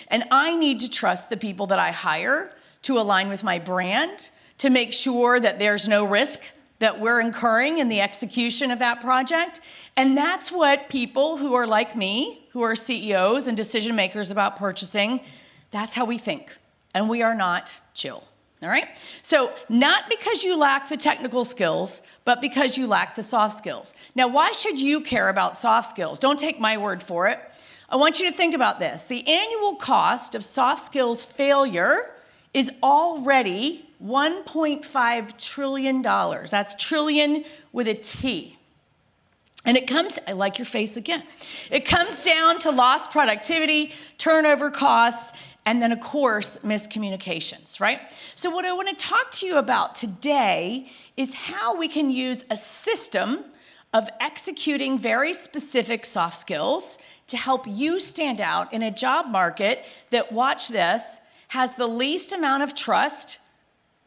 And I need to trust the people that I hire to align with my brand, to make sure that there's no risk that we're incurring in the execution of that project. And that's what people who are like me, who are CEOs and decision makers about purchasing, that's how we think. And we are not chill. All right? So not because you lack the technical skills, but because you lack the soft skills. Now, why should you care about soft skills? Don't take my word for it. I want you to think about this. The annual cost of soft skills failure is already $1.5 trillion. That's trillion with a T. And it comes, I like your face again. It comes down to lost productivity, turnover costs, and then, of course, miscommunications, right? So what I want to talk to you about today is how we can use a system of executing very specific soft skills to help you stand out in a job market that, watch this, has the least amount of trust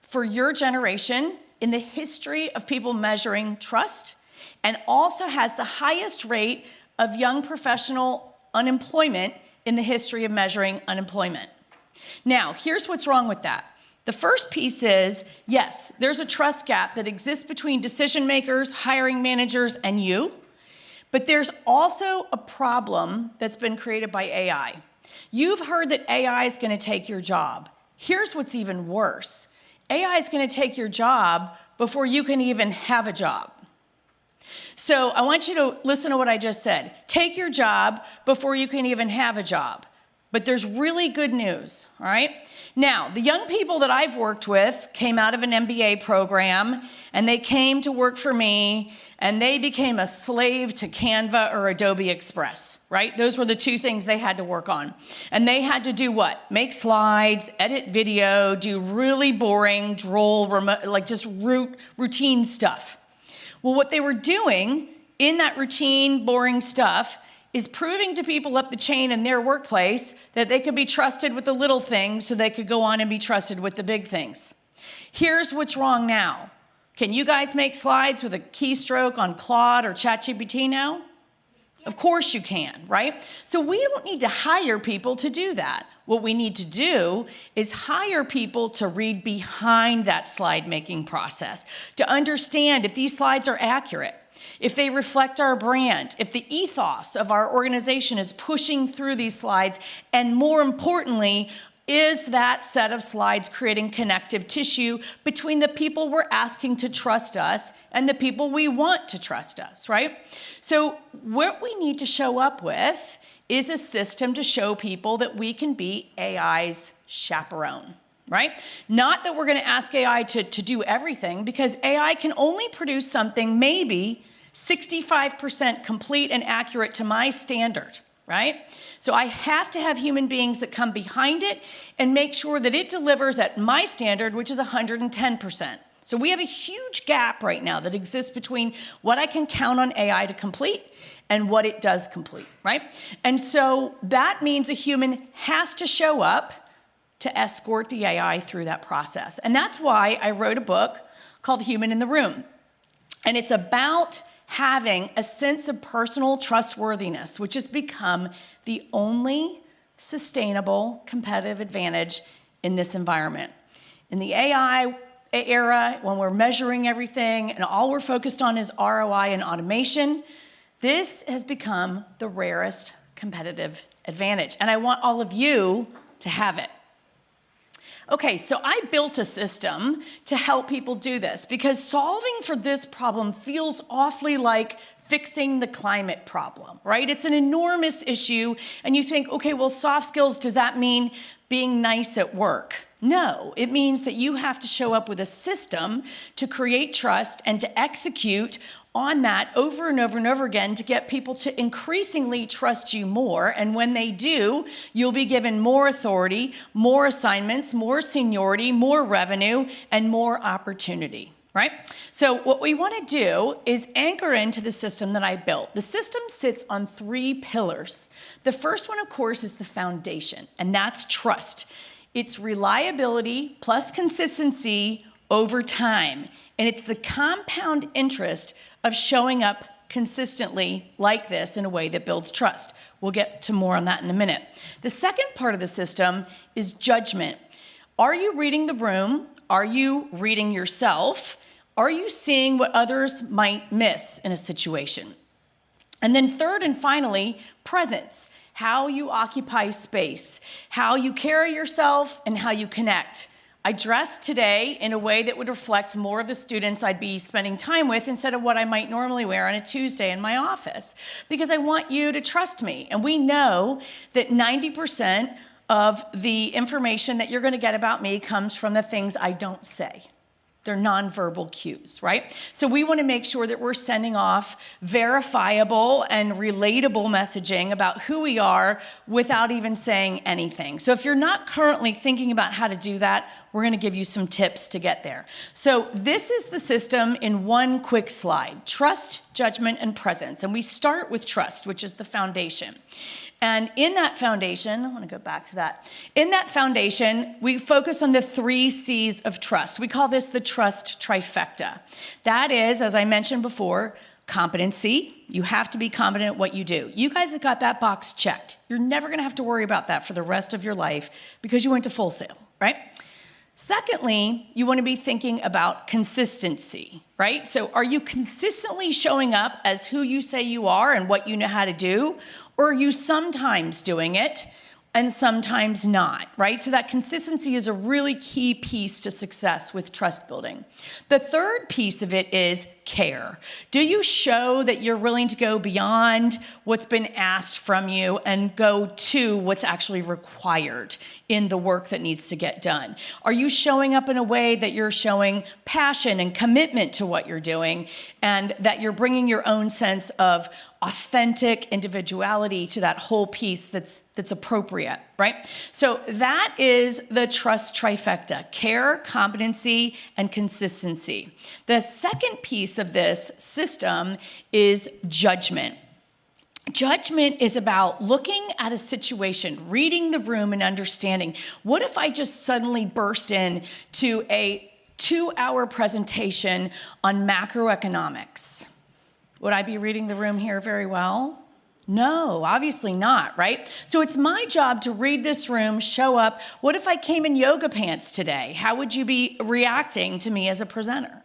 for your generation in the history of people measuring trust, and also has the highest rate of young professional unemployment in the history of measuring unemployment. Now, here's what's wrong with that. The first piece is, yes, there's a trust gap that exists between decision makers, hiring managers, and you, but there's also a problem that's been created by AI. You've heard that AI is going to take your job. Here's what's even worse. AI is going to take your job before you can even have a job. So I want you to listen to what I just said. Take your job before you can even have a job. But there's really good news, all right? Now, the young people that I've worked with came out of an MBA program, and they came to work for me, and they became a slave to Canva or Adobe Express, right? Those were the two things they had to work on. And they had to do what? Make slides, edit video, do really boring, droll, like just routine stuff. Well, what they were doing in that routine, boring stuff is proving to people up the chain in their workplace that they could be trusted with the little things so they could go on and be trusted with the big things. Here's what's wrong now. Can you guys make slides with a keystroke on Claude or ChatGPT now? Of course you can, right? So we don't need to hire people to do that. What we need to do is hire people to read behind that slide making process, to understand if these slides are accurate, if they reflect our brand, if the ethos of our organization is pushing through these slides, and more importantly, is that set of slides creating connective tissue between the people we're asking to trust us and the people we want to trust us, right? So what we need to show up with is a system to show people that we can be AI's chaperone, right? Not that we're going to ask AI to do everything, because AI can only produce something maybe 65% complete and accurate to my standard, right? So I have to have human beings that come behind it and make sure that it delivers at my standard, which is 110%. So we have a huge gap right now that exists between what I can count on AI to complete and what it does complete, right? And so that means a human has to show up to escort the AI through that process. And that's why I wrote a book called Human in the Room. And it's about having a sense of personal trustworthiness, which has become the only sustainable competitive advantage in this environment. In the AI era, when we're measuring everything and all we're focused on is ROI and automation, this has become the rarest competitive advantage. And I want all of you to have it. Okay, so I built a system to help people do this because solving for this problem feels awfully like fixing the climate problem, right? It's an enormous issue, and you think, okay, well, soft skills, does that mean being nice at work? No, it means that you have to show up with a system to create trust and to execute on that over and over and over again to get people to increasingly trust you more. And when they do, you'll be given more authority, more assignments, more seniority, more revenue, and more opportunity, right? So what we want to do is anchor into the system that I built. The system sits on 3 pillars. The first one, of course, is the foundation, and that's trust. It's reliability plus consistency over time. And it's the compound interest of showing up consistently like this in a way that builds trust. We'll get to more on that in a minute. The second part of the system is judgment. Are you reading the room? Are you reading yourself? Are you seeing what others might miss in a situation? And then third and finally, presence. How you occupy space, how you carry yourself, and how you connect. I dressed today in a way that would reflect more of the students I'd be spending time with instead of what I might normally wear on a Tuesday in my office, because I want you to trust me. And we know that 90% of the information that you're going to get about me comes from the things I don't say. They're nonverbal cues, right? So we want to make sure that we're sending off verifiable and relatable messaging about who we are without even saying anything. So if you're not currently thinking about how to do that, we're going to give you some tips to get there. So this is the system in one quick slide: trust, judgment, and presence. And we start with trust, which is the foundation. And in that foundation, I want to go back to that. In that foundation, we focus on the 3 C's of trust. We call this the trust trifecta. That is, as I mentioned before, competency. You have to be competent at what you do. You guys have got that box checked. You're never going to have to worry about that for the rest of your life because you went to Full Sail, right? Secondly, you want to be thinking about consistency, right? So are you consistently showing up as who you say you are and what you know how to do? Or are you sometimes doing it and sometimes not, right? So that consistency is a really key piece to success with trust building. The third piece of it is care. Do you show that you're willing to go beyond what's been asked from you and go to what's actually required in the work that needs to get done? Are you showing up in a way that you're showing passion and commitment to what you're doing and that you're bringing your own sense of authentic individuality to that whole piece that's appropriate, right? So that is the trust trifecta: care, competency, and consistency. The second piece of this system is judgment. Judgment is about looking at a situation, reading the room and understanding, what if I just suddenly burst in to a 2-hour presentation on macroeconomics? Would I be reading the room here very well? No, obviously not, right? So it's my job to read this room, show up. What if I came in yoga pants today? How would you be reacting to me as a presenter?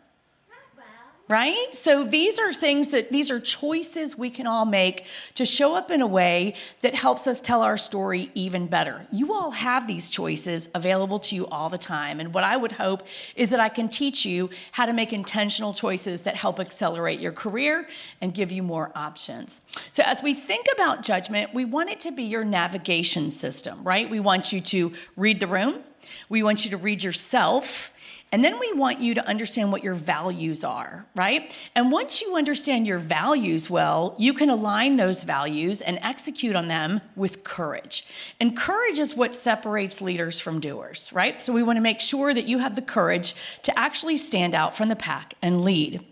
Right? So these are choices we can all make to show up in a way that helps us tell our story even better. You all have these choices available to you all the time. And what I would hope is that I can teach you how to make intentional choices that help accelerate your career and give you more options. So as we think about judgment, we want it to be your navigation system, right? We want you to read the room. We want you to read yourself. And then we want you to understand what your values are, right? And once you understand your values well, you can align those values and execute on them with courage. And courage is what separates leaders from doers, right? So we want to make sure that you have the courage to actually stand out from the pack and lead.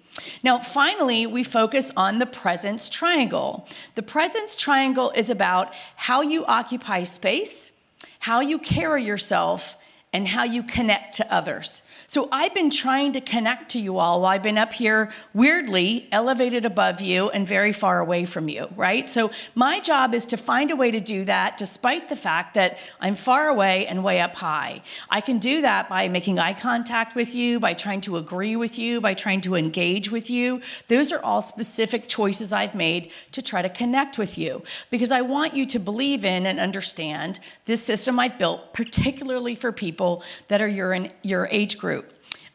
Now, finally, we focus on the presence triangle. The presence triangle is about how you occupy space, how you carry yourself, and how you connect to others. So I've been trying to connect to you all while I've been up here weirdly elevated above you and very far away from you, right? So my job is to find a way to do that despite the fact that I'm far away and way up high. I can do that by making eye contact with you, by trying to agree with you, by trying to engage with you. Those are all specific choices I've made to try to connect with you because I want you to believe in and understand this system I've built, particularly for people that are in your age group.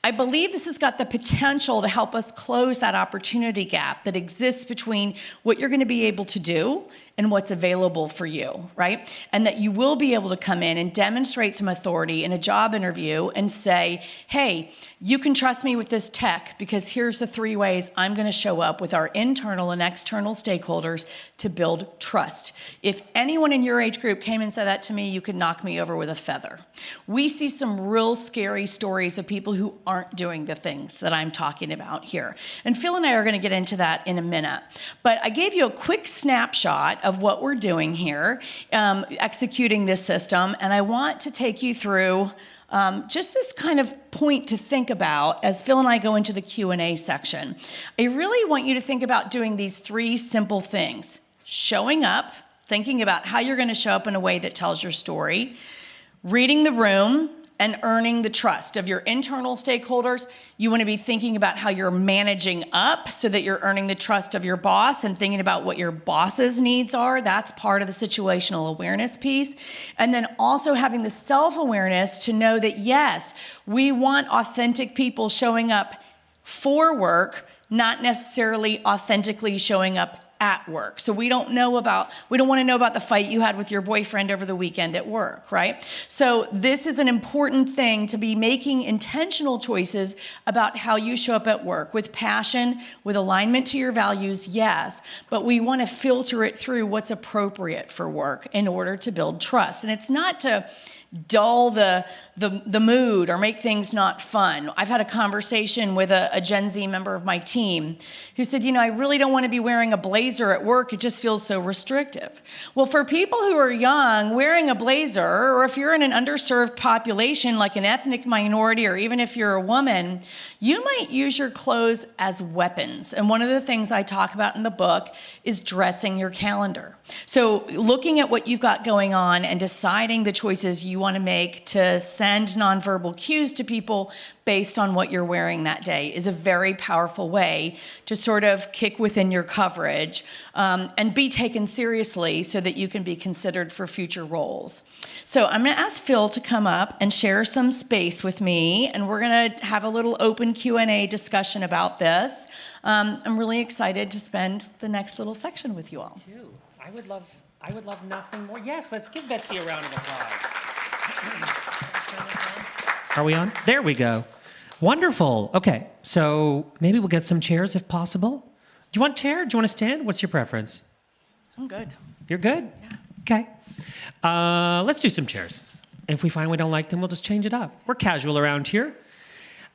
I believe this has got the potential to help us close that opportunity gap that exists between what you're going to be able to do and what's available for you, right? And that you will be able to come in and demonstrate some authority in a job interview and say, hey, you can trust me with this tech because here's the 3 ways I'm going to show up with our internal and external stakeholders to build trust. If anyone in your age group came and said that to me, you could knock me over with a feather. We see some real scary stories of people who aren't doing the things that I'm talking about here. And Phil and I are going to get into that in a minute. But I gave you a quick snapshot of what we're doing here, executing this system, and I want to take you through just this kind of point to think about as Phil and I go into the Q&A section. I really want you to think about doing these 3 simple things: showing up, thinking about how you're going to show up in a way that tells your story, reading the room, and earning the trust of your internal stakeholders. You want to be thinking about how you're managing up so that you're earning the trust of your boss and thinking about what your boss's needs are. That's part of the situational awareness piece. And then also having the self-awareness to know that, yes, we want authentic people showing up for work, not necessarily authentically showing up at work. So we don't want to know about the fight you had with your boyfriend over the weekend at work, right? So this is an important thing to be making intentional choices about how you show up at work with passion, with alignment to your values, yes, but we want to filter it through what's appropriate for work in order to build trust. And it's not to dull the mood or make things not fun. I've had a conversation with a Gen Z member of my team who said, I really don't want to be wearing a blazer at work. It just feels so restrictive. Well, for people who are young, wearing a blazer, or if you're in an underserved population like an ethnic minority, or even if you're a woman, you might use your clothes as weapons. And one of the things I talk about in the book is dressing your calendar. So looking at what you've got going on and deciding the choices you want to make to send nonverbal cues to people based on what you're wearing that day is a very powerful way to sort of kick within your coverage and be taken seriously so that you can be considered for future roles. So I'm going to ask Phil to come up and share some space with me, and we're going to have a little open Q&A discussion about this. I'm really excited to spend the next little section with you all. I would love nothing more. Yes, let's give Betsy a round of applause. Are we on? There we go. Wonderful. Okay, so maybe we'll get some chairs if possible. Do you want a chair? Do you want to stand? What's your preference? I'm good. You're good? Yeah. Okay. Let's do some chairs. If we find we don't like them, we'll just change it up. We're casual around here.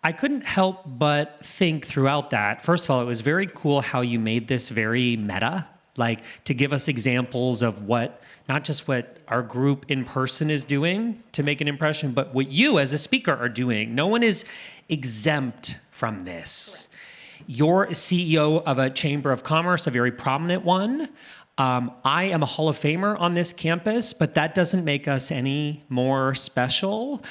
I couldn't help but think throughout that, first of all, it was very cool how you made this very meta, like to give us examples of not just what our group in person is doing to make an impression, but what you as a speaker are doing. No one is exempt from this. Correct. You're CEO of a chamber of commerce, a very prominent one. I am a Hall of Famer on this campus, but that doesn't make us any more special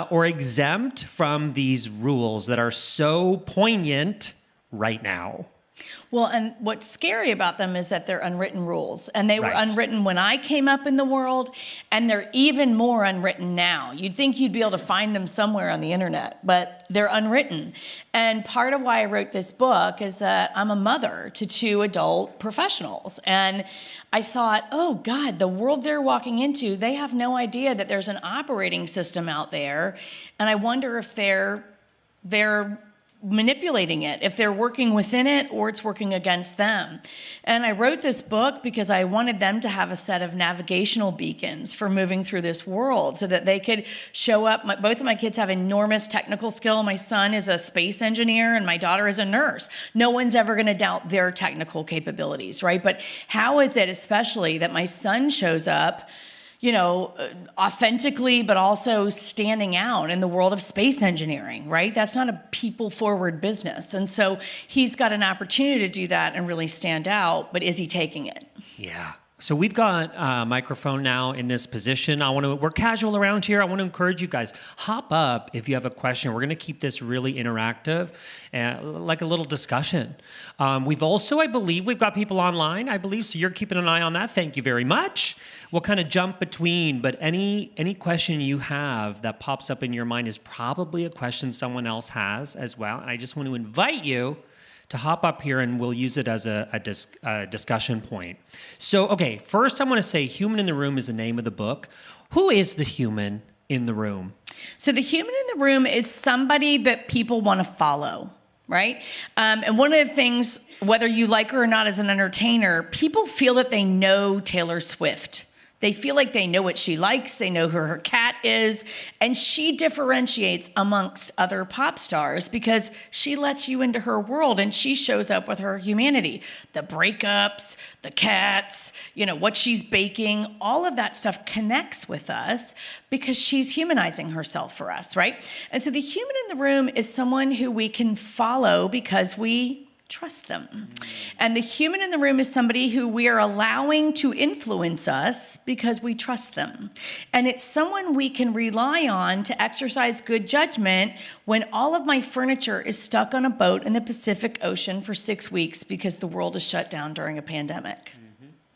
or exempt from these rules that are so poignant right now. Well, and what's scary about them is that they're unwritten rules. And they were unwritten when I came up in the world, and they're even more unwritten now. You'd think you'd be able to find them somewhere on the internet, but they're unwritten. And part of why I wrote this book is that I'm a mother to 2 adult professionals. And I thought, oh God, the world they're walking into, they have no idea that there's an operating system out there. And I wonder if they're manipulating it, if they're working within it or it's working against them. And I wrote this book because I wanted them to have a set of navigational beacons for moving through this world so that they could show up. Both of my kids have enormous technical skill. My son is a space engineer and my daughter is a nurse. No one's ever going to doubt their technical capabilities, right? But how is it especially that my son shows up authentically, but also standing out in the world of space engineering, right? That's not a people-forward business. And so he's got an opportunity to do that and really stand out, but is he taking it? Yeah. So we've got a microphone now in this position. We're casual around here. I want to encourage you guys, hop up if you have a question. We're going to keep this really interactive, like a little discussion. We've also, I believe, we've got people online, I believe, so you're keeping an eye on that. Thank you very much. We'll kind of jump between, but any question you have that pops up in your mind is probably a question someone else has as well. And I just want to invite you to hop up here and we'll use it as a discussion point. So, okay, first I want to say Human in the Room is the name of the book. Who is the human in the room? So the human in the room is somebody that people want to follow, right? And one of the things, whether you like her or not as an entertainer, people feel that they know Taylor Swift. They feel like they know what she likes, they know who her cat is, and she differentiates amongst other pop stars because she lets you into her world and she shows up with her humanity. The breakups, the cats, what she's baking, all of that stuff connects with us because she's humanizing herself for us, right? And so the human in the room is someone who we can follow because we trust them. And the human in the room is somebody who we are allowing to influence us because we trust them. And it's someone we can rely on to exercise good judgment when all of my furniture is stuck on a boat in the Pacific Ocean for 6 weeks because the world is shut down during a pandemic.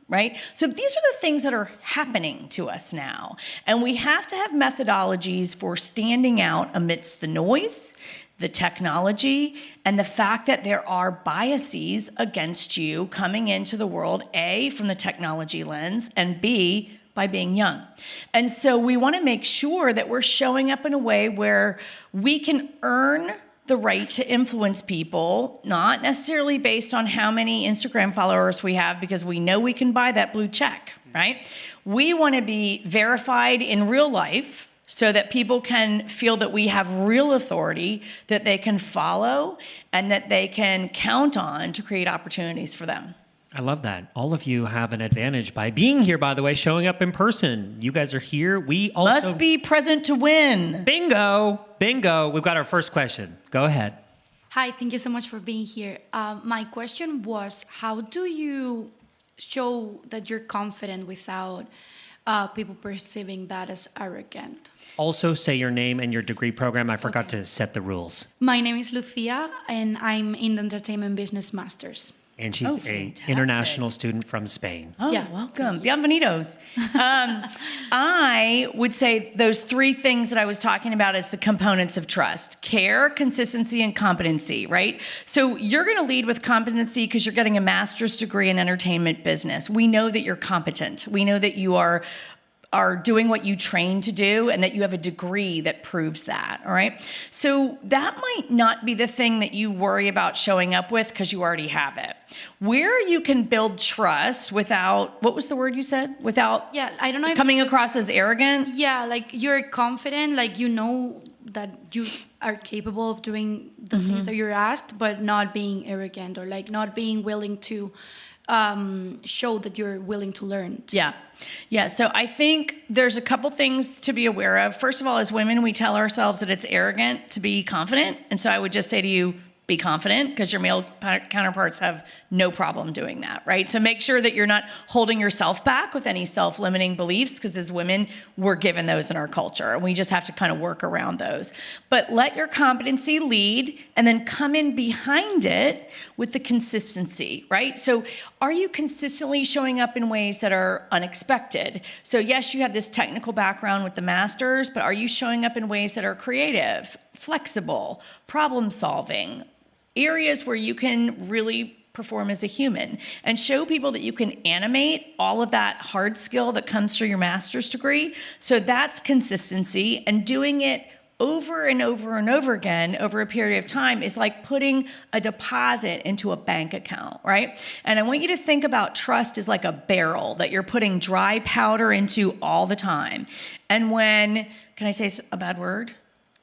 Right? So these are the things that are happening to us now. And we have to have methodologies for standing out amidst the noise, the technology, and the fact that there are biases against you coming into the world, A, from the technology lens, and B, by being young. And so we want to make sure that we're showing up in a way where we can earn the right to influence people, not necessarily based on how many Instagram followers we have, because we know we can buy that blue check, right? We want to be verified in real life so that people can feel that we have real authority that they can follow and that they can count on to create opportunities for them. I love that. All of you have an advantage by being here, by the way, showing up in person. You guys are here. We also must be present to win. Bingo. Bingo. We've got our first question. Go ahead. Hi, thank you so much for being here. My question was, how do you show that you're confident without people perceiving that as arrogant? Also say your name and your degree program. I forgot to set the rules. My name is Lucia, and I'm in the Entertainment Business Masters. And she's an international student from Spain. Oh, yeah. Welcome. Bienvenidos. I would say those three things that I was talking about as the components of trust: care, consistency, and competency, right? So you're going to lead with competency because you're getting a master's degree in entertainment business. We know that you're competent. We know that you are doing what you trained to do and that you have a degree that proves that, all right? So that might not be the thing that you worry about showing up with because you already have it. Where you can build trust without, what was the word you said? Without I don't know coming across as arrogant? Yeah, like you're confident, like you know that you are capable of doing the things that you're asked, but not being arrogant or like not being willing to show that you're willing to learn. Yeah. So I think there's a couple things to be aware of. First of all, as women, we tell ourselves that it's arrogant to be confident. And so I would just say to you, be confident, because your male counterparts have no problem doing that, right? So make sure that you're not holding yourself back with any self-limiting beliefs, because as women, we're given those in our culture, and we just have to kind of work around those. But let your competency lead, and then come in behind it with the consistency, right? So are you consistently showing up in ways that are unexpected? So yes, you have this technical background with the masters, but are you showing up in ways that are creative, flexible, problem solving, areas where you can really perform as a human, and show people that you can animate all of that hard skill that comes through your master's degree? So that's consistency, and doing it over and over and over again over a period of time is like putting a deposit into a bank account, right? And I want you to think about trust as like a barrel that you're putting dry powder into all the time. And when, can I say a bad word?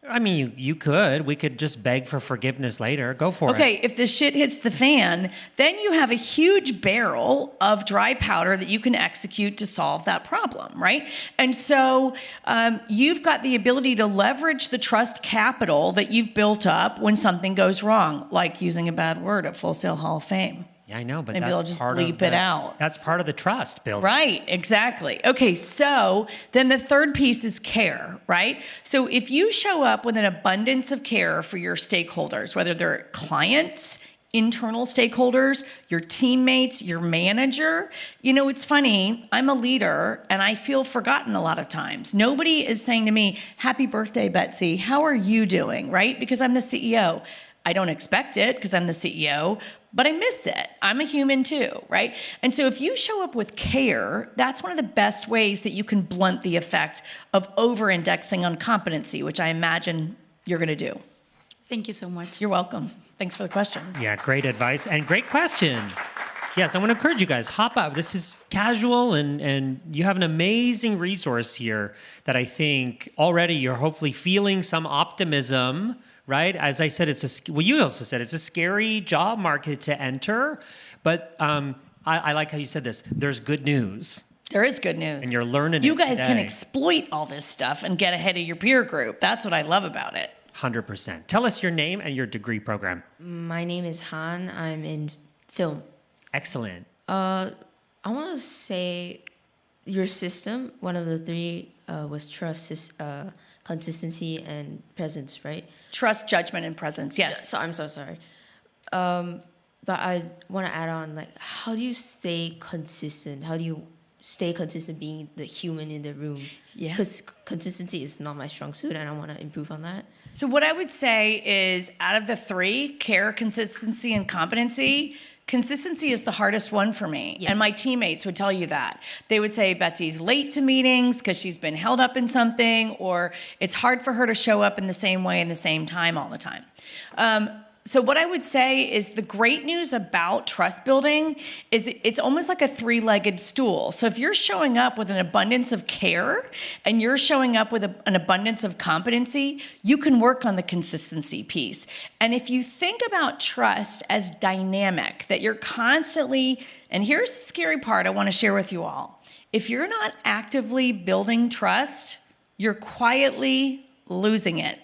I mean, you could. We could just beg for forgiveness later. Go for it. Okay, if the shit hits the fan, then you have a huge barrel of dry powder that you can execute to solve that problem, right? And so you've got the ability to leverage the trust capital that you've built up when something goes wrong, like using a bad word at Full Sail Hall of Fame. Yeah, I know, but maybe that's they'll just part bleep of it out. That's part of the trust building. Right, exactly. Okay, so then the third piece is care, right? So if you show up with an abundance of care for your stakeholders, whether they're clients, internal stakeholders, your teammates, your manager, you know, it's funny, I'm a leader and I feel forgotten a lot of times. Nobody is saying to me, happy birthday, Betsy, how are you doing, right? Because I'm the CEO. I don't expect it because I'm the CEO, but I miss it. I'm a human too, right? And so if you show up with care, that's one of the best ways that you can blunt the effect of over-indexing on competency, which I imagine you're going to do. Thank you so much. You're welcome. Thanks for the question. Yeah, great advice and great question. Yes, I want to encourage you guys, hop up. This is casual, and you have an amazing resource here that I think already you're hopefully feeling some optimism, right? As I said, you also said it's a scary job market to enter, but I like how you said this. There's good news. There is good news. And you're learning You it guys today. can exploit all this stuff and get ahead of your peer group. That's what I love about it. 100%. Tell us your name and your degree program. My name is Han. I'm in film. Excellent. I want to say your system, one of the three was trust, consistency, and presence, right? Trust, judgment, and presence, yes. So I'm so sorry. But I want to add on, like, how do you stay consistent? How do you stay consistent being the human in the room? Yeah. Because consistency is not my strong suit, and I want to improve on that. So what I would say is, out of the three, care, consistency, and competency, consistency is the hardest one for me. Yeah. And my teammates would tell you that. They would say Betsy's late to meetings because she's been held up in something, or it's hard for her to show up in the same way in the same time all the time. So what I would say is the great news about trust building is it's almost like a three-legged stool. So if you're showing up with an abundance of care and you're showing up with an abundance of competency, you can work on the consistency piece. And if you think about trust as dynamic, that you're constantly, and here's the scary part I want to share with you all. If you're not actively building trust, you're quietly losing it.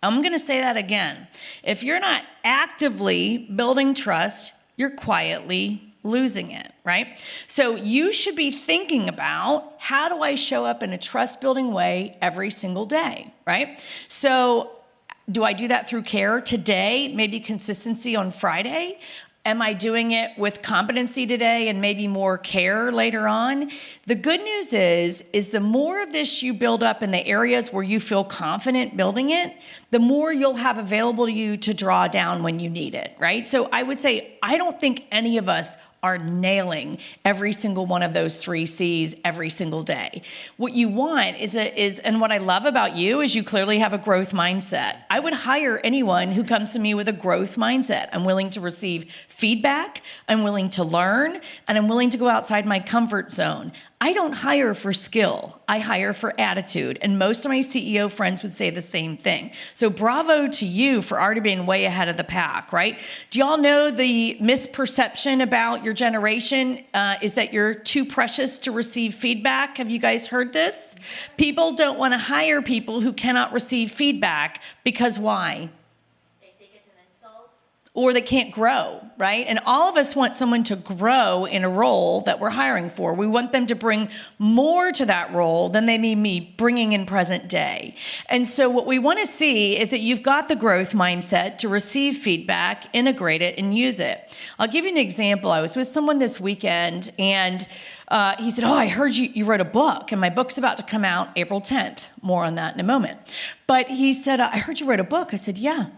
I'm going to say that again. If you're not actively building trust, you're quietly losing it, right? So you should be thinking about, how do I show up in a trust-building way every single day, right? So do I do that through care today, maybe consistency on Friday? Am I doing it with competency today and maybe more care later on? The good news is the more of this you build up in the areas where you feel confident building it, the more you'll have available to you to draw down when you need it, right? So I would say, I don't think any of us are nailing every single one of those 3 C's every single day. What you want is and what I love about you is you clearly have a growth mindset. I would hire anyone who comes to me with a growth mindset. I'm willing to receive feedback, I'm willing to learn, and I'm willing to go outside my comfort zone. I don't hire for skill, I hire for attitude. And most of my CEO friends would say the same thing. So bravo to you for already being way ahead of the pack, right? Do y'all know the misperception about your generation is that you're too precious to receive feedback? Have you guys heard this? People don't want to hire people who cannot receive feedback because why? Or they can't grow, right? And all of us want someone to grow in a role that we're hiring for. We want them to bring more to that role than they need me bringing in present day. And so what we want to see is that you've got the growth mindset to receive feedback, integrate it, and use it. I'll give you an example. I was with someone this weekend, and he said, I heard you wrote a book, and my book's about to come out April 10th. More on that in a moment. But he said, I heard you wrote a book. I said, yeah.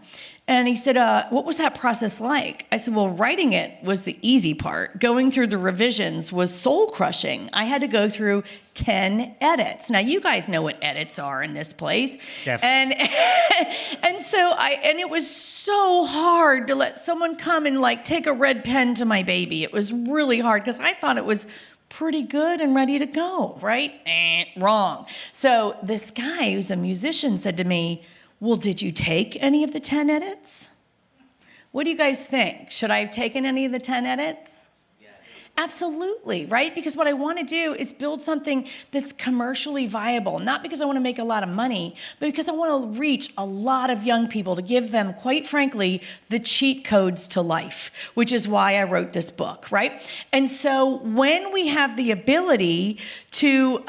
And he said, what was that process like? I said, well, writing it was the easy part. Going through the revisions was soul crushing. I had to go through 10 edits. Now, you guys know what edits are in this place. Definitely. And so it was so hard to let someone come and like take a red pen to my baby. It was really hard because I thought it was pretty good and ready to go, right? Wrong. So this guy who's a musician said to me, well, did you take any of the 10 edits? What do you guys think? Should I have taken any of the 10 edits? Absolutely, right? Because what I want to do is build something that's commercially viable, not because I want to make a lot of money, but because I want to reach a lot of young people to give them, quite frankly, the cheat codes to life, which is why I wrote this book, right? And so when we have the ability to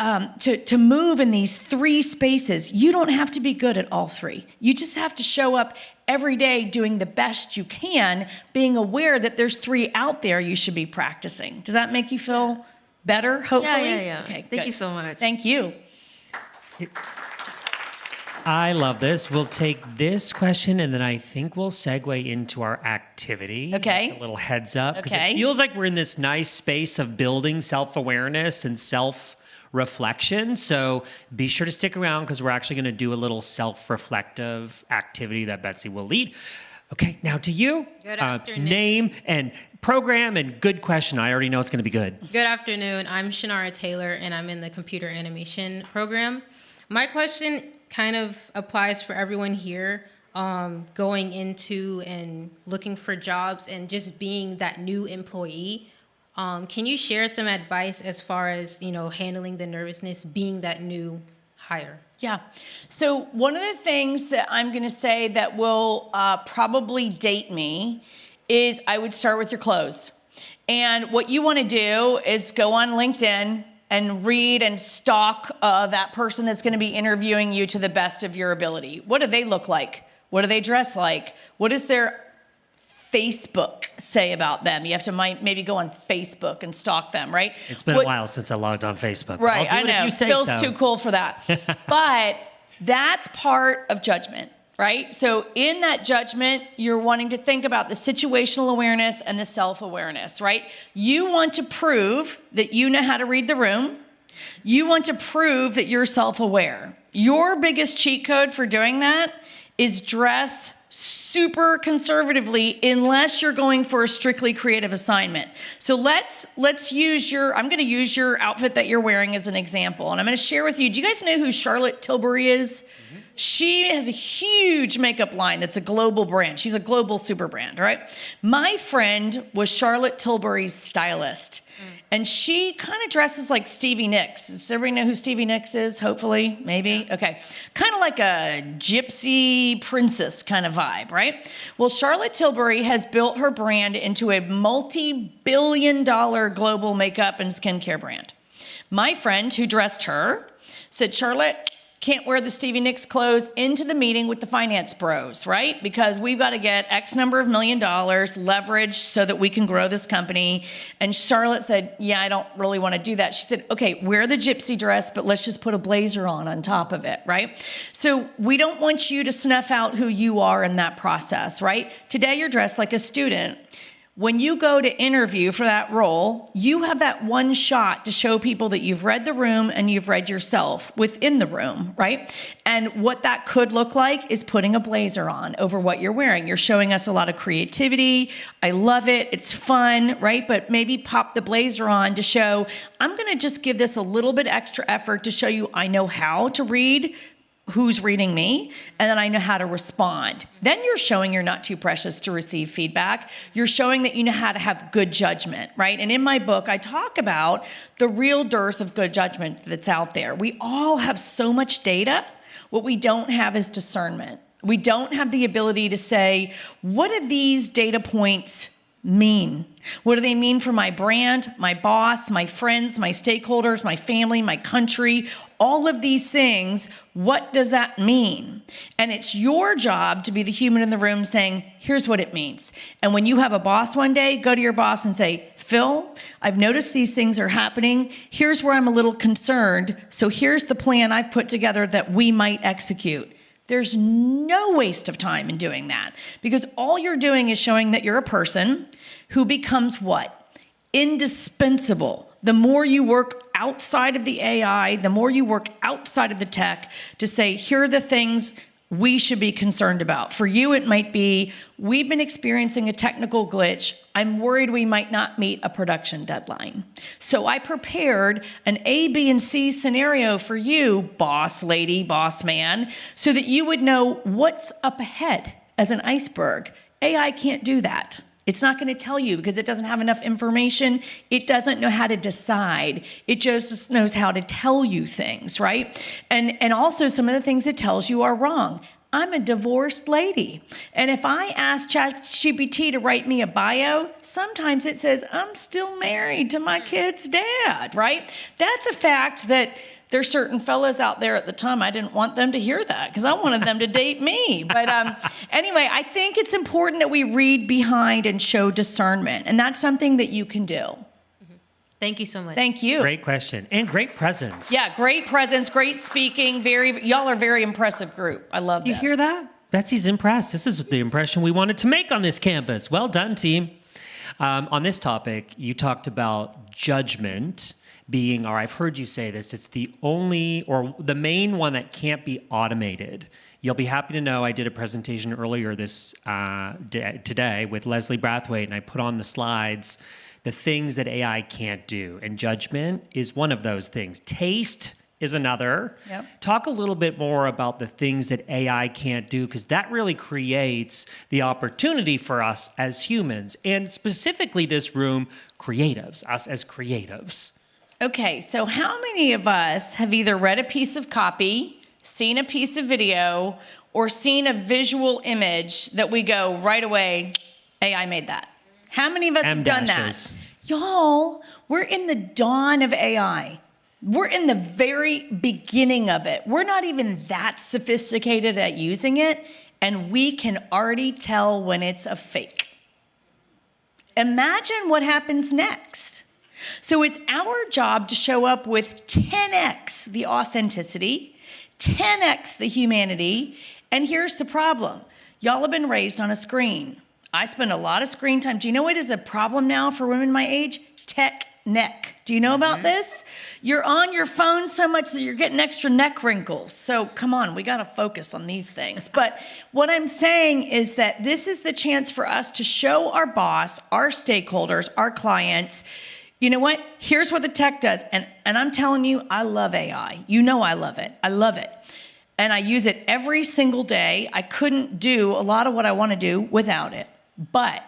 move in these 3 spaces, you don't have to be good at all 3. You just have to show up every day doing the best you can, being aware that there's 3 out there you should be practicing. Does that make you feel better, hopefully? Yeah. Okay, Thank you so much. Thank you. I love this. We'll take this question, and then I think we'll segue into our activity. Okay. Just a little heads up, because Okay. it feels like we're in this nice space of building self-awareness and self-reflection. So be sure to stick around, because we're actually going to do a little self-reflective activity that Betsy will lead. Okay, now to you. Good afternoon. Name and program and good question. I already know it's going to be good. Good afternoon. I'm Shannara Taylor, and I'm in the computer animation program. My question kind of applies for everyone here, going into and looking for jobs and just being that new employee. Can you share some advice as far as, handling the nervousness, being that new hire? Yeah. So one of the things that I'm going to say that will probably date me is I would start with your clothes. And what you want to do is go on LinkedIn and read and stalk that person that's going to be interviewing you to the best of your ability. What do they look like? What do they dress like? What does their Facebook say about them? You have to maybe go on Facebook and stalk them, right? It's been a while since I logged on Facebook. Right, I'll do I it if know. you say Phil's so. too cool for that. But that's part of judgment, right? So in that judgment, you're wanting to think about the situational awareness and the self-awareness, right? You want to prove that you know how to read the room. You want to prove that you're self-aware. Your biggest cheat code for doing that is dress super conservatively unless you're going for a strictly creative assignment. So let's use I'm going to use your outfit that you're wearing as an example. And I'm going to share with you, do you guys know who Charlotte Tilbury is? Mm-hmm. She has a huge makeup line that's a global brand. She's a global super brand, right? My friend was Charlotte Tilbury's stylist. And she kind of dresses like Stevie Nicks. Does everybody know who Stevie Nicks is? Hopefully, maybe? Okay. Kind of like a gypsy princess kind of vibe, right? Well, Charlotte Tilbury has built her brand into a multi-billion-dollar global makeup and skincare brand. My friend who dressed her said, Charlotte, can't wear the Stevie Nicks clothes into the meeting with the finance bros, right? Because we've got to get X number of $1 million leverage so that we can grow this company. And Charlotte said, yeah, I don't really want to do that. She said, okay, wear the gypsy dress, but let's just put a blazer on top of it, right? So we don't want you to snuff out who you are in that process, right? Today you're dressed like a student. When you go to interview for that role, you have that one shot to show people that you've read the room and you've read yourself within the room, right? And what that could look like is putting a blazer on over what you're wearing. You're showing us a lot of creativity. I love it. It's fun, right? But maybe pop the blazer on to show, I'm going to just give this a little bit extra effort to show you I know how to read who's reading me, and then I know how to respond. Then you're showing you're not too precious to receive feedback. You're showing that you know how to have good judgment, right? And in my book, I talk about the real dearth of good judgment that's out there. We all have so much data. What we don't have is discernment. We don't have the ability to say, what do these data points mean? What do they mean for my brand, my boss, my friends, my stakeholders, my family, my country, all of these things? What does that mean? And it's your job to be the human in the room saying, here's what it means. And when you have a boss one day, go to your boss and say, Phil, I've noticed these things are happening. Here's where I'm a little concerned. So here's the plan I've put together that we might execute. There's no waste of time in doing that, because all you're doing is showing that you're a person who becomes what? Indispensable. The more you work outside of the AI, the more you work outside of the tech to say, here are the things we should be concerned about. For you, it might be, we've been experiencing a technical glitch. I'm worried we might not meet a production deadline. So I prepared an A, B, and C scenario for you, boss lady, boss man, so that you would know what's up ahead as an iceberg. AI can't do that. It's not going to tell you because it doesn't have enough information. It doesn't know how to decide. It just knows how to tell you things, right? And also some of the things it tells you are wrong. I'm a divorced lady. And if I ask ChatGPT to write me a bio, sometimes it says, I'm still married to my kid's dad, right? That's a fact that there's certain fellas out there at the time, I didn't want them to hear that because I wanted them to date me. But anyway, I think it's important that we read behind and show discernment. And that's something that you can do. Thank you so much. Thank you. Great question. And great presence. Yeah, great presence, great speaking. Y'all are a very impressive group. I love You hear that? Betsy's impressed. This is the impression we wanted to make on this campus. Well done, team. On this topic, you talked about judgment being, or I've heard you say this, it's the only or the main one that can't be automated. You'll be happy to know I did a presentation earlier today with Leslie Brathwaite, and I put on the slides the things that AI can't do, and judgment is one of those things. Taste is another. Yep. Talk a little bit more about the things that AI can't do, because that really creates the opportunity for us as humans, and specifically this room, creatives, us as creatives. Okay, so how many of us have either read a piece of copy, seen a piece of video, or seen a visual image that we go right away, AI made that? How many of us have done that? Y'all, we're in the dawn of AI. We're in the very beginning of it. We're not even that sophisticated at using it, and we can already tell when it's a fake. Imagine what happens next. So it's our job to show up with 10x the authenticity, 10x the humanity, and here's the problem. Y'all have been raised on a screen. I spend a lot of screen time. Do you know what is a problem now for women my age? Tech neck. Do you know about this? You're on your phone so much that you're getting extra neck wrinkles. So come on, we got to focus on these things. But what I'm saying is that this is the chance for us to show our boss, our stakeholders, our clients, you know what? Here's what the tech does. And I'm telling you, I love AI. You know I love it. I love it. And I use it every single day. I couldn't do a lot of what I want to do without it. But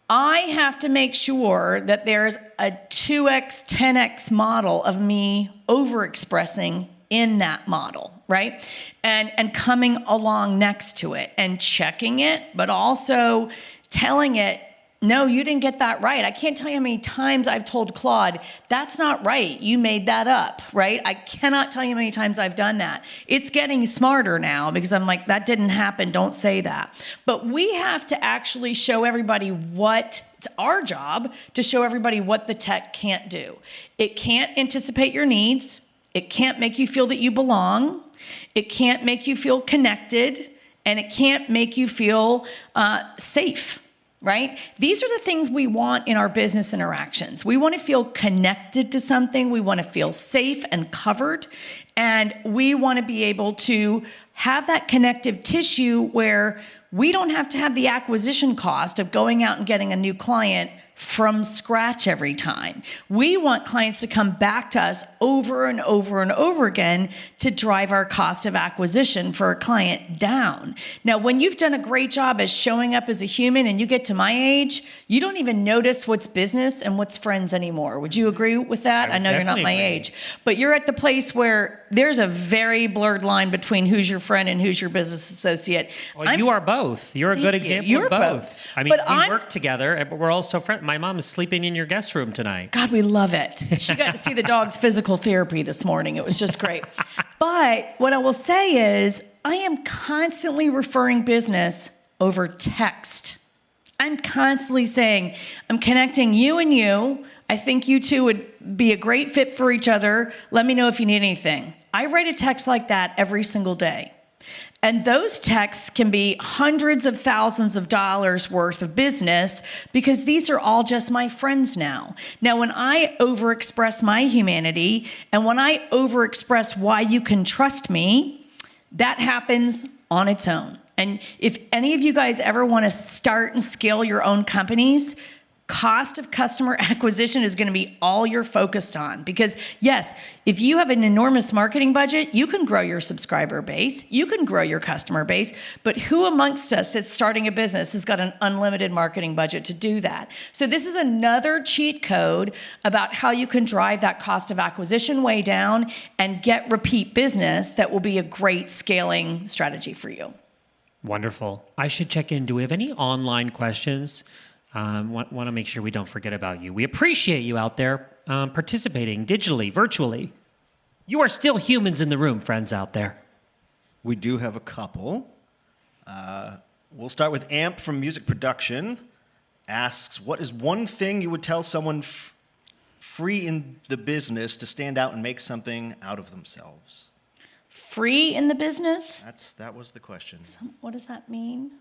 I have to make sure that there's a 2x, 10x model of me overexpressing in that model, right? And coming along next to it and checking it, but also telling it, no, you didn't get that right. I can't tell you how many times I've told Claude, that's not right. You made that up, right? I cannot tell you how many times I've done that. It's getting smarter now because I'm like, that didn't happen. Don't say that. But we have to actually show everybody it's our job to show everybody what the tech can't do. It can't anticipate your needs. It can't make you feel that you belong. It can't make you feel connected. And it can't make you feel safe. Right? These are the things we want in our business interactions. We want to feel connected to something. We want to feel safe and covered. And we want to be able to have that connective tissue where we don't have to have the acquisition cost of going out and getting a new client from scratch every time. We want clients to come back to us over and over and over again to drive our cost of acquisition for a client down. Now, when you've done a great job as showing up as a human and you get to my age, you don't even notice what's business and what's friends anymore. Would you agree with that? I know you're not my age, but you're at the place where there's a very blurred line between who's your friend and who's your business associate. Well, you are both. You're a good example of both. I mean, we work together, but we're also friends. My mom is sleeping in your guest room tonight. God, we love it. She got to see the dog's physical therapy this morning. It was just great. But what I will say is I am constantly referring business over text. I'm constantly saying, I'm connecting you and you. I think you two would be a great fit for each other. Let me know if you need anything. I write a text like that every single day. And those texts can be hundreds of thousands of dollars worth of business because these are all just my friends now. Now, when I overexpress my humanity and when I overexpress why you can trust me, that happens on its own. And if any of you guys ever want to start and scale your own companies, cost of customer acquisition is going to be all you're focused on. Because yes, if you have an enormous marketing budget, you can grow your subscriber base, you can grow your customer base, but who amongst us that's starting a business has got an unlimited marketing budget to do that? So this is another cheat code about how you can drive that cost of acquisition way down and get repeat business that will be a great scaling strategy for you. Wonderful. I should check in. Do we have any online questions? Want to make sure we don't forget about you. We appreciate you out there participating digitally, virtually. You are still humans in the room, friends out there. We do have a couple. We'll start with Amp from Music Production. Asks, what is one thing you would tell someone free in the business to stand out and make something out of themselves? Free in the business? That was the question. What does that mean?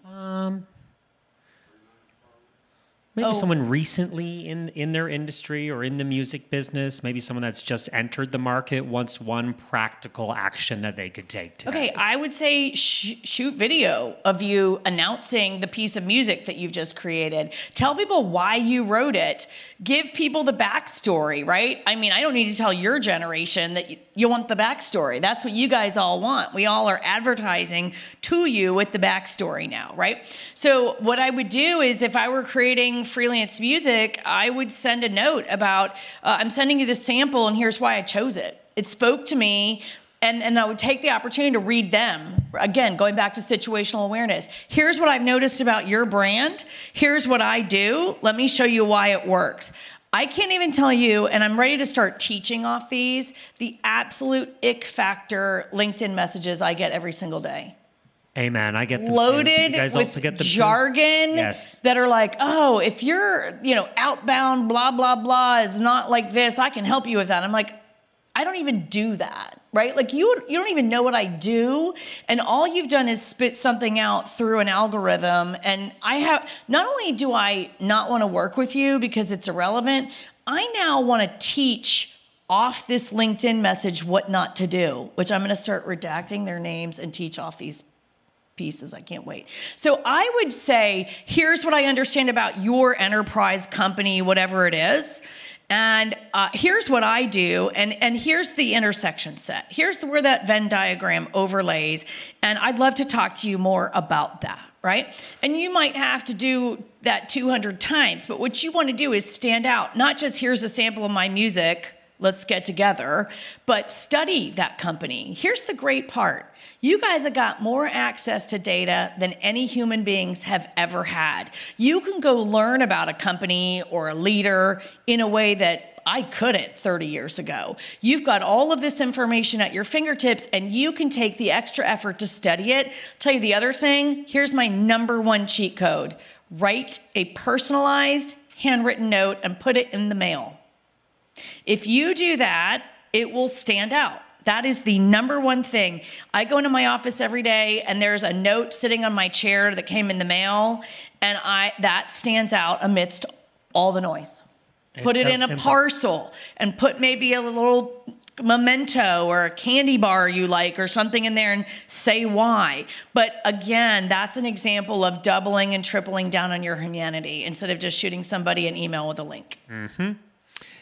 Maybe someone recently in their industry or in the music business, maybe someone that's just entered the market wants one practical action that they could take today. Okay, I would say shoot video of you announcing the piece of music that you've just created. Tell people why you wrote it. Give people the backstory, right? I mean, I don't need to tell your generation that you want the backstory. That's what you guys all want. We all are advertising to you with the backstory now, right? So what I would do is if I were creating freelance music, I would send a note about, I'm sending you this sample and here's why I chose it. It spoke to me, and I would take the opportunity to read them. Again, going back to situational awareness. Here's what I've noticed about your brand. Here's what I do. Let me show you why it works. I can't even tell you, and I'm ready to start teaching off these, the absolute ick factor LinkedIn messages I get every single day. Amen. I get them loaded too. You guys with also get them jargon that are like, oh, if you're, outbound, blah, blah, blah is not like this, I can help you with that. I'm like, I don't even do that, right? Like you don't even know what I do. And all you've done is spit something out through an algorithm. And not only do I not want to work with you because it's irrelevant, I now want to teach off this LinkedIn message what not to do, which I'm going to start redacting their names and teach off these pieces. I can't wait. So I would say, here's what I understand about your enterprise company, whatever it is. And here's what I do, and here's the intersection set. Here's where that Venn diagram overlays, and I'd love to talk to you more about that, right? And you might have to do that 200 times, but what you want to do is stand out. Not just here's a sample of my music, let's get together, but study that company. Here's the great part. You guys have got more access to data than any human beings have ever had. You can go learn about a company or a leader in a way that I couldn't 30 years ago. You've got all of this information at your fingertips, and you can take the extra effort to study it. I'll tell you the other thing, here's my #1 cheat code. Write a personalized handwritten note and put it in the mail. If you do that, it will stand out. That is the #1 thing. I go into my office every day and there's a note sitting on my chair that came in the mail, and that stands out amidst all the noise. Put it in a parcel and put maybe a little memento or a candy bar you like or something in there and say why. But again, that's an example of doubling and tripling down on your humanity instead of just shooting somebody an email with a link. Mm-hmm.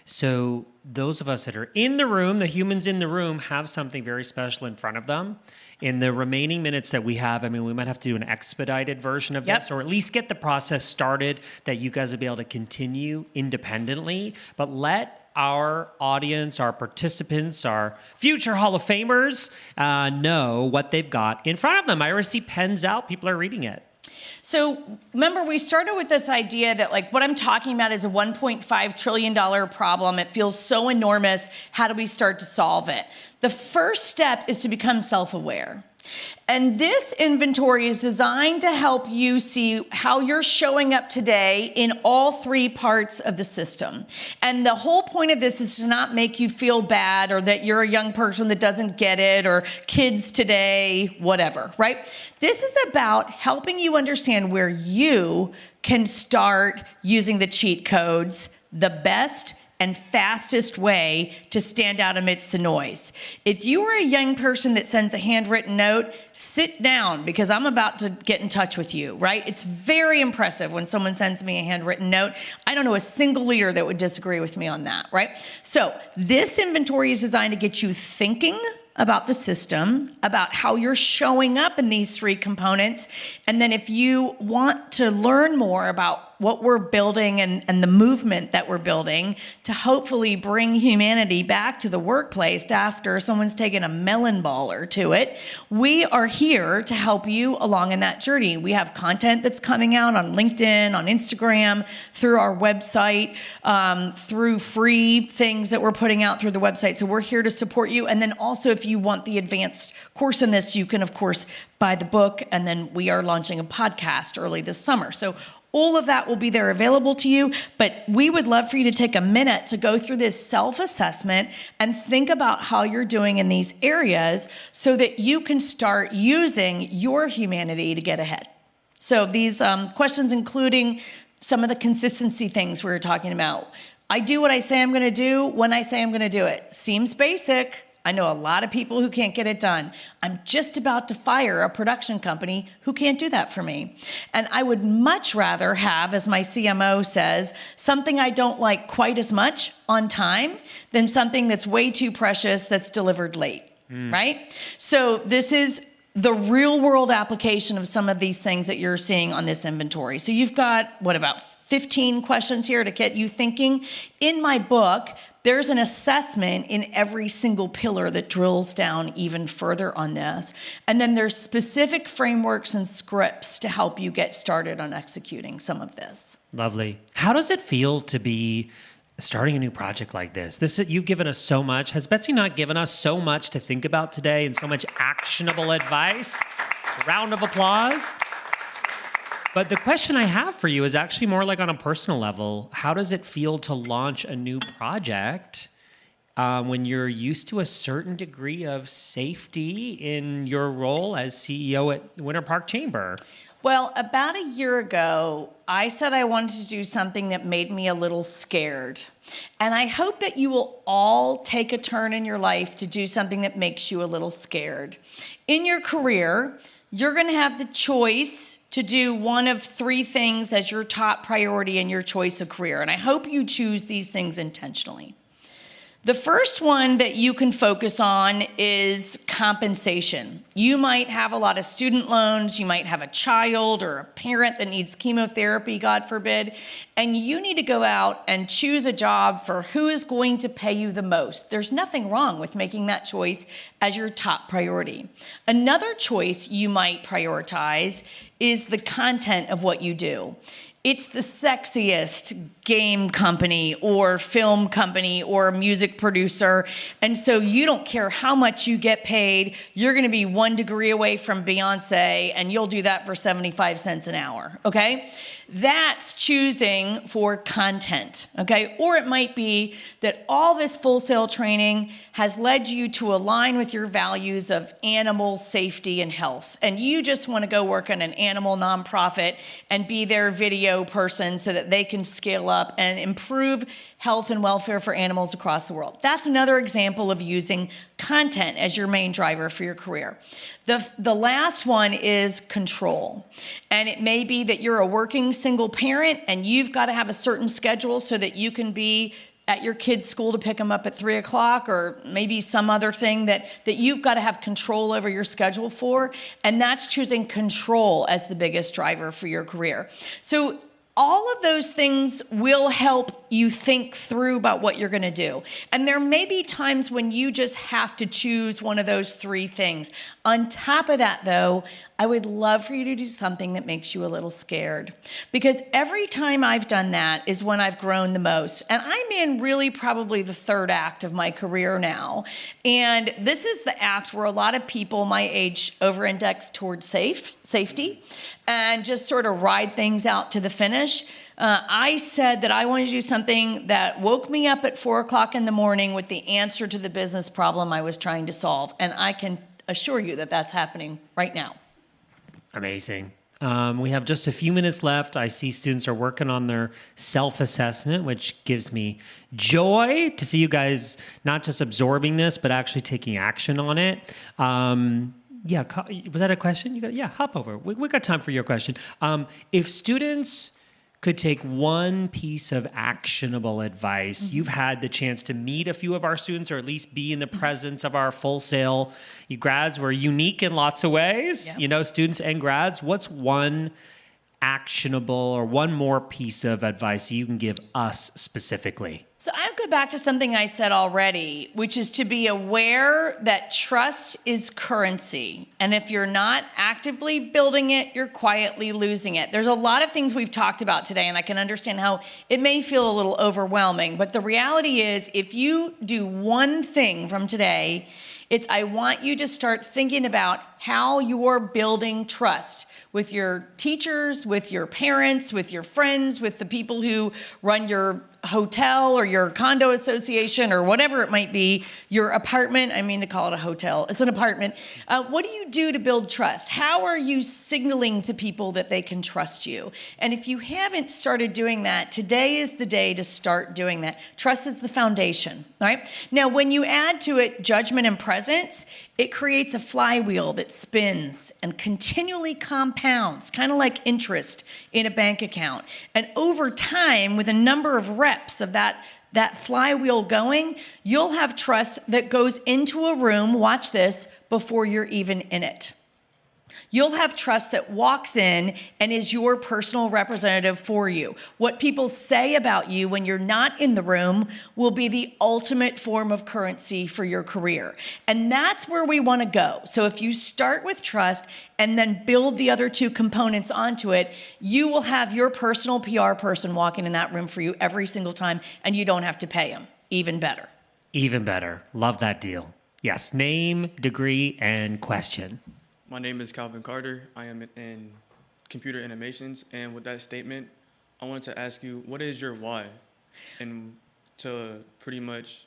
So those of us that are in the room, the humans in the room, have something very special in front of them. In the remaining minutes that we have, I mean, we might have to do an expedited version of this, or at least get the process started that you guys will be able to continue independently. But let our audience, our participants, our future Hall of Famers know what they've got in front of them. I already see pens out. People are reading it. So remember, we started with this idea that like what I'm talking about is a $1.5 trillion problem. It feels so enormous. How do we start to solve it? The first step is to become self-aware. And this inventory is designed to help you see how you're showing up today in all 3 parts of the system. And the whole point of this is to not make you feel bad or that you're a young person that doesn't get it or kids today, whatever, right? This is about helping you understand where you can start using the cheat codes the best and fastest way to stand out amidst the noise. If you are a young person that sends a handwritten note, sit down because I'm about to get in touch with you, right? It's very impressive when someone sends me a handwritten note. I don't know a single leader that would disagree with me on that, right? So this inventory is designed to get you thinking about the system, about how you're showing up in these 3 components. And then if you want to learn more about what we're building and the movement that we're building to hopefully bring humanity back to the workplace after someone's taken a melon baller to it, we are here to help you along in that journey. We have content that's coming out on LinkedIn, on Instagram, through our website, through free things that we're putting out through the website. So we're here to support you. And then also if you want the advanced course in this, you can of course buy the book, and then we are launching a podcast early this summer. So all of that will be there available to you, but we would love for you to take a minute to go through this self-assessment and think about how you're doing in these areas so that you can start using your humanity to get ahead. So these questions, including some of the consistency things we were talking about. I do what I say I'm going to do when I say I'm going to do it. Seems basic. I know a lot of people who can't get it done. I'm just about to fire a production company who can't do that for me. And I would much rather have, as my CMO says, something I don't like quite as much on time than something that's way too precious that's delivered late, right? So this is the real world application of some of these things that you're seeing on this inventory. So you've got, what, about 15 questions here to get you thinking. In my book, there's an assessment in every single pillar that drills down even further on this. And then there's specific frameworks and scripts to help you get started on executing some of this. Lovely. How does it feel to be starting a new project like this? You've given us so much. Has Betsy not given us so much to think about today and so much actionable advice? A round of applause. But the question I have for you is actually more like on a personal level. How does it feel to launch a new project when you're used to a certain degree of safety in your role as CEO at Winter Park Chamber? Well, about a year ago, I said I wanted to do something that made me a little scared. And I hope that you will all take a turn in your life to do something that makes you a little scared. In your career, you're going to have the choice to do one of three things as your top priority in your choice of career. And I hope you choose these things intentionally. The first one that you can focus on is compensation. You might have a lot of student loans, you might have a child or a parent that needs chemotherapy, God forbid, and you need to go out and choose a job for who is going to pay you the most. There's nothing wrong with making that choice as your top priority. Another choice you might prioritize is the content of what you do. It's the sexiest game company or film company or music producer. And so you don't care how much you get paid. You're going to be 1 degree away from Beyonce, and you'll do that for 75 cents an hour, okay? That's choosing for content, okay? Or it might be that all this Full Sail training has led you to align with your values of animal safety and health. And you just want to go work in an animal nonprofit and be their video person so that they can scale up and improve health and welfare for animals across the world. That's another example of using content as your main driver for your career. The last one is control. And it may be that you're a working single parent and you've got to have a certain schedule so that you can be at your kid's school to pick them up at 3 o'clock, or maybe some other thing that you've got to have control over your schedule for. And that's choosing control as the biggest driver for your career. So all of those things will help you think through about what you're going to do. And there may be times when you just have to choose one of those three things. On top of that, though, I would love for you to do something that makes you a little scared. Because every time I've done that is when I've grown the most. And I'm in really probably the third act of my career now. And this is the act where a lot of people my age over-index towards safety and just sort of ride things out to the finish. I said that I wanted to do something that woke me up at 4 o'clock in the morning with the answer to the business problem I was trying to solve. And I can assure you that that's happening right now. Amazing. We have just a few minutes left. I see students are working on their self-assessment, which gives me joy to see you guys not just absorbing this, but actually taking action on it. Yeah, was that a question? Yeah, hop over. We got time for your question. If students could take one piece of actionable advice, you've had the chance to meet a few of our students, or at least be in the presence of our Full Sail. You grads were unique in lots of ways, you know, students and grads. What's one actionable or one more piece of advice you can give us specifically? So I'll go back to something I said already, which is to be aware that trust is currency. And if you're not actively building it, you're quietly losing it. There's a lot of things we've talked about today, and I can understand how it may feel a little overwhelming. But the reality is, if you do one thing from today, I want you to start thinking about how you're building trust with your teachers, with your parents, with your friends, with the people who run your hotel or your condo association or whatever it might be, your apartment. I mean to call it a hotel. It's an apartment. What do you do to build trust? How are you signaling to people that they can trust you? And if you haven't started doing that, today is the day to start doing that. Trust is the foundation, right? Now, when you add to it judgment and presence, it creates a flywheel that spins and continually compounds, kind of like interest in a bank account. And over time, with a number of reps of that flywheel going, you'll have trust that goes into a room, watch this, before you're even in it. You'll have trust that walks in and is your personal representative for you. What people say about you when you're not in the room will be the ultimate form of currency for your career. And that's where we want to go. So if you start with trust and then build the other two components onto it, you will have your personal PR person walking in that room for you every single time, and you don't have to pay them. Even better. Even better. Love that deal. Yes, name, degree, and question. My name is Calvin Carter. I am in computer animations. And with that statement, I wanted to ask you, what is your why? And to pretty much,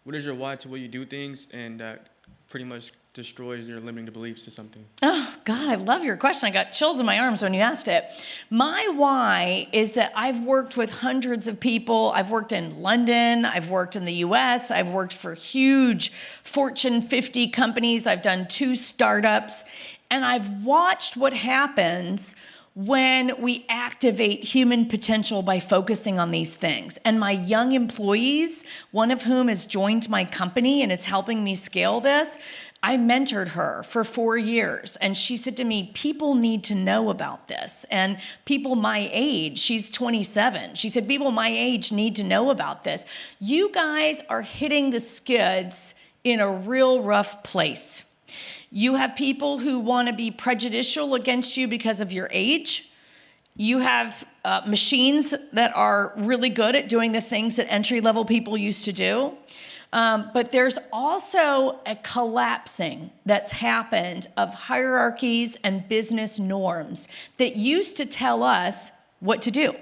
what is your why to what you do things? And that pretty much destroys your limiting beliefs to something? Oh, God, I love your question. I got chills in my arms when you asked it. My why is that I've worked with hundreds of people. I've worked in London. I've worked in the US. I've worked for huge Fortune 50 companies. I've done 2 startups. And I've watched what happens when we activate human potential by focusing on these things. And my young employees, one of whom has joined my company and is helping me scale this, I mentored her for 4 years. And she said to me, people need to know about this. And people my age, she's 27. She said, people my age need to know about this. You guys are hitting the skids in a real rough place. You have people who want to be prejudicial against you because of your age. You have machines that are really good at doing the things that entry-level people used to do. But there's also a collapsing that's happened of hierarchies and business norms that used to tell us what to do.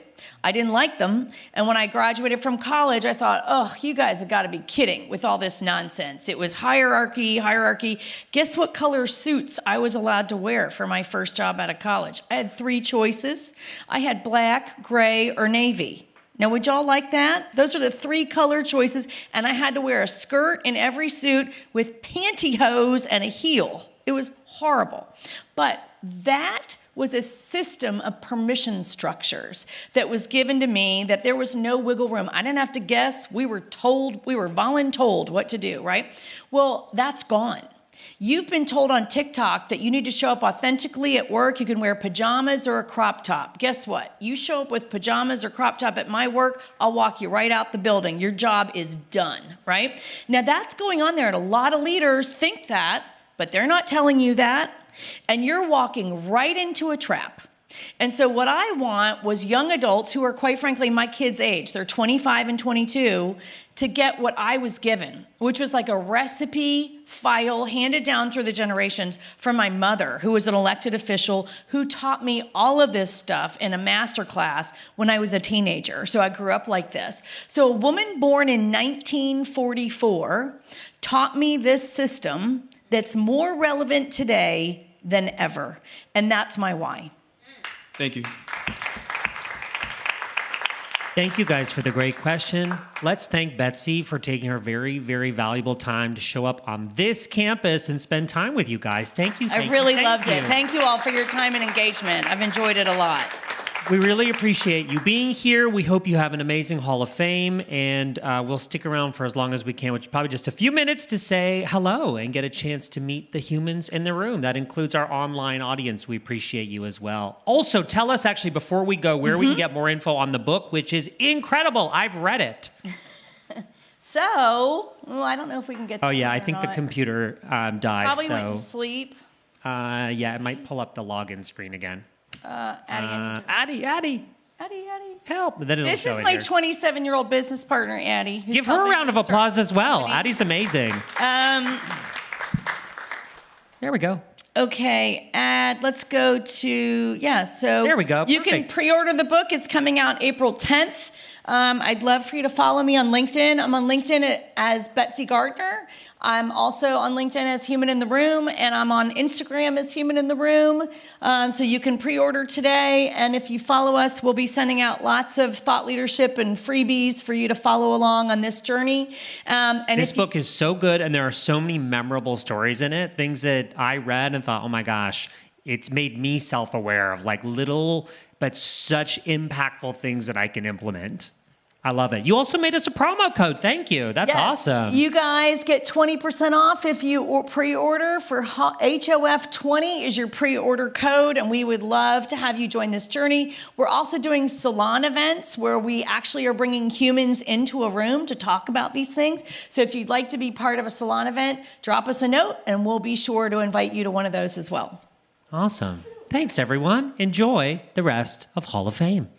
I didn't like them. And when I graduated from college, I thought, oh, you guys have got to be kidding with all this nonsense. It was hierarchy. Guess what color suits I was allowed to wear for my first job out of college? I had 3 choices. I had black, gray, or navy. Now, would y'all like that? Those are the 3 color choices. And I had to wear a skirt in every suit with pantyhose and a heel. It was horrible. But that was a system of permission structures that was given to me, that there was no wiggle room. I didn't have to guess. We were voluntold what to do, right? Well, that's gone. You've been told on TikTok that you need to show up authentically at work. You can wear pajamas or a crop top. Guess what? You show up with pajamas or crop top at my work, I'll walk you right out the building. Your job is done, right? Now that's going on there, and a lot of leaders think that, but they're not telling you that. And you're walking right into a trap. And so what I want was young adults who are, quite frankly, my kids' age, they're 25 and 22, to get what I was given, which was like a recipe file handed down through the generations from my mother, who was an elected official, who taught me all of this stuff in a master class when I was a teenager. So I grew up like this. So a woman born in 1944 taught me this system that's more relevant today than ever. And that's my why. Thank you. Thank you guys for the great question. Let's thank Betsy for taking her very, very valuable time to show up on this campus and spend time with you guys. Thank you. I really loved it. Thank you all for your time and engagement. I've enjoyed it a lot. We really appreciate you being here. We hope you have an amazing Hall of Fame, and we'll stick around for as long as we can, which is probably just a few minutes to say hello and get a chance to meet the humans in the room. That includes our online audience. We appreciate you as well. Also, tell us actually before we go where we can get more info on the book, which is incredible. I've read it. So, I don't know if we can get Oh, yeah, I think the computer died. Probably went to sleep. Yeah, it might pull up the login screen again. Addie. Help. Then it'll This show is it my here. 27-year-old business partner, Addie. Give her a round of applause as well. Addie's amazing. There we go. Okay, let's go to, so there we go. You can pre-order the book. It's coming out April 10th. I'd love for you to follow me on LinkedIn. I'm on LinkedIn as Betsy Gardner. I'm also on LinkedIn as Human in the Room, and I'm on Instagram as Human in the Room. So you can pre-order today, and if you follow us, we'll be sending out lots of thought leadership and freebies for you to follow along on this journey. And this book is so good, and there are so many memorable stories in it, things that I read and thought, oh my gosh, it's made me self-aware of like little but such impactful things that I can implement. I love it. You also made us a promo code. Thank you. That's awesome. You guys get 20% off if you pre-order. For HOF20 is your pre-order code, and we would love to have you join this journey. We're also doing salon events where we actually are bringing humans into a room to talk about these things. So if you'd like to be part of a salon event, drop us a note, and we'll be sure to invite you to one of those as well. Awesome. Thanks, everyone. Enjoy the rest of Hall of Fame.